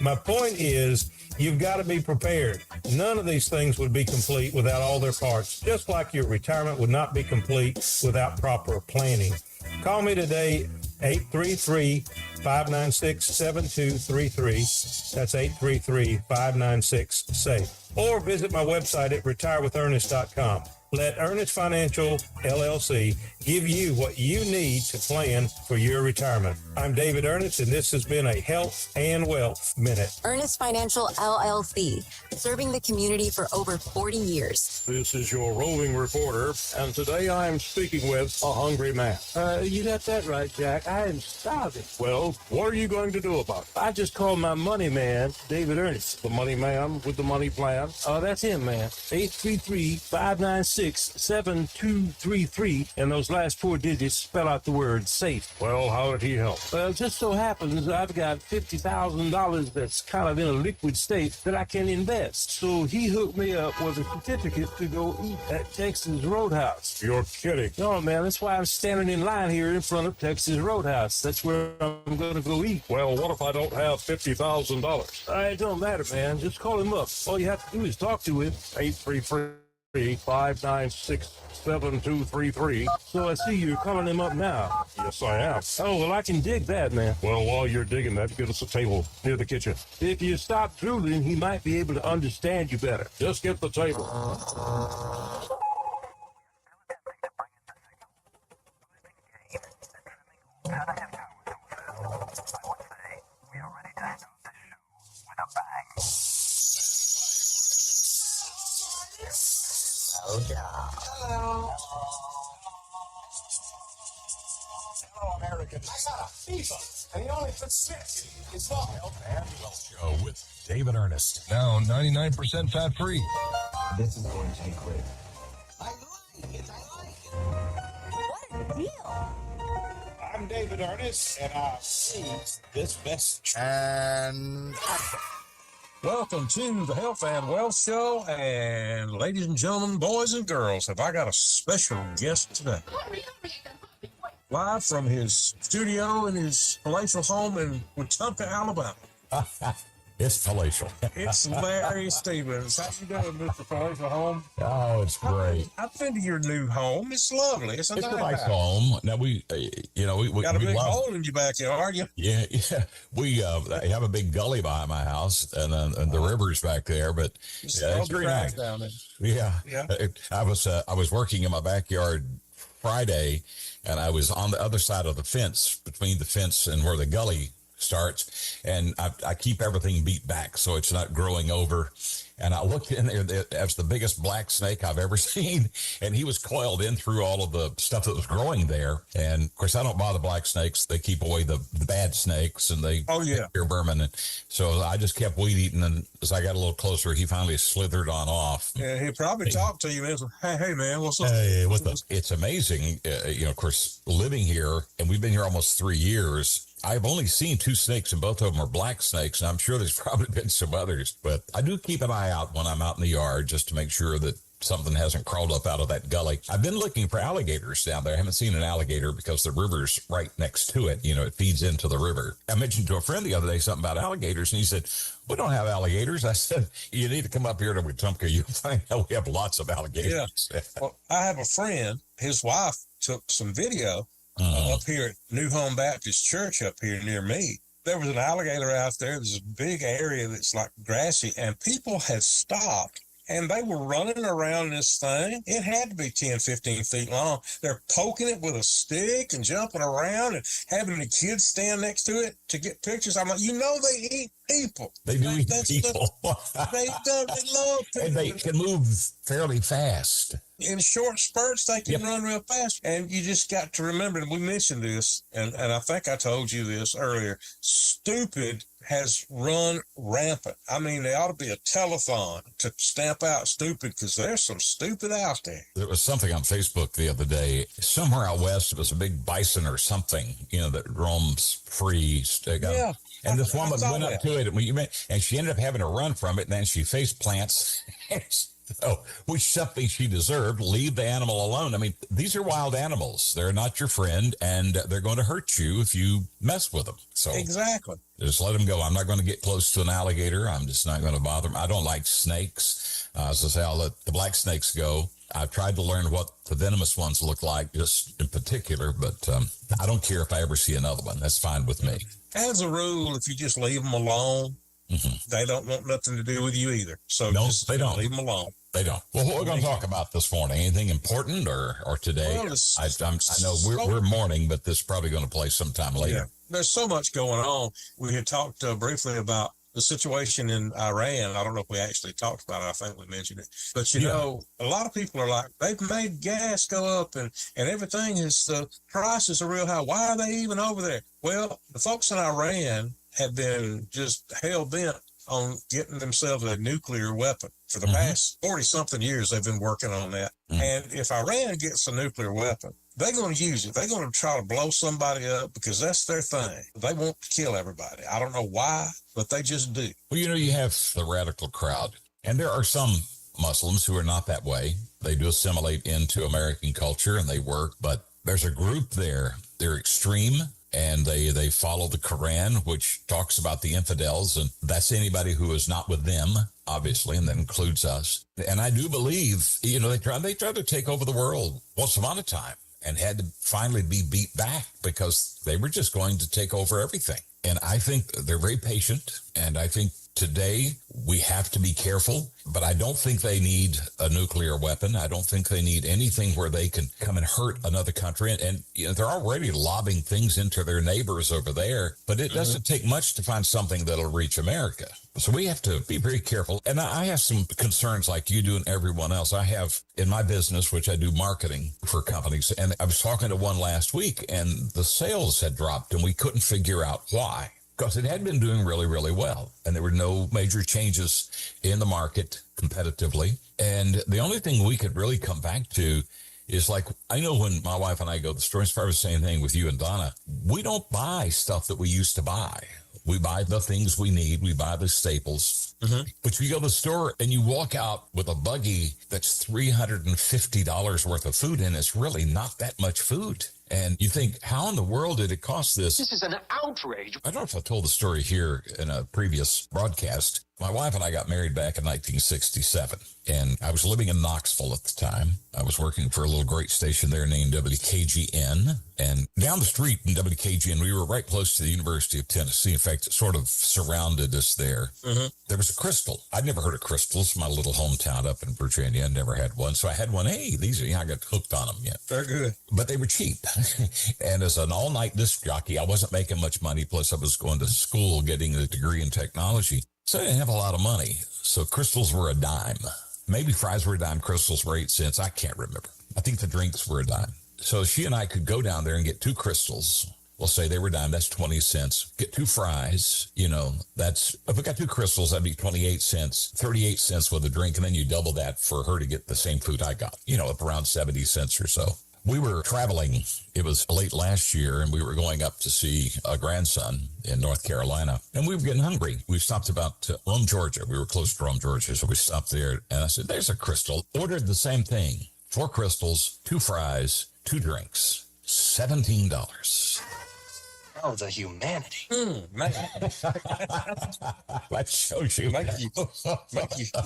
My point is, you've got to be prepared. None of these things would be complete without all their parts, just like your retirement would not be complete without proper planning. Call me today, 833-596-7233. That's 833-596-SAFE. Or visit my website at retirewithernest.com. Let Ernest Financial, LLC, give you what you need to plan for your retirement. I'm David Ernest, and this has been a Health and Wealth Minute. Ernest Financial, LLC, serving the community for over 40 years. This is your roving reporter, and today I am speaking with a hungry man. You got that right, Jack. I am starving. Well, what are you going to do about it? I just called my money man, David Ernest. The money man with the money plan? Oh, that's him, man. 833-596-7233, and those last 4 digits spell out the word SAFE. Well, how did he help? Well, it just so happens I've got $50,000 that's kind of in a liquid state that I can invest. So he hooked me up with a certificate to go eat at Texas Roadhouse. You're kidding. No, man, that's why I'm standing in line here in front of Texas Roadhouse. That's where I'm going to go eat. Well, what if I don't have $50,000? It don't matter, man. Just call him up. All you have to do is talk to him. 833-596-7233. So I see you're calling him up now. Yes, I am. Oh, well, I can dig that, man. Well, while you're digging that, get us a table near the kitchen. If you stop drooling, he might be able to understand you better. Just get the table. Hello, American. I got a fever, and he only fits 6. It's not Health and Wealth Show with David Ernest. Now 99% fat free. This is going to be quick. I like it. What a deal. I'm David Ernest, and I see this message. And welcome to the Health and Wealth Show. And ladies and gentlemen, boys and girls, have I got a special guest today. Live from his studio in his palatial home in Wetumpka, Alabama. It's palatial. It's Larry Stevens. How you doing, Mr. Palatial Home? Oh, it's great. I've been to your new home. It's lovely. It's a nice home. Now we got a big hole in your backyard. Yeah. We have a big gully behind my house, and the river's back there. But it's very nice down there. Yeah. I was working in my backyard Friday, and I was on the other side of the fence, between the fence and where the gully starts, and I keep everything beat back so it's not growing over. And I looked in there, that's the biggest black snake I've ever seen. And he was coiled in through all of the stuff that was growing there. And of course, I don't bother black snakes. They keep away the bad snakes, and they ear vermin. And so I just kept weed eating. And as I got a little closer, he finally slithered on off. Yeah, he probably talked to you and said, hey, man, what's up? Hey, what's up? It's amazing, of course, living here, and we've been here almost 3 years. I've only seen 2 snakes, and both of them are black snakes, and I'm sure there's probably been some others. But I do keep an eye out when I'm out in the yard just to make sure that something hasn't crawled up out of that gully. I've been looking for alligators down there. I haven't seen an alligator because the river's right next to it. It feeds into the river. I mentioned to a friend the other day something about alligators, and he said, we don't have alligators. I said, you need to come up here to Wetumpka. You'll find out we have lots of alligators. Yeah. Well, I have a friend, his wife took some video up here at New Home Baptist Church up here near me. There was an alligator out there. There's a big area that's like grassy, and people had stopped, and they were running around this thing. It had to be 10, 15 feet long. They're poking it with a stick and jumping around and having the kids stand next to it to get pictures. I'm like, they eat people. They do eat people. They love people. And they can move fairly fast. In short spurts, they can run real fast. And you just got to remember, and we mentioned this, and I think I told you this earlier, stupid has run rampant. I mean, there ought to be a telethon to stamp out stupid, because there's some stupid out there. There was something on Facebook the other day. Somewhere out west, it was a big bison or something, that roams free. Yeah. And this woman went up to it, and she ended up having to run from it, and then she face plants. Which something she deserved. Leave the animal alone. I mean, these are wild animals. They're not your friend, and they're going to hurt you if you mess with them. So exactly. Just let them go. I'm not going to get close to an alligator. I'm just not going to bother them. I don't like snakes. So say I'll let the black snakes go. I've tried to learn what the venomous ones look like, just in particular, but I don't care if I ever see another one. That's fine with me. As a rule, if you just leave them alone, they don't want nothing to do with you either. So no, just they don't. Leave them alone. They don't. Well, what we're going to talk about this morning? Anything important or today? Well, I know we're morning, but this is probably going to play sometime later. Yeah. There's so much going on. We had talked briefly about the situation in Iran. I don't know if we actually talked about it. I think we mentioned it. But, a lot of people are like, they've made gas go up and everything is, the prices are real high. Why are they even over there? Well, the folks in Iran have been just hell-bent on getting themselves a nuclear weapon. For the past 40-something years, they've been working on that. And if Iran gets a nuclear weapon, they're going to use it. They're going to try to blow somebody up because that's their thing. They want to kill everybody. I don't know why, but they just do. Well, you have the radical crowd, and there are some Muslims who are not that way. They do assimilate into American culture, and they work, but there's a group there. They're extreme. And they follow the Quran, which talks about the infidels, and that's anybody who is not with them, obviously, and that includes us. And I do believe, they tried to take over the world once upon a time and had to finally be beat back because they were just going to take over everything. And I think they're very patient, and I think today we have to be careful, but I don't think they need a nuclear weapon. I don't think they need anything where they can come and hurt another country. And they're already lobbing things into their neighbors over there, but it doesn't take much to find something that'll reach America. So we have to be very careful. And I have some concerns like you do and everyone else. I have in my business, which I do marketing for companies, and I was talking to one last week, and the sales had dropped, and we couldn't figure out why. Because it had been doing really, really well. And there were no major changes in the market competitively. And the only thing we could really come back to is like, I know when my wife and I go to the store, it's probably the same thing with you and Donna, we don't buy stuff that we used to buy. We buy the things we need. We buy the staples. But you go to the store and you walk out with a buggy that's $350 worth of food, and it's really not that much food. And you think, how in the world did it cost this? This is an outrage. I don't know if I told the story here in a previous broadcast. My wife and I got married back in 1967, and I was living in Knoxville at the time. I was working for a little great station there named WKGN, and down the street in WKGN, we were right close to the University of Tennessee. In fact, it sort of surrounded us there. There was a Crystal. I'd never heard of Crystals. My little hometown up in Virginia, I never had one. So I had one. Hey, these are, I got hooked on them yet. They're good. But they were cheap. And as an all-night disc jockey, I wasn't making much money. Plus, I was going to school getting a degree in technology. So I didn't have a lot of money. So Crystals were a dime. Maybe fries were a dime, Crystals were 8 cents. I can't remember. I think the drinks were a dime. So she and I could go down there and get 2 Crystals. We'll say they were a dime, that's 20 cents. Get 2 fries, that's, if we got 2 Crystals, that'd be 28 cents, 38 cents with a drink. And then you double that for her to get the same food I got, up around 70 cents or so. We were traveling. It was late last year, and we were going up to see a grandson in North Carolina, and we were getting hungry. We stopped about Rome, Georgia. We were close to Rome, Georgia, so we stopped there, and I said, there's a Crystal. Ordered the same thing, 4 Crystals, 2 fries, 2 drinks, $17. Oh, the humanity. Man. That shows you. Make you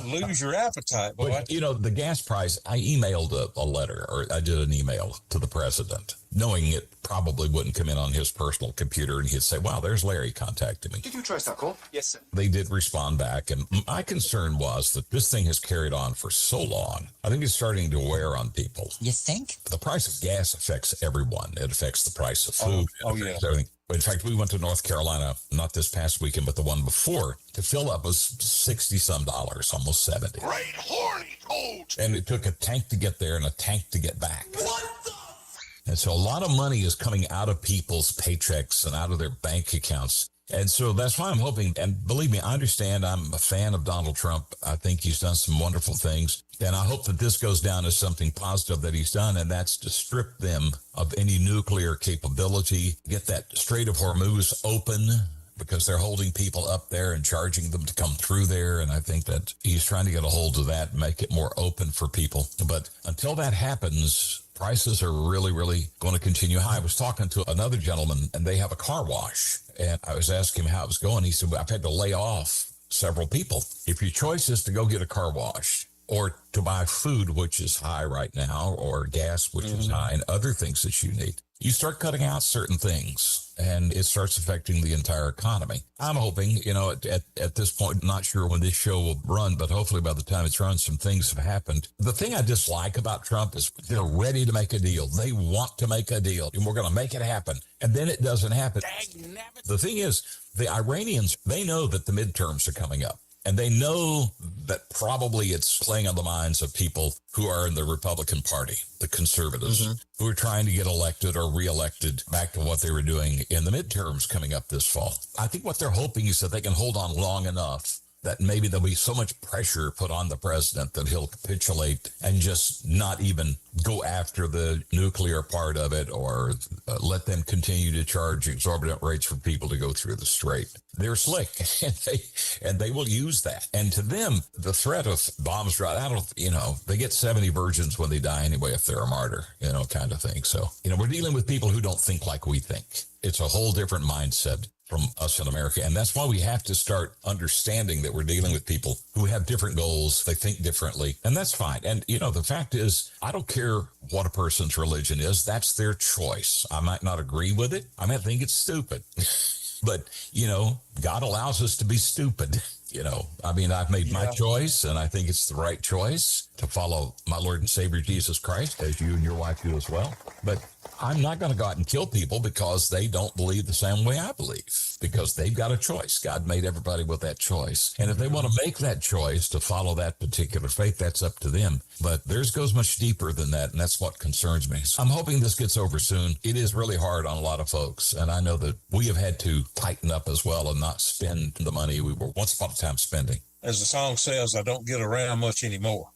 lose your appetite, boy. But, the gas price, I emailed a letter, or I did an email to the president, knowing it probably wouldn't come in on his personal computer, and he'd say, wow, there's Larry contacting me. Did you try Stockholm? Yes, sir. They did respond back, and my concern was that this thing has carried on for so long. I think it's starting to wear on people. You think? The price of gas affects everyone. It affects the price of food. Oh yeah. Everything. In fact, we went to North Carolina, not this past weekend, but the one before. To fill up was $60-some, almost 70. Great horny cold. And it took a tank to get there and a tank to get back. And so a lot of money is coming out of people's paychecks and out of their bank accounts. And so that's why I'm hoping, and believe me, I understand I'm a fan of Donald Trump. I think he's done some wonderful things. And I hope that this goes down as something positive that he's done, and that's to strip them of any nuclear capability, get that Strait of Hormuz open, because they're holding people up there and charging them to come through there. And I think that he's trying to get a hold of that and make it more open for people. But until that happens, prices are really, really going to continue high. I was talking to another gentleman, and they have a car wash. And I was asking him how it was going. He said, well, I've had to lay off several people. If your choice is to go get a car wash or to buy food, which is high right now, or gas, which is high, and other things that you need, you start cutting out certain things, and it starts affecting the entire economy. I'm hoping, at this point, not sure when this show will run, but hopefully by the time it's run, some things have happened. The thing I dislike about Trump is they're ready to make a deal. They want to make a deal, and we're going to make it happen. And then it doesn't happen. The thing is, the Iranians, they know that the midterms are coming up. And they know that probably it's playing on the minds of people who are in the Republican Party, the conservatives, who are trying to get elected or reelected back to what they were doing in the midterms coming up this fall. I think what they're hoping is that they can hold on long enough that maybe there'll be so much pressure put on the president that he'll capitulate and just not even go after the nuclear part of it, or let them continue to charge exorbitant rates for people to go through the strait. They're slick, and they will use that. And to them, the threat of bombs drop, they get 70 virgins when they die anyway if they're a martyr, kind of thing. So, we're dealing with people who don't think like we think. It's a whole different mindset from us in America. And that's why we have to start understanding that we're dealing with people who have different goals. They think differently, and that's fine. And, the fact is, I don't care what a person's religion is. That's their choice. I might not agree with it. I might think it's stupid. But, God allows us to be stupid. I've made my choice, and I think it's the right choice to follow my Lord and Savior Jesus Christ, as you and your wife do as well. But I'm not going to go out and kill people because they don't believe the same way I believe, because they've got a choice. God made everybody with that choice. And if they want to make that choice to follow that particular faith, that's up to them. But theirs goes much deeper than that, and that's what concerns me. So I'm hoping this gets over soon. It is really hard on a lot of folks, and I know that we have had to tighten up as well and not spend the money we were once upon a time spending. As the song says, I don't get around much anymore.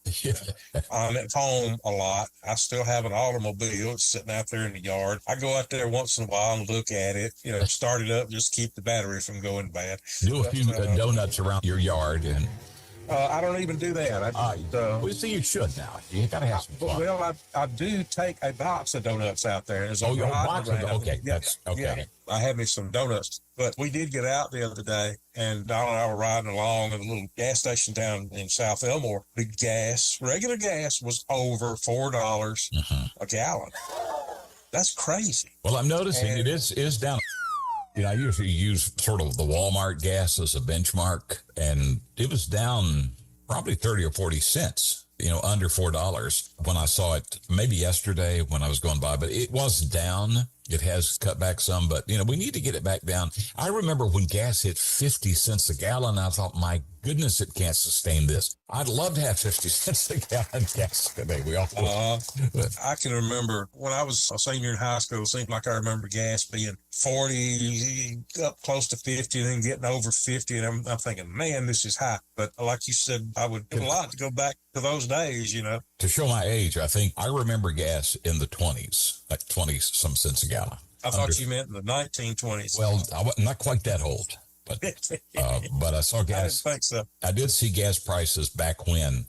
I'm at home a lot. I still have an automobile. It's sitting out there in the yard. I go out there once in a while and look at it, start it up, just keep the battery from going bad. Do a few donuts around your yard and I don't even do that. Well, see, you should now. You got to have some fun. Well, I do take a box of donuts out there. There's a box of okay. Yeah, That's okay. Yeah, I had me some donuts. But we did get out the other day, and Donald and I were riding along at a little gas station down in South Elmore. The gas, regular gas, was over $4 a gallon. That's crazy. Well, I'm noticing it is down. You know, I usually use sort of the Walmart gas as a benchmark, and it was down probably 30 or 40 cents, you know, under $4 when I saw it maybe yesterday when I was going by, but it was down. It has cut back some, but, you know, we need to get it back down. I remember when gas hit 50 cents a gallon, I thought, my goodness, it can't sustain this. I'd love to have 50 cents a gallon gas today. We all I can remember when I was a senior in high school, it seemed like I remember gas being 40, up close to 50, and then getting over 50. And I'm thinking, man, this is high. But like you said, I would do a lot to go back to those days, you know. To show my age, I think I remember gas in the 20s, like 20 some cents a gallon. I thought you meant in the 1920s. Well, I wasn't not quite that old, but I saw gas. I didn't think so. I did see gas prices back when,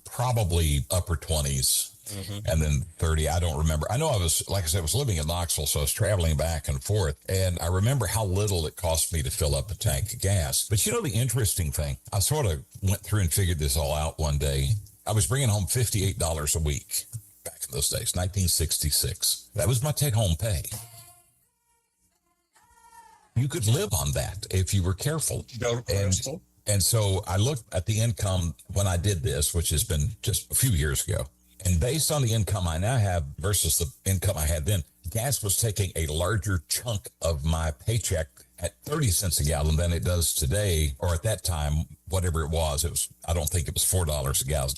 probably upper 20s. And then 30, I don't remember. I know I was, like I said, I was living in Knoxville, so I was traveling back and forth. And I remember how little it cost me to fill up a tank of gas. But you know, the interesting thing, I sort of went through and figured this all out one day. I was bringing home $58 a week back in those days, 1966. That was my take-home pay. You could live on that if you were careful. And so I looked at the income when I did this, which has been just a few years ago. And based on the income I now have versus the income I had then, gas was taking a larger chunk of my paycheck at 30 cents a gallon than it does today, or at that time, whatever it was, I don't think it was $4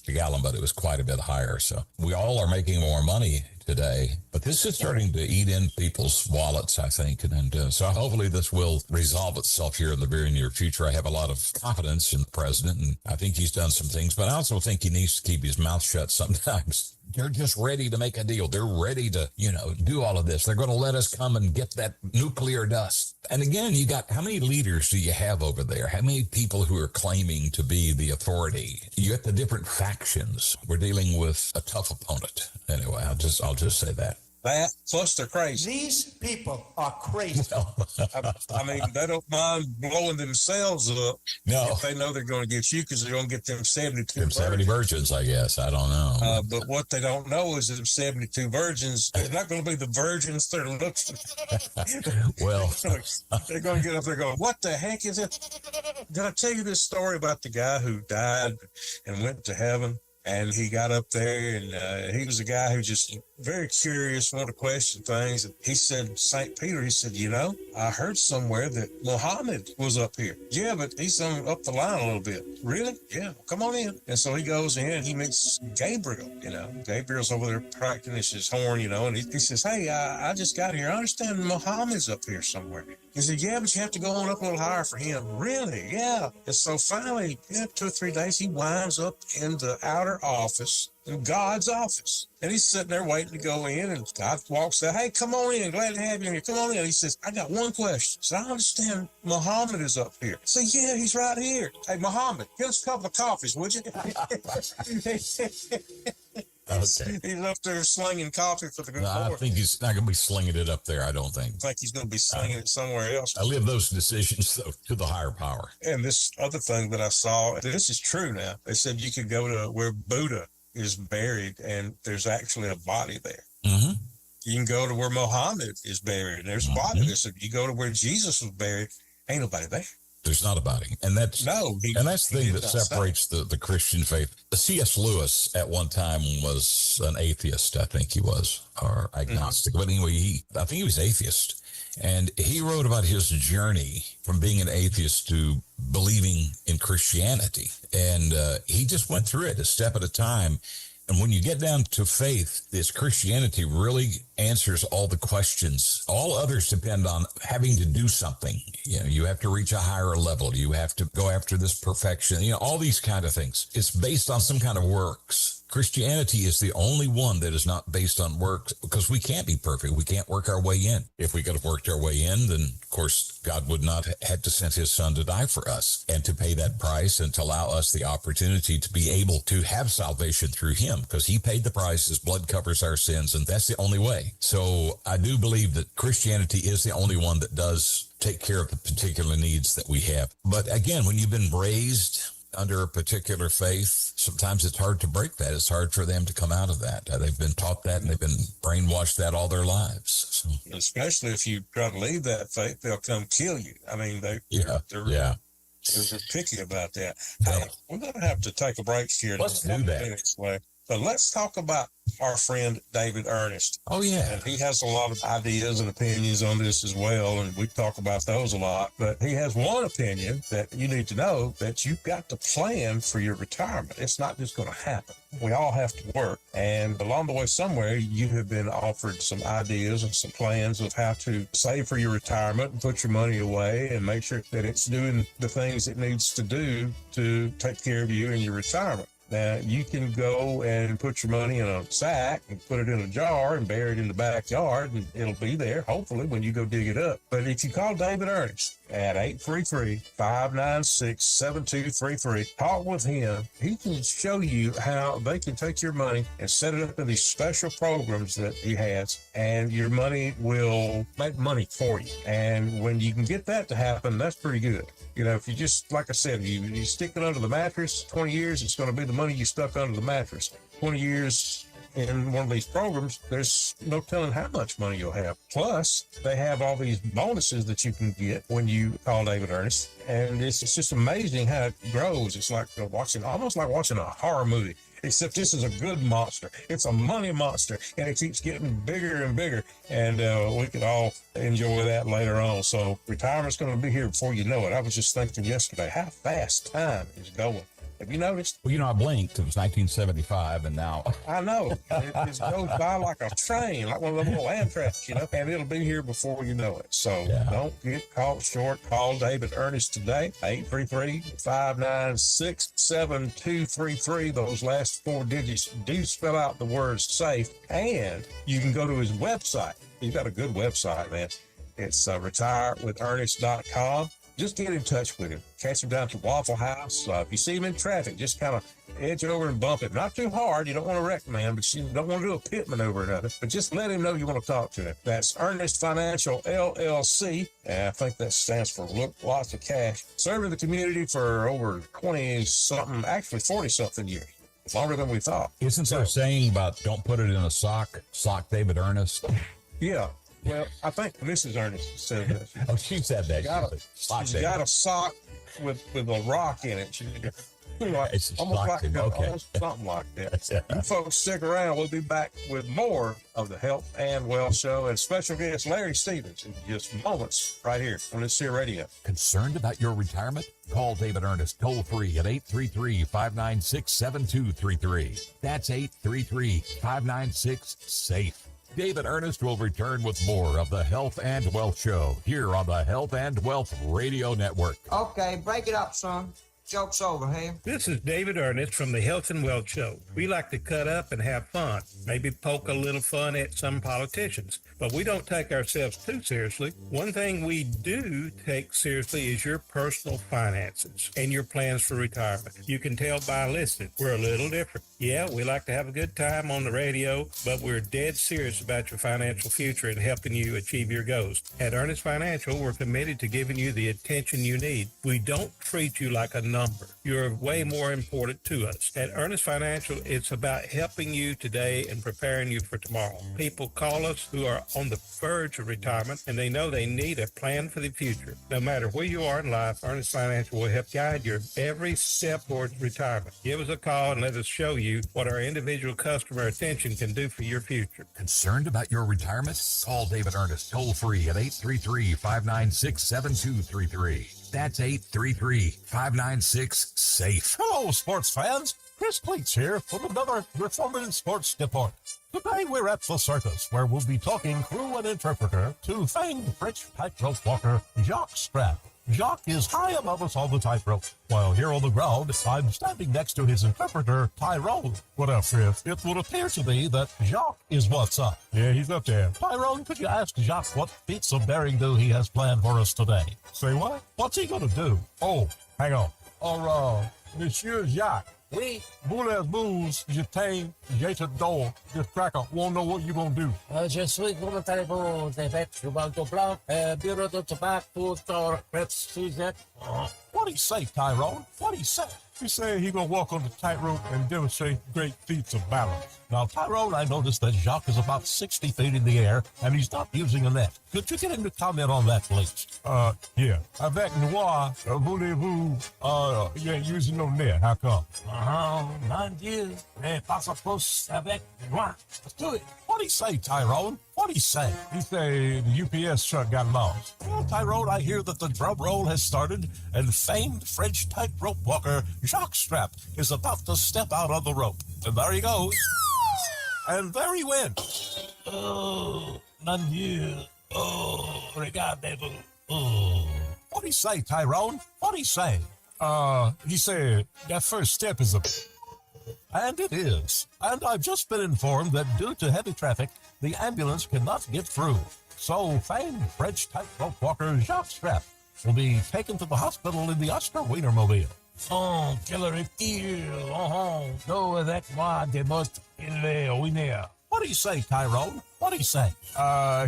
a gallon, but it was quite a bit higher. So we all are making more money today, but this is starting to eat in people's wallets, I think. And so hopefully this will resolve itself here in the very near future. I have a lot of confidence in the president, and I think he's done some things, but I also think he needs to keep his mouth shut sometimes. They're just ready to make a deal. They're ready to, do all of this. They're going to let us come and get that nuclear dust. And again, you got, how many leaders do you have over there? How many people who are claiming to be the authority? You got the different factions. We're dealing with a tough opponent. Anyway, I'll just say that. That, plus they're crazy. These people are crazy. I mean, they don't mind blowing themselves up if they know they're going to get you, because they're going to get them 72 them 70 virgins, I guess. I don't know. But what they don't know is that them 72 virgins, they're not going to be the virgins they're looking Well, they're going to get up there going, what the heck is it? Did I tell you this story about the guy who died and went to heaven? And he got up there, and he was a guy who just very curious, wanted to question things. And he said, St. Peter, he said, I heard somewhere that Muhammad was up here. Yeah, but he's up the line a little bit. Really? Yeah, come on in. And so he goes in, and he meets Gabriel, Gabriel's over there practicing his horn, and he says, hey, I just got here. I understand Muhammad's up here somewhere. He said, yeah, but you have to go on up a little higher for him. Really? Yeah. And so finally, 2 or 3 days, he winds up in the outer office, in God's office. And he's sitting there waiting to go in, and God walks out, hey, come on in, glad to have you in here. Come on in. He says, I got one question. So I understand Muhammad is up here. So yeah, he's right here. Hey, Muhammad, give us a couple of coffees, would you? Okay. He's up there slinging coffee for the good Lord. I think he's not going to be slinging it up there, I don't think. I think he's going to be slinging it somewhere else. I leave those decisions, though, to the higher power. And this other thing that I saw, this is true now. They said you could go to where Buddha is buried, and there's actually a body there. Mm-hmm. You can go to where Muhammad is buried, and there's a body there. So you go to where Jesus was buried, ain't nobody there. There's not a body. And that's the thing that separates the Christian faith. C.S. Lewis at one time was an atheist, I think he was, or agnostic. But anyway, I think he was atheist. And he wrote about his journey from being an atheist to believing in Christianity. And he just went through it a step at a time. And when you get down to faith, this Christianity really answers all the questions. All others depend on having to do something. You have to reach a higher level. You have to go after this perfection. All these kind of things. It's based on some kind of works. Christianity is the only one that is not based on works, because we can't be perfect. We can't work our way in. If we could have worked our way in, then of course God would not have had to send his son to die for us and to pay that price and to allow us the opportunity to be able to have salvation through him, because he paid the price. His blood covers our sins, and that's the only way. So I do believe that Christianity is the only one that does take care of the particular needs that we have. But again, when you've been raised under a particular faith, sometimes it's hard to break that. It's hard for them to come out of that. They've been taught that, and they've been brainwashed that all their lives. So. Especially if you try to leave that faith, they'll come kill you. I mean, they're picky about that. Hey, we're going to have to take a break here. Let's do that. But let's talk about our friend David Ernest. Oh, yeah. And he has a lot of ideas and opinions on this as well, and we talk about those a lot. But he has one opinion that you need to know, that you've got to plan for your retirement. It's not just going to happen. We all have to work. And along the way somewhere, you have been offered some ideas and some plans of how to save for your retirement and put your money away and make sure that it's doing the things it needs to do to take care of you in your retirement. Now, you can go and put your money in a sack and put it in a jar and bury it in the backyard, and it'll be there, hopefully, when you go dig it up. But if you call David Ernest at 833-596-7233, talk with him. He can show you how they can take your money and set it up in these special programs that he has, and your money will make money for you. And when you can get that to happen, that's pretty good. You know, if you just, like I said, you stick it under the mattress, 20 years, it's going to be the money you stuck under the mattress. 20 years in one of these programs, there's no telling how much money you'll have. Plus, they have all these bonuses that you can get when you call David Ernest. And it's just amazing how it grows. It's like almost like watching a horror movie. Except this is a good monster. It's a money monster, and it keeps getting bigger and bigger. And we could all enjoy that later on. So retirement's going to be here before you know it. I was just thinking yesterday, how fast time is going. Have you noticed? Well, I blinked. It was 1975, and now. I know. It just goes by like a train, like one of those little Amtrak, and it'll be here before you know it. So don't get caught short. Call David Ernest today, 833-596-7233. Those last 4 digits do spell out the word safe. And you can go to his website. He's got a good website, man. It's retirewithernest.com. Just get in touch with him. Catch him down at the Waffle House. If you see him in traffic, just kind of edge over and bump it. Not too hard. You don't want to wreck, man, but you don't want to do a pit maneuver or nothing. But just let him know you want to talk to him. That's Ernest Financial, LLC. And I think that stands for Look Lots of Cash. Serving the community for over 20-something, actually 40-something years. Longer than we thought. Isn't there a saying about don't put it in a sock David Ernest? Yeah. Well, I think Mrs. Ernest said that. Oh, she said that. She's got a sock with a rock in it. Almost something like that. You folks stick around. We'll be back with more of the Health and Wealth Show and special guest Larry Stevens in just moments right here on this here radio. Concerned about your retirement? Call David Ernest toll free at 833-596-7233. That's 833-596-SAFE. David Ernest will return with more of the Health and Wealth Show here on the Health and Wealth Radio Network. Okay, break it up, son. Joke's over, hey? This is David Ernest from the Health and Wealth Show. We like to cut up and have fun, maybe poke a little fun at some politicians, but we don't take ourselves too seriously. One thing we do take seriously is your personal finances and your plans for retirement. You can tell by listening, we're a little different. Yeah, we like to have a good time on the radio, but we're dead serious about your financial future and helping you achieve your goals. At Ernest Financial, we're committed to giving you the attention you need. We don't treat you like a number. You're way more important to us. At Ernest Financial, it's about helping you today and preparing you for tomorrow. People call us who are on the verge of retirement, and they know they need a plan for the future. No matter where you are in life, Ernest Financial will help guide your every step towards retirement. Give us a call and let us show you what our individual customer attention can do for your future. Concerned about your retirement? Call David Ernest toll free at 833-596-7233. That's 833-596-SAFE. Hello, sports fans. Chris Pleats here from another Reforming Sports Report. Today we're at the circus, where we'll be talking crew and interpreter to famed French tightrope walker Jacques Strap. Jacques is high above us on the tightrope, while here on the ground, I'm standing next to his interpreter, Tyrone. What up, Chris? It would appear to me that Jacques is what's up. Yeah, he's up there. Tyrone, could you ask Jacques what feats of daring do he has planned for us today? Say what? What's he gonna do? Oh, hang on. Monsieur Jacques. Oui. Voulez-vous jeter d'or? This cracker won't know what you gonna do. Je suis comment des vêtements du Banco Blanc, bureau de tabac pour Suzette. What'd he say, Tyrone? What'd he say? He said he gonna walk on the tightrope and demonstrate great feats of balance. Now, Tyrone, I noticed that Jacques is about 60 feet in the air, and he's not using a net. Could you get him to comment on that, please? Yeah. Avec noir, voulez-vous, you ain't using no net. How come? Mon Dieu, mais pas suppose avec noir. Let's do it. What'd he say, Tyrone? What'd he say? He said the UPS truck got lost. Well, Tyrone, I hear that the drum roll has started, and famed French tightrope walker Jacques Strap is about to step out on the rope. And there he goes. And there he went. Oh, mon Dieu. Oh, regardez-vous. Oh. What'd he say, Tyrone? What'd he say? He said that first step is a... And it is. And I've just been informed that due to heavy traffic, the ambulance cannot get through. So famed French tightrope walker Jacques Strap will be taken to the hospital in the Oscar Wienermobile. Oh, quel rectile. Go avec moi des mots élevés au Wiener. What'd he say, Tyrone? What'd he say?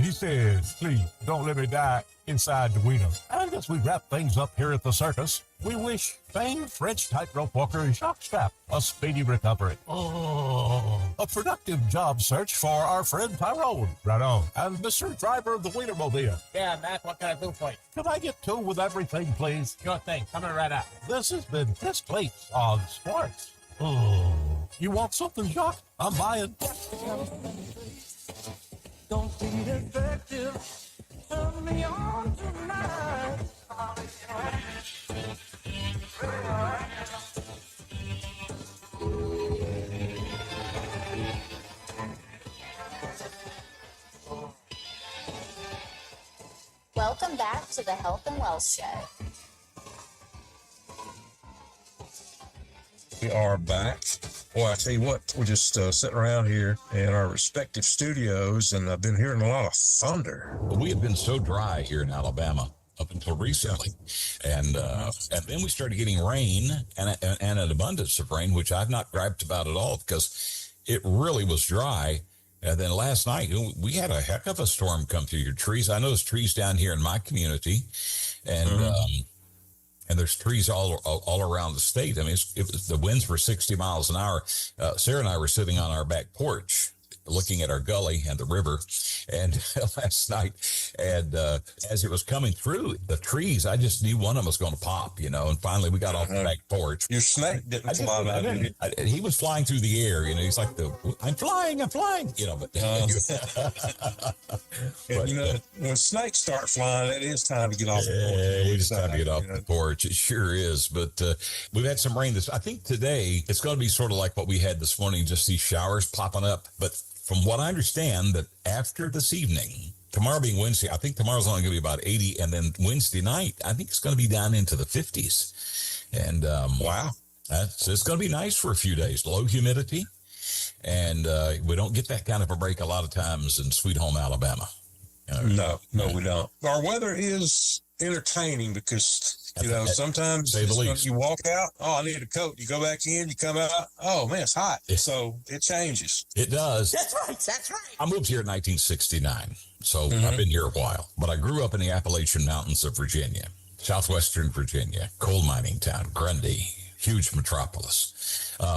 He said, please, don't let me die inside the Wiener. And as we wrap things up here at the circus, we wish famed French tightrope walker Jacques Strap a speedy recovery. Oh. A productive job search for our friend Tyrone. Right on. And Mr. Driver of the Wienermobile. Yeah, Mac, what can I do for you? Can I get two with everything, please? Sure thing. Coming right up. This has been Chris Plates on Sports. Oh. You want something, Jacques? I'm buying. Don't be defective. Turn me on tonight. Welcome back to the Health and Wealth Show. We are back. Boy, I tell you what, we're just sitting around here in our respective studios, and I've been hearing a lot of thunder. We have been so dry here in Alabama up until recently, and then we started getting rain and an abundance of rain, which I've not griped about at all because it really was dry. And then last night we had a heck of a storm come through your trees. I know there's trees down here in my community, and there's trees all around the state. I mean, the winds were 60 miles an hour. Sarah and I were sitting on our back porch looking at our gully and the river, and last night, and as it was coming through the trees, I just knew one of them was going to pop, and finally we got off the back porch. Your snake didn't fly out. He was flying through the air, he's like I'm flying, but when snakes start flying, it is time to get off the porch. It is time to get off the porch. It sure is. But we've had some rain. I think today it's going to be sort of like what we had this morning, just these showers popping up. But from what I understand, that after this evening, tomorrow being Wednesday, I think tomorrow's only going to be about 80. And then Wednesday night, I think it's going to be down into the 50s. And wow, it's going to be nice for a few days. Low humidity. And we don't get that kind of a break a lot of times in Sweet Home Alabama. No, we don't. Our weather is entertaining because, sometimes you walk out, I need a coat. You go back in, you come out, man, it's hot. So it changes. It does. That's right. I moved here in 1969, so I've been here a while. But I grew up in the Appalachian Mountains of Virginia, southwestern Virginia, coal mining town, Grundy, huge metropolis. You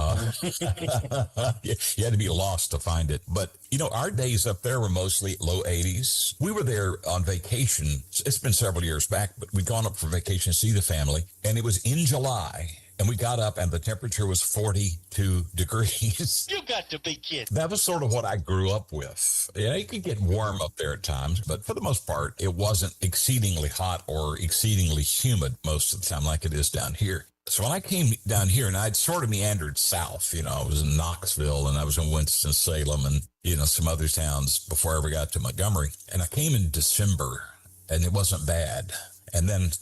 had to be lost to find it. But, our days up there were mostly low 80s. We were there on vacation. It's been several years back, but we'd gone up for vacation to see the family. And it was in July. And we got up and the temperature was 42 degrees. You got to be kidding. That was sort of what I grew up with. It could get warm up there at times, but for the most part, it wasn't exceedingly hot or exceedingly humid most of the time like it is down here. So when I came down here, and I'd sort of meandered south, I was in Knoxville and I was in Winston-Salem and, some other towns before I ever got to Montgomery. And I came in December and it wasn't bad. And then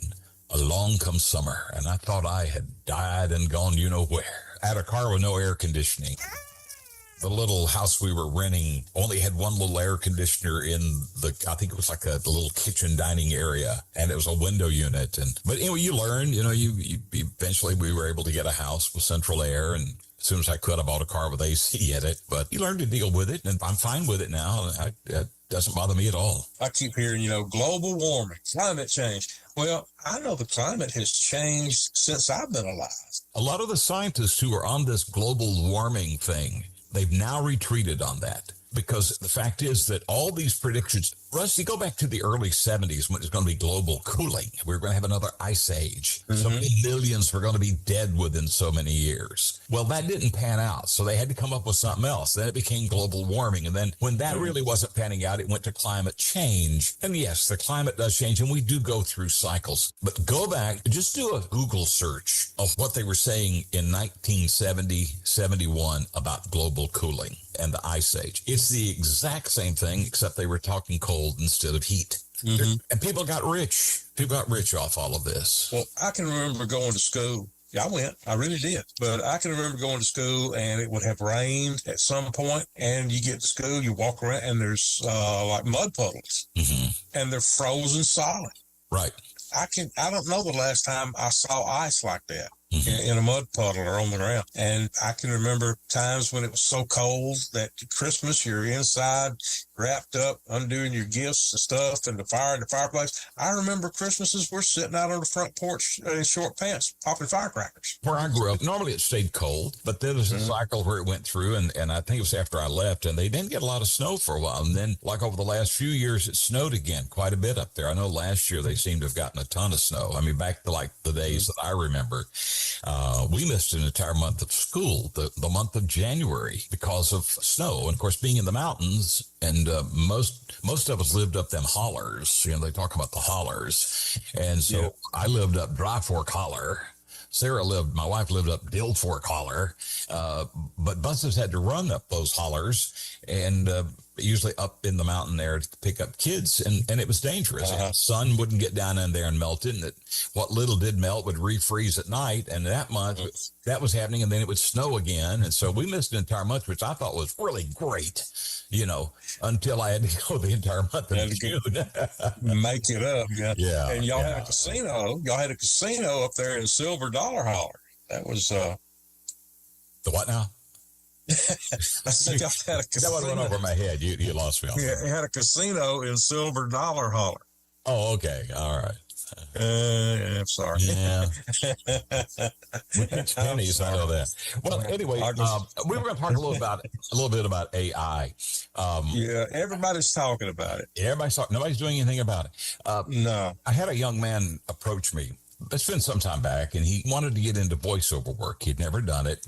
along comes summer, and I thought I had died and gone you know where. I had a car with no air conditioning. The little house we were renting only had one little air conditioner in I think it was like a little kitchen dining area, and it was a window unit. But anyway, you learn, you eventually we were able to get a house with central air, and as soon as I could, I bought a car with AC in it. But you learn to deal with it, and I'm fine with it now. It doesn't bother me at all. I keep hearing, global warming, climate change. Well, I know the climate has changed since I've been alive. A lot of the scientists who are on this global warming thing, they've now retreated on that, because the fact is that all these predictions, Rusty, go back to the early 70s when it's going to be global cooling. We're going to have another ice age. So many millions were going to be dead within so many years. Well, that didn't pan out, so they had to come up with something else. Then it became global warming. And then when that really wasn't panning out, it went to climate change. And yes, the climate does change, and we do go through cycles. But go back, just do a Google search of what they were saying in 1970, 71 about global cooling and the ice age. It's the exact same thing, except they were talking cold instead of heat. And people got rich. People got rich off all of this. Well, I can remember going to school. Yeah, I went. I really did. But I can remember going to school, and it would have rained at some point, and you get to school, you walk around, and there's like mud puddles, and they're frozen solid. Right. I don't know the last time I saw ice like that in a mud puddle or on the ground. And I can remember times when it was so cold that Christmas, you're inside, wrapped up, undoing your gifts and stuff, and the fireplace. I remember Christmases we're sitting out on the front porch in short pants, popping firecrackers. Where I grew up, normally it stayed cold, but there was a cycle where it went through, and I think it was after I left, and they didn't get a lot of snow for a while. And then, like over the last few years, it snowed again quite a bit up there. I know last year they seemed to have gotten a ton of snow. I mean, back to like the days that I remember, we missed an entire month of school, the month of January, because of snow. And of course, being in the mountains, and most of us lived up them hollers. They talk about the hollers. And so I lived up Dry Fork Holler. My wife lived up Dill Fork Holler. But buses had to run up those hollers, and usually up in the mountain there to pick up kids, and it was dangerous. The sun wouldn't get down in there and melt it, and what little did melt would refreeze at night, and that month that was happening, and then it would snow again, and so we missed an entire month, which I thought was really great, until I had to go the entire month of June. Make it up. Yeah. And y'all had a casino. Y'all had a casino up there in Silver Dollar Holler. That was the what now? I said y'all had a casino. That one went over my head. You lost me. Yeah, it had a casino in Silver Dollar Holler. Oh, okay. All right. I'm sorry. Yeah. It's pennies, I know that. Well, anyway, we were going to talk a little bit about AI. Yeah, everybody's talking about it. Everybody's talking. Nobody's doing anything about it. No. I had a young man approach me. It's been some time back, and he wanted to get into voiceover work. He'd never done it.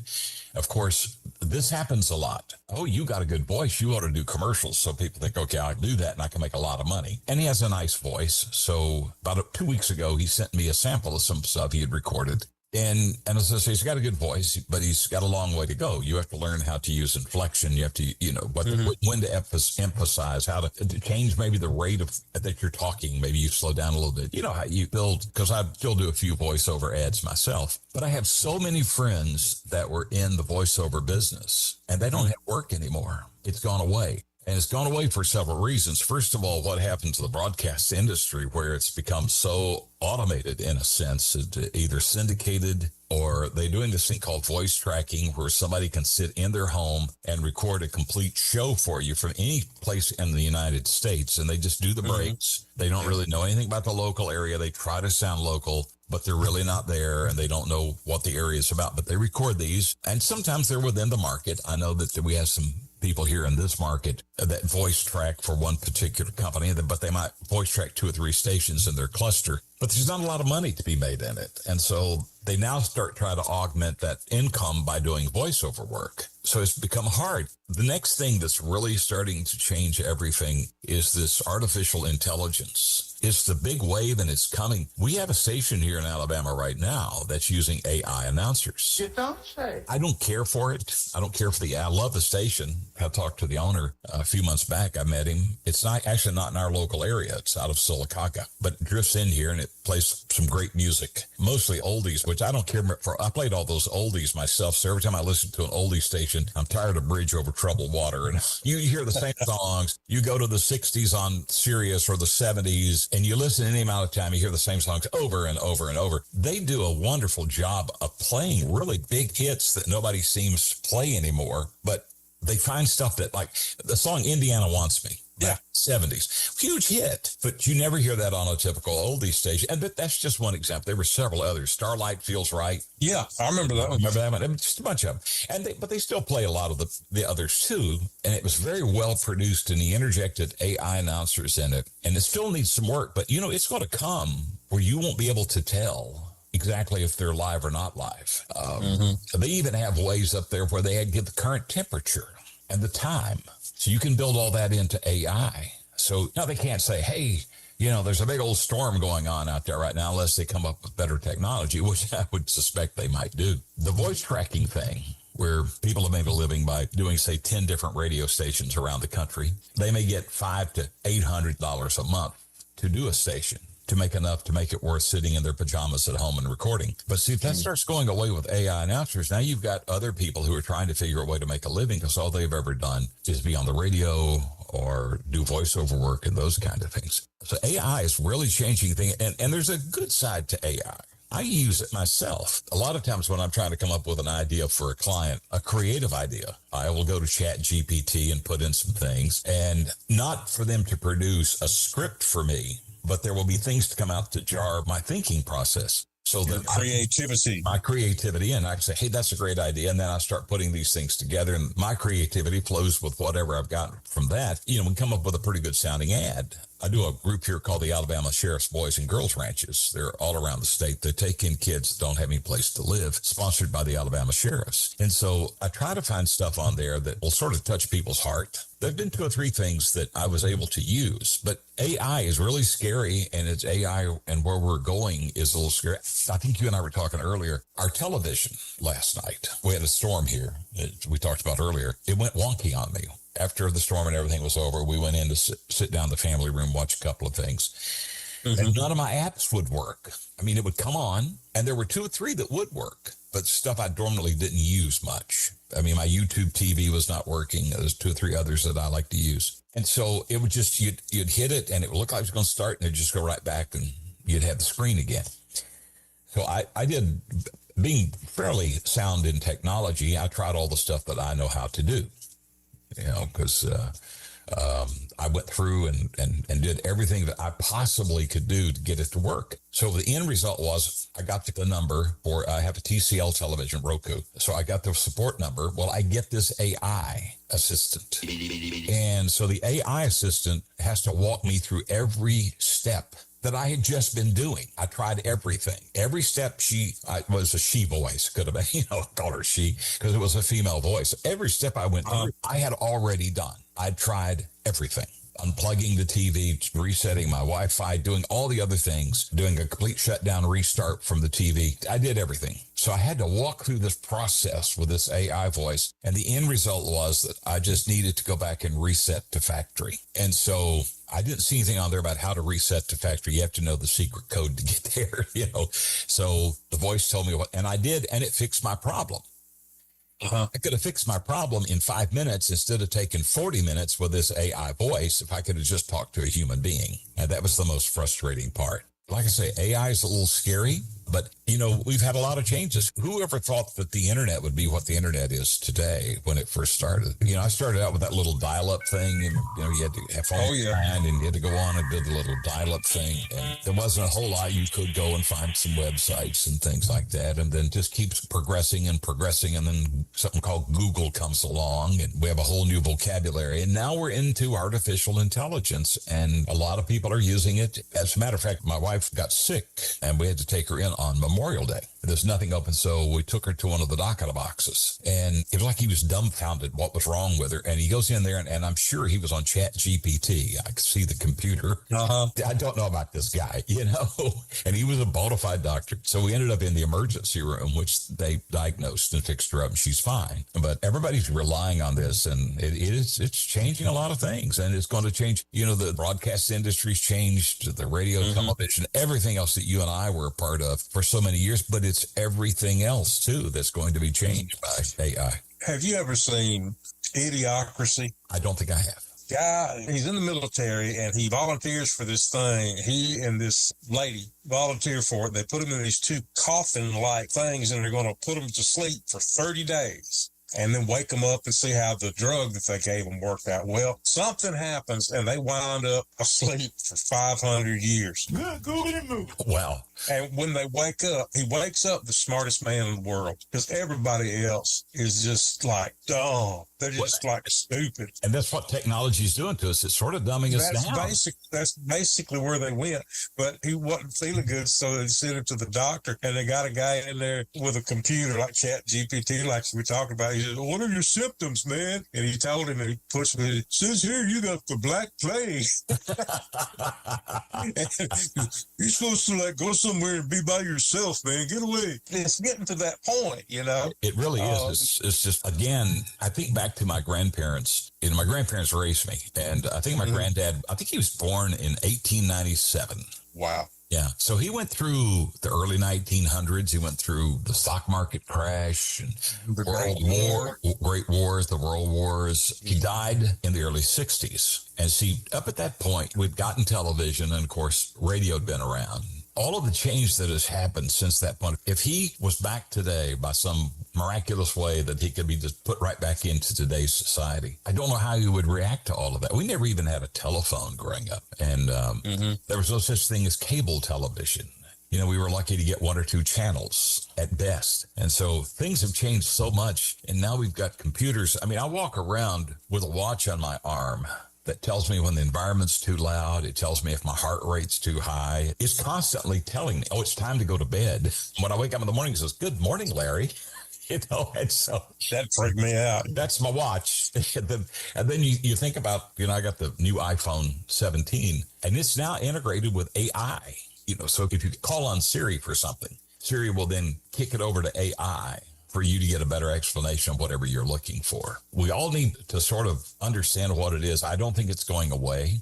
Of course, this happens a lot. Oh, you got a good voice. You ought to do commercials. So people think, okay, I can do that, and I can make a lot of money. And he has a nice voice. So about 2 weeks ago, he sent me a sample of some stuff he had recorded. And as I say, he's got a good voice, but he's got a long way to go. You have to learn how to use inflection. You have to, when to emphasize, how to change maybe the rate of that you're talking. Maybe you slow down a little bit. You know how you build, because I still do a few voiceover ads myself. But I have so many friends that were in the voiceover business, and they don't have work anymore. It's gone away. And it's gone away for several reasons. First of all, what happened to the broadcast industry, where it's become so automated in a sense, either syndicated, or they're doing this thing called voice tracking, where somebody can sit in their home and record a complete show for you from any place in the United States. And they just do the breaks. They don't really know anything about the local area. They try to sound local, but they're really not there, and they don't know what the area is about. But they record these, and sometimes they're within the market. I know that we have some people here in this market that voice track for one particular company, but they might voice track 2 or 3 stations in their cluster. But there's not a lot of money to be made in it. And so they now start trying to augment that income by doing voiceover work. So it's become hard. The next thing that's really starting to change everything is this artificial intelligence. It's the big wave and it's coming. We have a station here in Alabama right now that's using AI announcers. You don't say. I don't care for it. I don't care for I love the station. I talked to the owner a few months back. I met him. It's not in our local area. It's out of Silicaca, but it drifts in here and it plays some great music, mostly oldies, which I don't care for. I played all those oldies myself. So every time I listen to an oldie station, I'm tired of Bridge Over Troubled Water. And you hear the same songs. You go to the 60s on Sirius or the 70s and you listen any amount of time, you hear the same songs over and over and over. They do a wonderful job of playing really big hits that nobody seems to play anymore, but they find stuff that, like the song Indiana Wants Me. Yeah, 70s. Huge hit. But you never hear that on a typical oldie station. But that's just one example. There were several others. Starlight Feels Right. Yeah, I remember that one. Remember that one? I mean, just a bunch of them. But they still play a lot of the others too. And it was very well produced, and he interjected AI announcers in it. And it still needs some work. But, it's going to come where you won't be able to tell exactly if they're live or not live. They even have ways up there where they give the current temperature and the time. So you can build all that into AI. So now they can't say, hey, there's a big old storm going on out there right now, unless they come up with better technology, which I would suspect they might do. The voice tracking thing, where people have made a living by doing, say, 10 different radio stations around the country, they may get $500 to $800 a month to do a station, to make enough to make it worth sitting in their pajamas at home and recording. But see, if that starts going away with AI announcers, now you've got other people who are trying to figure a way to make a living because all they've ever done is be on the radio or do voiceover work and those kind of things. So AI is really changing things. And there's a good side to AI. I use it myself. A lot of times when I'm trying to come up with an idea for a client, a creative idea, I will go to ChatGPT and put in some things, and not for them to produce a script for me, but there will be things to come out to jar my thinking process. So that my creativity, and I say, hey, that's a great idea. And then I start putting these things together, and my creativity flows with whatever I've gotten from that. We come up with a pretty good sounding ad. I do a group here called the Alabama Sheriff's Boys and Girls Ranches. They're all around the state. They take in kids that don't have any place to live, sponsored by the Alabama Sheriffs. And so I try to find stuff on there that will sort of touch people's heart. There have been 2 or 3 things that I was able to use, but AI is really scary, and it's AI, and where we're going is a little scary. I think you and I were talking earlier. Our television last night, we had a storm here that we talked about earlier. It went wonky on me. After the storm and everything was over, we went in to sit down in the family room, watch a couple of things. And none of my apps would work. I mean, it would come on, and there were 2 or 3 that would work, but stuff I normally didn't use much. I mean, my YouTube TV was not working. There's 2 or 3 others that I like to use. And so it would just, you'd hit it, and it would look like it was going to start, and it'd just go right back, and you'd have the screen again. So I did, being fairly sound in technology, I tried all the stuff that I know how to do. Because I went through and did everything that I possibly could do to get it to work. So the end result was I got the number for, I have a TCL television, Roku. So I got the support number. Well, I get this AI assistant. And so the AI assistant has to walk me through every step that I had just been doing. I tried everything. Every step was a she voice. Could have been, call her she, because it was a female voice. Every step I went through, I had already done. I'd tried everything. Unplugging the TV, resetting my Wi-Fi, doing all the other things, doing a complete shutdown, restart from the TV. I did everything. So I had to walk through this process with this AI voice. And the end result was that I just needed to go back and reset to factory. And so I didn't see anything on there about how to reset to factory. You have to know the secret code to get there, So the voice told me what, and I did, and it fixed my problem. I could have fixed my problem in 5 minutes instead of taking 40 minutes with this AI voice if I could have just talked to a human being. And that was the most frustrating part. Like I say, AI is a little scary, but, we've had a lot of changes. Whoever thought that the internet would be what the internet is today when it first started? I started out with that little dial-up thing, and, you had to have phone and you had to go on and do the little dial-up thing. And there wasn't a whole lot. You could go and find some websites and things like that, and then just keeps progressing. And then something called Google comes along, and we have a whole new vocabulary. And now we're into artificial intelligence, and a lot of people are using it. As a matter of fact, my wife got sick, and we had to take her in on Memorial Day. There's nothing open. So we took her to one of the doctor boxes, and it was like he was dumbfounded what was wrong with her. And he goes in there, and I'm sure he was on Chat GPT. I could see the computer. I don't know about this guy, you know, and he was a bona fide doctor. So we ended up in the emergency room, which they diagnosed and fixed her up, and she's fine. But everybody's relying on this, and it's changing a lot of things, and it's going to change. You know, the broadcast industry's changed, the radio, television, everything else that you and I were a part of for so many years, but it's everything else too that's going to be changed by AI. Have you ever seen Idiocracy? I don't think I have. Guy, he's in the military and he volunteers for this thing. He and this lady volunteer for it. They put him in these two coffin-like things, and they're going to put him to sleep for 30 days. And then wake them up and see how the drug that they gave them worked out. Well, something happens, and they wind up asleep for 500 years. Go get him move. Wow. And when they wake up, he wakes up the smartest man in the world, because everybody else is just like dumb. They're just like stupid. And that's what technology is doing to us. It's sort of dumbing us down. That's basically where they went. But he wasn't feeling good, so they sent him to the doctor, and they got a guy in there with a computer like Chat GPT, like we talked about. He said, "What are your symptoms, man?" And he told him, and he pushed me. It says here you got the Black Plague. You're supposed to like go somewhere and be by yourself, man. Get away. It's getting to that point, you know. It really is. It's just, again, I think back to my grandparents. You know, my grandparents raised me, and I think my granddad, I think he was born in 1897. Wow. Yeah. So he went through the early 1900s. He went through the stock market crash and the Great Wars, the World Wars. He died in the early 60s. And see, up at that point, we'd gotten television, and of course, radio had been around. All of the change that has happened since that point, if he was back today by some miraculous way that he could be just put right back into today's society, I don't know how he would react to all of that. We never even had a telephone growing up, and there was no such thing as cable television. You know, we were lucky to get one or two channels at best. And so things have changed so much, and now we've got computers. I mean, I walk around with a watch on my arm that tells me when the environment's too loud. It tells me if my heart rate's too high. It's constantly telling me, oh, it's time to go to bed. When I wake up in the morning, it says, "Good morning, Larry." You know, and so that freaked me out. That's my watch. And then you think about, you know, I got the new iPhone 17, and it's now integrated with AI. You know, so if you call on Siri for something, Siri will then kick it over to AI for you to get a better explanation of whatever you're looking for. We all need to sort of understand what it is. I don't think it's going away.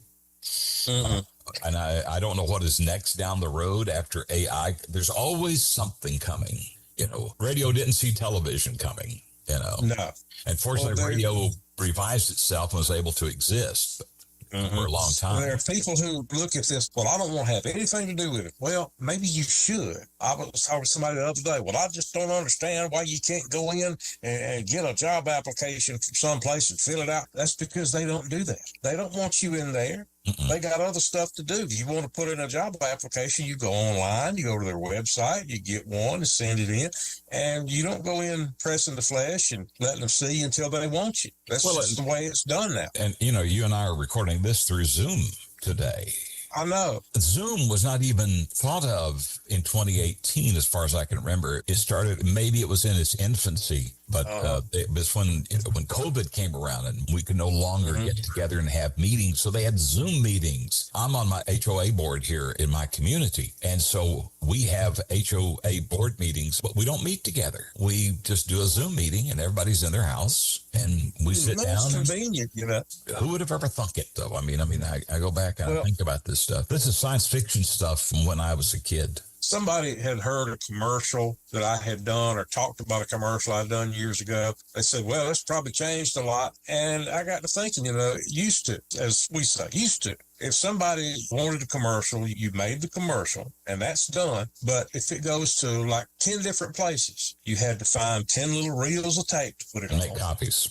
And I don't know what is next down the road after AI. There's always something coming. You know, radio didn't see television coming, you know. No. And fortunately, radio revised itself and was able to exist for a long time. There are people who look at this, well, I don't want to have anything to do with it. Well, maybe you should. I was talking to somebody the other day. Well, I just don't understand why you can't go in and get a job application from someplace and fill it out. That's because they don't do that. They don't want you in there. They got other stuff to do. If you want to put in a job application, you go online, you go to their website, you get one and send it in, and you don't go in pressing the flesh and letting them see until they want you. That's just the way it's done now. And, you know, you and I are recording this through Zoom today. I know. Zoom was not even thought of in 2018, as far as I can remember. It started, maybe it was in its infancy, but it was when COVID came around and we could no longer get together and have meetings. So they had Zoom meetings. I'm on my HOA board here in my community. And so we have HOA board meetings, but we don't meet together. We just do a Zoom meeting and everybody's in their house and we sit down. It's convenient, you know. Who would have ever thunk it, though? I mean, I go back and I think about this stuff. This is science fiction stuff from when I was a kid. Somebody had heard a commercial that I had done or talked about a commercial I'd done years ago. They said, well, it's probably changed a lot. And I got to thinking, you know, used to, as we say, used to. If somebody wanted a commercial, you made the commercial, and that's done. But if it goes to like 10 different places, you had to find 10 little reels of tape to put it on. Make copies.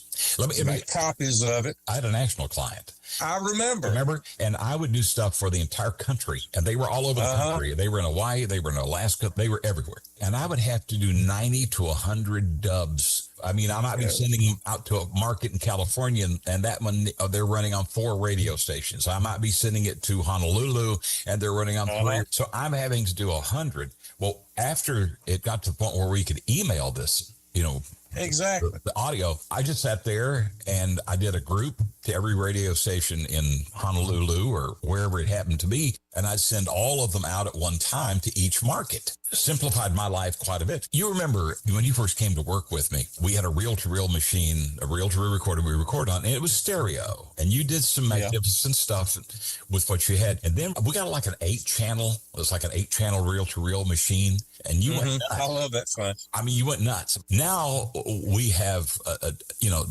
Make copies of it. I had a national client. I remember. And I would do stuff for the entire country. And they were all over the country. They were in Hawaii. They were in Alaska. They were everywhere. And I would have to do 90 to 100 dubs I mean, I might be sending them out to a market in California, and that one, they're running on 4 radio stations. I might be sending it to Honolulu, and they're running on 3. So I'm having to do 100. Well, after it got to the point where we could email this, exactly the audio, I just sat there and I did a group to every radio station in Honolulu or wherever it happened to be, and I'd send all of them out at one time to each market. Simplified my life quite a bit. You remember when you first came to work with me, we had a reel-to-reel machine, a reel-to-reel recorder we recorded on, and it was stereo. And you did some magnificent stuff with what you had. And then we got like an 8-channel, it was like an 8-channel reel-to-reel machine. And you went nuts. I love that fun. I mean, you went nuts. Now we have,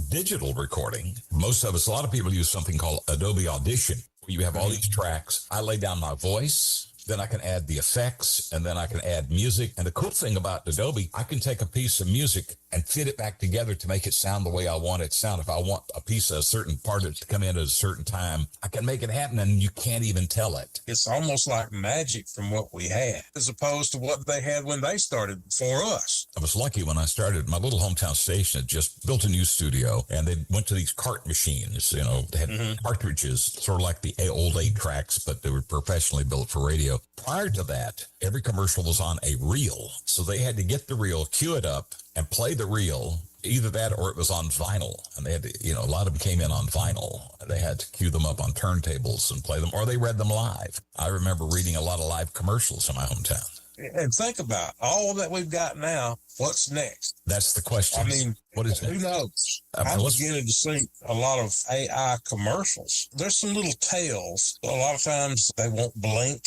digital recording. Most of us, a lot of people use something called Adobe Audition, where you have all these tracks. I lay down my voice, then I can add the effects, and then I can add music. And the cool thing about Adobe, I can take a piece of music and fit it back together to make it sound the way I want it to sound. If I want a piece of a certain part of it to come in at a certain time, I can make it happen, and you can't even tell it. It's almost like magic from what we had, as opposed to what they had when they started for us. I was lucky when I started. My little hometown station had just built a new studio, and they went to these cart machines. They had cartridges, sort of like the old 8 tracks, but they were professionally built for radio. Prior to that, every commercial was on a reel. So they had to get the reel, cue it up, and play the reel. Either that or it was on vinyl. And they had to, a lot of them came in on vinyl. They had to cue them up on turntables and play them, or they read them live. I remember reading a lot of live commercials in my hometown. And think about all that we've got now. What's next? That's the question. I mean, what is who next? knows? I'm beginning to see a lot of AI commercials. There's some little tails. A lot of times they won't blink.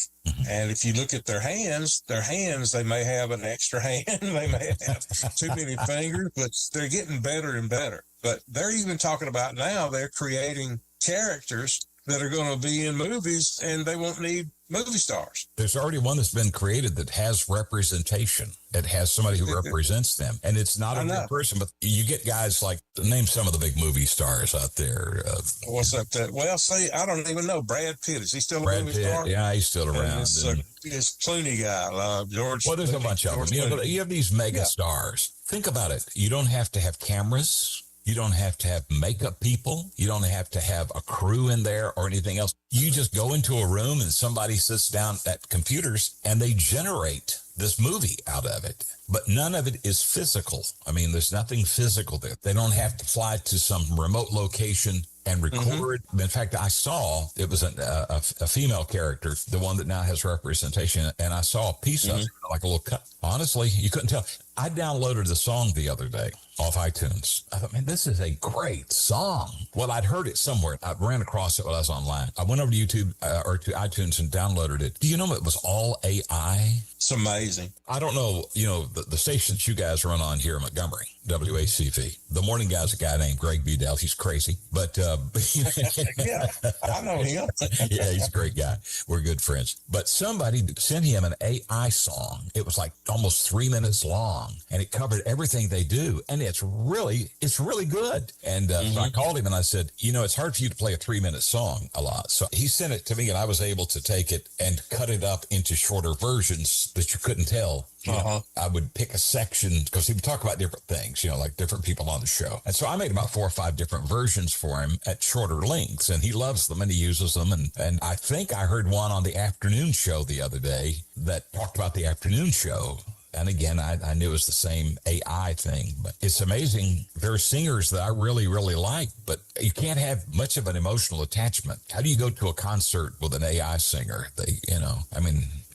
And if you look at their hands, they may have an extra hand. They may have too many fingers, but they're getting better and better. But they're even talking about now they're creating characters that are going to be in movies, and they won't need movie stars. There's already one that's been created that has representation. It has somebody who represents them. And it's not a real person, but you get guys like, name some of the big movie stars out there. What's up there? Well, see, I don't even know. Brad Pitt, is he still a movie star? Yeah, he's still around. This Clooney guy, George. Well, there's a bunch of them. You have these mega stars. Think about it. You don't have to have cameras. You don't have to have makeup people. You don't have to have a crew in there or anything else. You just go into a room and somebody sits down at computers and they generate this movie out of it. But none of it is physical. I mean, there's nothing physical there. They don't have to fly to some remote location and record. In fact, I saw it was a female character, the one that now has representation, and I saw a piece of it, like a little cut. Honestly, you couldn't tell. I downloaded the song the other day off iTunes. I thought, man, this is a great song. Well, I'd heard it somewhere. I ran across it while I was online. I went over to YouTube or to iTunes and downloaded it. Do you know it was all AI? It's amazing. I don't know, the stations you guys run on here in Montgomery, WACV. The morning guy's a guy named Greg Bedell. He's crazy, but yeah, I know him. Yeah, he's a great guy. We're good friends. But somebody sent him an AI song. It was like almost 3 minutes long, and it covered everything they do. And it's really good. And so I called him and I said, it's hard for you to play a 3-minute song a lot. So he sent it to me, and I was able to take it and cut it up into shorter versions that you couldn't tell. I would pick a section because he would talk about different things, like different people on the show. And so I made about 4 or 5 different versions for him at shorter lengths, and he loves them and he uses them. And I think I heard one on the afternoon show the other day that talked about the afternoon show. And again, I knew it was the same AI thing, but it's amazing. There are singers that I really, really like, but you can't have much of an emotional attachment. How do you go to a concert with an AI singer?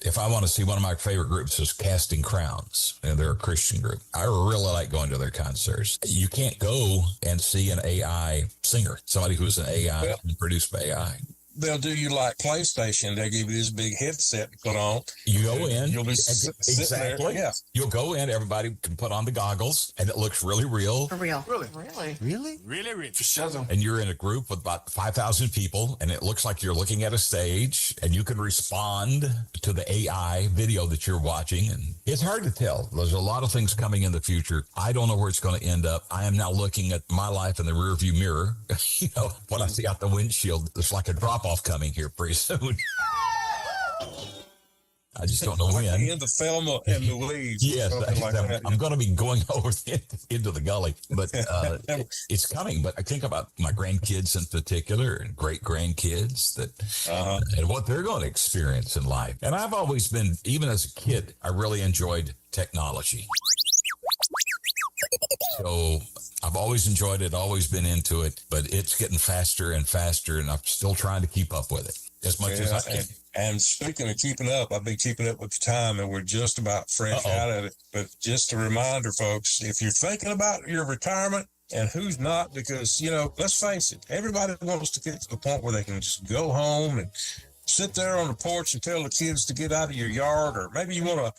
If I want to see one of my favorite groups is Casting Crowns, and they're a Christian group. I really like going to their concerts. You can't go and see an AI singer, somebody who's an AI produced by AI. They'll do you like PlayStation. They'll give you this big headset to put on. You go in. You'll be sitting there. Yeah. You'll go in. Everybody can put on the goggles, and it looks really real. For real. Really? For sure. And you're in a group with about 5,000 people, and it looks like you're looking at a stage, and you can respond to the AI video that you're watching. And it's hard to tell. There's a lot of things coming in the future. I don't know where it's going to end up. I am now looking at my life in the rearview mirror. What I see out the windshield, it's like a drop-off coming here pretty soon. I just don't know when. In the Thelma and Louise. Yes, I'm going to be going over into the gully, but it's coming. But I think about my grandkids in particular and great grandkids and what they're going to experience in life. And I've always been, even as a kid, I really enjoyed technology. So I've always enjoyed it, always been into it, but it's getting faster and faster, and I'm still trying to keep up with it as much as I can. And speaking of keeping up, I've been keeping up with the time, and we're just about fresh out of it. But just a reminder, folks, if you're thinking about your retirement, and who's not, because, let's face it, everybody wants to get to the point where they can just go home and sit there on the porch and tell the kids to get out of your yard, or maybe you want to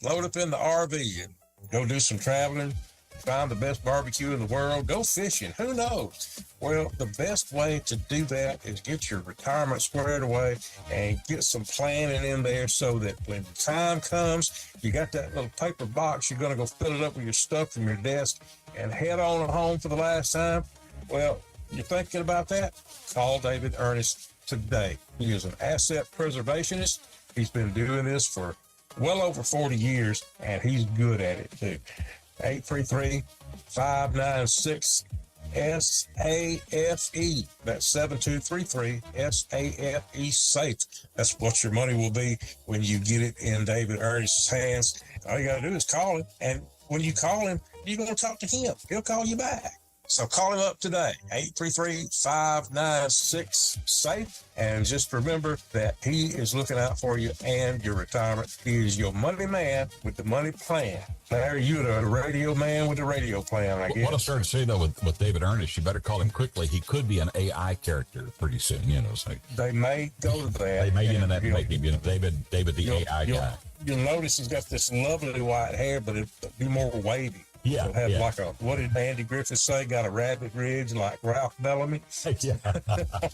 load up in the RV and go do some traveling, find the best barbecue in the world, go fishing, who knows? Well, the best way to do that is get your retirement squared away and get some planning in there so that when the time comes, you got that little paper box, you're going to go fill it up with your stuff from your desk and head on home for the last time. Well, you're thinking about that? Call David Ernest today. He is an asset preservationist. He's been doing this for well over 40 years, and he's good at it too. 833-596-SAFE. That's 7233 SAFE SAFE. That's what your money will be when you get it in David Ernest's hands. All you got to do is call him, and when you call him, you're going to talk to him. He'll call you back. So call him up today, 833-596-SAFE. And just remember that he is looking out for you and your retirement. He is your money man with the money plan. Larry, you're the radio man with the radio plan, I guess. What I started to say, though, with David Ernest, you better call him quickly. He could be an AI character pretty soon, So they may go to that. They may make him, David the AI guy. You'll notice he's got this lovely white hair, but it'll be more wavy. Yeah. It'll have like what did Andy Griffith say? Got a rabbit ridge like Ralph Bellamy. Yeah.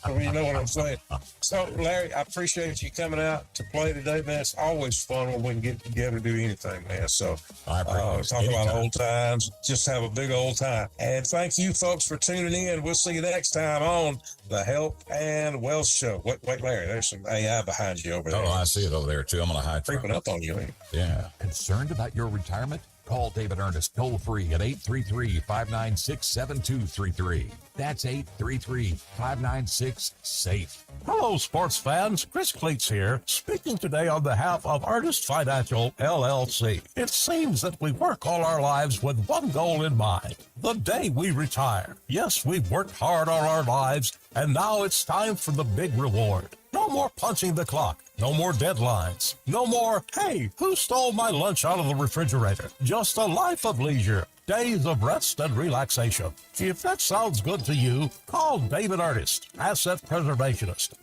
You know what I'm saying? So, Larry, I appreciate you coming out to play today, man. It's always fun when we can get together and do anything, man. So, talk about old times. Just have a big old time. And thank you, folks, for tuning in. We'll see you next time on the Health and Wealth Show. Wait, Larry, there's some AI behind you over there. Oh, I see it over there, too. I'm on a high creeping up on you. Yeah. Concerned about your retirement? Call David Ernest toll-free at 833-596-7233. That's 833-596-SAFE. Hello, sports fans. Chris Cleats here, speaking today on behalf of Ernest Financial, LLC. It seems that we work all our lives with one goal in mind, the day we retire. Yes, we've worked hard all our lives, and now it's time for the big reward. No more punching the clock. No more deadlines. No more, hey, who stole my lunch out of the refrigerator? Just a life of leisure. Days of rest and relaxation. If that sounds good to you, call David Ernest, Asset Preservationist,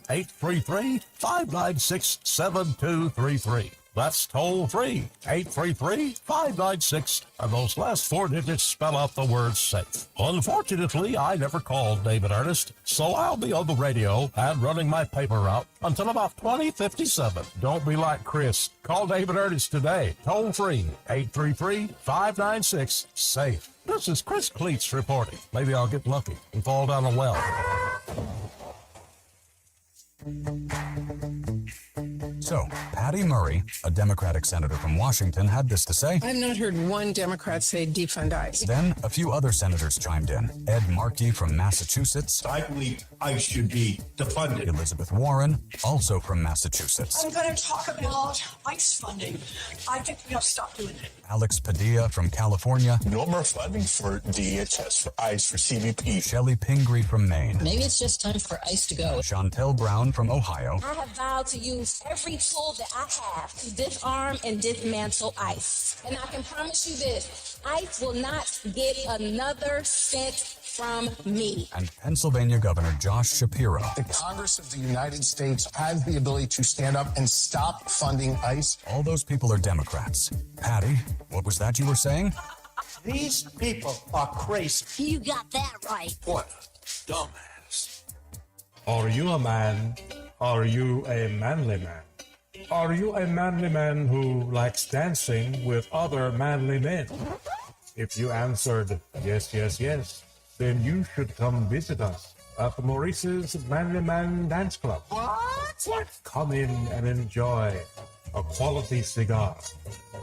833-596-7233. That's toll-free, 833-596, and those last 4 digits spell out the word SAFE. Unfortunately, I never called David Ernest, so I'll be on the radio and running my paper route until about 2057. Don't be like Chris. Call David Ernest today, toll-free, 833-596-SAFE. This is Chris Cleats reporting. Maybe I'll get lucky and fall down a well. So, Patty Murray, a Democratic senator from Washington, had this to say. I've not heard one Democrat say defund ICE. Then a few other senators chimed in. Ed Markey from Massachusetts. I believe ICE should be defunded. Elizabeth Warren, also from Massachusetts. I'm going to talk about ICE funding. I think we have to stop doing it. Alex Padilla from California. No more funding for DHS, for ICE, for CBP. Shelley Pingree from Maine. Maybe it's just time for ICE to go. Chantel Brown from Ohio. I have vowed to use every tool that I have to disarm and dismantle ICE. And I can promise you this, ICE will not get another cent from me. And Pennsylvania Governor Josh Shapiro. The Congress of the United States has the ability to stand up and stop funding ICE. All those people are Democrats. Patty, what was that you were saying? These people are crazy. You got that right. What? Dumbass. Are you a man? Are you a manly man? Are you a manly man who likes dancing with other manly men? If you answered yes, yes, yes, then you should come visit us at the Maurice's Manly Man Dance Club. What? Come in and enjoy a quality cigar,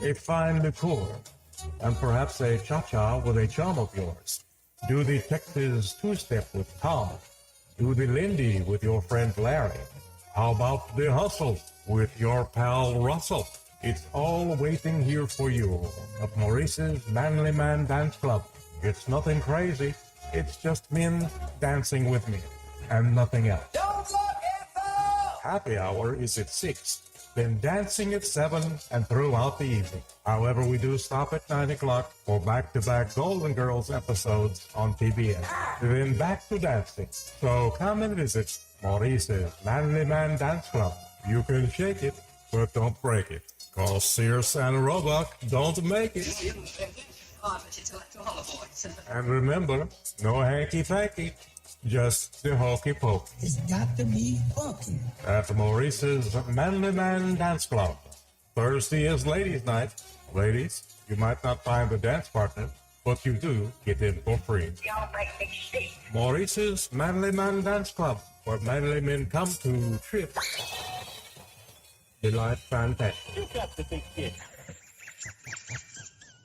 a fine liqueur, and perhaps a cha-cha with a chum of yours. Do the Texas two-step with Tom. Do the Lindy with your friend Larry. How about the hustle with your pal Russell? It's all waiting here for you at Maurice's Manly Man Dance Club. It's nothing crazy. It's just men dancing with me and nothing else. Happy hour is at 6, then dancing at 7 and throughout the evening. However, we do stop at 9 o'clock for back-to-back Golden Girls episodes on TBS. Then back to dancing. So come and visit Maurice's Manly Man Dance Club. You can shake it, but don't break it. Cause Sears and Roebuck don't make it. And remember, no hanky-panky, just the hokey-pokey. It's got to be funky. At Maurice's Manly Man Dance Club. Thursday is ladies' night. Ladies, you might not find a dance partner, but you do get in for free. Y'all make me sick. Maurice's Manly Man Dance Club, where manly men come to trip. Delight fantastic. You got the big kid.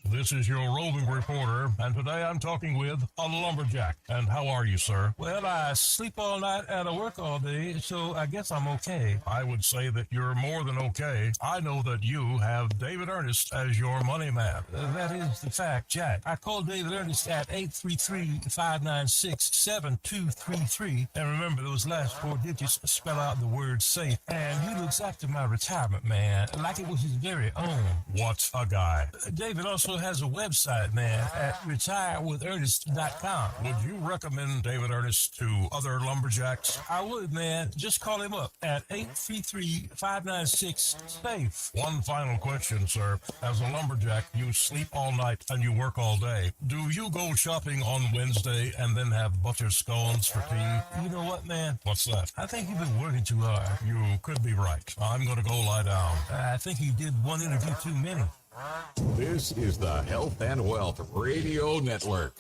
This is your roving reporter, and today I'm talking with a lumberjack. And how are you, sir? Well, I sleep all night and I work all day, so I guess I'm okay. I would say that you're more than okay. I know that you have David Ernest as your money man. That is the fact, Jack. I called David Ernest at 833-596-7233. And remember, those last 4 digits spell out the word safe. And he looks after my retirement, man, like it was his very own. What a guy. David also has a website, man, at retirewithernest.com. Would you recommend David Ernest to other lumberjacks? I would, man. Just call him up at 833-596-SAFE. One final question, sir. As a lumberjack, you sleep all night and you work all day. Do you go shopping on Wednesday and then have butcher scones for tea? You know what, man? What's that? I think you've been working too hard. You could be right. I'm going to go lie down. I think you did one interview too many. This is the Health and Wealth Radio Network.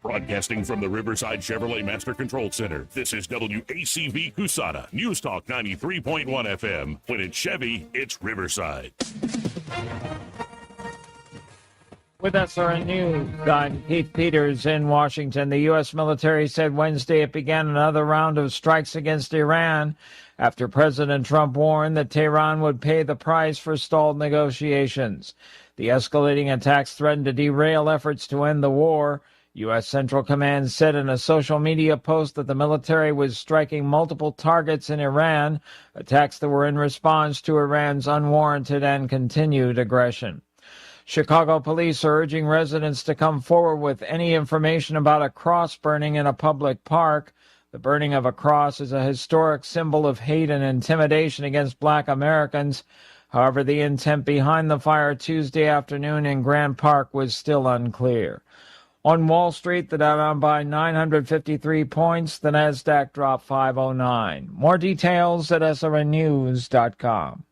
Broadcasting from the Riverside Chevrolet Master Control Center, this is WACV Cusana, News Talk 93.1 FM. When it's Chevy, it's Riverside. With SRN News, I'm Keith Peters in Washington. The U.S. military said Wednesday it began another round of strikes against Iran after President Trump warned that Tehran would pay the price for stalled negotiations. The escalating attacks threatened to derail efforts to end the war. U.S. Central Command said in a social media post that the military was striking multiple targets in Iran, attacks that were in response to Iran's unwarranted and continued aggression. Chicago police are urging residents to come forward with any information about a cross burning in a public park. The burning of a cross is a historic symbol of hate and intimidation against Black Americans. However, the intent behind the fire Tuesday afternoon in Grant Park was still unclear. On Wall Street, the Dow down by 953 points. The Nasdaq dropped 509. More details at srnnews.com.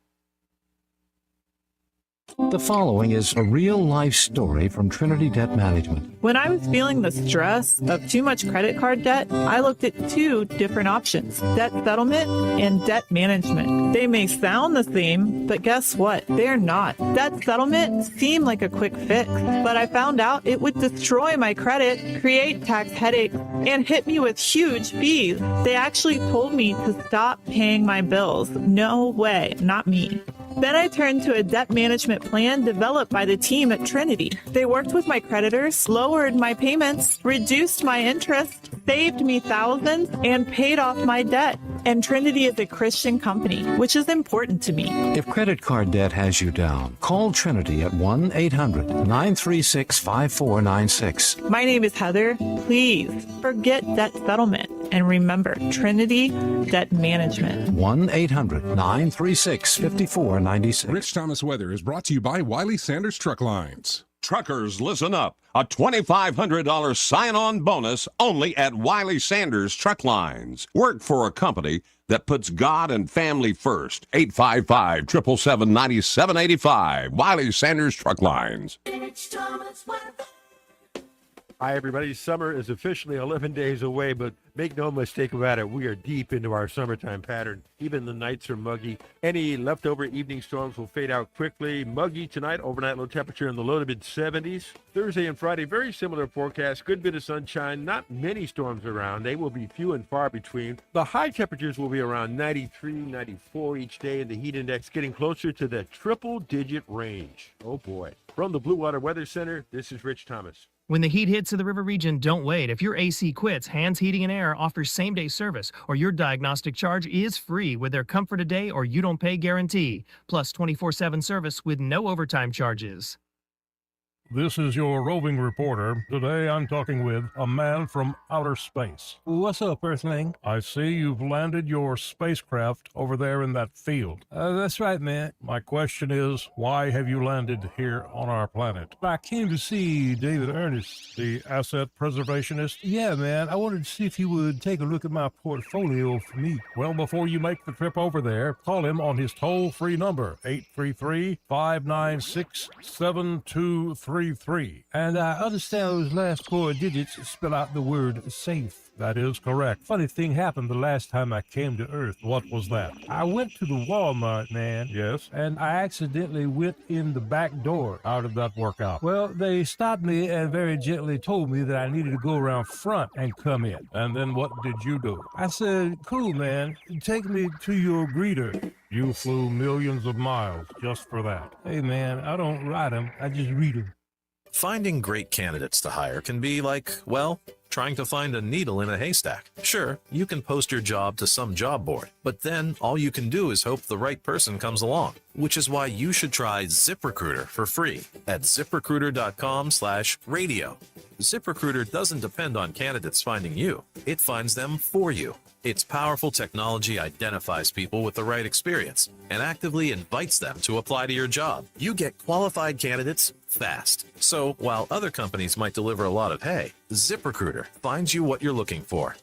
The following is a real-life story from Trinity Debt Management. When I was feeling the stress of too much credit card debt, I looked at two different options, debt settlement and debt management. They may sound the same, but guess what? They're not. Debt settlement seemed like a quick fix, but I found out it would destroy my credit, create tax headaches, and hit me with huge fees. They actually told me to stop paying my bills. No way, not me. Then I turned to a debt management plan developed by the team at Trinity. They worked with my creditors, lowered my payments, reduced my interest, saved me thousands, and paid off my debt. And Trinity is a Christian company, which is important to me. If credit card debt has you down, call Trinity at 1-800-936-5496. My name is Heather. Please forget debt settlement and remember Trinity Debt Management. 1-800-936-5496. Rich Thomas Weather is brought to you by Wiley Sanders Truck Lines. Truckers, listen up. A $2,500 sign-on bonus only at Wiley Sanders Truck Lines. Work for a company that puts God and family first. 855-777-9785. Wiley Sanders Truck Lines. Hi, everybody. Summer is officially 11 days away, but make no mistake about it, we are deep into our summertime pattern. Even the nights are muggy. Any leftover evening storms will fade out quickly. Muggy tonight, overnight low temperature in the low to mid-70s. Thursday and Friday, very similar forecast. Good bit of sunshine, not many storms around. They will be few and far between. The high temperatures will be around 93, 94 each day, and the heat index getting closer to the triple-digit range. Oh, boy. From the Blue Water Weather Center, this is Rich Thomas. When the heat hits to the river region, don't wait. If your AC quits, Hands Heating and Air offers same-day service, or your diagnostic charge is free with their Comfort a Day or You Don't Pay guarantee, plus 24/7 service with no overtime charges. This is your roving reporter. Today I'm talking with a man from outer space. What's up, Earthling? I see you've landed your spacecraft over there in that field. That's right, man. My question is, why have you landed here on our planet? I came to see David Ernest. The asset preservationist? Yeah, man. I wanted to see if he would take a look at my portfolio for me. Well, before you make the trip over there, call him on his toll-free number, 833-596-7233. And I understand those last 4 digits spell out the word safe. That is correct. Funny thing happened the last time I came to Earth. What was that? I went to the Walmart, man. Yes? And I accidentally went in the back door. How did that work out? Well, they stopped me and very gently told me that I needed to go around front and come in. And then what did you do? I said, cool, man. Take me to your greeter. You flew millions of miles just for that. Hey, man, I don't ride them. I just read them. Finding great candidates to hire can be like, well, trying to find a needle in a haystack. Sure, you can post your job to some job board, but then all you can do is hope the right person comes along, which is why you should try ZipRecruiter for free at ZipRecruiter.com/radio. ZipRecruiter doesn't depend on candidates finding you. It finds them for you. Its powerful technology identifies people with the right experience and actively invites them to apply to your job. You get qualified candidates fast. So while other companies might deliver a lot of hay, ZipRecruiter finds you what you're looking for.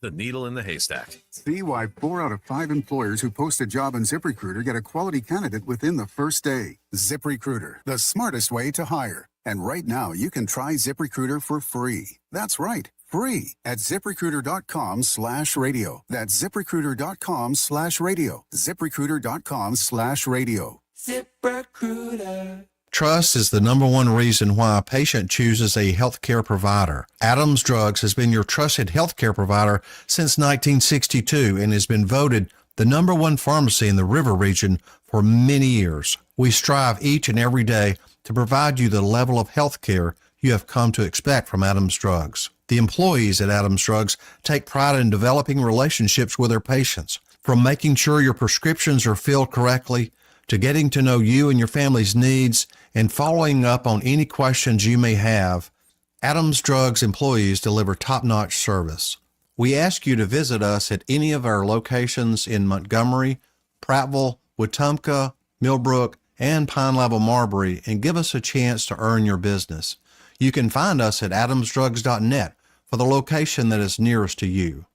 The needle in the haystack. See why 4 out of 5 employers who post a job on ZipRecruiter get a quality candidate within the first day. ZipRecruiter, the smartest way to hire. And right now, you can try ZipRecruiter for free. That's right, free at ZipRecruiter.com/radio. That's ZipRecruiter.com/radio. ZipRecruiter.com/radio. ZipRecruiter. Trust is the number one reason why a patient chooses a healthcare provider. Adams Drugs has been your trusted healthcare provider since 1962 and has been voted the number one pharmacy in the River region for many years. We strive each and every day to provide you the level of healthcare you have come to expect from Adams Drugs. The employees at Adams Drugs take pride in developing relationships with their patients, from making sure your prescriptions are filled correctly to getting to know you and your family's needs and following up on any questions you may have. Adams Drugs employees deliver top-notch service. We ask you to visit us at any of our locations in Montgomery, Prattville, Wetumpka, Millbrook, and Pine Level Marbury and give us a chance to earn your business. You can find us at adamsdrugs.net for the location that is nearest to you.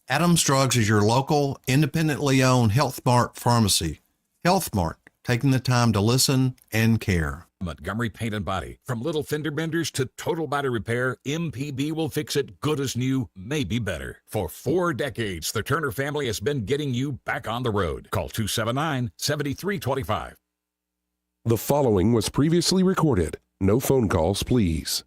Adams Drugs is your local, independently owned Health Mart pharmacy. Health Mart, taking the time to listen and care. Montgomery Paint and Body. From little fender benders to total body repair, MPB will fix it good as new, maybe better. For 4 decades, the Turner family has been getting you back on the road. Call 279-7325. The following was previously recorded. No phone calls, please.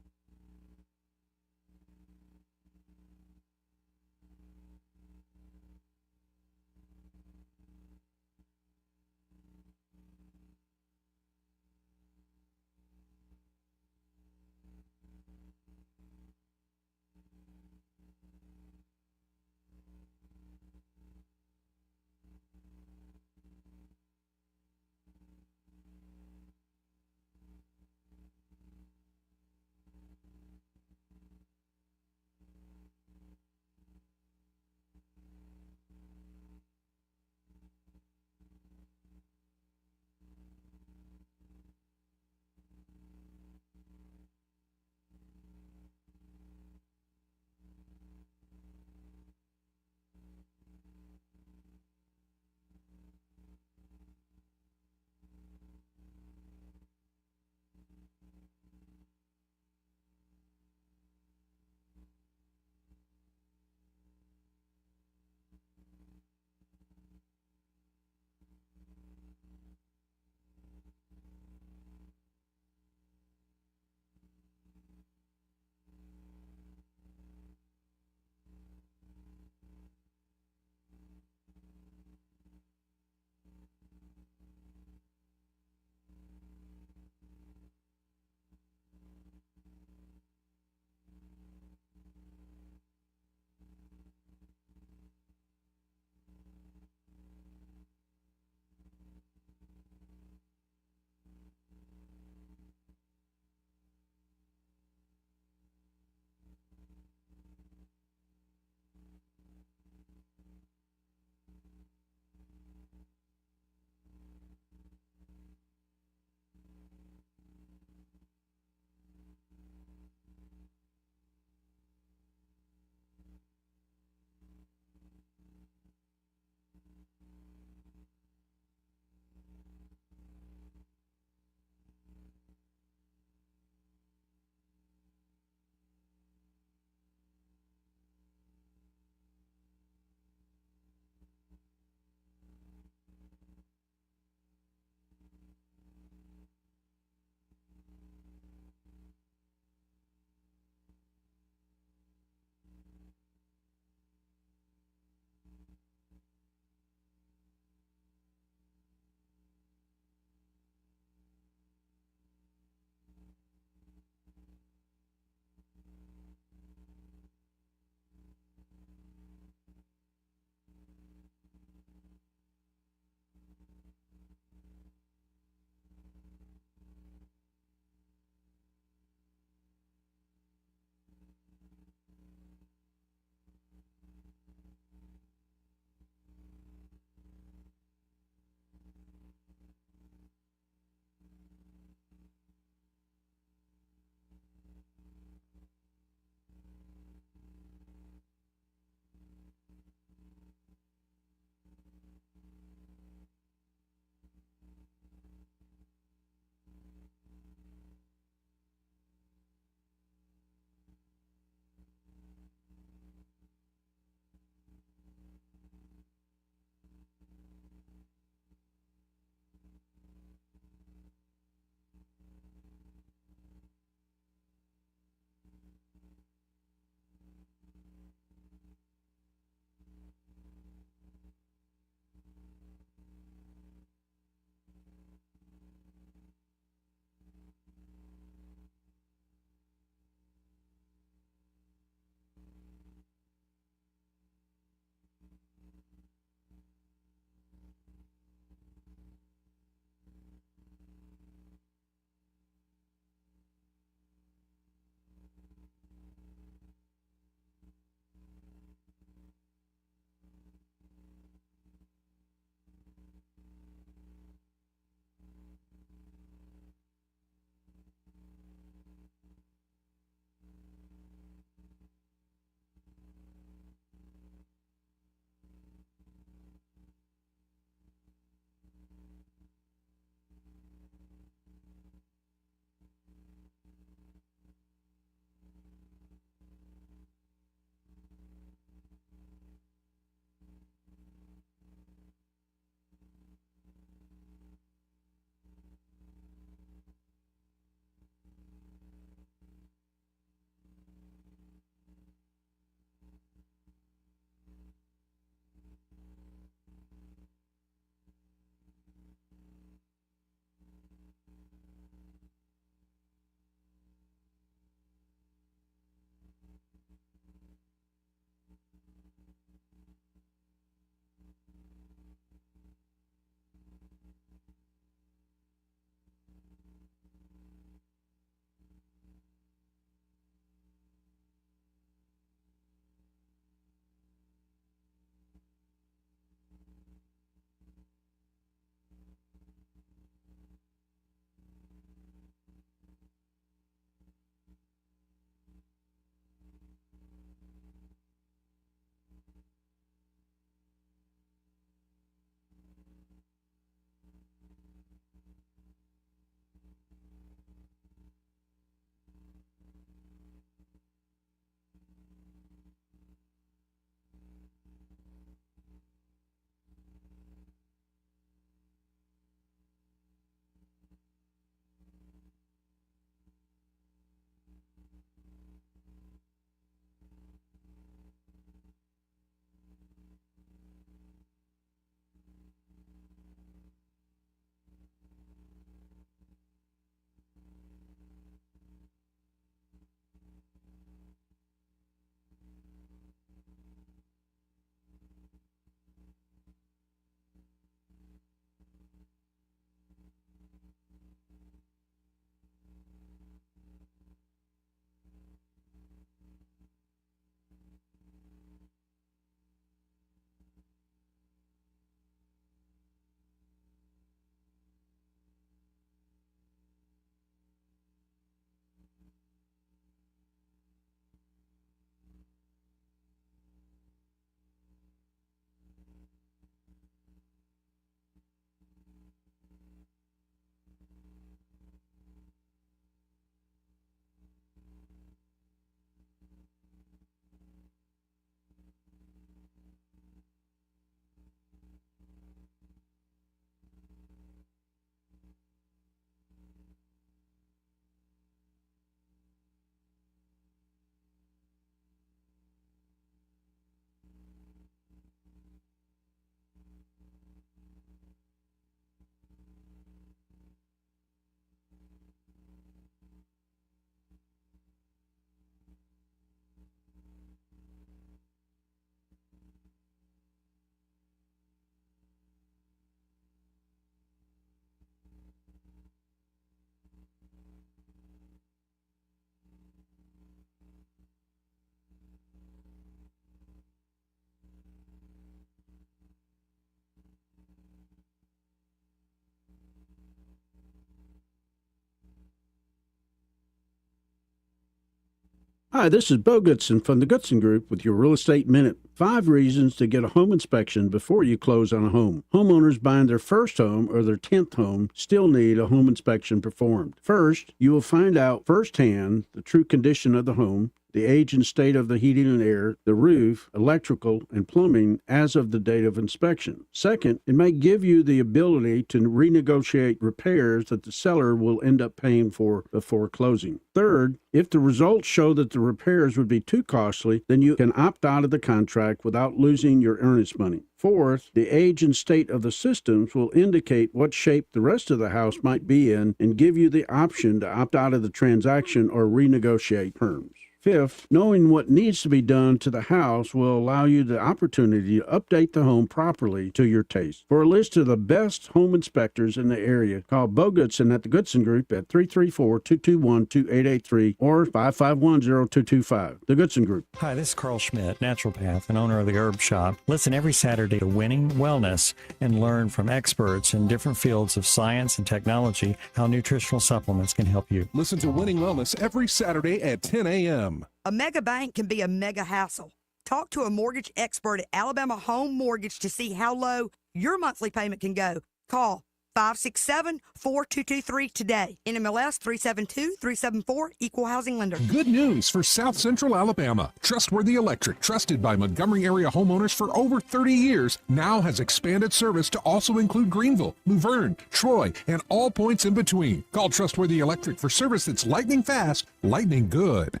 Hi, this is Bo Goodson from the Goodson Group with your Real Estate Minute. 5 reasons to get a home inspection before you close on a home. Homeowners buying their first home or their 10th home still need a home inspection performed. First, you will find out firsthand the true condition of the home, the age and state of the heating and air, the roof, electrical, and plumbing as of the date of inspection. Second, it may give you the ability to renegotiate repairs that the seller will end up paying for before closing. Third, if the results show that the repairs would be too costly, then you can opt out of the contract without losing your earnest money. Fourth, the age and state of the systems will indicate what shape the rest of the house might be in and give you the option to opt out of the transaction or renegotiate terms. Fifth, knowing what needs to be done to the house will allow you the opportunity to update the home properly to your taste. For a list of the best home inspectors in the area, call Bo Goodson at the Goodson Group at 334-221-2883 or 551-0225. The Goodson Group. Hi, this is Carl Schmidt, naturopath and owner of the Herb Shop. Listen every Saturday to Winning Wellness and learn from experts in different fields of science and technology how nutritional supplements can help you. Listen to Winning Wellness every Saturday at 10 a.m. A mega bank can be a mega hassle. Talk to a mortgage expert at Alabama Home Mortgage to see how low your monthly payment can go. Call 567-4223 today. NMLS 372374, Equal Housing Lender. Good news for South Central Alabama. Trustworthy Electric, trusted by Montgomery area homeowners for over 30 years, now has expanded service to also include Greenville, Luverne, Troy, and all points in between. Call Trustworthy Electric for service that's lightning fast, lightning good.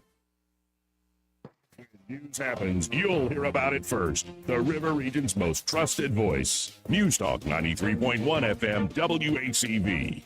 News happens, you'll hear about it first. The River Region's most trusted voice. News Talk 93.1 FM WACV.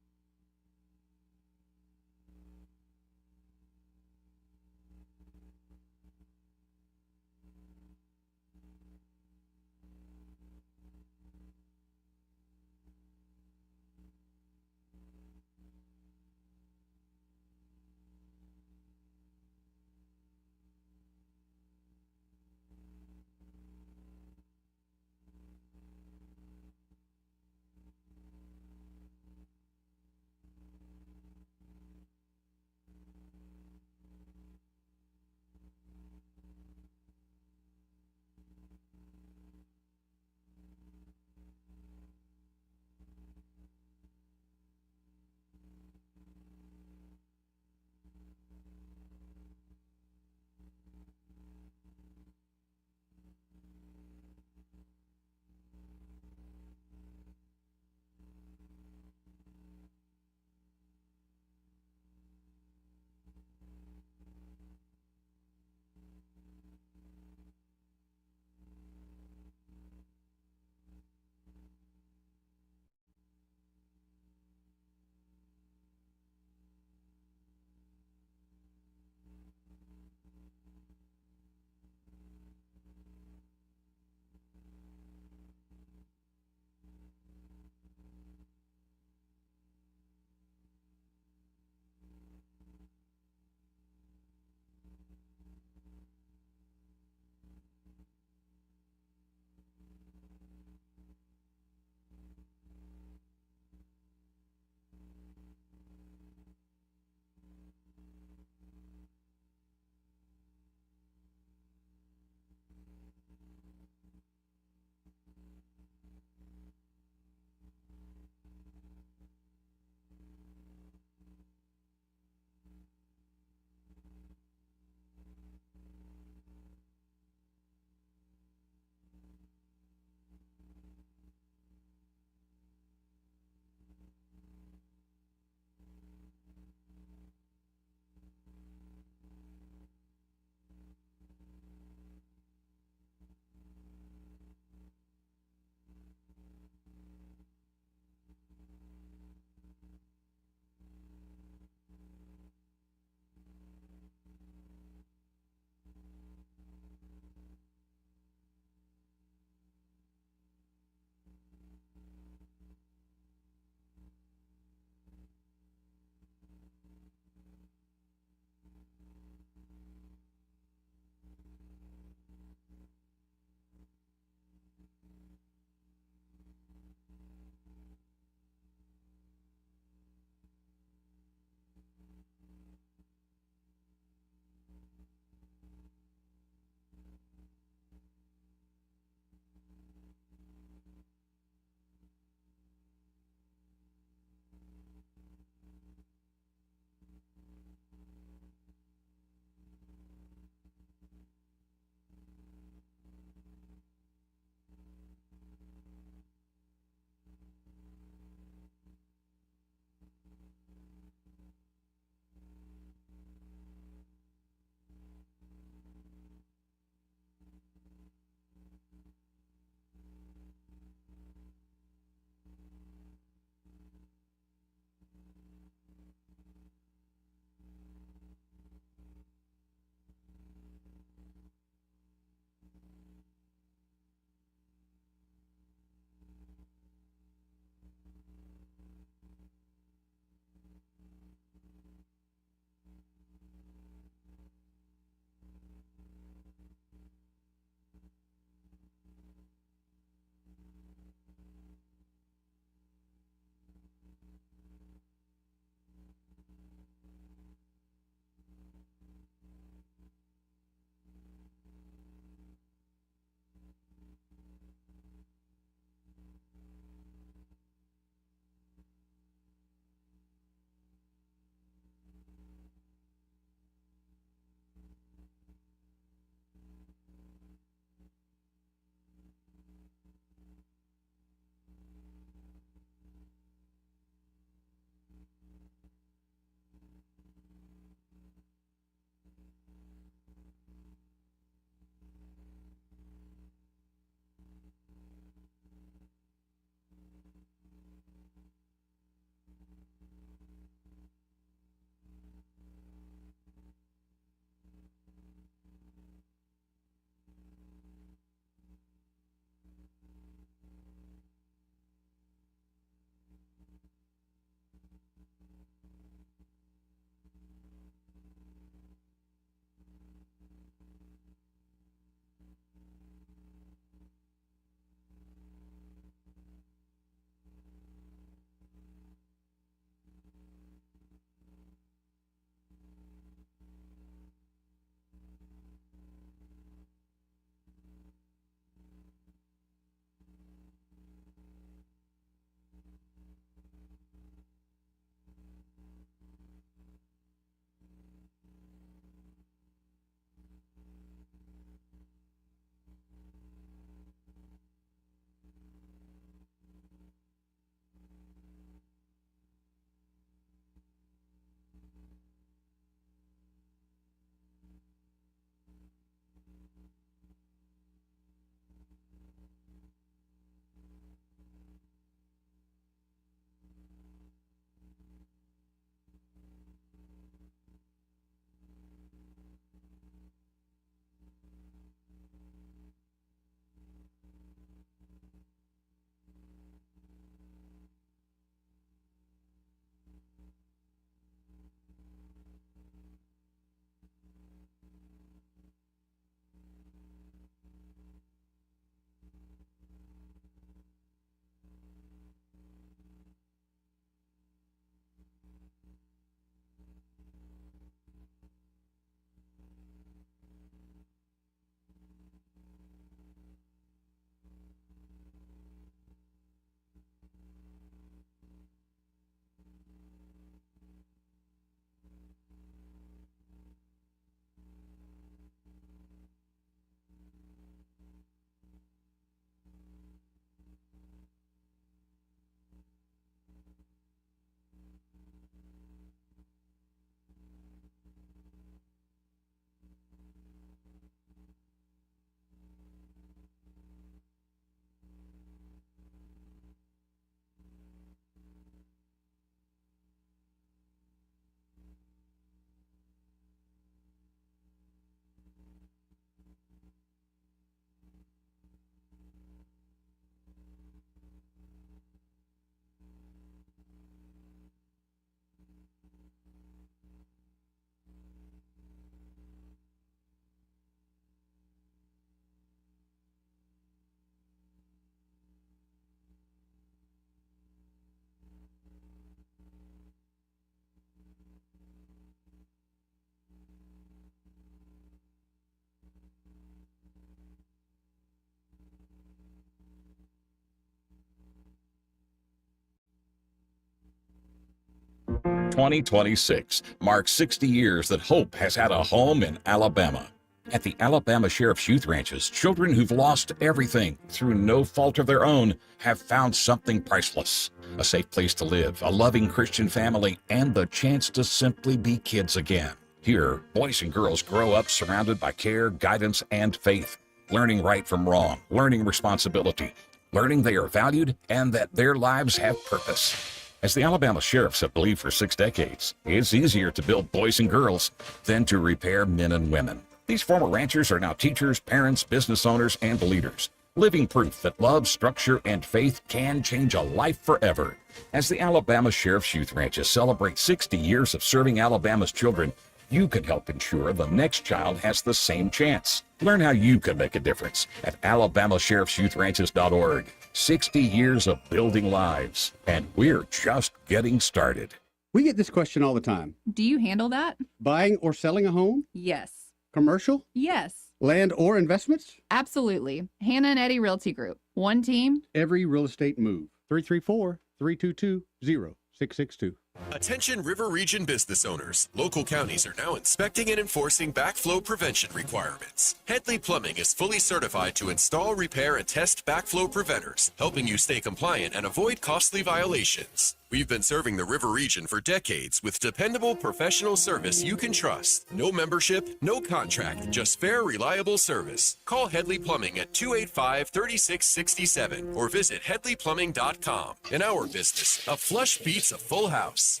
2026 marks 60 years that hope has had a home in Alabama. At the Alabama Sheriff's Youth Ranches, children who've lost everything through no fault of their own have found something priceless. A safe place to live, a loving Christian family, and the chance to simply be kids again. Here, boys and girls grow up surrounded by care, guidance, and faith, learning right from wrong, learning responsibility, learning they are valued and that their lives have purpose. As the Alabama sheriffs have believed for 6 decades, it's easier to build boys and girls than to repair men and women. These former ranchers are now teachers, parents, business owners, and leaders, living proof that love, structure, and faith can change a life forever. As the Alabama Sheriff's Youth Ranches celebrate 60 years of serving Alabama's children, you can help ensure the next child has the same chance. Learn how you can make a difference at alabamasheriffsyouthranches.org. 60 years of building lives, and we're just getting started. We get this question all the time. Do you handle that? Buying or selling a home? Yes. Commercial? Yes. Land or investments? Absolutely. Hannah and Eddie Realty Group. One team. Every real estate move. 334-322-0662. Attention River Region business owners. Local counties are now inspecting and enforcing backflow prevention requirements. Headley Plumbing is fully certified to install, repair, and test backflow preventers, helping you stay compliant and avoid costly violations. We've been serving the River Region for decades with dependable professional service you can trust. No membership, no contract, just fair, reliable service. Call Headley Plumbing at 285-3667 or visit headleyplumbing.com. In our business, a flush beats a full house.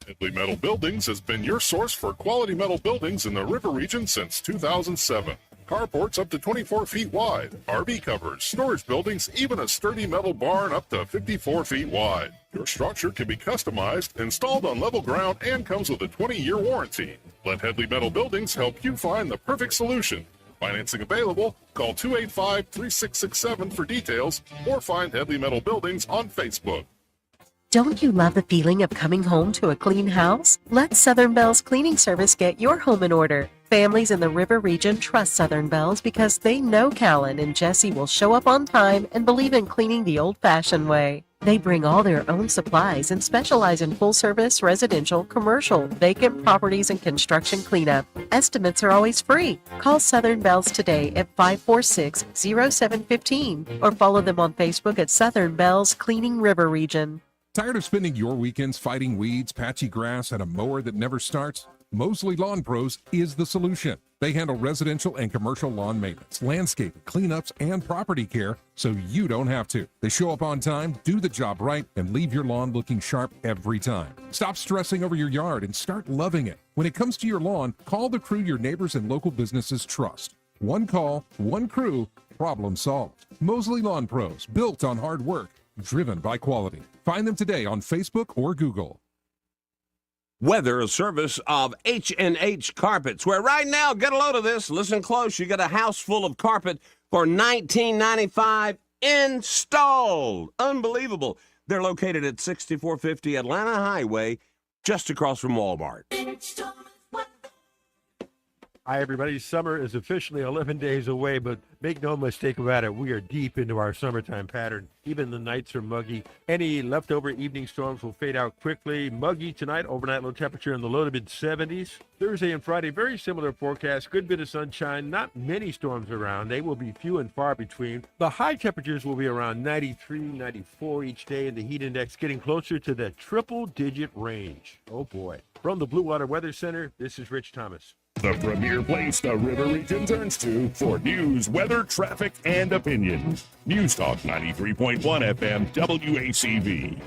Headley Metal Buildings has been your source for quality metal buildings in the River Region since 2007. Carports up to 24 feet wide, RV covers, storage buildings, even a sturdy metal barn up to 54 feet wide. Your structure can be customized, installed on level ground, and comes with a 20-year warranty. Let Headley Metal Buildings help you find the perfect solution. Financing available. Call 285-3667 for details or find Headley Metal Buildings on Facebook. Don't you love the feeling of coming home to a clean house? Let Southern Bells Cleaning Service get your home in order. Families in the River Region trust Southern Bells because they know Callan and Jesse will show up on time and believe in cleaning the old-fashioned way. They bring all their own supplies and specialize in full-service, residential, commercial, vacant properties, and construction cleanup. Estimates are always free. Call Southern Bells today at 546-0715 or follow them on Facebook at Southern Bells Cleaning River Region. Tired of spending your weekends fighting weeds, patchy grass, and a mower that never starts? Mosley Lawn Pros is the solution. They handle residential and commercial lawn maintenance, landscaping, cleanups, and property care so you don't have to. They show up on time, do the job right, and leave your lawn looking sharp every time. Stop stressing over your yard and start loving it. When it comes to your lawn, call the crew your neighbors and local businesses trust. One call, one crew, problem solved. Mosley Lawn Pros, built on hard work, driven by quality. Find them today on Facebook or Google. Weather, a service of H&H Carpets, where right now, get a load of this, listen close, you get a house full of carpet for $19.95 installed. Unbelievable. They're located at 6450 Atlanta Highway, just across from Walmart. Hi, everybody. Summer is officially 11 days away, but make no mistake about it, we are deep into our summertime pattern. Even the nights are muggy. Any leftover evening storms will fade out quickly. Muggy tonight, overnight low temperature in the low to mid 70s. Thursday and Friday, very similar forecast. Good bit of sunshine, not many storms around. They will be few and far between. The high temperatures will be around 93, 94 each day, and the heat index getting closer to the triple-digit range. Oh, boy. From the Blue Water Weather Center, this is Rich Thomas. The premier place the River Region turns to for news, weather, traffic, and opinion. News Talk 93.1 FM WACV.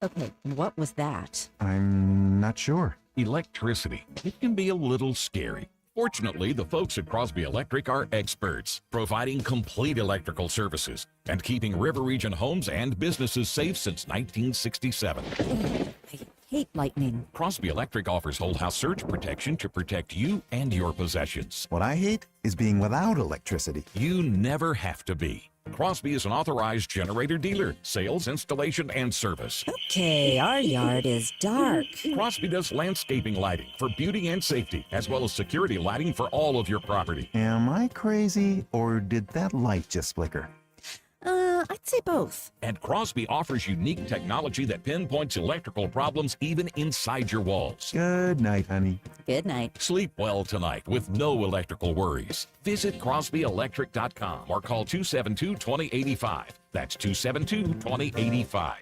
Okay, what was that? I'm not sure. Electricity. It can be a little scary. Fortunately, the folks at Crosby Electric are experts, providing complete electrical services and keeping River Region homes and businesses safe since 1967. I hate lightning. Crosby Electric offers whole house surge protection to protect you and your possessions. What I hate is being without electricity. You never have to be. Crosby is an authorized generator dealer, sales, installation, and service. Okay, our yard is dark. Crosby does landscaping lighting for beauty and safety, as well as security lighting for all of your property. Am I crazy, or did that light just flicker? I'd say both. And Crosby offers unique technology that pinpoints electrical problems even inside your walls. Good night, honey. Good night. Sleep well tonight with no electrical worries. Visit crosbyelectric.com or call 272-2085. That's 272-2085.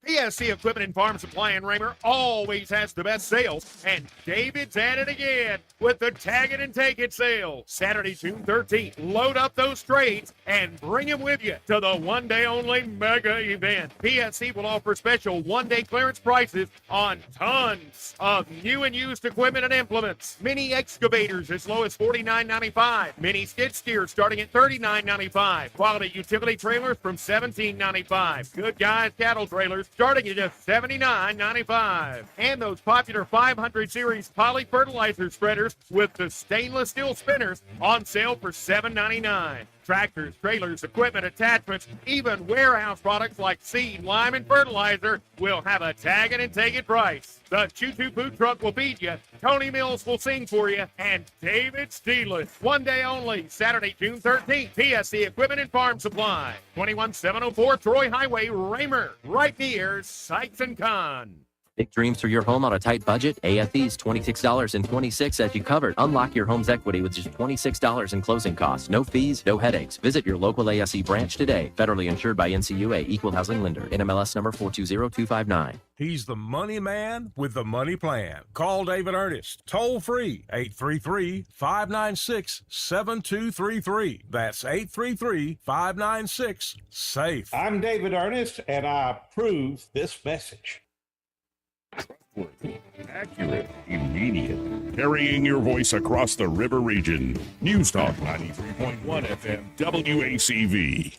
PSC Equipment and Farm Supply in Raymer always has the best sales, and David's at it again with the Tag It and Take It sale. Saturday, June 13th, load up those trades and bring them with you to the one-day-only mega event. PSC will offer special one-day clearance prices on tons of new and used equipment and implements. Mini excavators as low as $49.95. Mini skid steers starting at $39.95. Quality utility trailers from $17.95. Good Guys cattle trailers starting at just $79.95. And those popular 500 series poly fertilizer spreaders with the stainless steel spinners on sale for $7.99. Tractors, trailers, equipment, attachments, even warehouse products like seed, lime, and fertilizer will have a tag it and take it price. The Choo-Choo food truck will feed you, Tony Mills will sing for you, and David Steele. One day only, Saturday, June 13th, PSC Equipment and Farm Supply, 21704 Troy Highway, Raymer, right near Sykes & Kahn. Big dreams for your home on a tight budget? AFE's $26.26 as you covered. Unlock your home's equity with just $26 in closing costs. No fees, no headaches. Visit your local ASE branch today. Federally insured by NCUA, Equal Housing Lender. NMLS number 420259. He's the money man with the money plan. Call David Ernest. Toll free. 833-596-7233. That's 833-596-SAFE. I'm David Ernest, and I approve this message. Accurate, immediate, carrying your voice across the river region. News Talk 93.1 FM, WACV.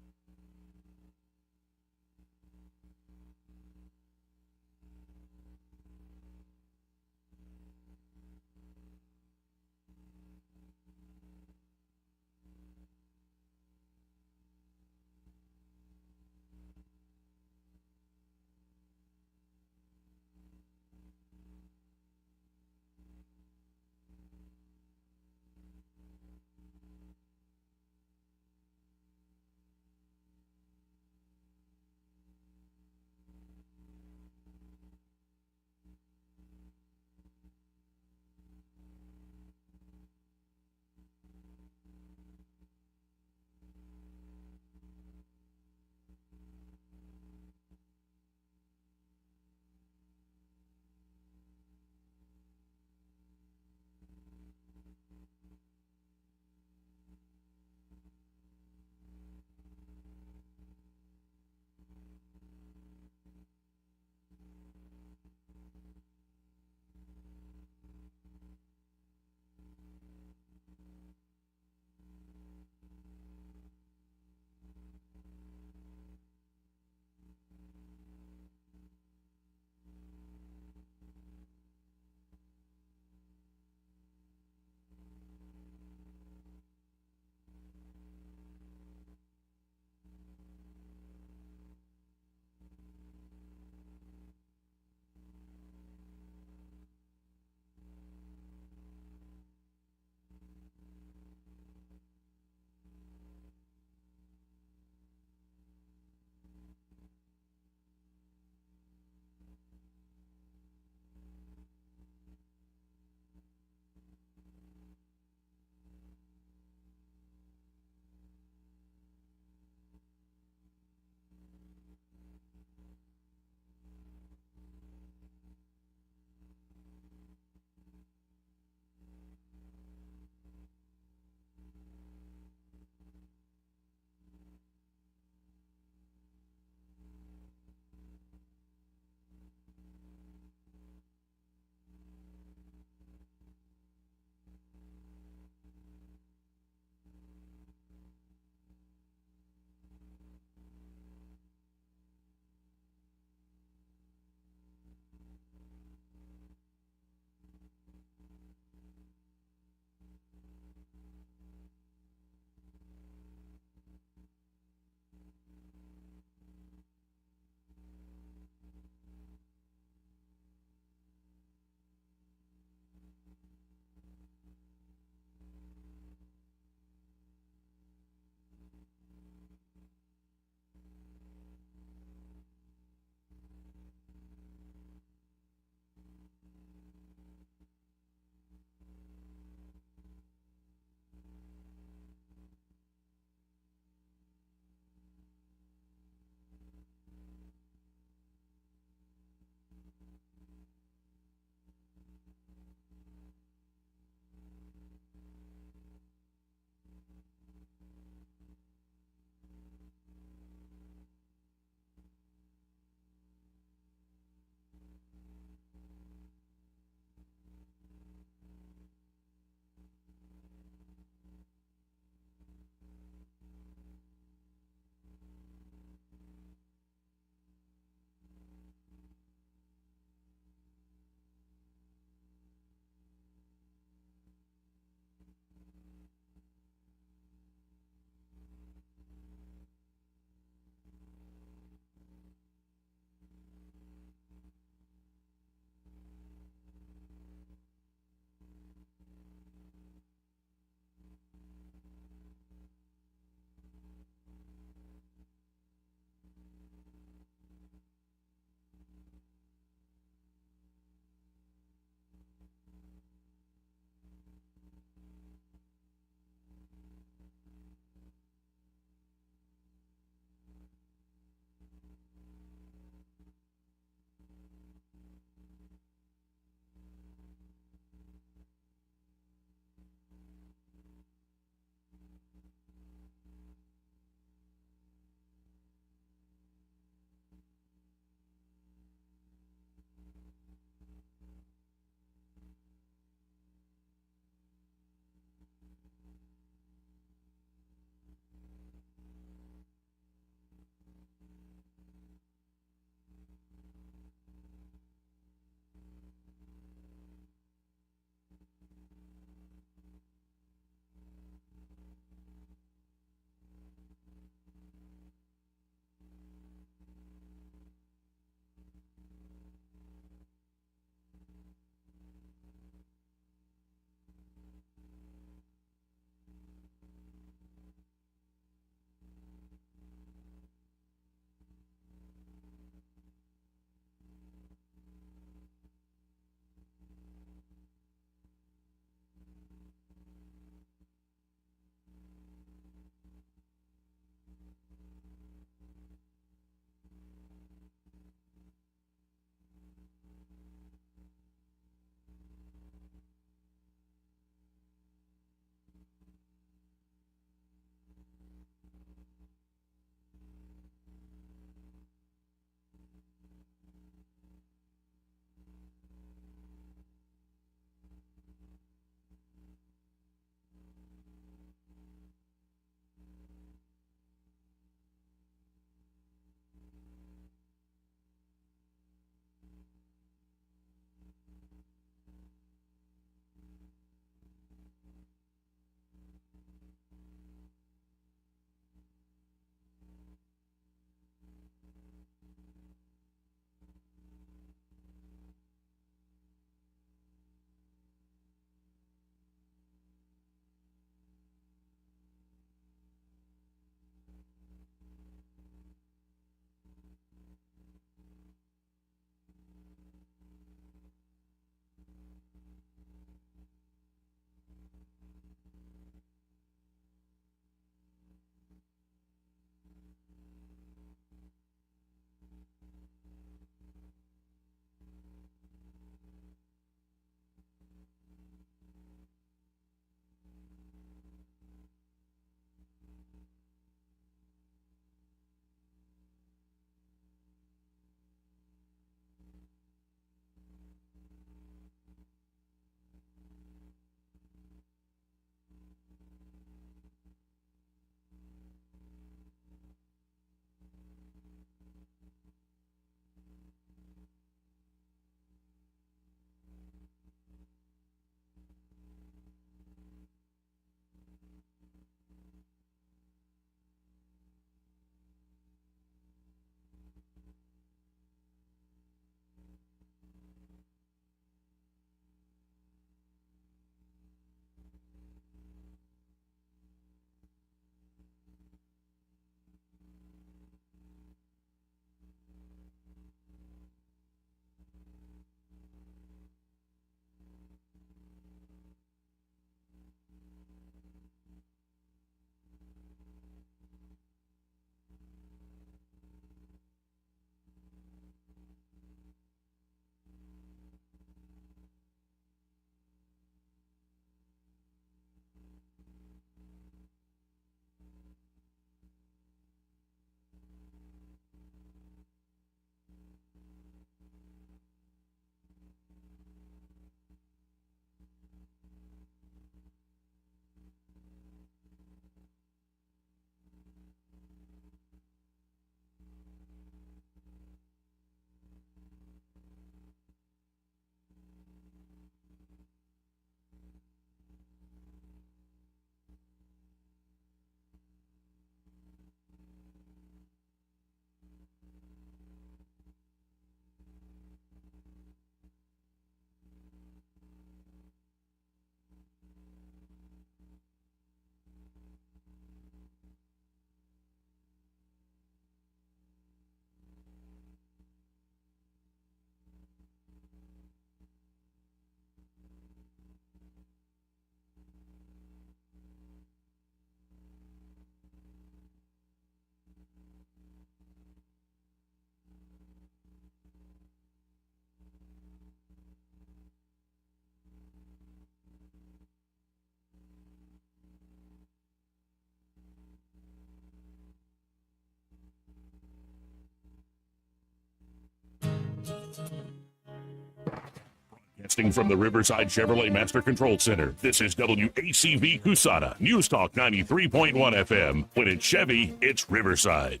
Broadcasting from the Riverside Chevrolet Master Control Center. This is WACV Cusana, News Talk 93.1 FM. When it's Chevy, it's Riverside.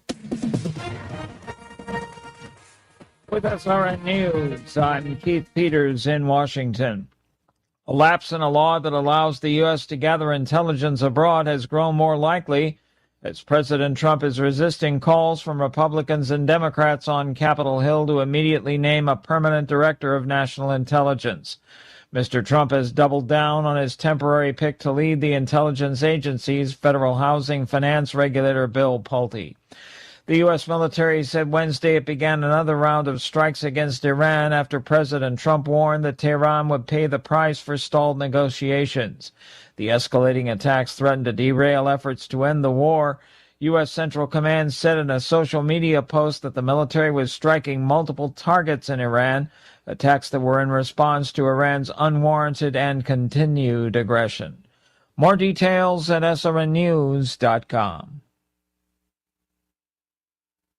With SRN News, I'm Keith Peters in Washington. A lapse in a law that allows the U.S. to gather intelligence abroad has grown more likely as President Trump is resisting calls from Republicans and Democrats on Capitol Hill to immediately name a permanent director of national intelligence. Mr. Trump has doubled down on his temporary pick to lead the intelligence agency's federal housing finance regulator Bill Pulte. The U.S. military said Wednesday it began another round of strikes against Iran after President Trump warned that Tehran would pay the price for stalled negotiations. The escalating attacks threatened to derail efforts to end the war. U.S. Central Command said in a social media post that the military was striking multiple targets in Iran, attacks that were in response to Iran's unwarranted and continued aggression. More details at srnnews.com.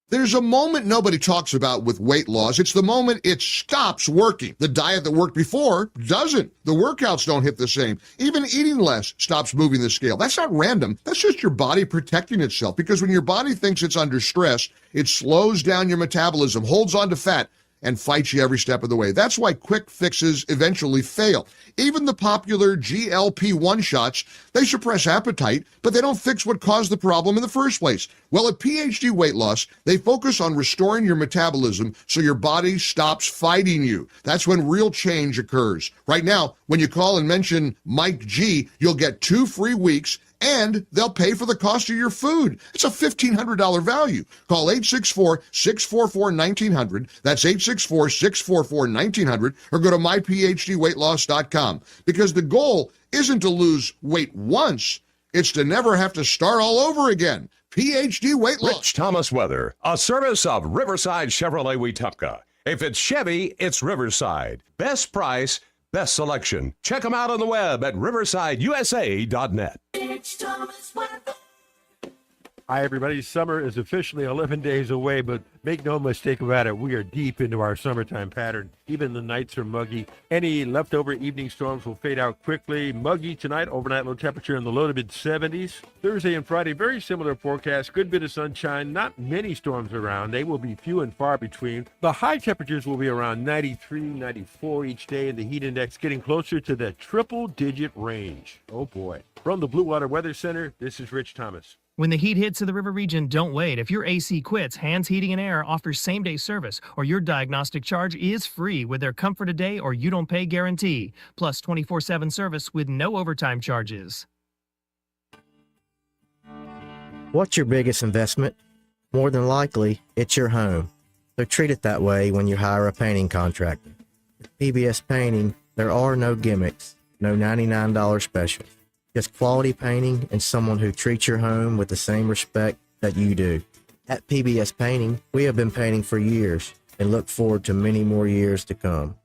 There's a moment nobody talks about with weight loss. It's the moment it stops working. The diet that worked before doesn't. The workouts don't hit the same. Even eating less stops moving the scale. That's not random. That's just your body protecting itself, because when your body thinks it's under stress, it slows down your metabolism, holds on to fat, and fights you every step of the way. That's why quick fixes eventually fail. Even the popular GLP-1 shots, they suppress appetite, but they don't fix what caused the problem in the first place. Well, at PhD Weight Loss, they focus on restoring your metabolism so your body stops fighting you. That's when real change occurs. Right now, when you call and mention Mike G, you'll get 2 free weeks, and they'll pay for the cost of your food. It's a $1,500 value. Call 864-644-1900. That's 864-644-1900, or go to myphdweightloss.com, because the goal isn't to lose weight once, it's to never have to start all over again. PhD Weight Loss. Rich Thomas Weather, a service of Riverside Chevrolet Wetumpka. If it's Chevy, it's Riverside. Best price, best selection. Check them out on the web at riversideusa.net. Hi, everybody. Summer is officially 11 days away, but make no mistake about it, we are deep into our summertime pattern. Even the nights are muggy. Any leftover evening storms will fade out quickly. Muggy tonight, overnight low temperature in the low to mid 70s. Thursday and Friday, very similar forecast. Good bit of sunshine, not many storms around. They will be few and far between. The high temperatures will be around 93, 94 each day, and the heat index getting closer to the triple-digit range. Oh, boy. From the Blue Water Weather Center, this is Rich Thomas. When the heat hits to the river region, don't wait. If your AC quits, Hands Heating and Air offers same-day service, or your diagnostic charge is free with their Comfort a Day or You Don't Pay guarantee, plus 24/7 service with no overtime charges. What's your biggest investment? More than likely, it's your home. So treat it that way when you hire a painting contractor. With PBS Painting, there are no gimmicks, no $99 specials. Just quality painting and someone who treats your home with the same respect that you do. At PBS Painting, we have been painting for years and look forward to many more years to come.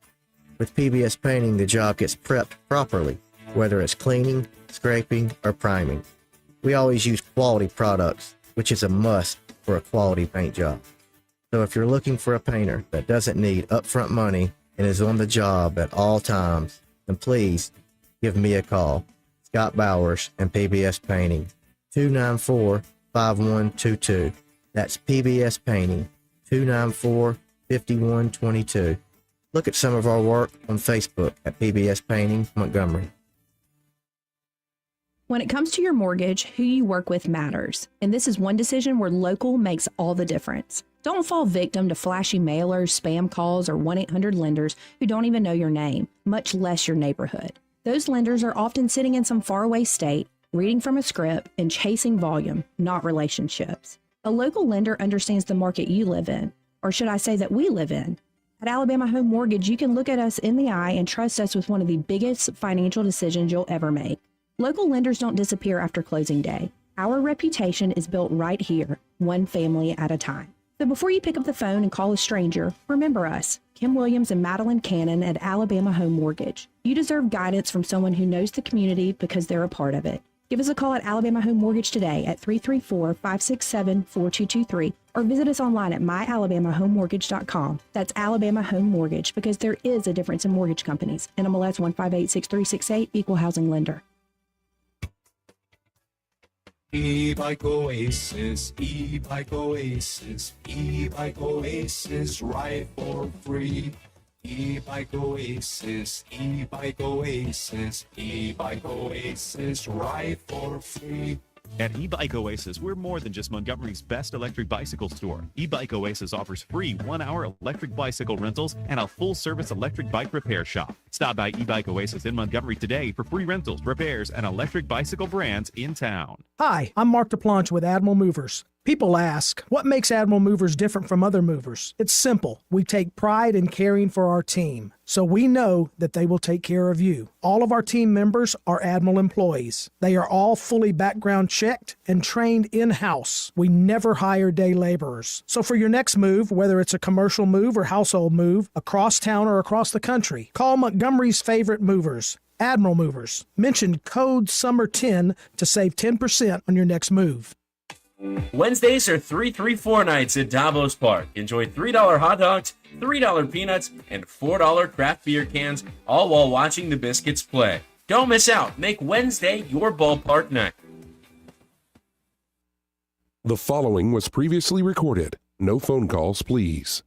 With PBS Painting, the job gets prepped properly, whether it's cleaning, scraping, or priming. We always use quality products, which is a must for a quality paint job. So if you're looking for a painter that doesn't need upfront money and is on the job at all times, then please give me a call. Scott Bowers and PBS Painting, 294-5122. That's PBS Painting, 294-5122. Look at some of our work on Facebook at PBS Painting Montgomery. When it comes to your mortgage, who you work with matters. And this is one decision where local makes all the difference. Don't fall victim to flashy mailers, spam calls, or 1-800 lenders who don't even know your name, much less your neighborhood. Those lenders are often sitting in some faraway state, reading from a script, and chasing volume, not relationships. A local lender understands the market you live in, or should I say that we live in. At Alabama Home Mortgage, you can look at us in the eye and trust us with one of the biggest financial decisions you'll ever make. Local lenders don't disappear after closing day. Our reputation is built right here, one family at a time. So before you pick up the phone and call a stranger, remember us, Kim Williams and Madeline Cannon at Alabama Home Mortgage. You deserve guidance from someone who knows the community because they're a part of it. Give us a call at Alabama Home Mortgage today at 334-567-4223 or visit us online at myalabamahomemortgage.com. That's Alabama Home Mortgage, because there is a difference in mortgage companies. NMLS 1586368, Equal Housing Lender. E-Bike Oasis, E-Bike Oasis, E-Bike Oasis, ride for free. E-Bike Oasis, E-Bike Oasis, E-Bike Oasis, ride for free. At eBike Oasis, we're more than just Montgomery's best electric bicycle store. eBike Oasis offers free 1-hour electric bicycle rentals and a full-service electric bike repair shop. Stop by eBike Oasis in Montgomery today for free rentals, repairs, and electric bicycle brands in town. Hi, I'm Mark DePlanche with Admiral Movers. People ask, what makes Admiral Movers different from other movers? It's simple. We take pride in caring for our team, so we know that they will take care of you. All of our team members are Admiral employees. They are all fully background checked and trained in-house. We never hire day laborers. So for your next move, whether it's a commercial move or household move, across town or across the country, call Montgomery's favorite movers, Admiral Movers. Mention code SUMMER10 to save 10% on your next move. Wednesdays are 334 nights at Davos Park. Enjoy $3 hot dogs, $3 peanuts, and $4 craft beer cans, all while watching the Biscuits play. Don't miss out. Make Wednesday your ballpark night. The following was previously recorded. No phone calls, please.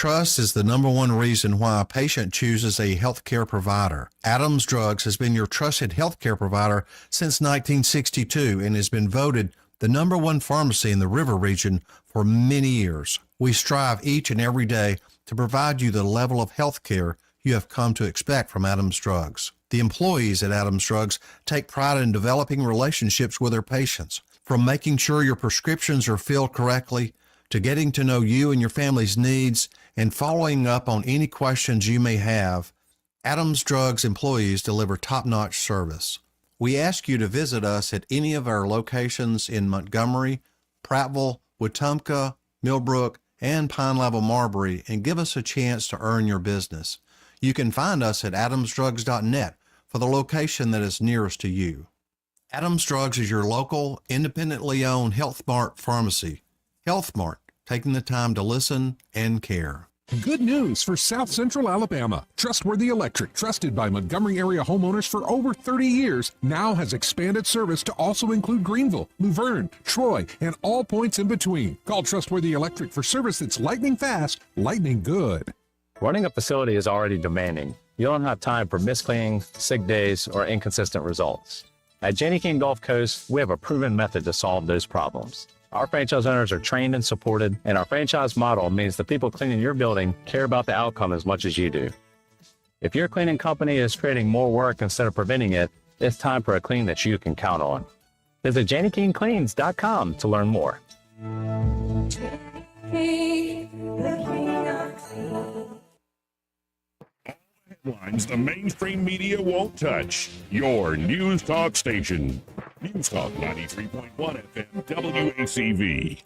Trust is the number one reason why a patient chooses a healthcare provider. Adams Drugs has been your trusted healthcare provider since 1962 and has been voted the number one pharmacy in the River region for many years. We strive each and every day to provide you the level of health care you have come to expect from Adams Drugs. The employees at Adams Drugs take pride in developing relationships with their patients, from making sure your prescriptions are filled correctly to getting to know you and your family's needs and following up on any questions you may have. Adams Drugs employees deliver top-notch service. We ask you to visit us at any of our locations in Montgomery, Prattville, Wetumpka, Millbrook, and Pine Level Marbury and give us a chance to earn your business. You can find us at adamsdrugs.net for the location that is nearest to you. Adams Drugs is your local, independently owned Health Mart pharmacy. Health Mart, taking the time to listen and care. Good news for South Central Alabama. Trustworthy Electric, trusted by Montgomery area homeowners for over 30 years, now has expanded service to also include Greenville, Luverne, Troy, and all points in between. Call Trustworthy Electric for service that's lightning fast, lightning good. Running a facility is already demanding. You don't have time for miscleaning, sick days, or inconsistent results. At Janney King Gulf Coast, we have a proven method to solve those problems. Our franchise owners are trained and supported, and our franchise model means the people cleaning your building care about the outcome as much as you do. If your cleaning company is creating more work instead of preventing it, it's time for a clean that you can count on. Visit JanneyKingCleans.com to learn more. Headlines the mainstream media won't touch. Your News Talk station. News Talk 93.1 FM WACV.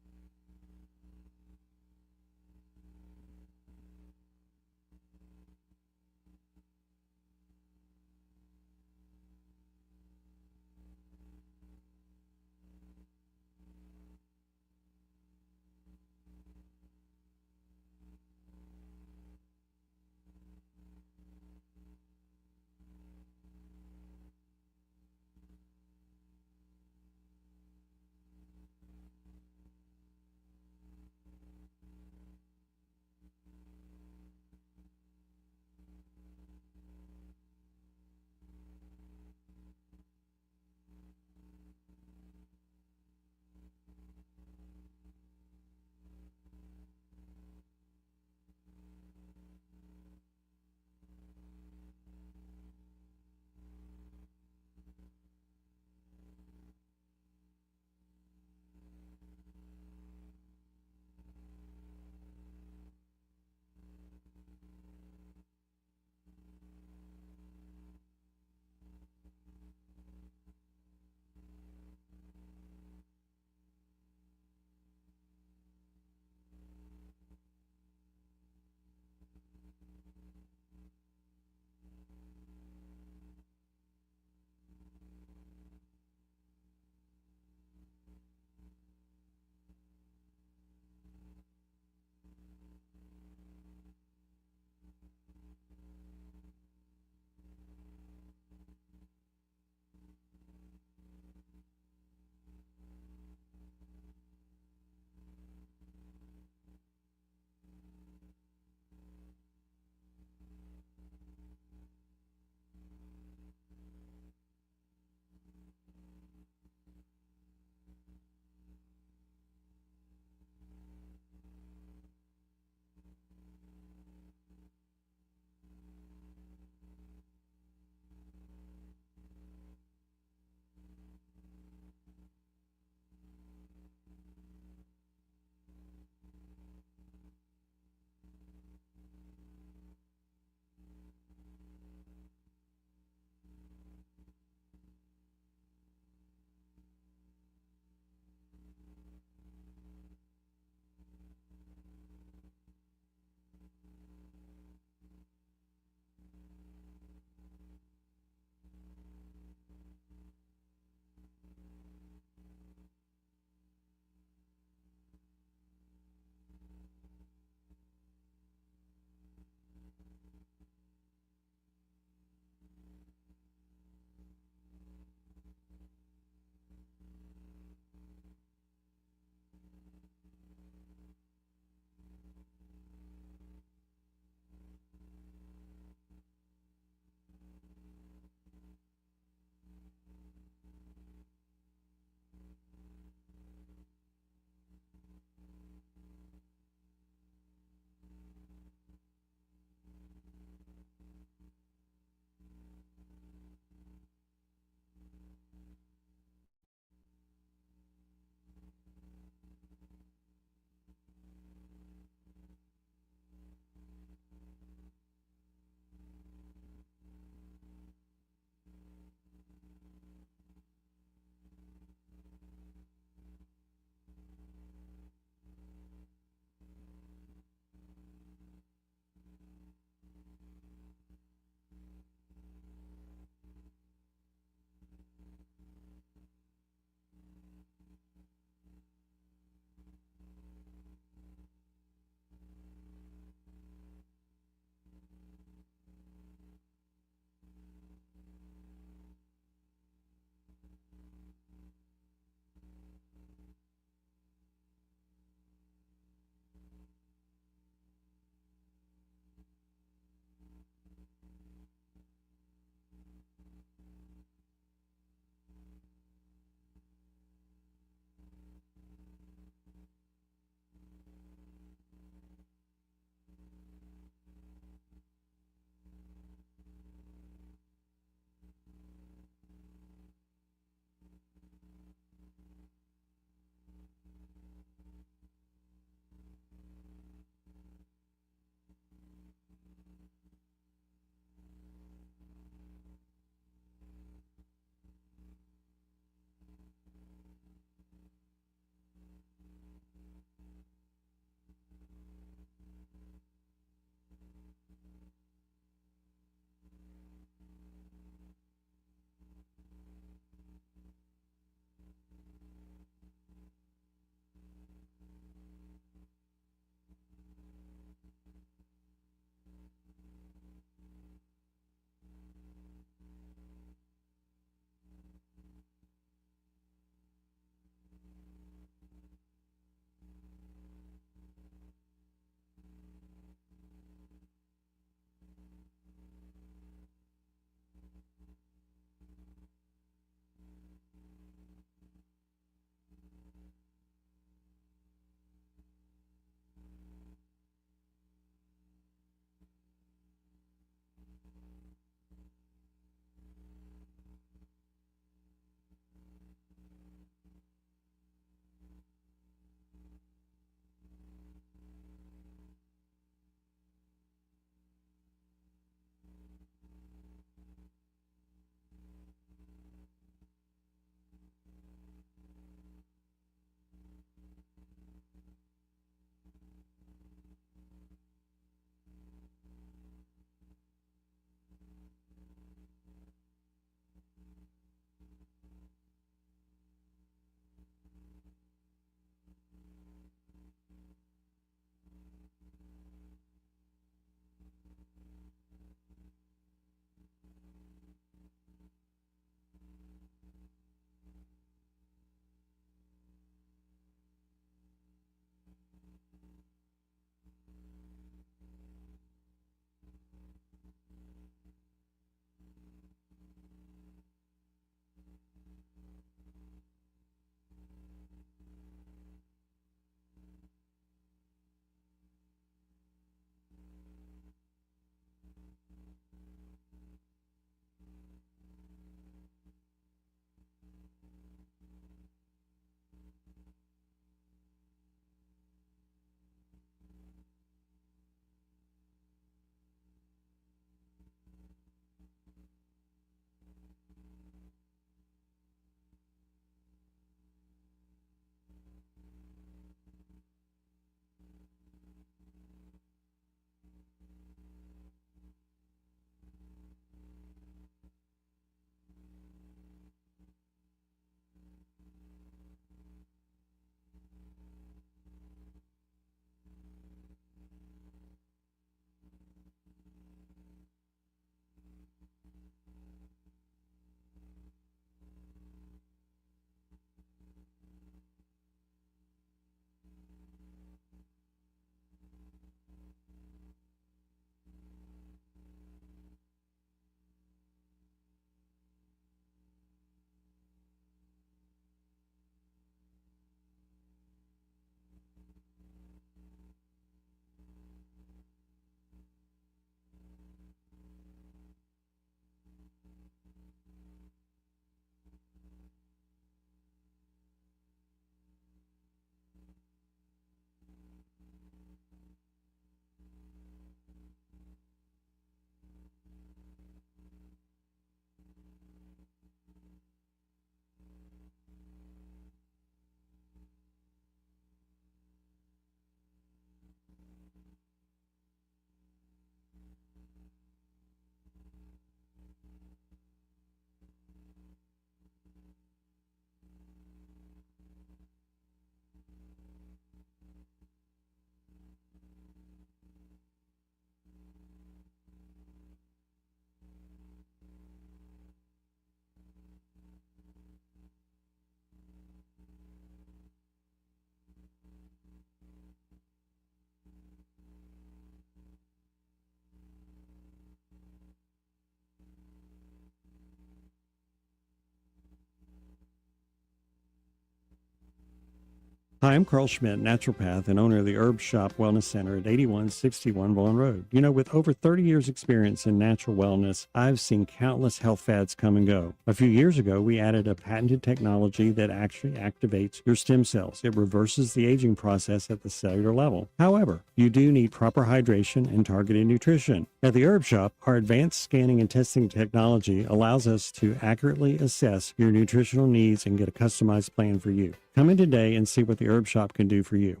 Hi, I'm Carl Schmidt, naturopath and owner of the Herb Shop Wellness Center at 8161 Vaughan Road. You know, with over 30 years experience in natural wellness, I've seen countless health fads come and go. A few years ago, we added a patented technology that actually activates your stem cells. It reverses the aging process at the cellular level. However, you do need proper hydration and targeted nutrition. At the Herb Shop, our advanced scanning and testing technology allows us to accurately assess your nutritional needs and get a customized plan for you. Come in today and see what the Herb Shop can do for you.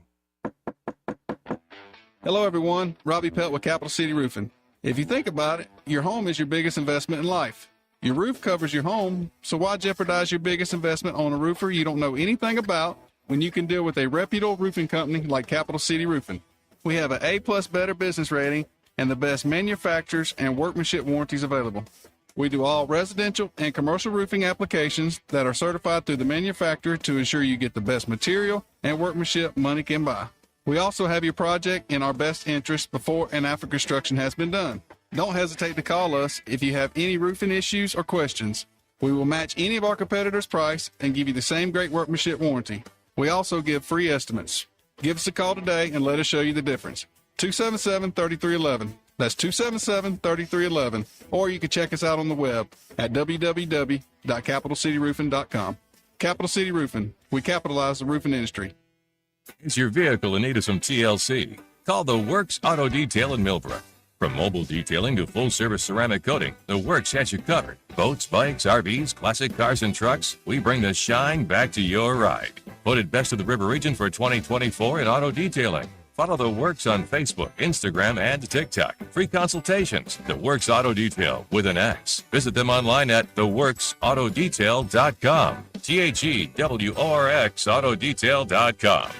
Hello, everyone. Robbie Pelt with Capital City Roofing. If you think about it, your home is your biggest investment in life. Your roof covers your home, so why jeopardize your biggest investment on a roofer you don't know anything about when you can deal with a reputable roofing company like Capital City Roofing? We have an A+ Better business rating and the best manufacturers and workmanship warranties available. We do all residential and commercial roofing applications that are certified through the manufacturer to ensure you get the best material and workmanship money can buy. We also have your project in our best interest before and after construction has been done. Don't hesitate to call us if you have any roofing issues or questions. We will match any of our competitors' price and give you the same great workmanship warranty. We also give free estimates. Give us a call today and let us show you the difference. 277-3311. That's 277-3311. Or you can check us out on the web at www.capitalcityroofing.com. Capital City Roofing. We capitalize the roofing industry. Is your vehicle in need of some TLC? Call the Works Auto Detail in Millbrook. From mobile detailing to full-service ceramic coating, the Works has you covered. Boats, bikes, RVs, classic cars, and trucks, we bring the shine back to your ride. Voted Best of the River Region for 2024 in auto detailing. Follow The Works on Facebook, Instagram, and TikTok. Free consultations. The Works Auto Detail with an X. Visit them online at theworksautodetail.com. TheWorks Autodetail.com.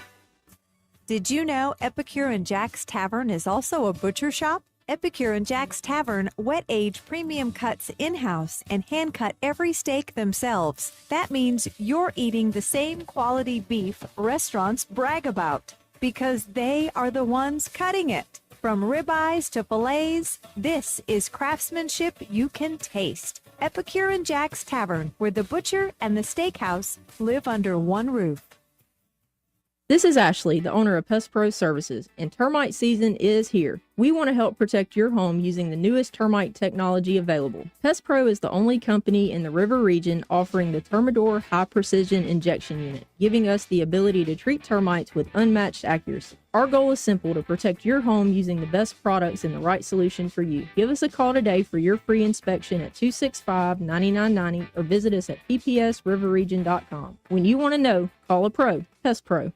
Did you know Epicure and Jack's Tavern is also a butcher shop? Epicure and Jack's Tavern wet age premium cuts in-house and hand cut every steak themselves. That means you're eating the same quality beef restaurants brag about, because they are the ones cutting it. From ribeyes to fillets, this is craftsmanship you can taste. Epicure and Jack's Tavern, where the butcher and the steakhouse live under one roof. This is Ashley, the owner of Pest Pro Services, and termite season is here. We want to help protect your home using the newest termite technology available. Pest Pro is the only company in the River region offering the Termidor High Precision Injection Unit, giving us the ability to treat termites with unmatched accuracy. Our goal is simple: to protect your home using the best products and the right solution for you. Give us a call today for your free inspection at 265-9990 or visit us at ppsriverregion.com. When you want to know, call a pro. Pest Pro.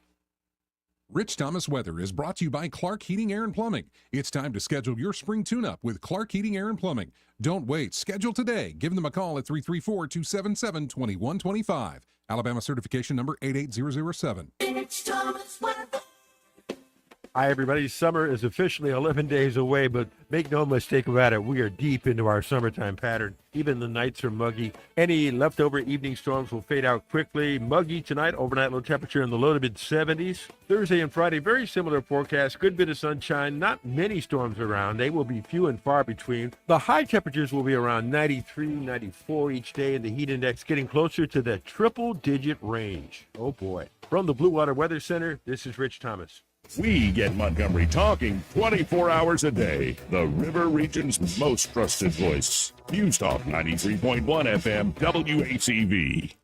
Rich Thomas Weather is brought to you by Clark Heating, Air, and Plumbing. It's time to schedule your spring tune-up with Clark Heating, Air, and Plumbing. Don't wait. Schedule today. Give them a call at 334-277-2125. Alabama certification number 88007. Rich Thomas Weather. Hi, everybody. Summer is officially 11 days away, but make no mistake about it, we are deep into our summertime pattern. Even the nights are muggy. Any leftover evening storms will fade out quickly. Muggy tonight, overnight low temperature in the low to mid 70s. Thursday and Friday, very similar forecast. Good bit of sunshine, not many storms around. They will be few and far between. The high temperatures will be around 93, 94 each day, and the heat index getting closer to the triple-digit range. Oh, boy. From the Blue Water Weather Center, this is Rich Thomas. We get Montgomery talking 24 hours a day. The River Region's most trusted voice. News Talk 93.1 FM WACV.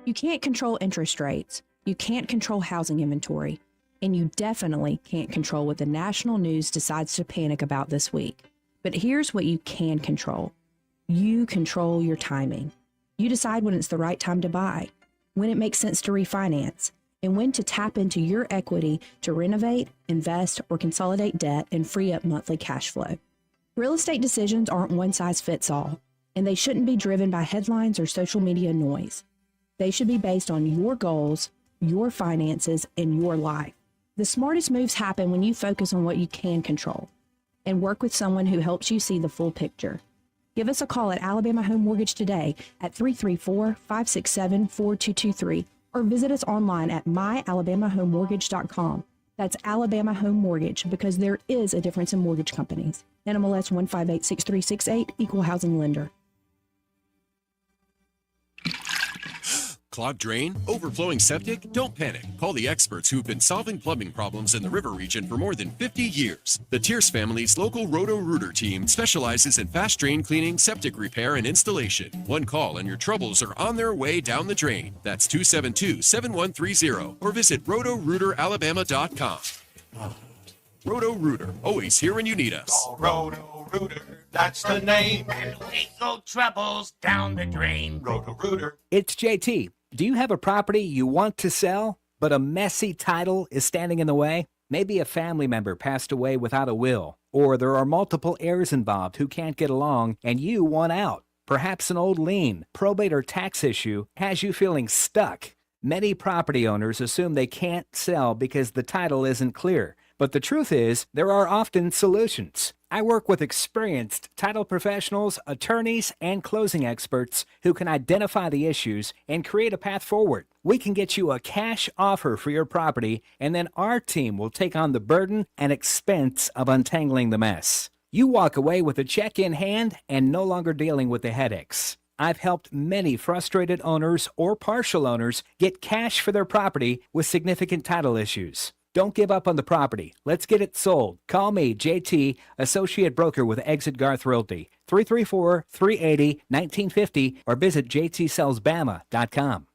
You can't control interest rates, you can't control housing inventory, and you definitely can't control what the national news decides to panic about this week. But here's what you can control. You control your timing. You decide when it's the right time to buy, when it makes sense to refinance, and when to tap into your equity to renovate, invest, or consolidate debt and free up monthly cash flow. Real estate decisions aren't one size fits all, and they shouldn't be driven by headlines or social media noise. They should be based on your goals, your finances, and your life. The smartest moves happen when you focus on what you can control and work with someone who helps you see the full picture. Give us a call at Alabama Home Mortgage today at 334-567-4223 or visit us online at myalabamahomemortgage.com. That's Alabama Home Mortgage, because there is a difference in mortgage companies. NMLS 1586368, Equal Housing Lender. Clogged drain? Overflowing septic? Don't panic. Call the experts who've been solving plumbing problems in the river region for more than 50 years. The Tierce family's local Roto-Rooter team specializes in fast drain cleaning, septic repair, and installation. One call and your troubles are on their way down the drain. That's 272-7130 or visit rotorooteralabama.com. Roto-Rooter, always here when you need us. Roto-Rooter, that's the name. And legal troubles down the drain. Roto-Rooter. It's JT. Do you have a property you want to sell, but a messy title is standing in the way? Maybe a family member passed away without a will, or there are multiple heirs involved who can't get along and you want out. Perhaps an old lien, probate, or tax issue has you feeling stuck. Many property owners assume they can't sell because the title isn't clear. But the truth is, there are often solutions. I work with experienced title professionals, attorneys, and closing experts who can identify the issues and create a path forward. We can get you a cash offer for your property, and then our team will take on the burden and expense of untangling the mess. You walk away with a check in hand and no longer dealing with the headaches. I've helped many frustrated owners or partial owners get cash for their property with significant title issues. Don't give up on the property. Let's get it sold. Call me, JT, Associate Broker with Exit Garth Realty, 334-380-1950, or visit jtsellsbama.com.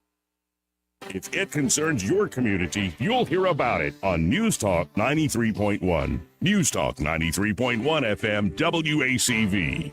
If it concerns your community, you'll hear about it on News Talk 93.1. News Talk 93.1 FM WACV.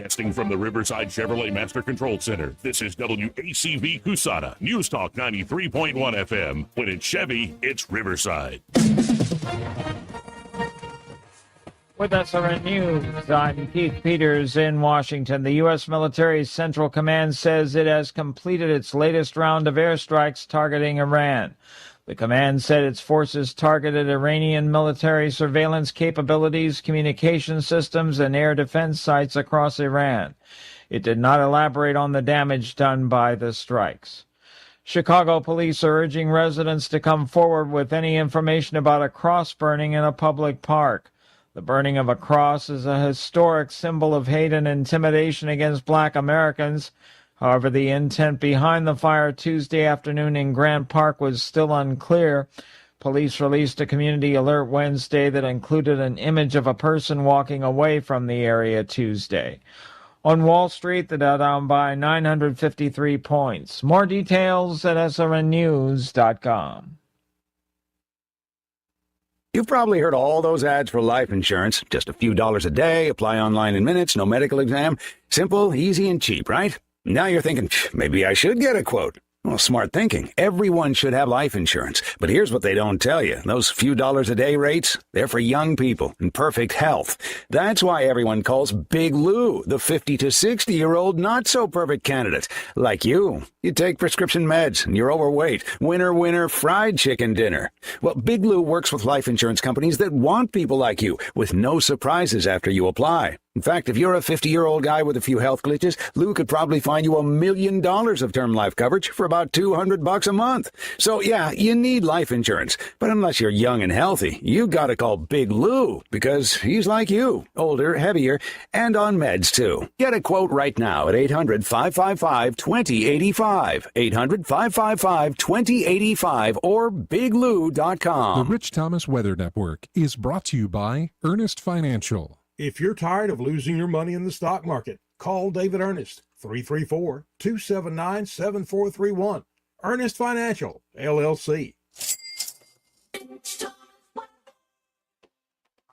Broadcasting from the Riverside Chevrolet Master Control Center, this is WACV Cusana, News Talk 93.1 FM. When it's Chevy, it's Riverside. With SRN News, I'm Keith Peters in Washington. The U.S. military's Central Command says it has completed its latest round of airstrikes targeting Iran. The command said its forces targeted Iranian military surveillance capabilities, communication systems, and air defense sites across Iran. It did not elaborate on the damage done by the strikes. Chicago police are urging residents to come forward with any information about a cross burning in a public park. The burning of a cross is a historic symbol of hate and intimidation against Black Americans. However, the intent behind the fire Tuesday afternoon in Grant Park was still unclear. Police released a community alert Wednesday that included an image of a person walking away from the area Tuesday. On Wall Street, the Dow down by 953 points. More details at srnnews.com. You've probably heard all those ads for life insurance. Just a few dollars a day, apply online in minutes, no medical exam. Simple, easy, and cheap, right? Now you're thinking, maybe I should get a quote. Well, smart thinking. Everyone should have life insurance. But here's what they don't tell you. Those few dollars a day rates, they're for young people in perfect health. That's why everyone calls Big Lou the 50 to 60-year-old not-so-perfect candidate. Like you. You take prescription meds and you're overweight. Winner, winner, fried chicken dinner. Well, Big Lou works with life insurance companies that want people like you with no surprises after you apply. In fact, if you're a 50-year-old guy with a few health glitches, Lou could probably find you $1 million of term life coverage for about $200 a month. So yeah, you need life insurance. But unless you're young and healthy, you gotta call Big Lou because he's like you, older, heavier, and on meds too. Get a quote right now at 800-555-2085, 800-555-2085, or biglou.com. The Rich Thomas Weather Network is brought to you by Ernest Financial. If you're tired of losing your money in the stock market, call David Ernest, 334-279-7431. Ernest Financial, LLC.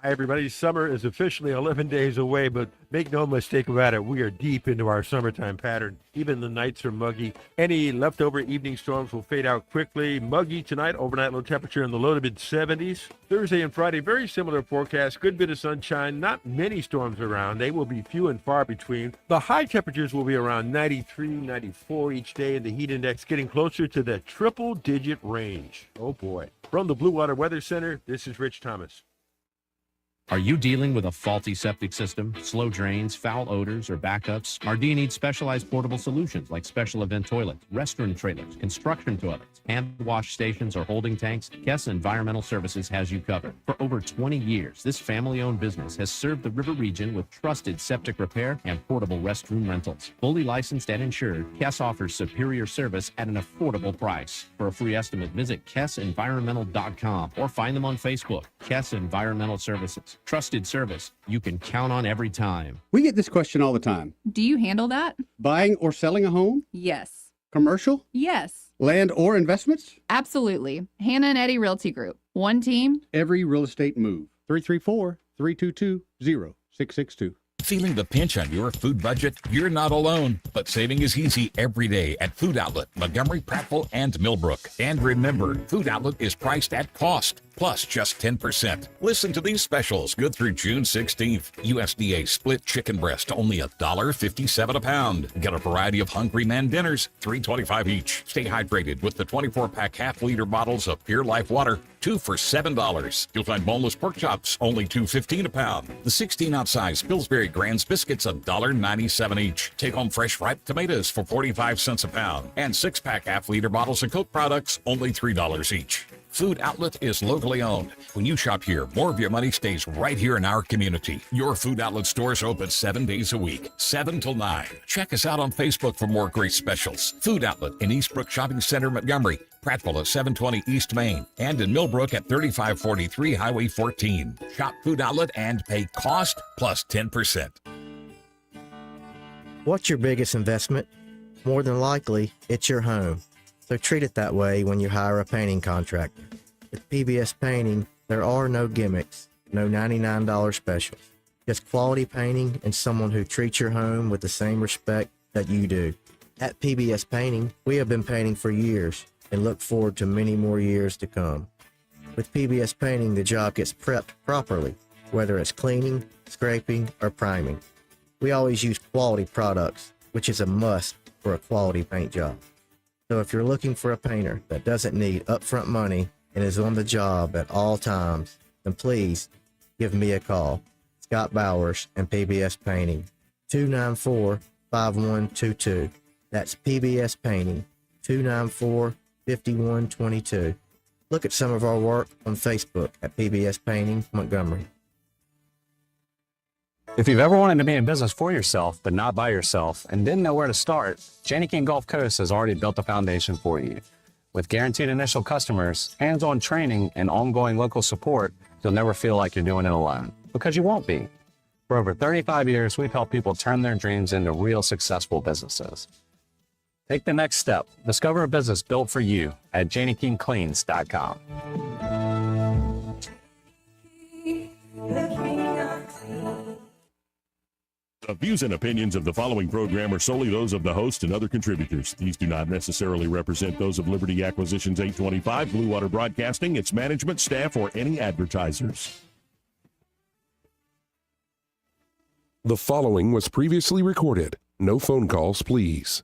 Hi, everybody. Summer is officially 11 days away, but make no mistake about it, we are deep into our summertime pattern. Even the nights are muggy. Any leftover evening storms will fade out quickly. Muggy tonight, overnight low temperature in the low to mid-70s. Thursday and Friday, very similar forecast. Good bit of sunshine, not many storms around. They will be few and far between. The high temperatures will be around 93, 94 each day, and the heat index getting closer to the triple-digit range. Oh, boy. From the Blue Water Weather Center, this is Rich Thomas. Are you dealing with a faulty septic system, slow drains, foul odors, or backups? Or do you need specialized portable solutions like special event toilets, restroom trailers, construction toilets, hand wash stations, or holding tanks? Kess Environmental Services has you covered. For over 20 years, this family-owned business has served the River region with trusted septic repair and portable restroom rentals. Fully licensed and insured, Kess offers superior service at an affordable price. For a free estimate, visit KessEnvironmental.com or find them on Facebook. Kess Environmental Services. Trusted service you can count on every time. We get this question all the time. Do you handle that? Buying or selling a home? Yes. Commercial? Yes. Land or investments? Absolutely. Hannah and Eddie Realty Group. One team. Every real estate move. 334-322-0662. Feeling the pinch on your food budget? You're not alone, but saving is easy every day at Food Outlet, Montgomery, Prattville, and Millbrook. And remember, Food Outlet is priced at cost, plus just 10%. Listen to these specials good through June 16th. USDA split chicken breast, only $1.57 a pound. Get a variety of Hungry Man dinners, $3.25 each. Stay hydrated with the 24-pack half-liter bottles of Pure Life water, 2 for $7. You'll find boneless pork chops, only $2.15 a pound. The 16-ounce size Pillsbury Grands biscuits, $1.97 each. Take home fresh ripe tomatoes for 45 cents a pound. And 6-pack half-liter bottles of Coke products, only $3 each. Food Outlet is locally owned. When you shop here, more of your money stays right here in our community. Your Food Outlet stores open 7 days a week, 7 till 9. Check us out on Facebook for more great specials. Food Outlet in Eastbrook Shopping Center, Montgomery, Prattville at 720 East Main, and in Millbrook at 3543 Highway 14. Shop Food Outlet and pay cost plus 10%. What's your biggest investment? More than likely, it's your home. So treat it that way when you hire a painting contractor. With PBS Painting, there are no gimmicks, no $99 specials. just quality painting and someone who treats your home with the same respect that you do. At PBS Painting, we have been painting for years and look forward to many more years to come. With PBS Painting, the job gets prepped properly, whether it's cleaning, scraping, or priming. We always use quality products, which is a must for a quality paint job. So if you're looking for a painter that doesn't need upfront money and is on the job at all times, then please give me a call. Scott Bowers and PBS Painting, 294-5122. That's PBS Painting, 294-5122. Look at some of our work on Facebook at PBS Painting Montgomery. If you've ever wanted to be in business for yourself, but not by yourself, and didn't know where to start, Janney King Gulf Coast has already built a foundation for you. With guaranteed initial customers, hands-on training, and ongoing local support, you'll never feel like you're doing it alone, because you won't be. For over 35 years, we've helped people turn their dreams into real successful businesses. Take the next step. Discover a business built for you at JanneyKingCleans.com. The views and opinions of the following program are solely those of the host and other contributors. These do not necessarily represent those of Liberty Acquisitions 825, Blue Water Broadcasting, its management, staff, or any advertisers. The following was previously recorded. No phone calls, please.